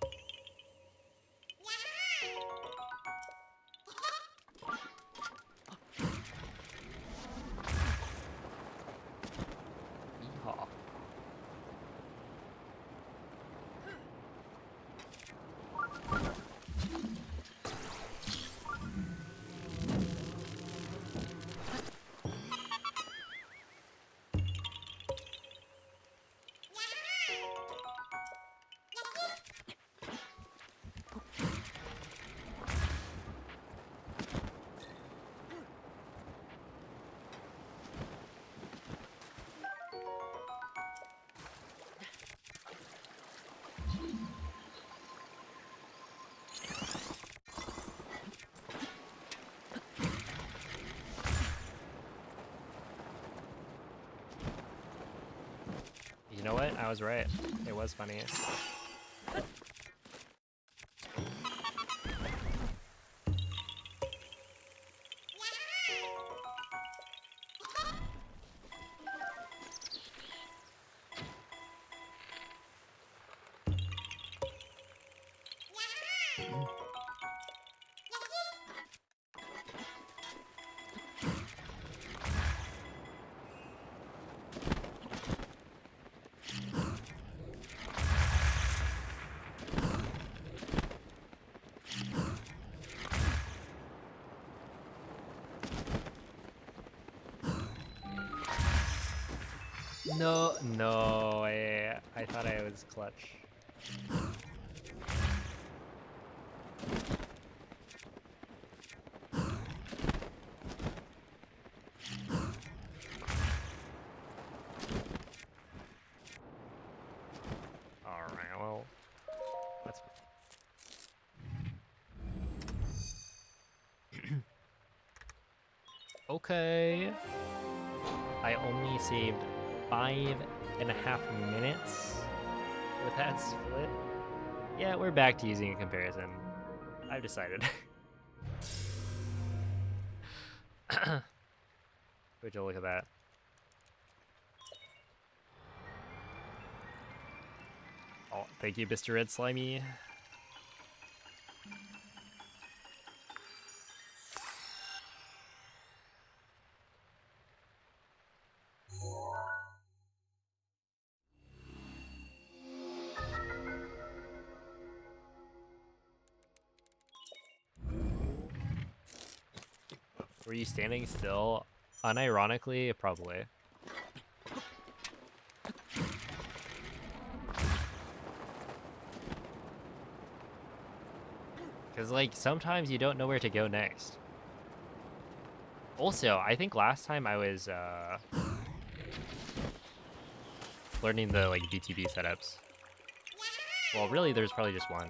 Speaker 1: Yeehaw. You know what? I was right. It was funny. No, no, I thought I was clutch. Alright, well, that's... Okay. I only saved 5.5 minutes with that split. Yeah, we're back to using a comparison. I've decided. Would you look at that? Oh, thank you, Mr. Red Slimy. Were you standing still? Unironically, probably. Because, like, sometimes you don't know where to go next. Also, I think last time I was, learning the, like, BTB setups. Well, really, there's probably just one.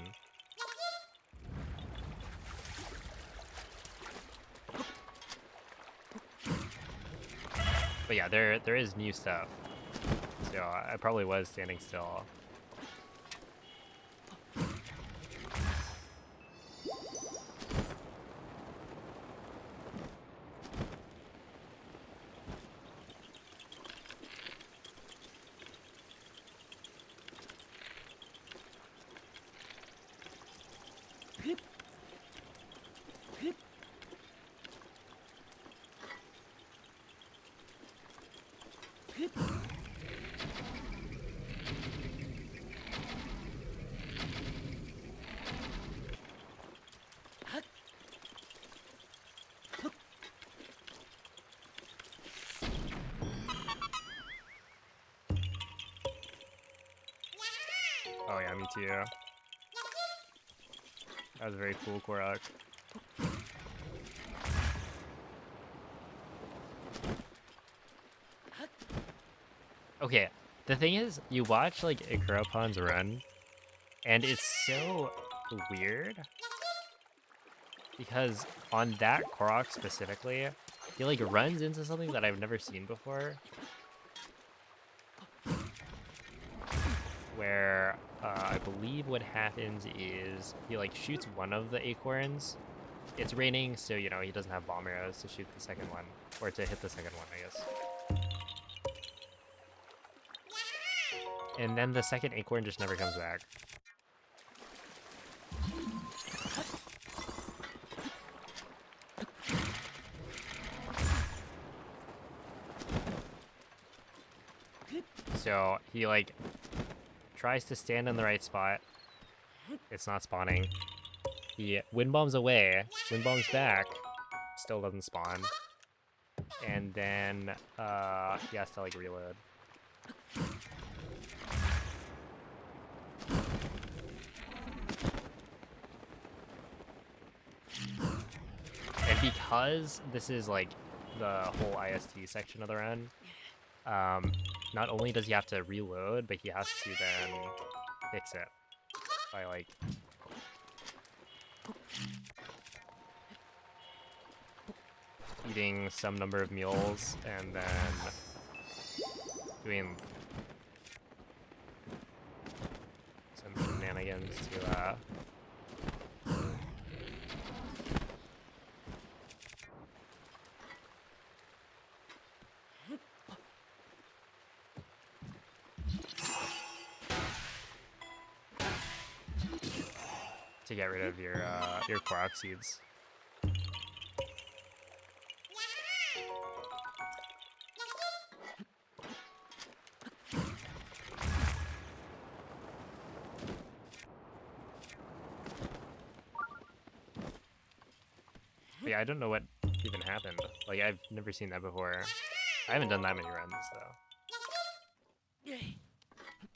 Speaker 1: But yeah, there is new stuff. So I probably was standing still. Oh yeah, me too. That was a very cool Korok. Okay, the thing is, you watch like Ikuropons run, and it's so weird because on that Korok specifically, he like runs into something that I've never seen before. Where I believe what happens is he like shoots one of the acorns. It's raining, so you know he doesn't have bomb arrows to shoot the second one, or to hit the second one, I guess. And then the second acorn just never comes back. So he like tries to stand in the right spot. It's not spawning. He wind bombs away, wind bombs back, still doesn't spawn. And then he has to like reload. And because this is like the whole IST section of the run, not only does he have to reload, but he has to then fix it by like eating some number of meals and then doing some shenanigans to get rid of your Korok seeds. But yeah, I don't know what even happened. Like, I've never seen that before. I haven't done that many runs, though.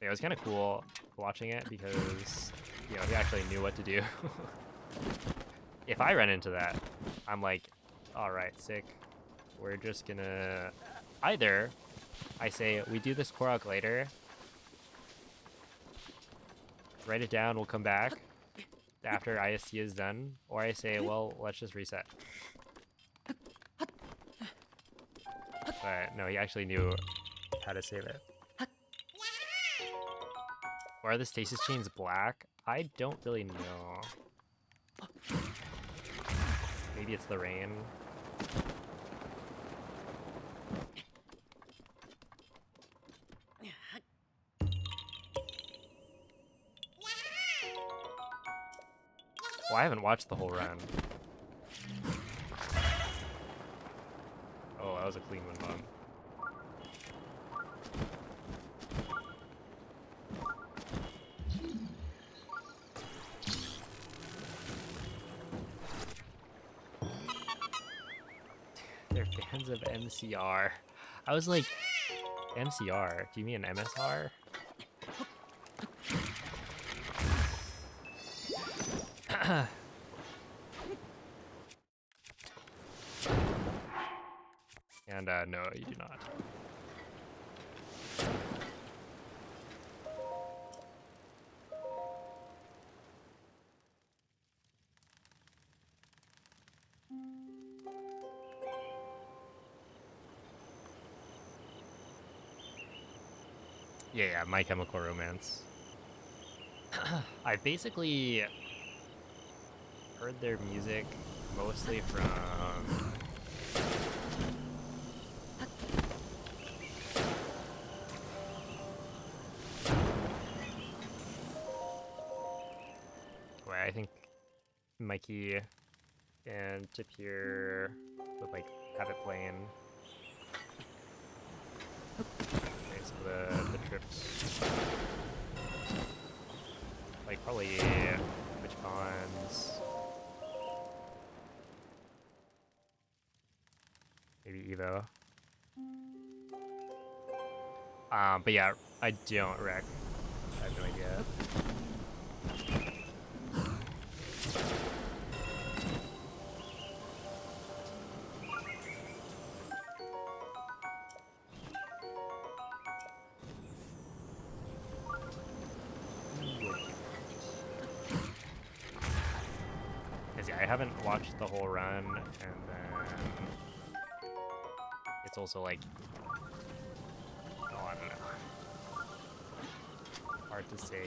Speaker 1: It was kind of cool watching it because, you know, he actually knew what to do. If I run into that, I'm like, all right, sick. We're just gonna either I say we do this Korok later, write it down, we'll come back after IST is done, or I say, well, let's just reset. But no, he actually knew how to save it. Or are the stasis chains black? I don't really know. Maybe it's the rain. Well, I haven't watched the whole run. Oh, that was a clean one, Mom. They're fans of MCR. I was like, MCR? Do you mean MSR? And no, you do not. Yeah, My Chemical Romance. I've basically heard their music mostly from well, I think Mikey and Tapir would like have it playing. Okay, so the trips, like probably which cons, maybe Evo. But yeah, I don't wreck. I have no idea. Because yeah, I haven't watched the whole run, and then it's also like, oh, I don't know. Hard to say.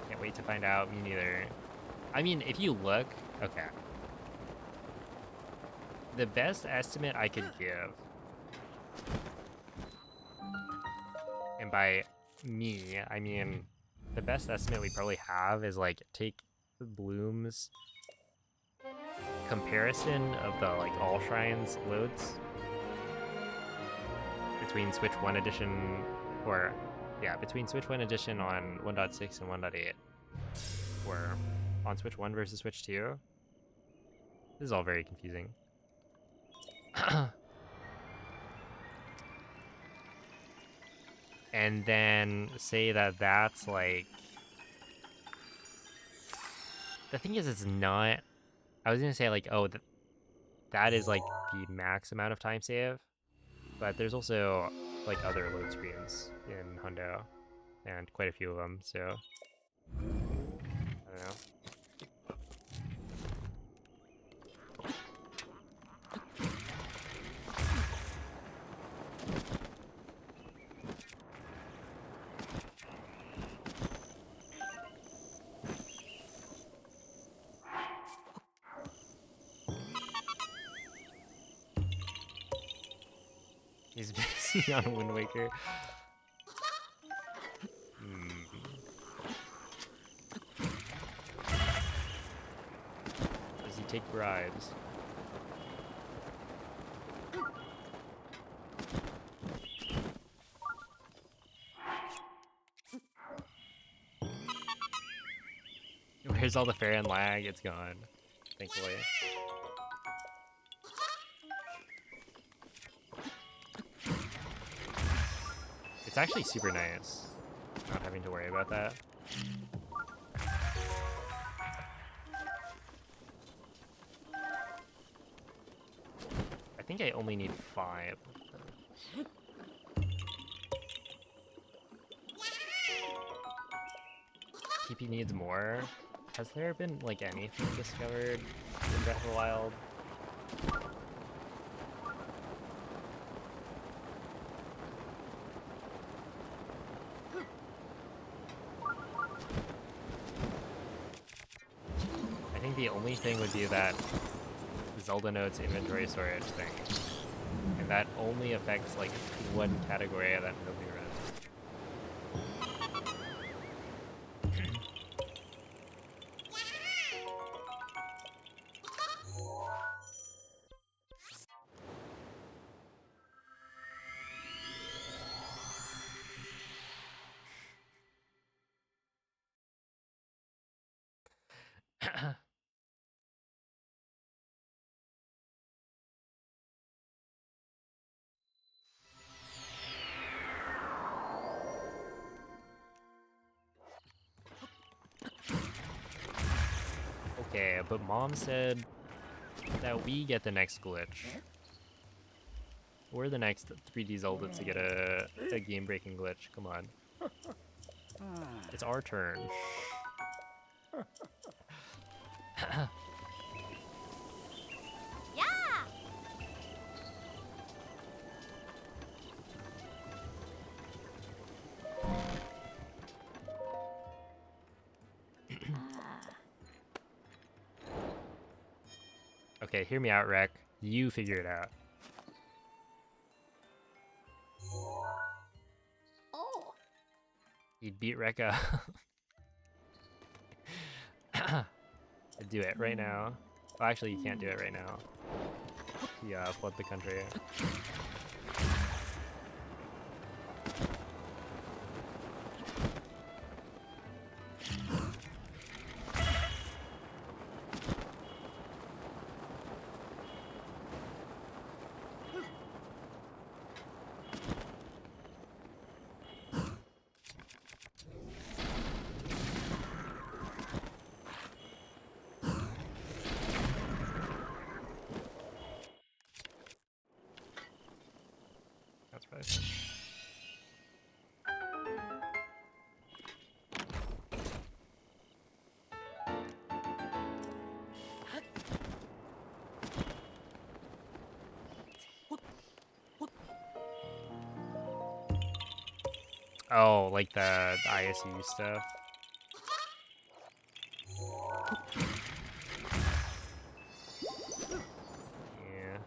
Speaker 1: Can't wait to find out. Me neither. I mean, if you look, okay. The best estimate I could give, and by me, I mean the best estimate we probably have is like take Bloom's comparison of the like all shrines loads between Switch 1 edition, or yeah, between Switch 1 edition on 1.6 and 1.8, or on Switch 1 versus Switch 2. This is all very confusing. And then say that that's like, the thing is, it's not, I was gonna say like, oh, that is like the max amount of time save, but there's also like other load screens in Hundo, and quite a few of them, so I don't know. He's busy on Wind Waker. Does he take bribes? Where's all the fair and lag? It's gone, thankfully. It's actually super nice not having to worry about that. I think I only need 5. TP needs more. Has there been like anything discovered in Breath of the Wild? I think the only thing would be that Zelda Notes inventory storage thing. And that only affects like one category that nobody runs. Okay, but Mom said that we get the next glitch. We're the next 3D Zelda to get a game-breaking glitch. Come on. It's our turn. Okay, hear me out, Rek. You figure it out.
Speaker 4: Oh,
Speaker 1: You'd beat Rekka. Do it right now. Well, actually, you can't do it right now. Yeah, flood the country. That's right. Oh, like the ISU stuff. Yeah.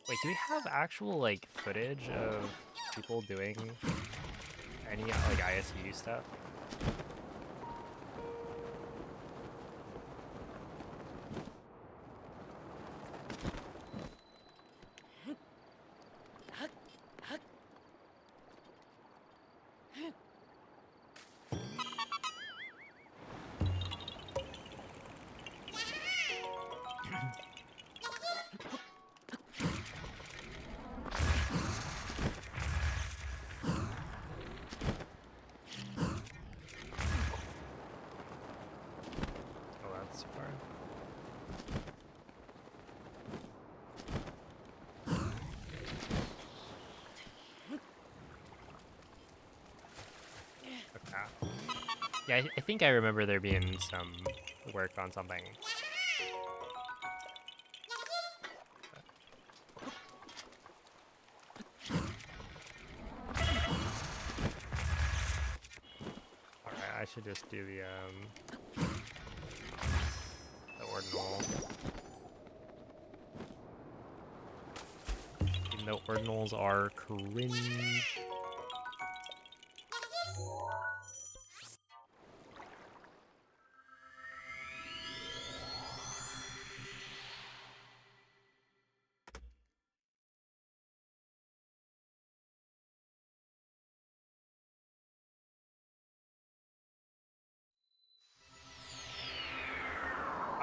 Speaker 1: Wait, do we have actual like footage of people doing any like ISU stuff? Yeah, I think I remember there being some work on something. Alright, I should just do the ordinal. Even though ordinals are cringe.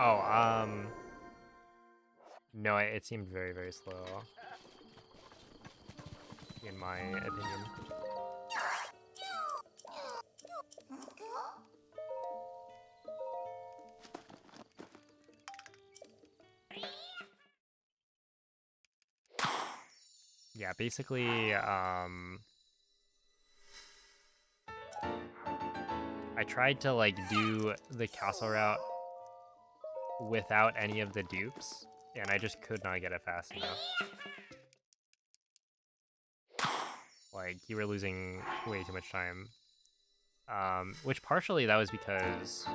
Speaker 1: Oh, no, it seemed very, very slow, in my opinion. Yeah, basically, I tried to, like, do the castle route without any of the dupes, and I just could not get it fast enough. Like, you were losing way too much time. Which partially that was because,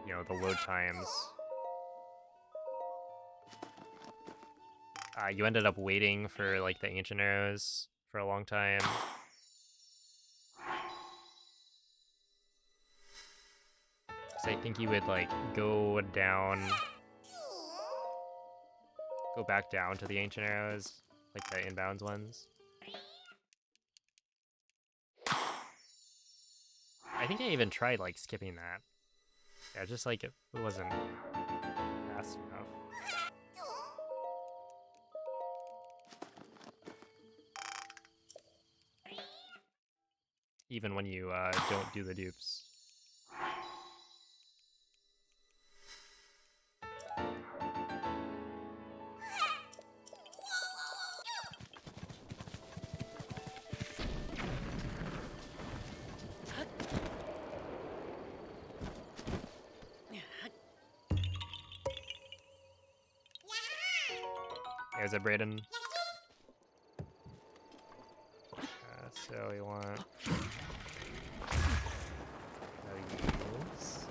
Speaker 1: you know, the load times. You ended up waiting for, like, the ancient arrows for a long time. So I think you would, like, go back down to the ancient arrows, like the inbounds ones. I think I even tried, like, skipping that. Yeah, just, like, it wasn't fast enough. Even when you don't do the dupes. There's a Brayden. So we want these.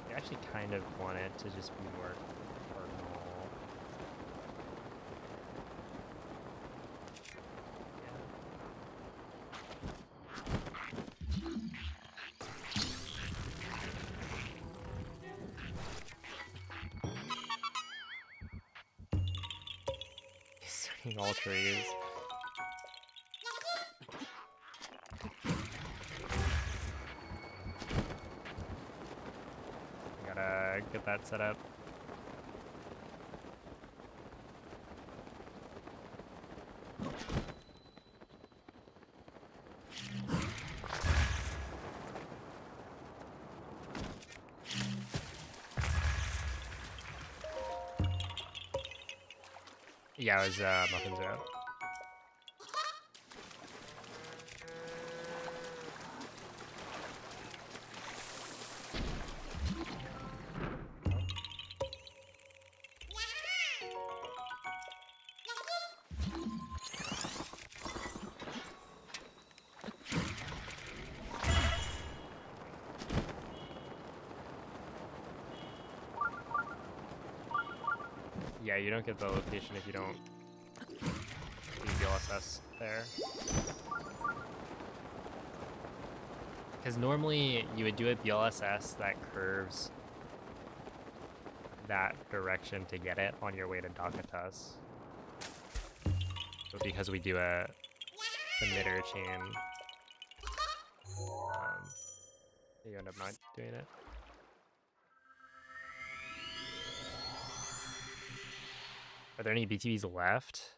Speaker 1: I actually kind of want it to just be more cardinal. He's swinging all trees. Gotta get that set up. Yeah, it was Muffins out. Yeah, you don't get the location if you don't do DLSS there. Because normally you would do a BLSS that curves that direction to get it on your way to Dakatas. But because we do a emitter chain, you end up not doing it. Are there any BTVs left?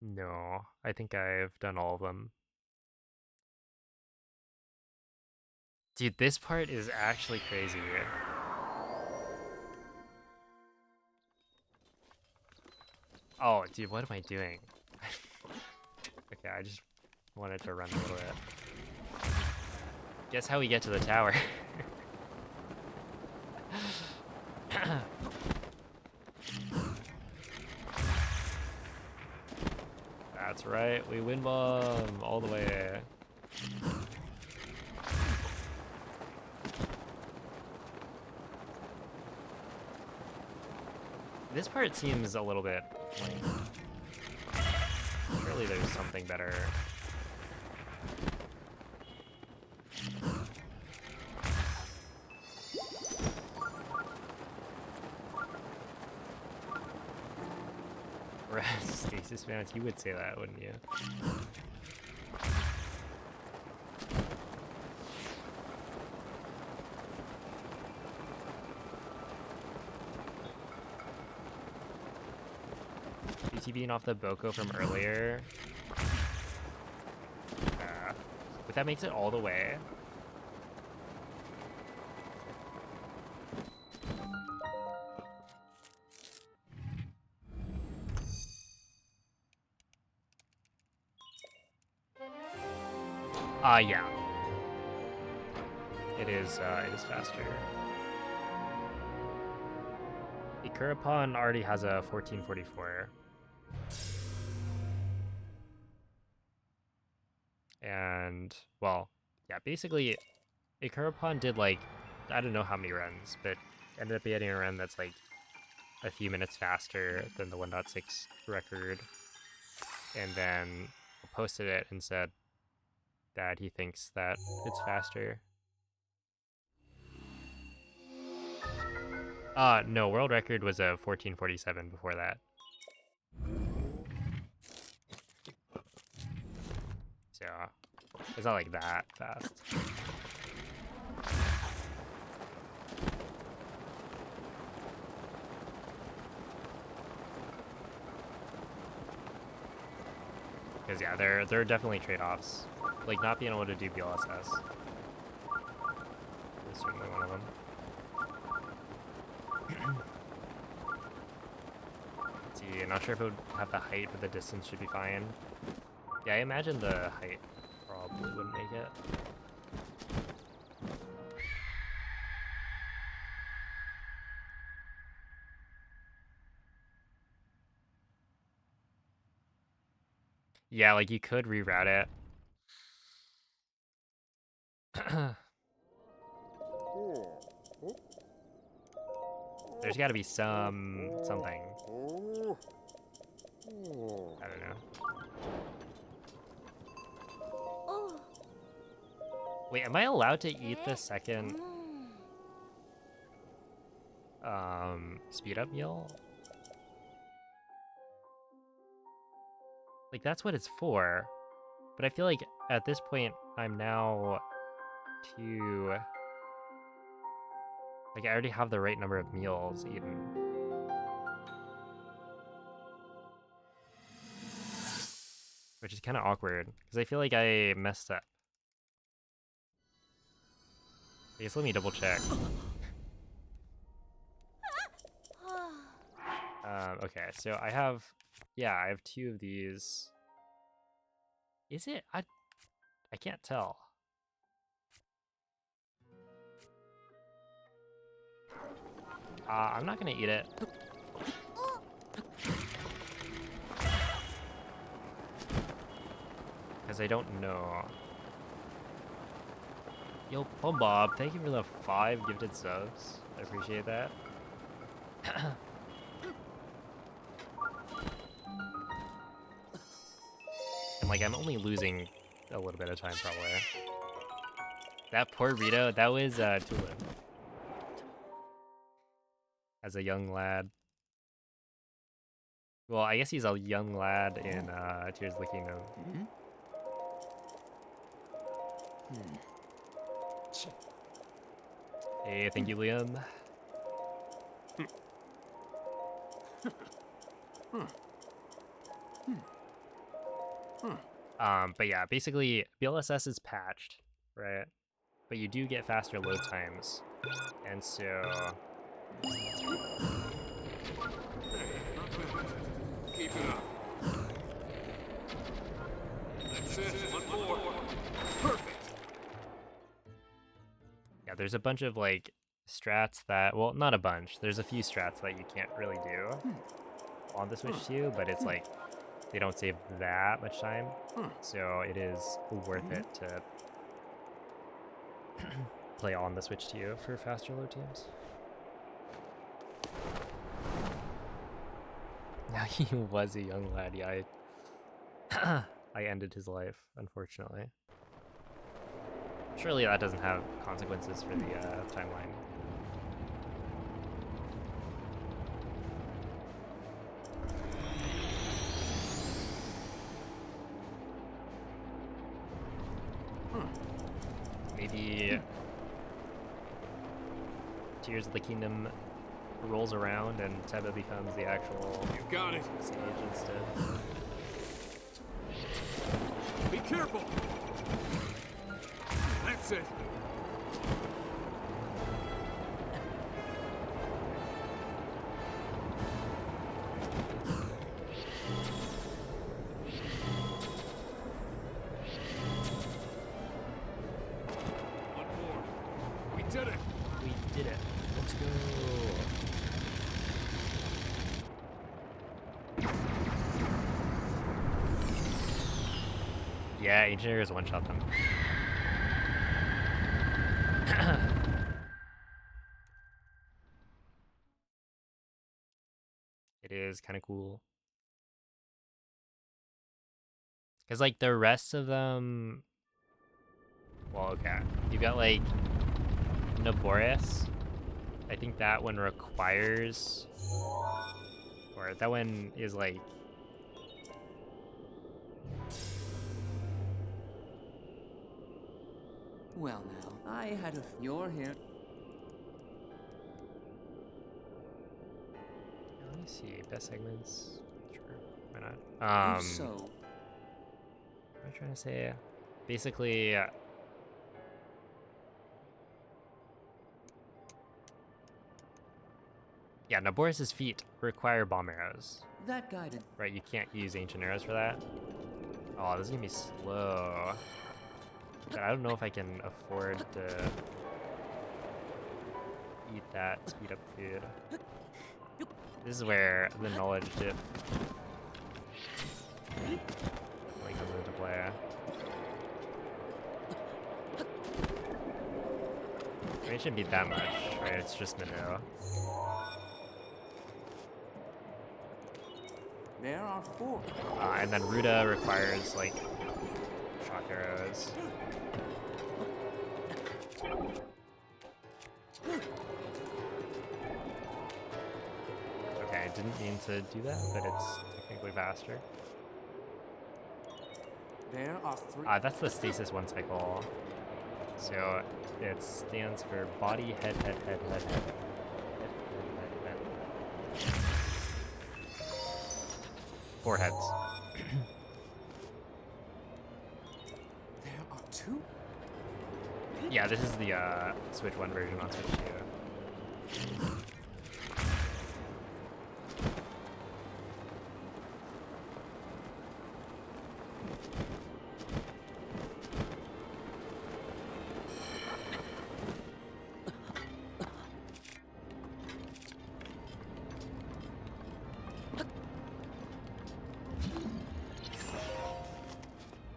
Speaker 1: No, I think I've done all of them. Dude, this part is actually crazy. Oh, dude, what am I doing? Okay, I just Want it to run a little bit. Guess how we get to the tower. That's right, we win bomb all the way. This part seems a little bit like, surely there's something better. Stasis Mounts, you would say that, wouldn't you? BTBing off the Boko from earlier. But that makes it all the way. Yeah. It is faster. Ikurapon already has a 1444. And, well, yeah, basically, Ikurapon did, like, I don't know how many runs, but ended up getting a run that's, like, a few minutes faster than the 1.6 record. And then posted it and said that he thinks that it's faster. No, world record was a 1447 before that. So, it's not like that fast. Because yeah, there are definitely trade-offs. Like not being able to do BLSS is certainly one of them. Let's see, I'm not sure if it would have the height, but the distance should be fine. Yeah, I imagine the height probably wouldn't make it. Yeah, like you could reroute it. There's got to be something. I don't know. Wait, am I allowed to eat the second speed up meal? Like that's what it's for. But I feel like at this point I'm now too, like I already have the right number of meals eaten. Which is kind of awkward because I feel like I messed up. I guess let me double check. Okay, so I have 2 of these. Is it? I can't tell. I'm not gonna eat it. Because I don't know. Yo, Plumbob, thank you for the 5 gifted subs. I appreciate that. And like, I'm only losing a little bit of time probably. That poor Rito, that was Tulip. As a young lad. Well, I guess he's a young lad in Tears of the Kingdom. Hey, thank you, Liam. But yeah, basically, BLSS is patched, right? But you do get faster load times. And so...
Speaker 3: Keep it up. That's it. One
Speaker 1: there's a bunch of like strats that, well, not a bunch. There's a few strats that you can't really do on the Switch 2, but it's like they don't save that much time, so it is worth it to play on the Switch 2 for faster load times. Now he was a young lad, yeah. I ended his life, unfortunately. Surely that doesn't have consequences for the timeline. Maybe Tears of the Kingdom rolls around and Teba becomes the actual
Speaker 3: You got it.
Speaker 1: sage instead.
Speaker 3: Be careful. That's it. One more. We did it.
Speaker 1: We did it. Let's go. Yeah, Ancient Areas one-shot them. It is kind of cool. Because, like, the rest of them... Well, okay. You've got, like, Naborius. I think that one requires... Or that one is, like...
Speaker 5: Well, now, I had a. You're here.
Speaker 1: Let me see. Best segments? Sure. Why not?
Speaker 5: If so,
Speaker 1: What am I trying to say? Basically... Yeah, Naborius' feet require bomb arrows.
Speaker 5: that guided.
Speaker 1: Right, you can't use ancient arrows for that. Oh, this is gonna be slow. But I don't know if I can afford to eat that speed up food. This is where the knowledge dip definitely comes into play. I mean, it shouldn't be that much, right? It's just Minu.
Speaker 5: There are 4.
Speaker 1: And then Ruda requires, like, shock arrows. Okay, I didn't mean to do that, but it's technically faster.
Speaker 5: There are 3.
Speaker 1: That's the stasis 1 cycle. So it stands for body, head, head, head, head, head. Head. 4 heads.
Speaker 5: There are 2.
Speaker 1: Yeah, this is the Switch 1 version on Switch 2.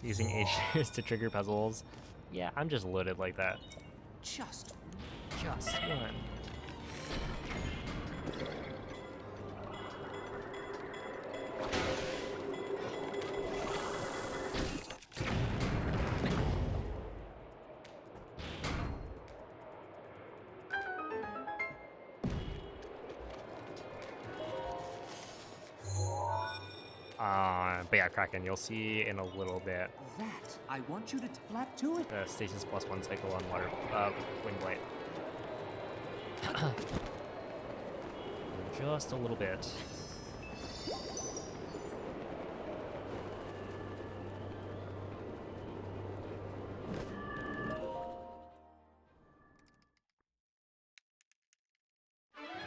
Speaker 1: Using Aegis to trigger puzzles. Yeah, I'm just loaded like that.
Speaker 5: Just.
Speaker 1: Just one. But yeah, Kraken, you'll see in a little bit
Speaker 5: That. I want you to flat to it.
Speaker 1: the stasis plus 1 cycle on water, wind blight. Just a little bit.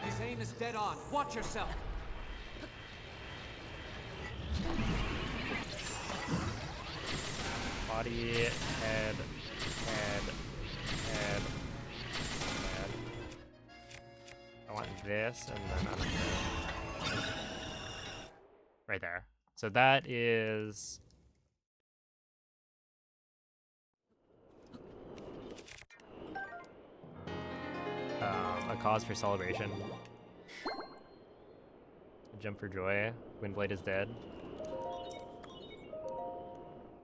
Speaker 5: His aim is dead on. Watch yourself.
Speaker 1: Body, head, head, head, this, and then right there. So that is a cause for celebration. A jump for joy. Windblade is dead.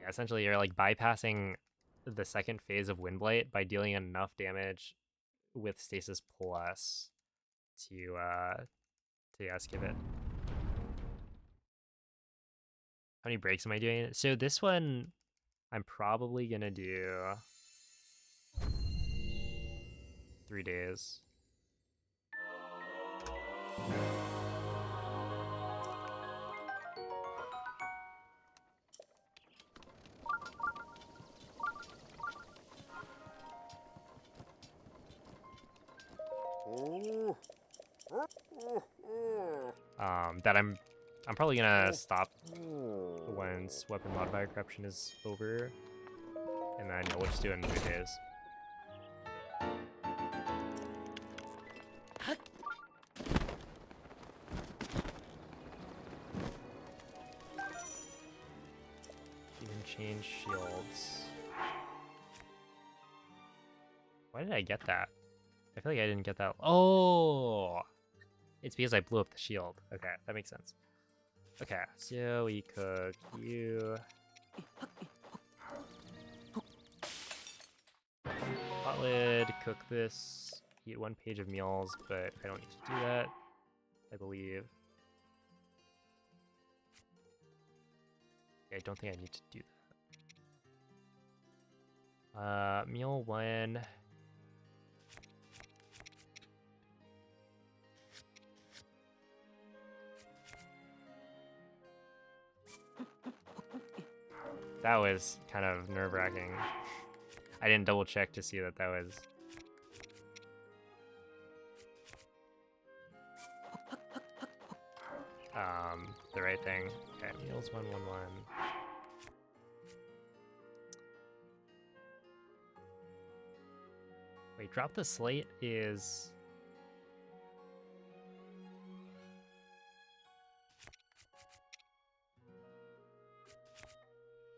Speaker 1: Yeah, essentially you're like bypassing the second phase of Windblade by dealing enough damage with Stasis Plus to skip it. How many breaks am I doing? So this one I'm probably gonna do 3 days. That I'm probably gonna stop once weapon modifier corruption is over, and then yeah, we'll just do it in 3 days. You can change shields. Why did I get that? I feel like I didn't get that. Oh! It's because I blew up the shield. Okay, that makes sense. Okay, so we cook you. Hot lid, cook this. Eat 1 page of meals, but I don't need to do that, I believe. I don't think I need to do that. Meal 1. That was kind of nerve-wracking. I didn't double check to see that that was... the right thing. Okay, meals 111. Wait, drop the slate is...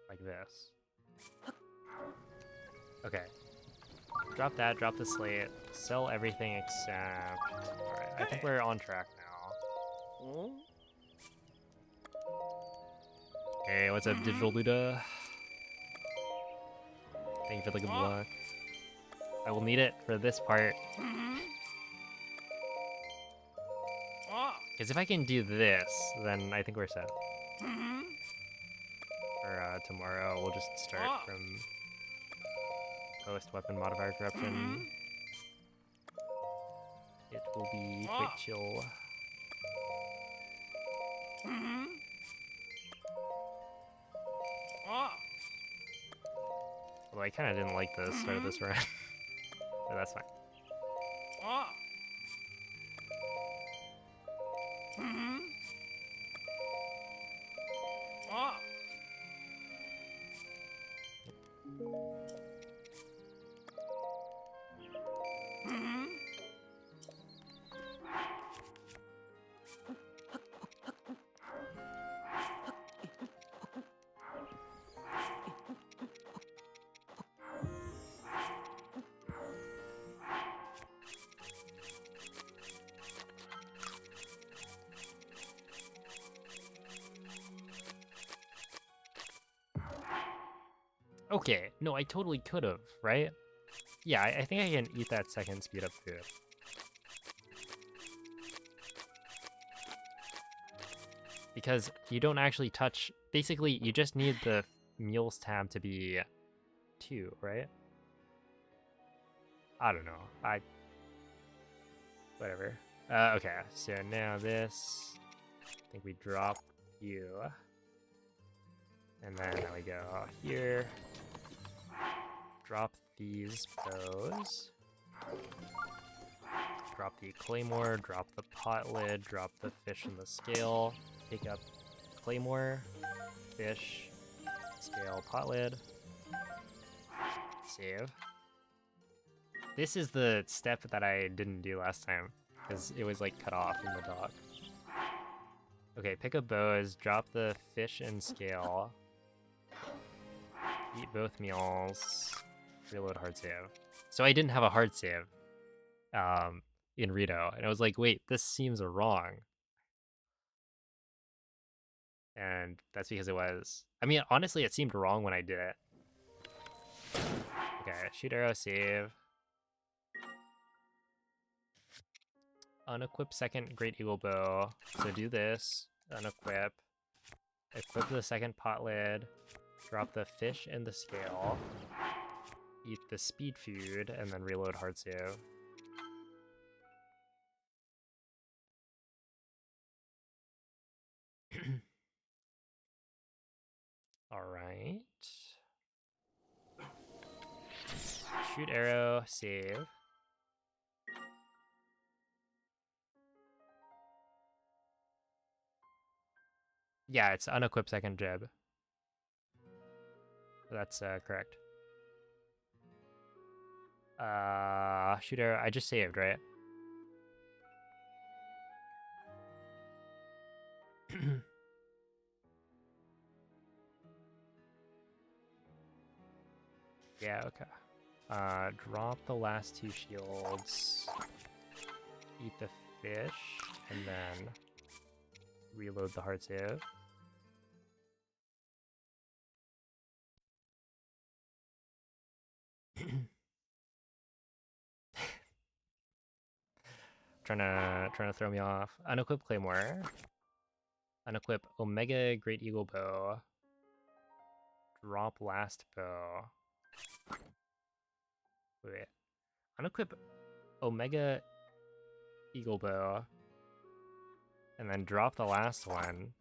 Speaker 1: like this. Okay. Drop that, drop the slate, sell everything except... Alright, I think we're on track now. Hey, what's up, Digital Luda? Thank you for the good luck. I will need it for this part. Because if I can do this, then I think we're set. For tomorrow, we'll just start from post-weapon modifier corruption. It will be quite chill. Although I kind of didn't like the start of this run. But that's fine. Okay, no, I totally could have, right? Yeah, I think I can eat that second speed up food. Because you don't actually touch... Basically, you just need the meals tab to be 2, right? I don't know. Whatever. Okay, so now this... I think we drop you. And then we go here. Drop these bows. Drop the claymore, drop the pot lid, drop the fish in the scale. Pick up claymore, fish, scale, pot lid. Save. This is the step that I didn't do last time. because it was like cut off in the dock. Okay, pick up bows, drop the fish and scale, eat both meals, reload hard save. So I didn't have a hard save in Rito, and I was like, wait, this seems wrong. And that's because it was. I mean, honestly, it seemed wrong when I did it. Okay, shoot arrow, save. Unequip second Great Eagle Bow. So do this, unequip. Equip the second pot lid. Drop the fish and the scale. Eat the speed food, and then reload hard save. Alright. Shoot arrow, save. Yeah, it's unequip second jib. That's correct. Shoot arrow, I just saved, right? Yeah, okay. Drop the last 2 shields. Eat the fish, and then reload the hard save. trying to throw me off. Unequip Claymore. Unequip Omega Great Eagle Bow. Drop last bow. Wait. Unequip Omega Eagle Bow. And then drop the last one.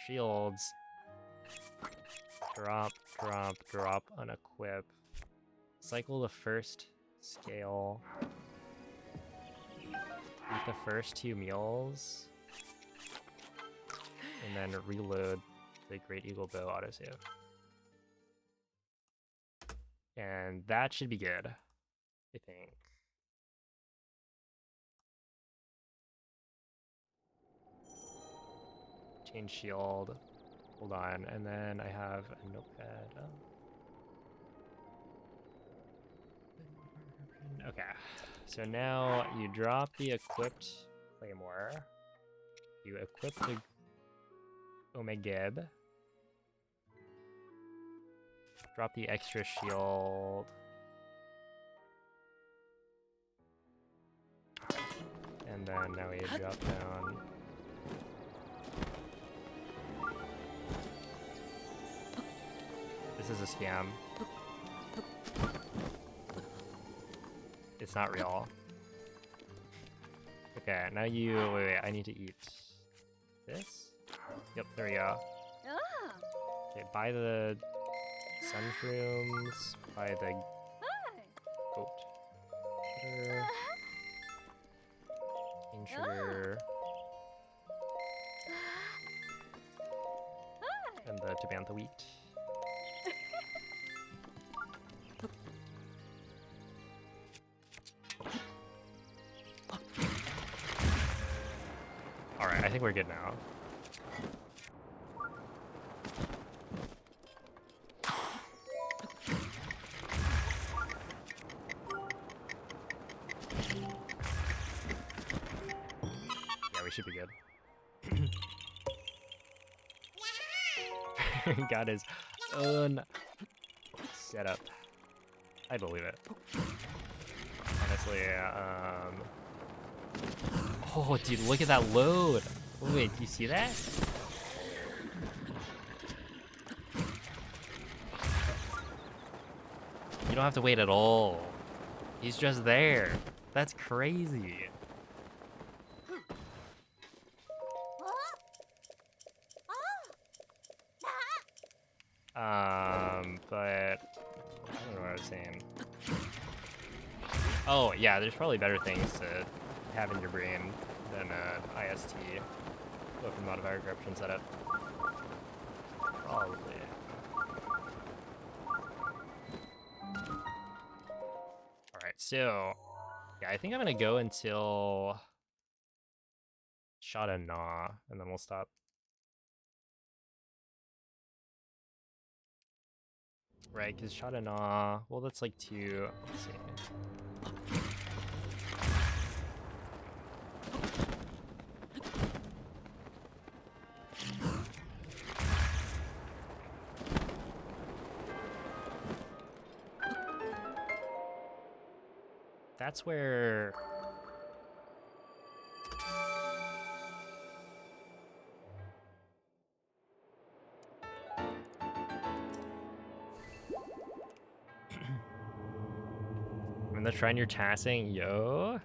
Speaker 1: Shields. Drop, unequip. Cycle the first scale. Eat the first 2 meals. And then reload the Great Eagle Bow autosave. And that should be good, I think. Change shield. Hold on, and then I have a notepad. Okay, so now you drop the equipped Claymore. You equip the Omegib. Drop the extra shield. And then now we drop down. This is a scam. It's not real. Okay, now you... Wait, I need to eat this? Yep, there we go. Okay, buy the sun shrooms, buy the goat sugar, cane sugar, and the Tabantha wheat. Alright, I think we're good now. Yeah, we should be good. Got his own setup. I believe it. Honestly, oh, dude, look at that load! Wait, do you see that? You don't have to wait at all. He's just there. That's crazy. But I don't know what I was saying. Oh, yeah, there's probably better things to have in your brain than IST, Open Modifier Corruption setup. Probably. Alright, so, Yeah, I think I'm gonna go until Shot and Gnaw, and then we'll stop. Right, because Shot and Gnaw, well, that's like 2. Let's see. That's where... When they're shrine you're tassing, yo.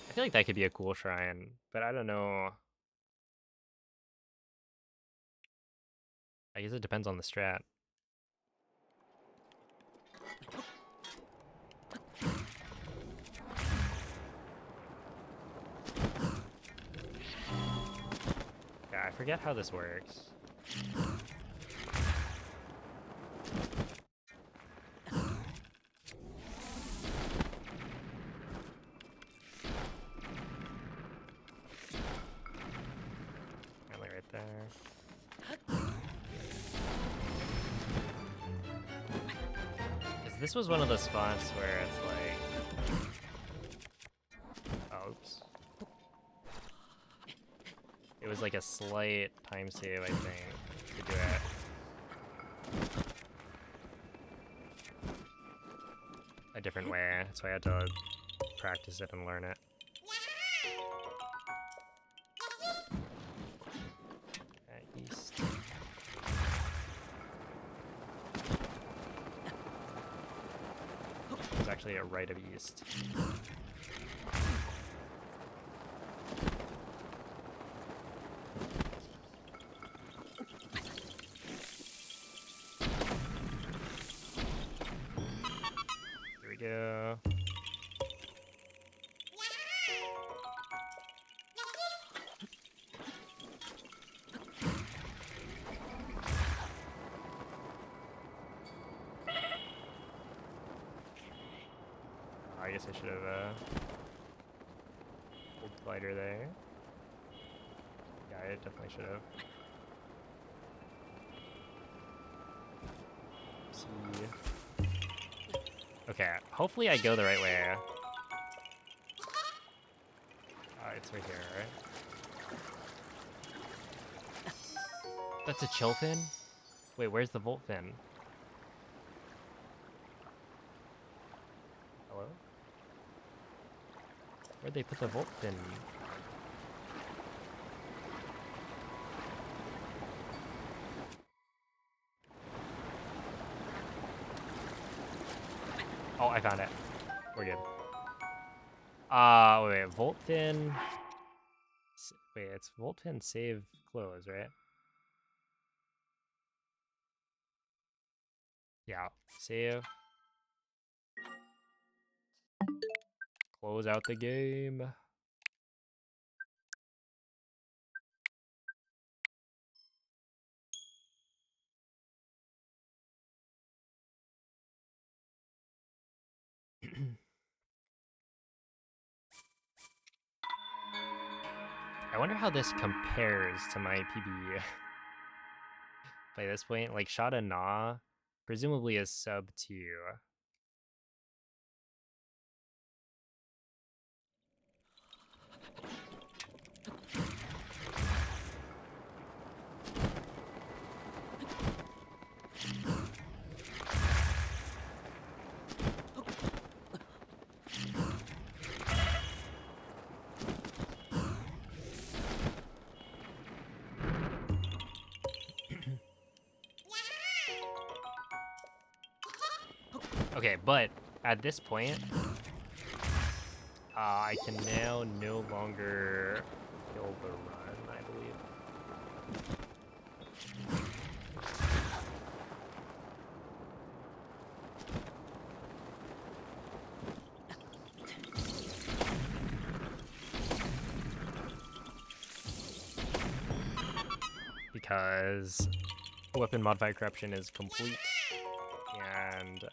Speaker 1: I feel like that could be a cool shrine, but I don't know. I guess it depends on the strat. Yeah, I forget how this works. Finally right there. Because this was one of the spots where it's like... Oh, oops. It was like a slight time save, I think, to do it a different way, so I had to practice it and learn it. At east. It's actually a right of east. Here we go. I guess I should have pulled glider there. Yeah, I definitely should have. See. Okay, hopefully I go the right way. It's right here, right? That's a chill fin? Wait, where's the volt fin? Hello? Where'd they put the volt fin? Oh, I found it. We're good. Wait, volt fin. Wait, it's volt fin save close, right? Yeah, save. Close out the game. I wonder how this compares to my PB by this point. Like, Shot and Gnaw presumably is sub 2. Okay, but at this point, I can now no longer kill the run, I believe. Because weapon modified corruption is complete, and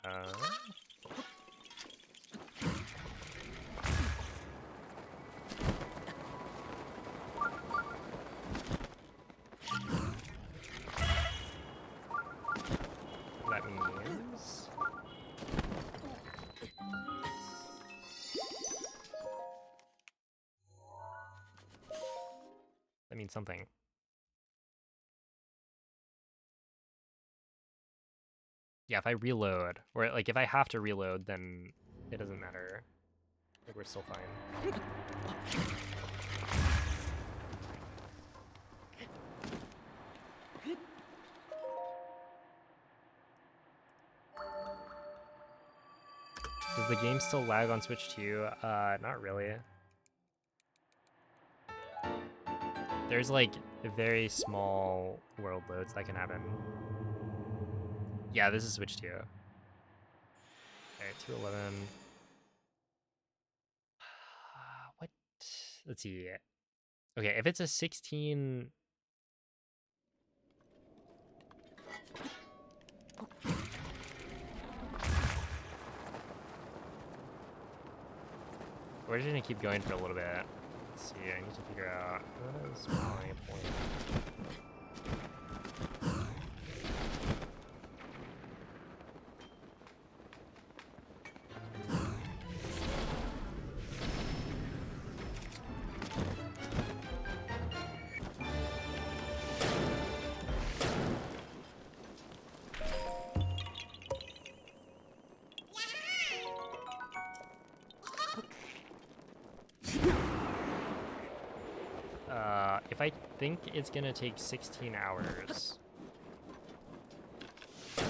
Speaker 1: That means something. Yeah, if I reload, or like if I have to reload, then it doesn't matter. Like we're still fine. Does the game still lag on Switch too? Not really. There's like very small world loads that can happen. Yeah, this is Switch 2. Okay, 211. What? Let's see. Okay, if it's a 16... We're just gonna keep going for a little bit. Let's see, I need to figure out what is my point. If I think it's gonna take 16 hours. For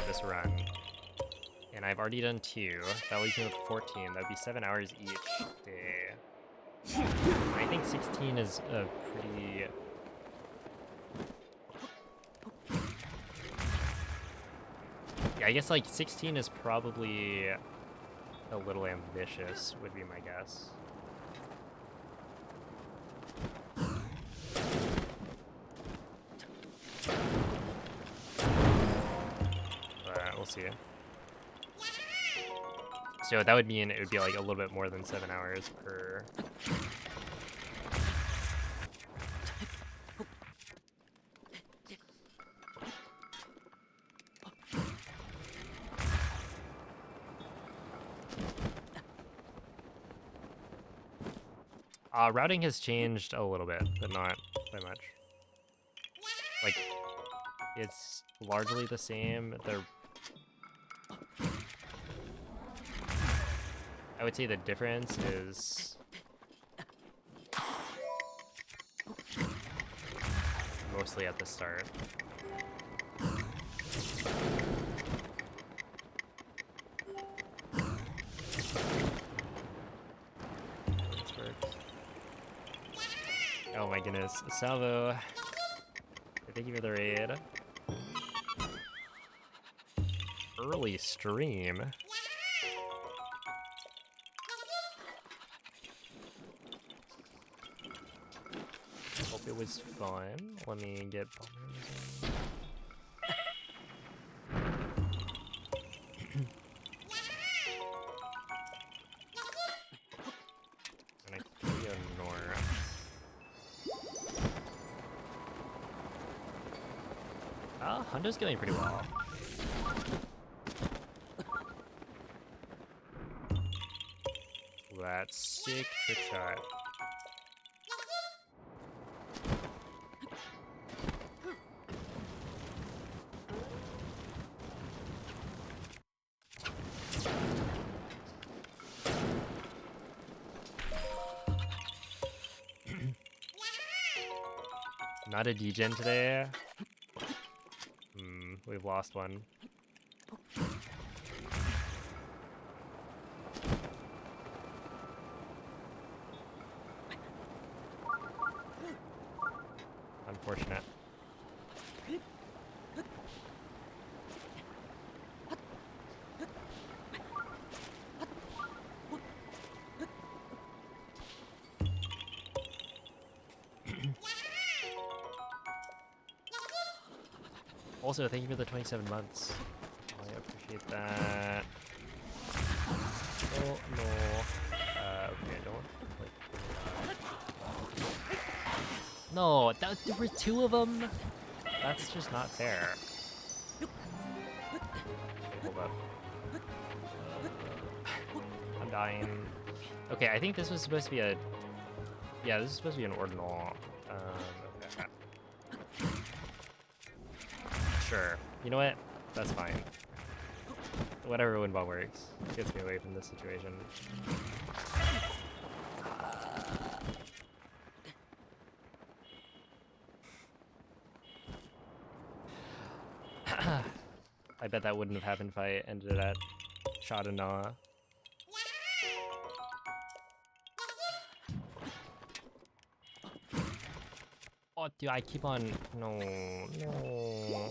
Speaker 1: this run. And I've already done 2. That leaves me with 14. That'd be 7 hours each day. I think 16 is a pretty... Yeah, I guess like 16 is probably a little ambitious, would be my guess. But we'll see. So that would mean it would be like a little bit more than 7 hours per... Routing has changed a little bit, but not by much. Like, it's largely the same. I would say the difference is mostly at the start. Oh my goodness. Salvo, thank you for the raid. Early stream. Hope it was fun. Let me get bombers. And I can go north. Honda's going pretty well. That's sick trick shot. Not a degen today. We've lost one. Unfortunate. Also, thank you for the 27 months. I appreciate that. Oh no. Okay, don't. No, there were 2 of them. That's just not fair. Okay, hold up. I'm dying. Okay, I think this was supposed to be a... Yeah, this is supposed to be an ordinal. Okay. Sure. You know what? That's fine. Whatever Windball works. Gets me away from this situation. I bet that wouldn't have happened if I ended at shot and gnaw. Oh, dude, I keep on... No, no.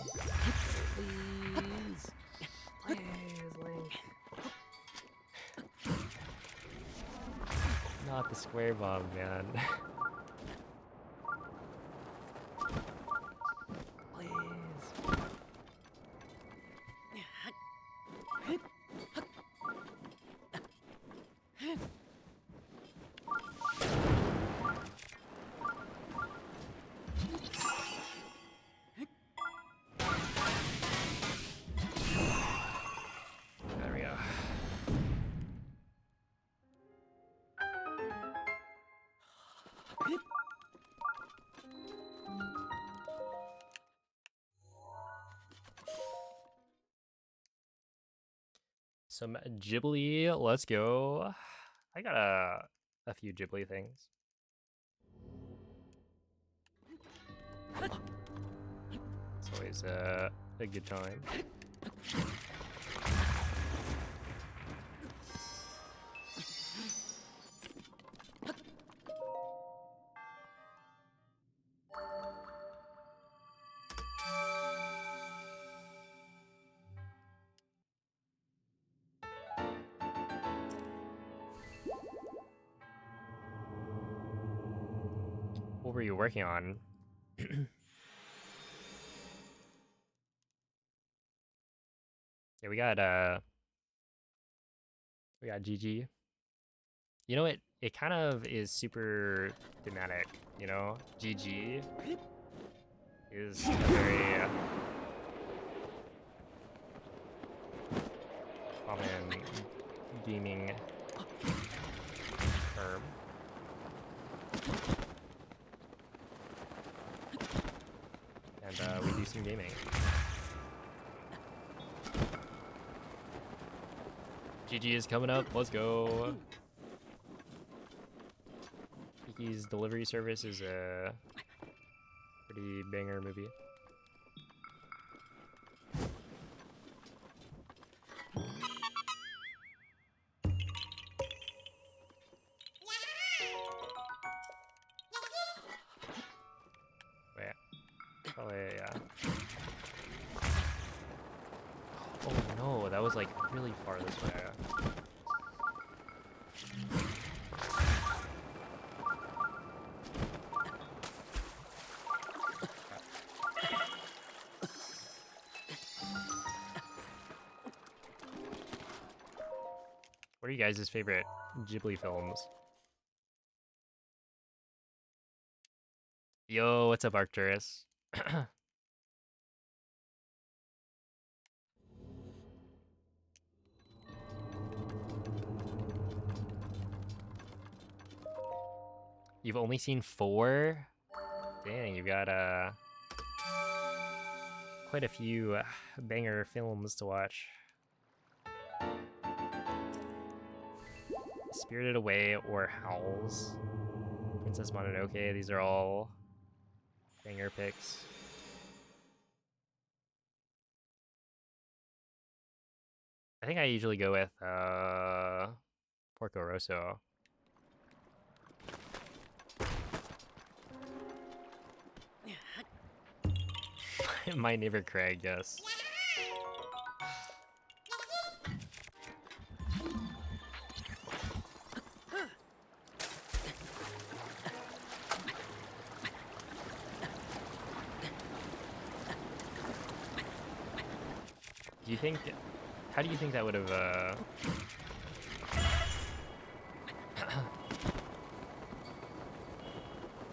Speaker 2: Please.
Speaker 1: Please, Link. Not the square bomb, man. Please. There we go. Some Ghibli, let's go. I got a few Ghibli things. It's always a good time. What were you working on? Yeah, we got GG. You know, it kind of is super thematic, you know? GG is a very common gaming term. And we do some gaming. GG is coming up, let's go. Kiki's Delivery Service is a pretty banger movie. Wait, probably, yeah. Oh no, that was like really far this way. What are you guys' favorite Ghibli films? Yo, what's up, Arcturus? You've only seen 4? Dang, you've got quite a few banger films to watch. Spirited Away or Howls. Princess Mononoke, these are all banger picks. I think I usually go with Porco Rosso. My neighbor Craig, yes. Do you think, how do you think that would have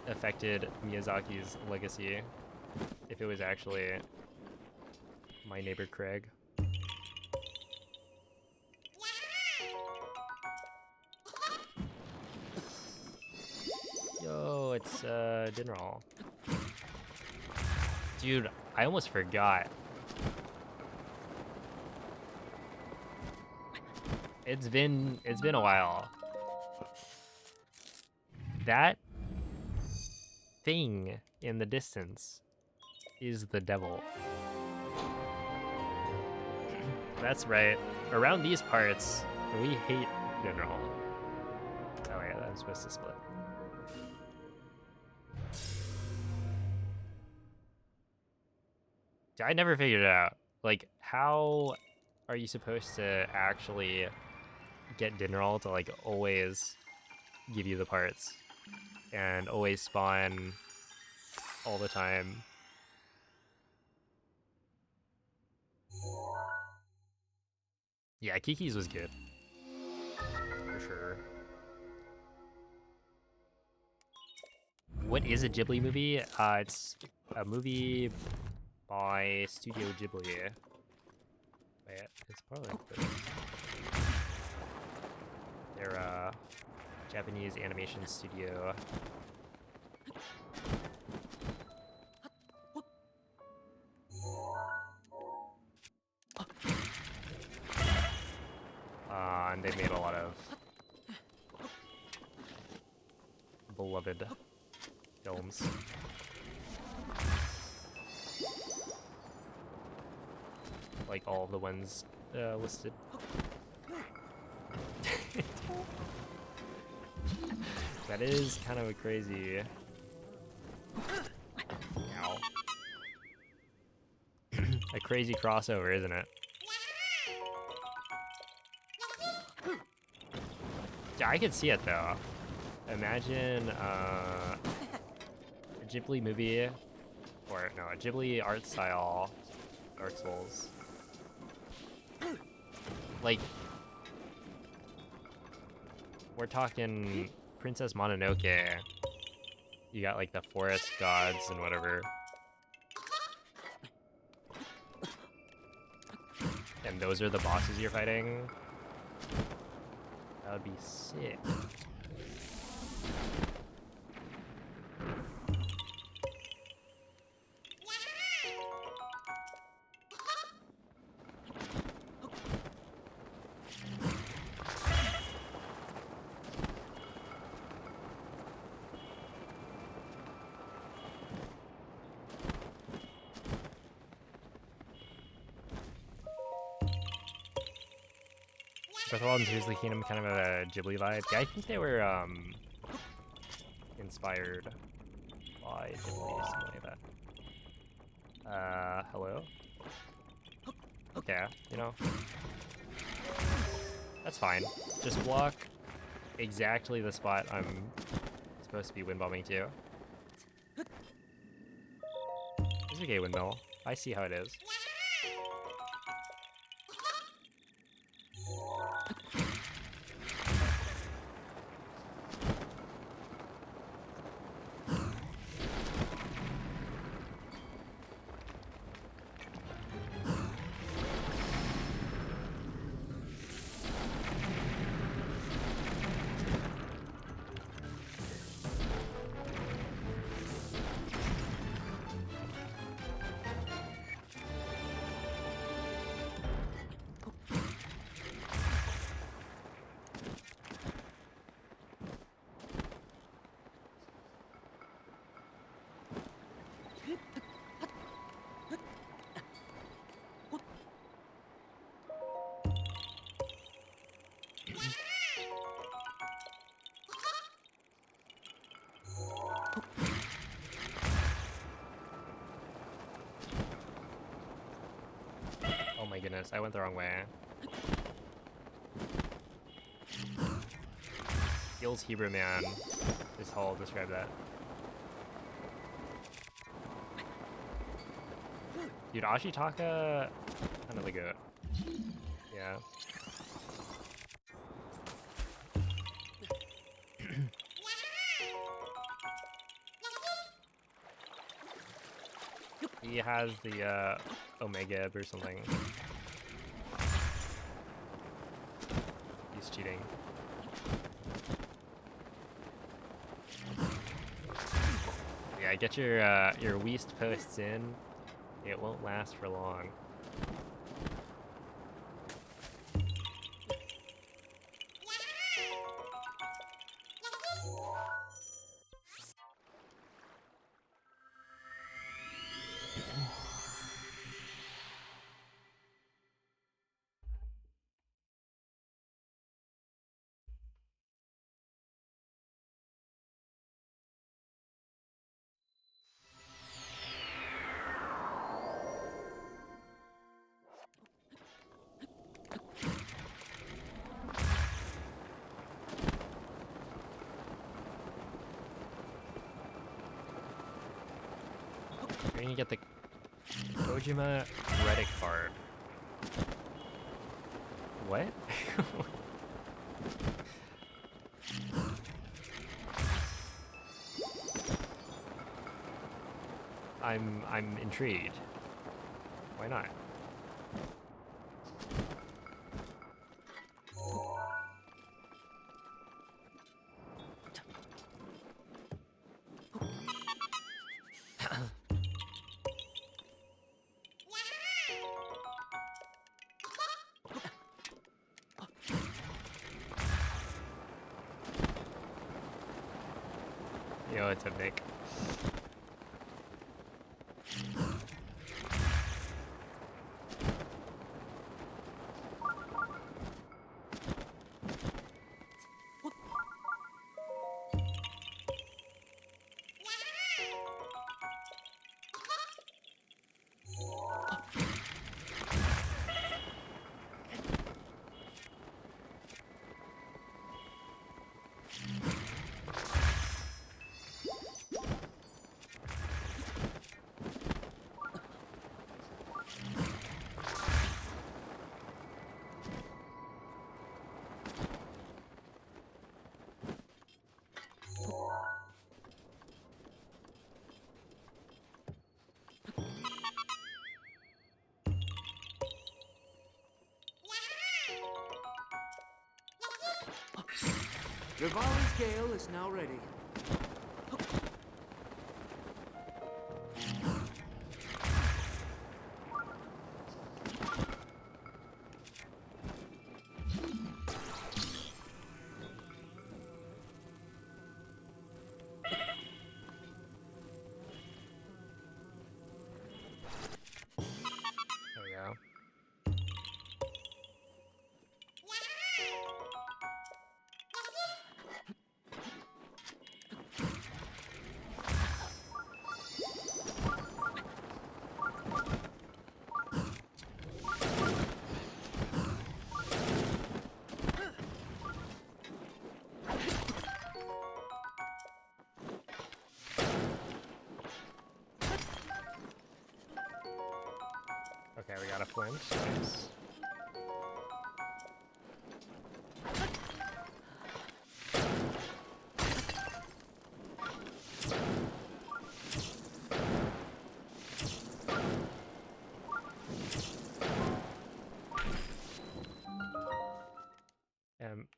Speaker 1: affected Miyazaki's legacy if it was actually My Neighbor Craig? it's Dinral. Dude, I almost forgot. It's been a while. That thing in the distance is the devil. That's right. Around these parts, we hate General. Oh yeah, I'm supposed to split. I never figured it out. Like, how are you supposed to actually get Dinral to like always give you the parts and always spawn all the time? Yeah, Kiki's was good. For sure. What is a Ghibli movie? It's a movie by Studio Ghibli. Wait, it's probably like this. They're a Japanese animation studio. And they've made a lot of beloved films. Like all of the ones listed. That is kind of a crazy... Ow. A crazy crossover, isn't it? Yeah, I could see it though. Imagine a Ghibli movie, or no, a Ghibli art style Dark Souls. Like, we're talking Princess Mononoke. You got like the forest gods and whatever. And those are the bosses you're fighting. That would be sick. Breath of the Wild and Tears of the Kingdom kind of a Ghibli vibe. Yeah, I think they were inspired by Ghibli, something like that. Hello? Okay, you know. That's fine. Just block exactly the spot I'm supposed to be wind bombing to. It's okay, windmill. I see how it is. Oh my goodness, I went the wrong way. Gil's Hebrew Man is how I'll describe that. Dude, Ashitaka, kind of like a... Yeah. He has the Omega or something. He's cheating. Yeah, get your Weast posts in. It won't last for long. You're gonna get the Kojima Reddit card. What? I'm intrigued. Why not? Yo, it's a Vic.
Speaker 5: Rivali's gale is now ready.
Speaker 1: There we go. Okay, we got a flint. Nice.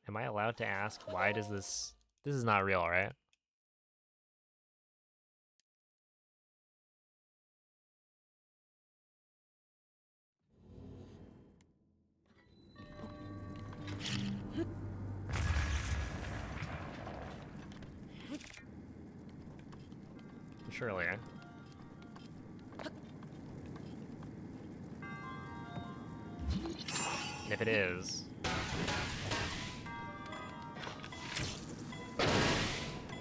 Speaker 1: Am I allowed to ask why does this is not real, right? Surely. And if it is,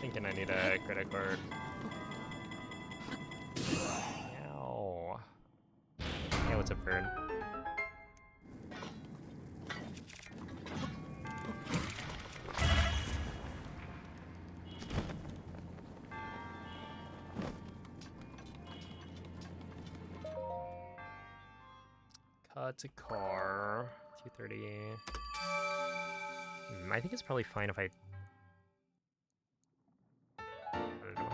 Speaker 1: thinking I need a credit card. Ow. Hey, what's up, Fern? Cut to car. 230. I think it's probably fine if I don't know.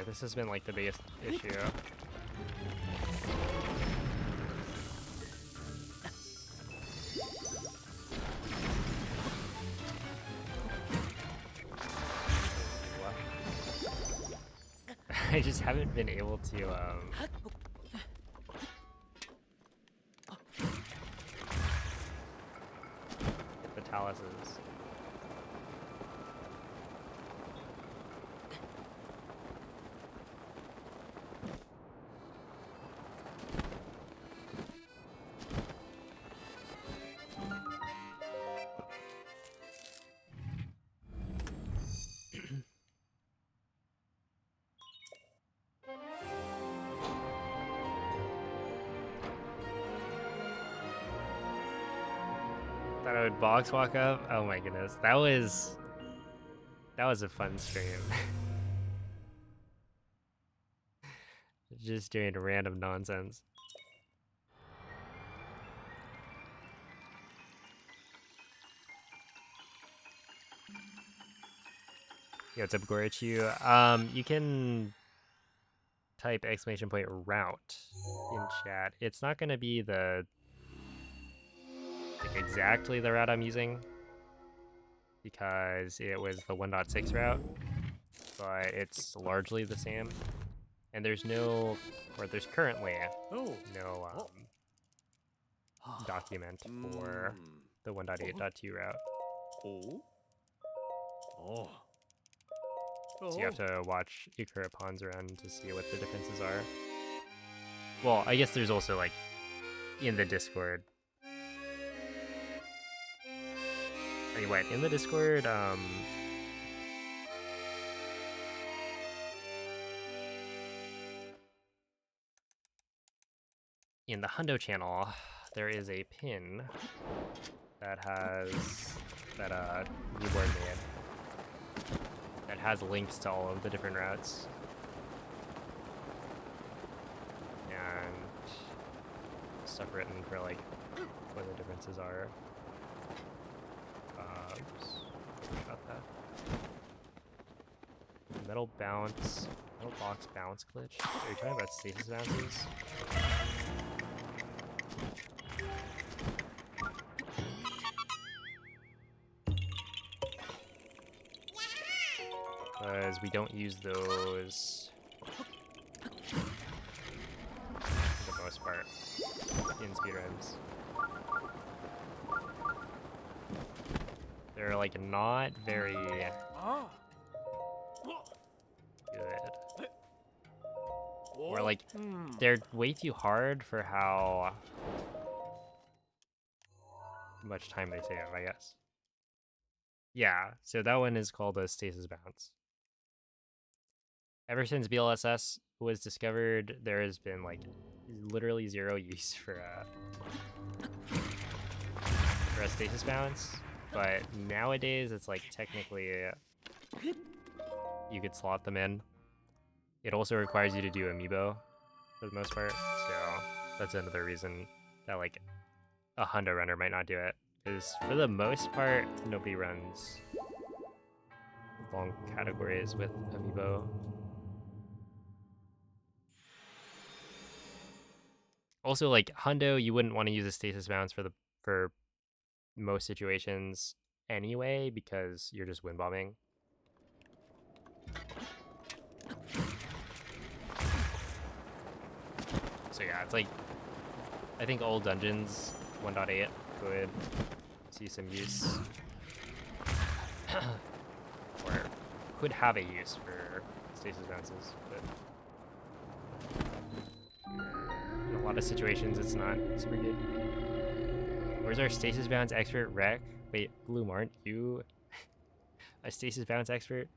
Speaker 1: Alright, this has been like the biggest issue. I just haven't been able to get the taluses. Thought I would box walk up. Oh my goodness, that was a fun stream. Just doing random nonsense. Yeah, what's up, Gorichu? You can type !route in chat. It's not gonna be the like exactly the route I'm using because it was the 1.6 route, but it's largely the same. And there's no, or there's currently
Speaker 2: Oh.
Speaker 1: no document for the 1.8.2 route.
Speaker 2: Oh. Oh.
Speaker 1: So you have to watch Ikura pawns around to see what the differences are. Well, I guess there's also like in the Discord. Anyway, in the Discord, in the Hundo channel, there is a pin that has that Newborn made that has links to all of the different routes and stuff written for like what the differences are. Oops, about that. Metal bounce, metal box bounce glitch. Are you talking about stasis bounces? Because we don't use those for the most part in speedruns. They're like not very good. Or like they're way too hard for how much time they take up, I guess. Yeah, so that one is called a stasis bounce. Ever since BLSS was discovered, there has been like literally zero use for a stasis bounce, but nowadays it's like technically you could slot them in. It also requires you to do amiibo for the most part, so that's another reason that like a Hundo runner might not do it. Because for the most part, nobody runs long categories with amiibo. Also, like Hundo, you wouldn't want to use a stasis bounce for most situations anyway because you're just wind bombing. So yeah, it's like I think old dungeons 1.8 could see some use or could have a use for stasis bounces, but in a lot of situations it's not super good. Where's our stasis bounce expert Rec? Wait, Bloom, aren't you a stasis bounce expert?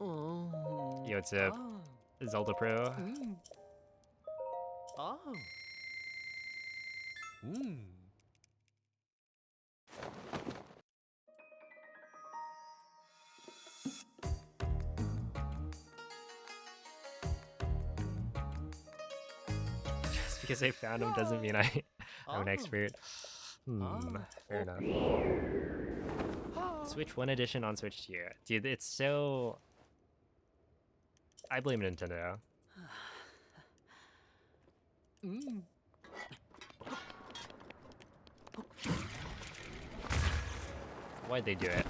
Speaker 2: Oh.
Speaker 1: Yo, it's a Zelda Pro.
Speaker 2: Oh.
Speaker 1: Just because I found him doesn't mean I I'm an expert. Fair enough. Switch 1 edition on Switch 2. Dude, it's so... I blame Nintendo. Why'd they do it?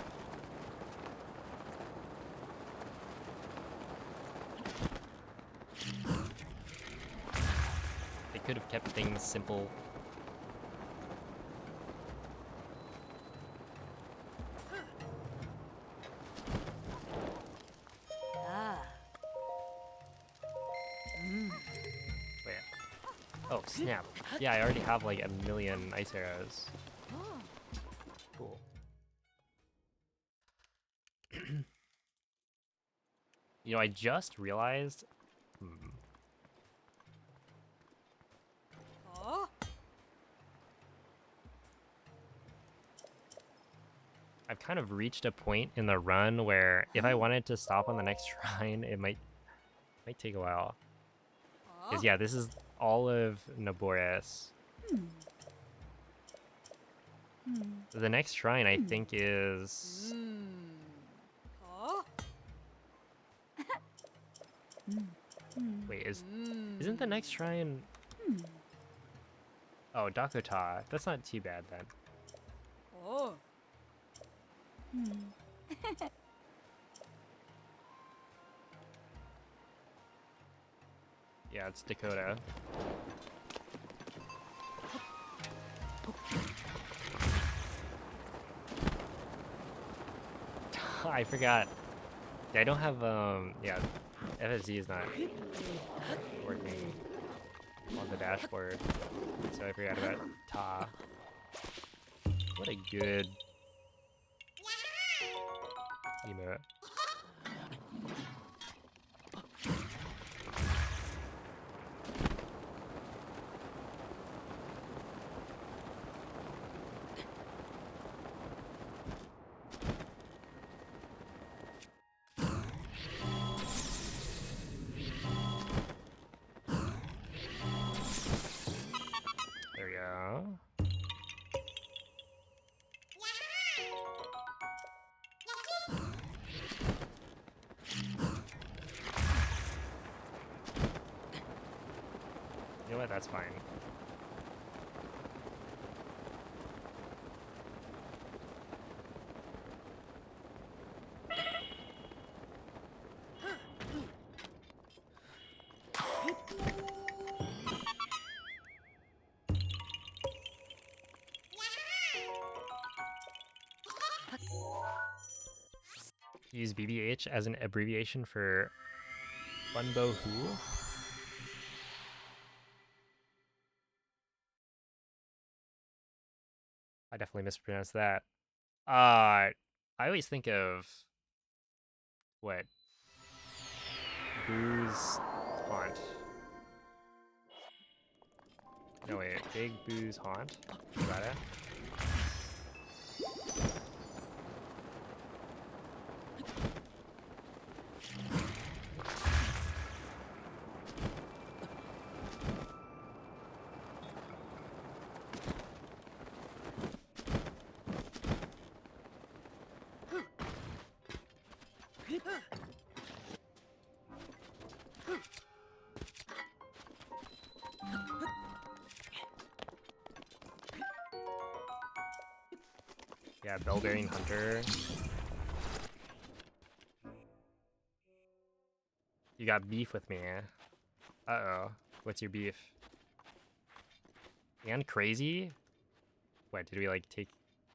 Speaker 1: They could have kept things simple. Wait. Oh, snap. Yeah, I already have like a million ice arrows. Cool. You know, I just realized... I've kind of reached a point in the run where if I wanted to stop on the next shrine, it might take a while. Because yeah, this is all of Naborius. The next shrine I think is... Wait, isn't the next shrine... Oh, Dakota. That's not too bad then. Yeah, it's Dakota. I forgot. Yeah, I don't have, yeah, FSD is not working on the dashboard, so I forgot about Ta. What a good emote. There we go. You know what? That's fine. Use BBH as an abbreviation for Bunbo Who? I definitely mispronounced that. I always think of what? Booze Haunt. No wait, Big Booze Haunt? Is that it? Yeah, Bellbearing Hunter. You got beef with me, eh? Uh-oh. What's your beef? And crazy? What, did we like take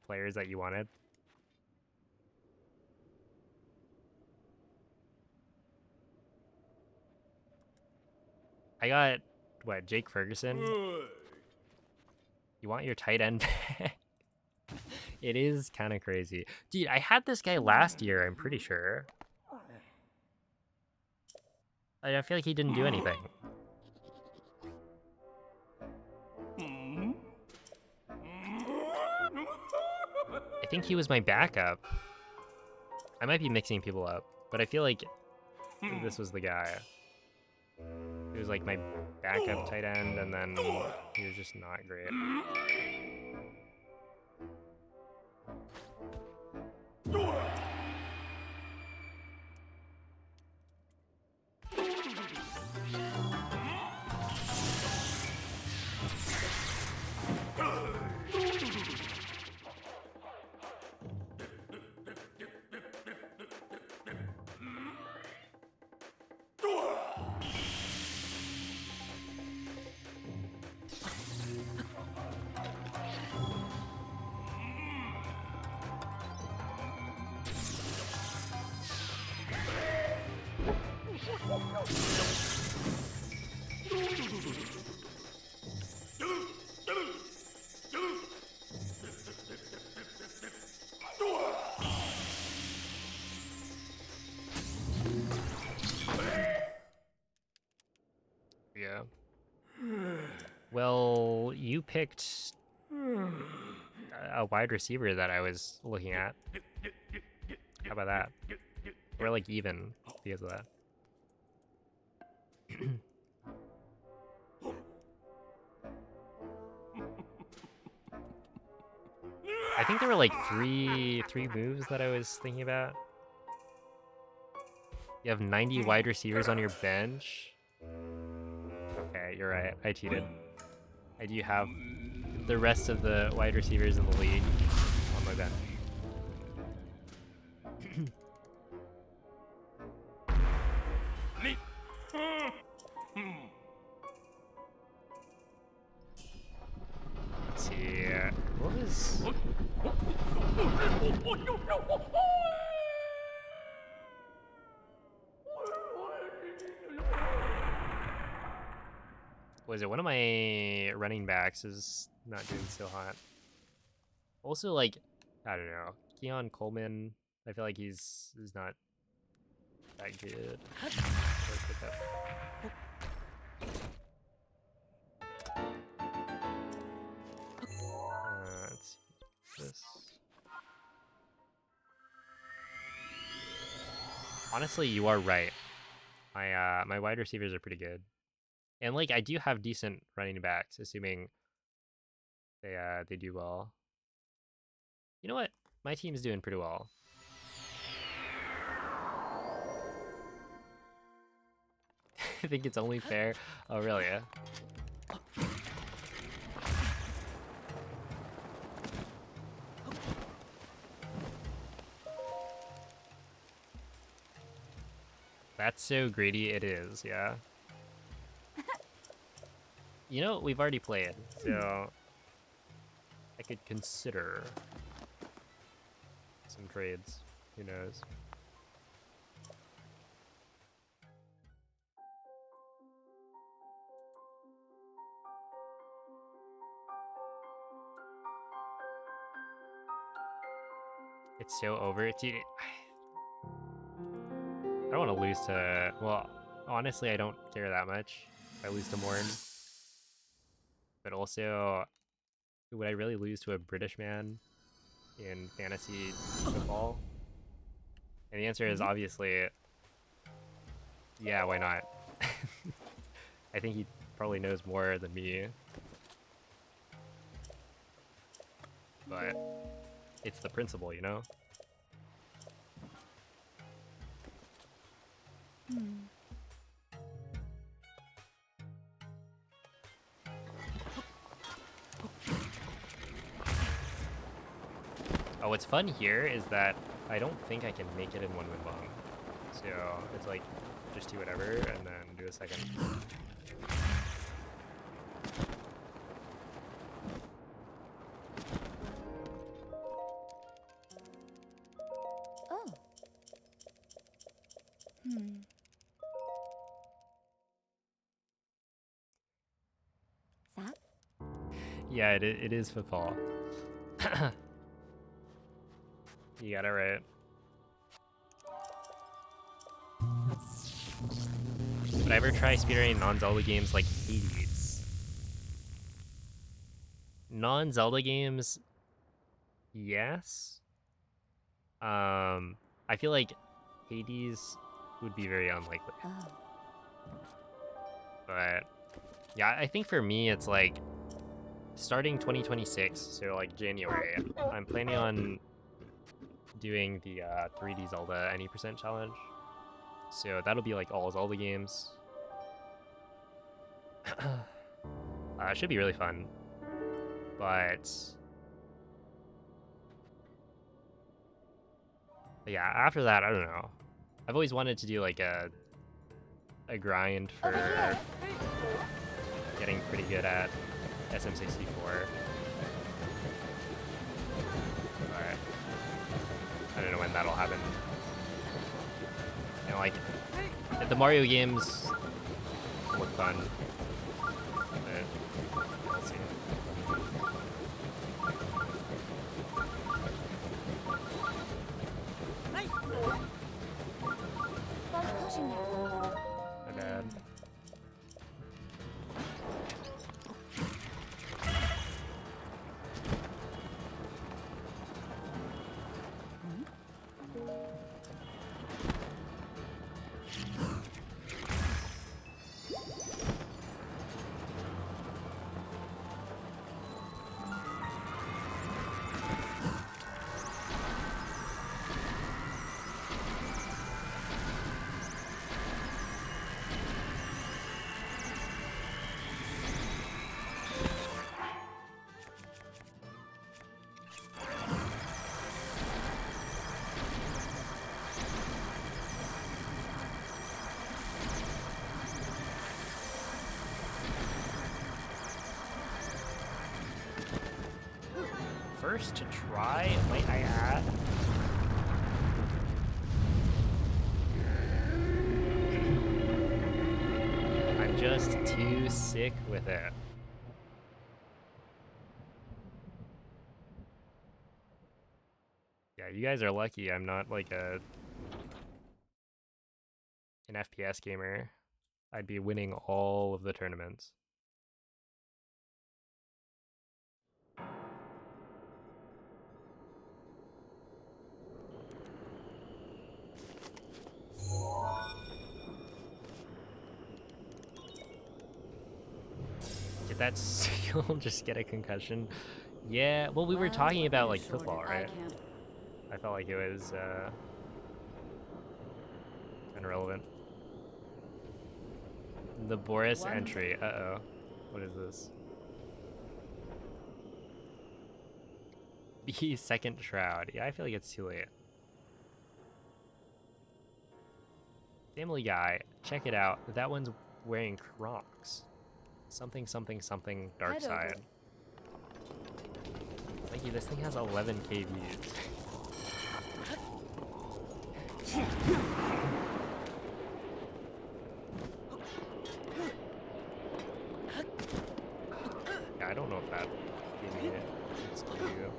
Speaker 1: players that you wanted? I got, what, Jake Ferguson? You want your tight end back? It is kind of crazy. Dude, I had this guy last year, I'm pretty sure. I feel like he didn't do anything. I think he was my backup. I might be mixing people up, but I feel like this was the guy. He was like my backup tight end, and then he was just not great. Yeah. Well, you picked a wide receiver that I was looking at. How about that? We're like even because of that. I think there were like three moves that I was thinking about. You have 90 wide receivers on your bench. Okay, you're right. I cheated. I do have the rest of the wide receivers in the league on my bench. Let's see. What was... Was it one of my running backs is not doing so hot? Also, like, I don't know. Keon Coleman, I feel like he's not that good. Let's see this. Honestly, you are right. My wide receivers are pretty good, and like I do have decent running backs, assuming they do well. You know what? My team's doing pretty well. I think it's only fair. Oh, really? Yeah. That's so greedy it is, yeah. You know, we've already played, so I could consider some trades. Who knows? It's so over. Dude, I don't want to lose to... Well, honestly, I don't care that much if I lose to Morn. But also, would I really lose to a British man in fantasy football? And the answer is obviously, yeah, why not? I think he probably knows more than me. But it's the principle, you know? Oh, what's fun here is that I don't think I can make it in one win bomb. So it's like, just do whatever and then do a second.
Speaker 4: Oh. That?
Speaker 1: Yeah, it is football. You got it right. Would I ever try speedrunning non-Zelda games like Hades? Non-Zelda games, yes. I feel like Hades would be very unlikely.
Speaker 4: Oh.
Speaker 1: But yeah, I think for me it's like starting 2026, so like January. I'm planning on doing the 3D Zelda any percent challenge. So that'll be like all Zelda games. It should be really fun. But yeah, after that, I don't know. I've always wanted to do like a grind for getting pretty good at SM64. But I don't know when that'll happen. You know, like the Mario games look fun. But we'll see. My bad. First to try, might I add? I'm just too sick with it. Yeah, you guys are lucky I'm not like an FPS gamer. I'd be winning all of the tournaments. Did that seal just get a concussion? Yeah, well, we were talking about like football, right? I felt like it was kind of relevant. The Boris entry. Uh-oh. What is this? Be second shroud. Yeah, I feel like it's too late. Family Guy. Check it out. That one's wearing Crocs. Something, something, something, dark side. Thank you. This thing has 11k views. Yeah, I don't know if that gave me it. It's to you.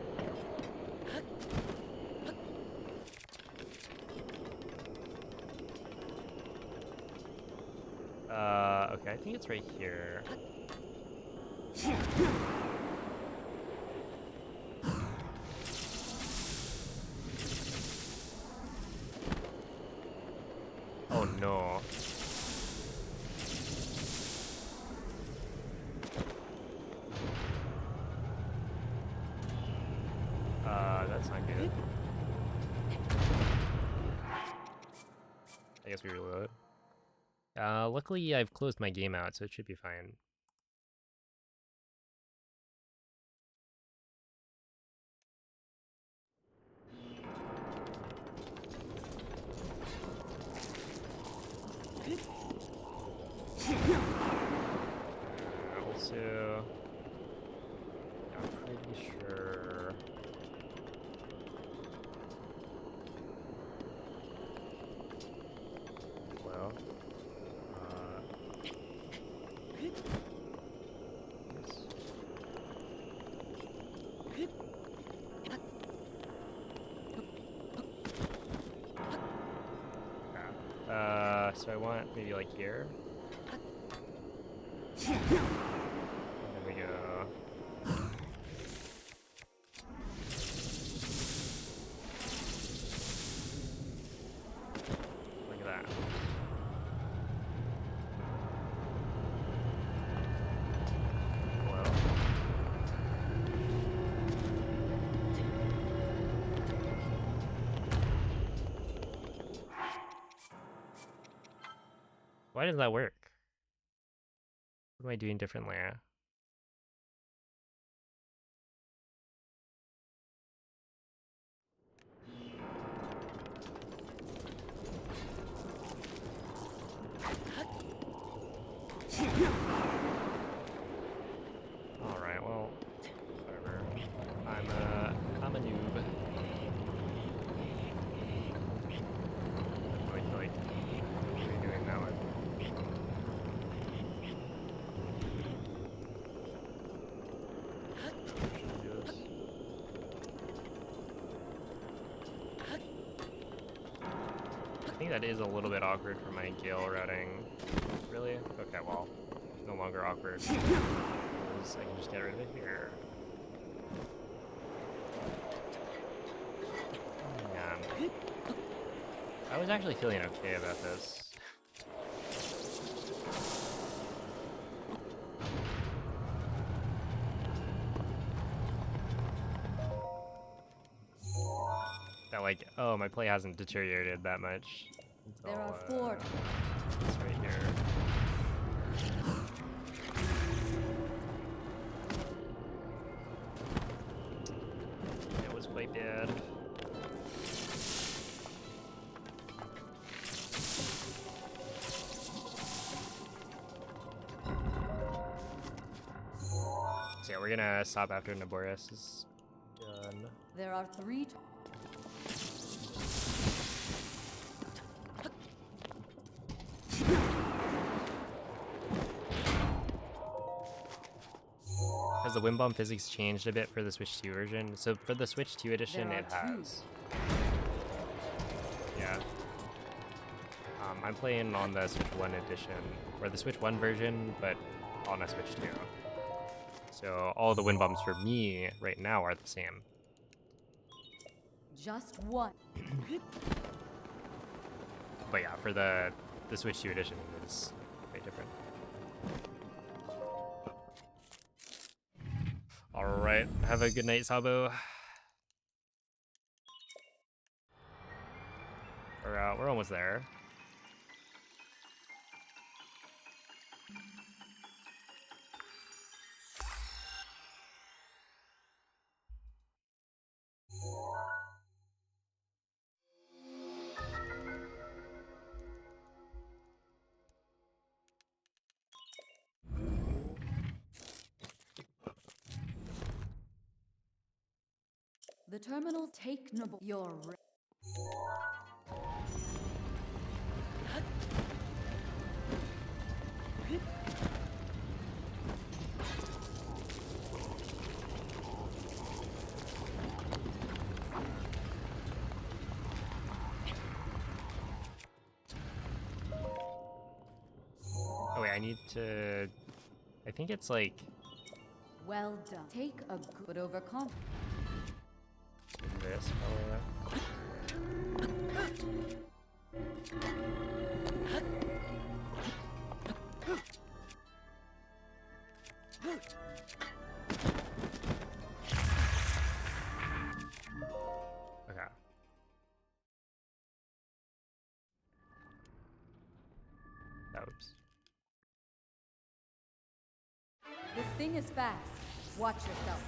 Speaker 1: Okay, I think it's right here. Oh no. That's not good. I guess we reload. Luckily I've closed my game out, so it should be fine. Also, I'm pretty sure. Well, yes. So I want maybe like here. There we go. Look at that. Why does that work? What am I doing differently? Alright, well, whatever. I'm a noob. I feel like redoing that one. I think that is a little bit awkward for my Gale routing. Really? Okay, well, no longer awkward. Because I can just get rid of it here. Man. I was actually feeling okay about this. That like, oh, my play hasn't deteriorated that much. Until,
Speaker 7: There are 4.
Speaker 1: It's right here. It was quite bad. So yeah, we're gonna stop after Naborius is done.
Speaker 7: There are 3.
Speaker 1: Has the wind bomb physics changed a bit for the Switch 2 version? So for the Switch 2 edition,
Speaker 7: There
Speaker 1: it
Speaker 7: are 2.
Speaker 1: has. Yeah. I'm playing on the Switch 1 edition, or the Switch 1 version, but on a Switch 2. So all the wind bombs for me right now are the same.
Speaker 7: Just 1.
Speaker 1: But yeah, for the Switch 2 edition, it is quite different. Alright, have a good night, Sabo. We're almost there.
Speaker 7: The terminal take no your
Speaker 1: Oh wait, I need to... I think it's like...
Speaker 7: well done. Take a good overcome.
Speaker 1: this, probably. Okay. Oops.
Speaker 7: This thing is fast. Watch yourself.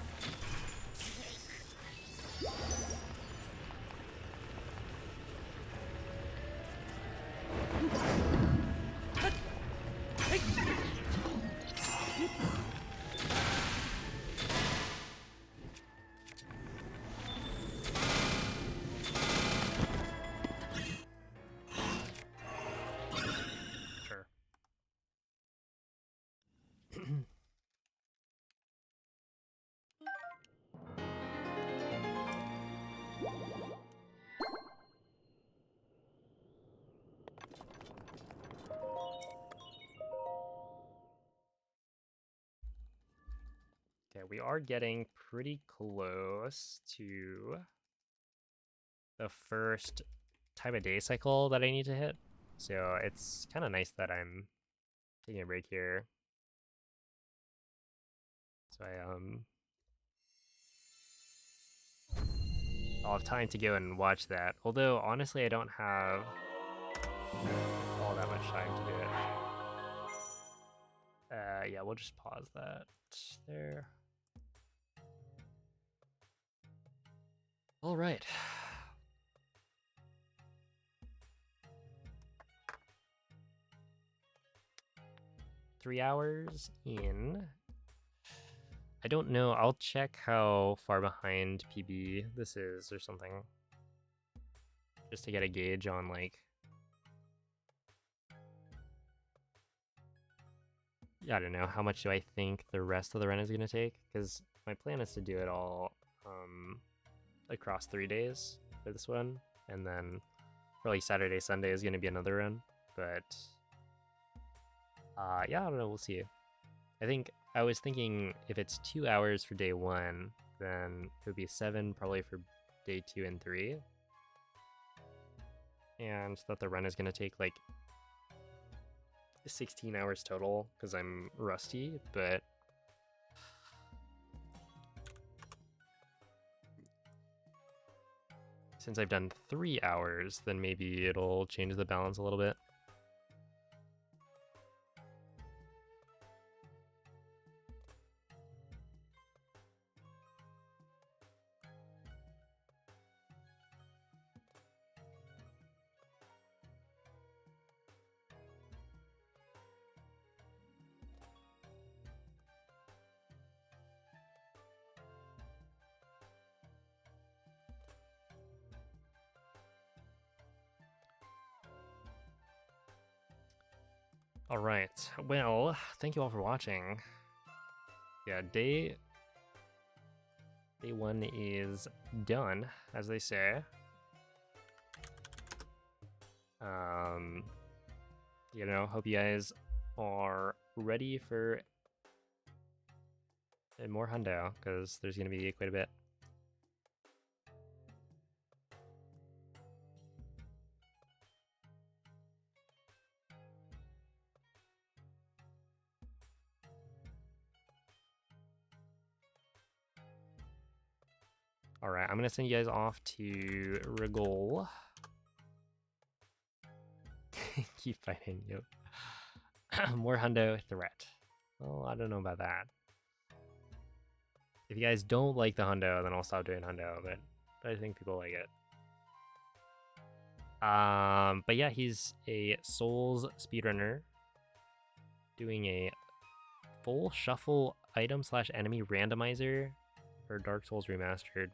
Speaker 1: Sure. Okay, we are getting pretty close to the first time of day cycle that I need to hit. So it's kind of nice that I'm taking a break here. So I'll have time to go and watch that. Although honestly, I don't have all that much time to do it. Yeah, we'll just pause that there. All right. Three hours in. I don't know. I'll check how far behind PB this is or something. Just to get a gauge on like... I don't know. How much do I think the rest of the run is going to take? Because my plan is to do it all across 3 days for this one. And then probably Saturday, Sunday is going to be another run. But yeah, I don't know. We'll see. I think I was thinking if it's 2 hours for day 1, then it would be 7 probably for day 2 and 3. And that the run is going to take like 16 hours total because I'm rusty, but since I've done 3 hours, then maybe it'll change the balance a little bit. All right. Well, thank you all for watching. Yeah, day 1 is done, as they say. You know, hope you guys are ready for more hundo, because there's going to be quite a bit. All right, I'm going to send you guys off to Rigol. Keep fighting, yep. More hundo threat. Well, I don't know about that. If you guys don't like the hundo, then I'll stop doing hundo, but I think people like it. But yeah, he's a Souls speedrunner doing a full shuffle item / enemy randomizer for Dark Souls Remastered.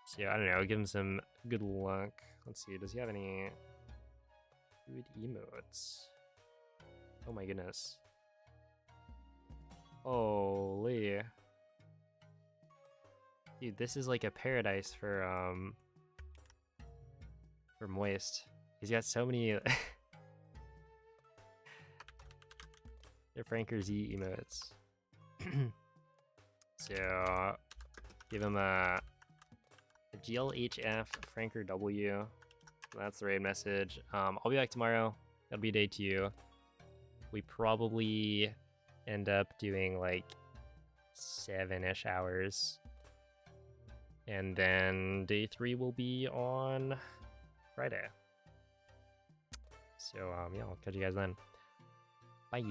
Speaker 1: So I don't know, give him some good luck. Let's see, does he have any good emotes? Oh my goodness. Holy. Dude, this is like a paradise for Moist. He's got so many they're Franker Z emotes. So give him a GLHF Franker W. That's the raid message. I'll be back tomorrow. That'll be day 2. We probably end up doing like 7-ish hours. And then day 3 will be on Friday. So yeah, I'll catch you guys then. Bye.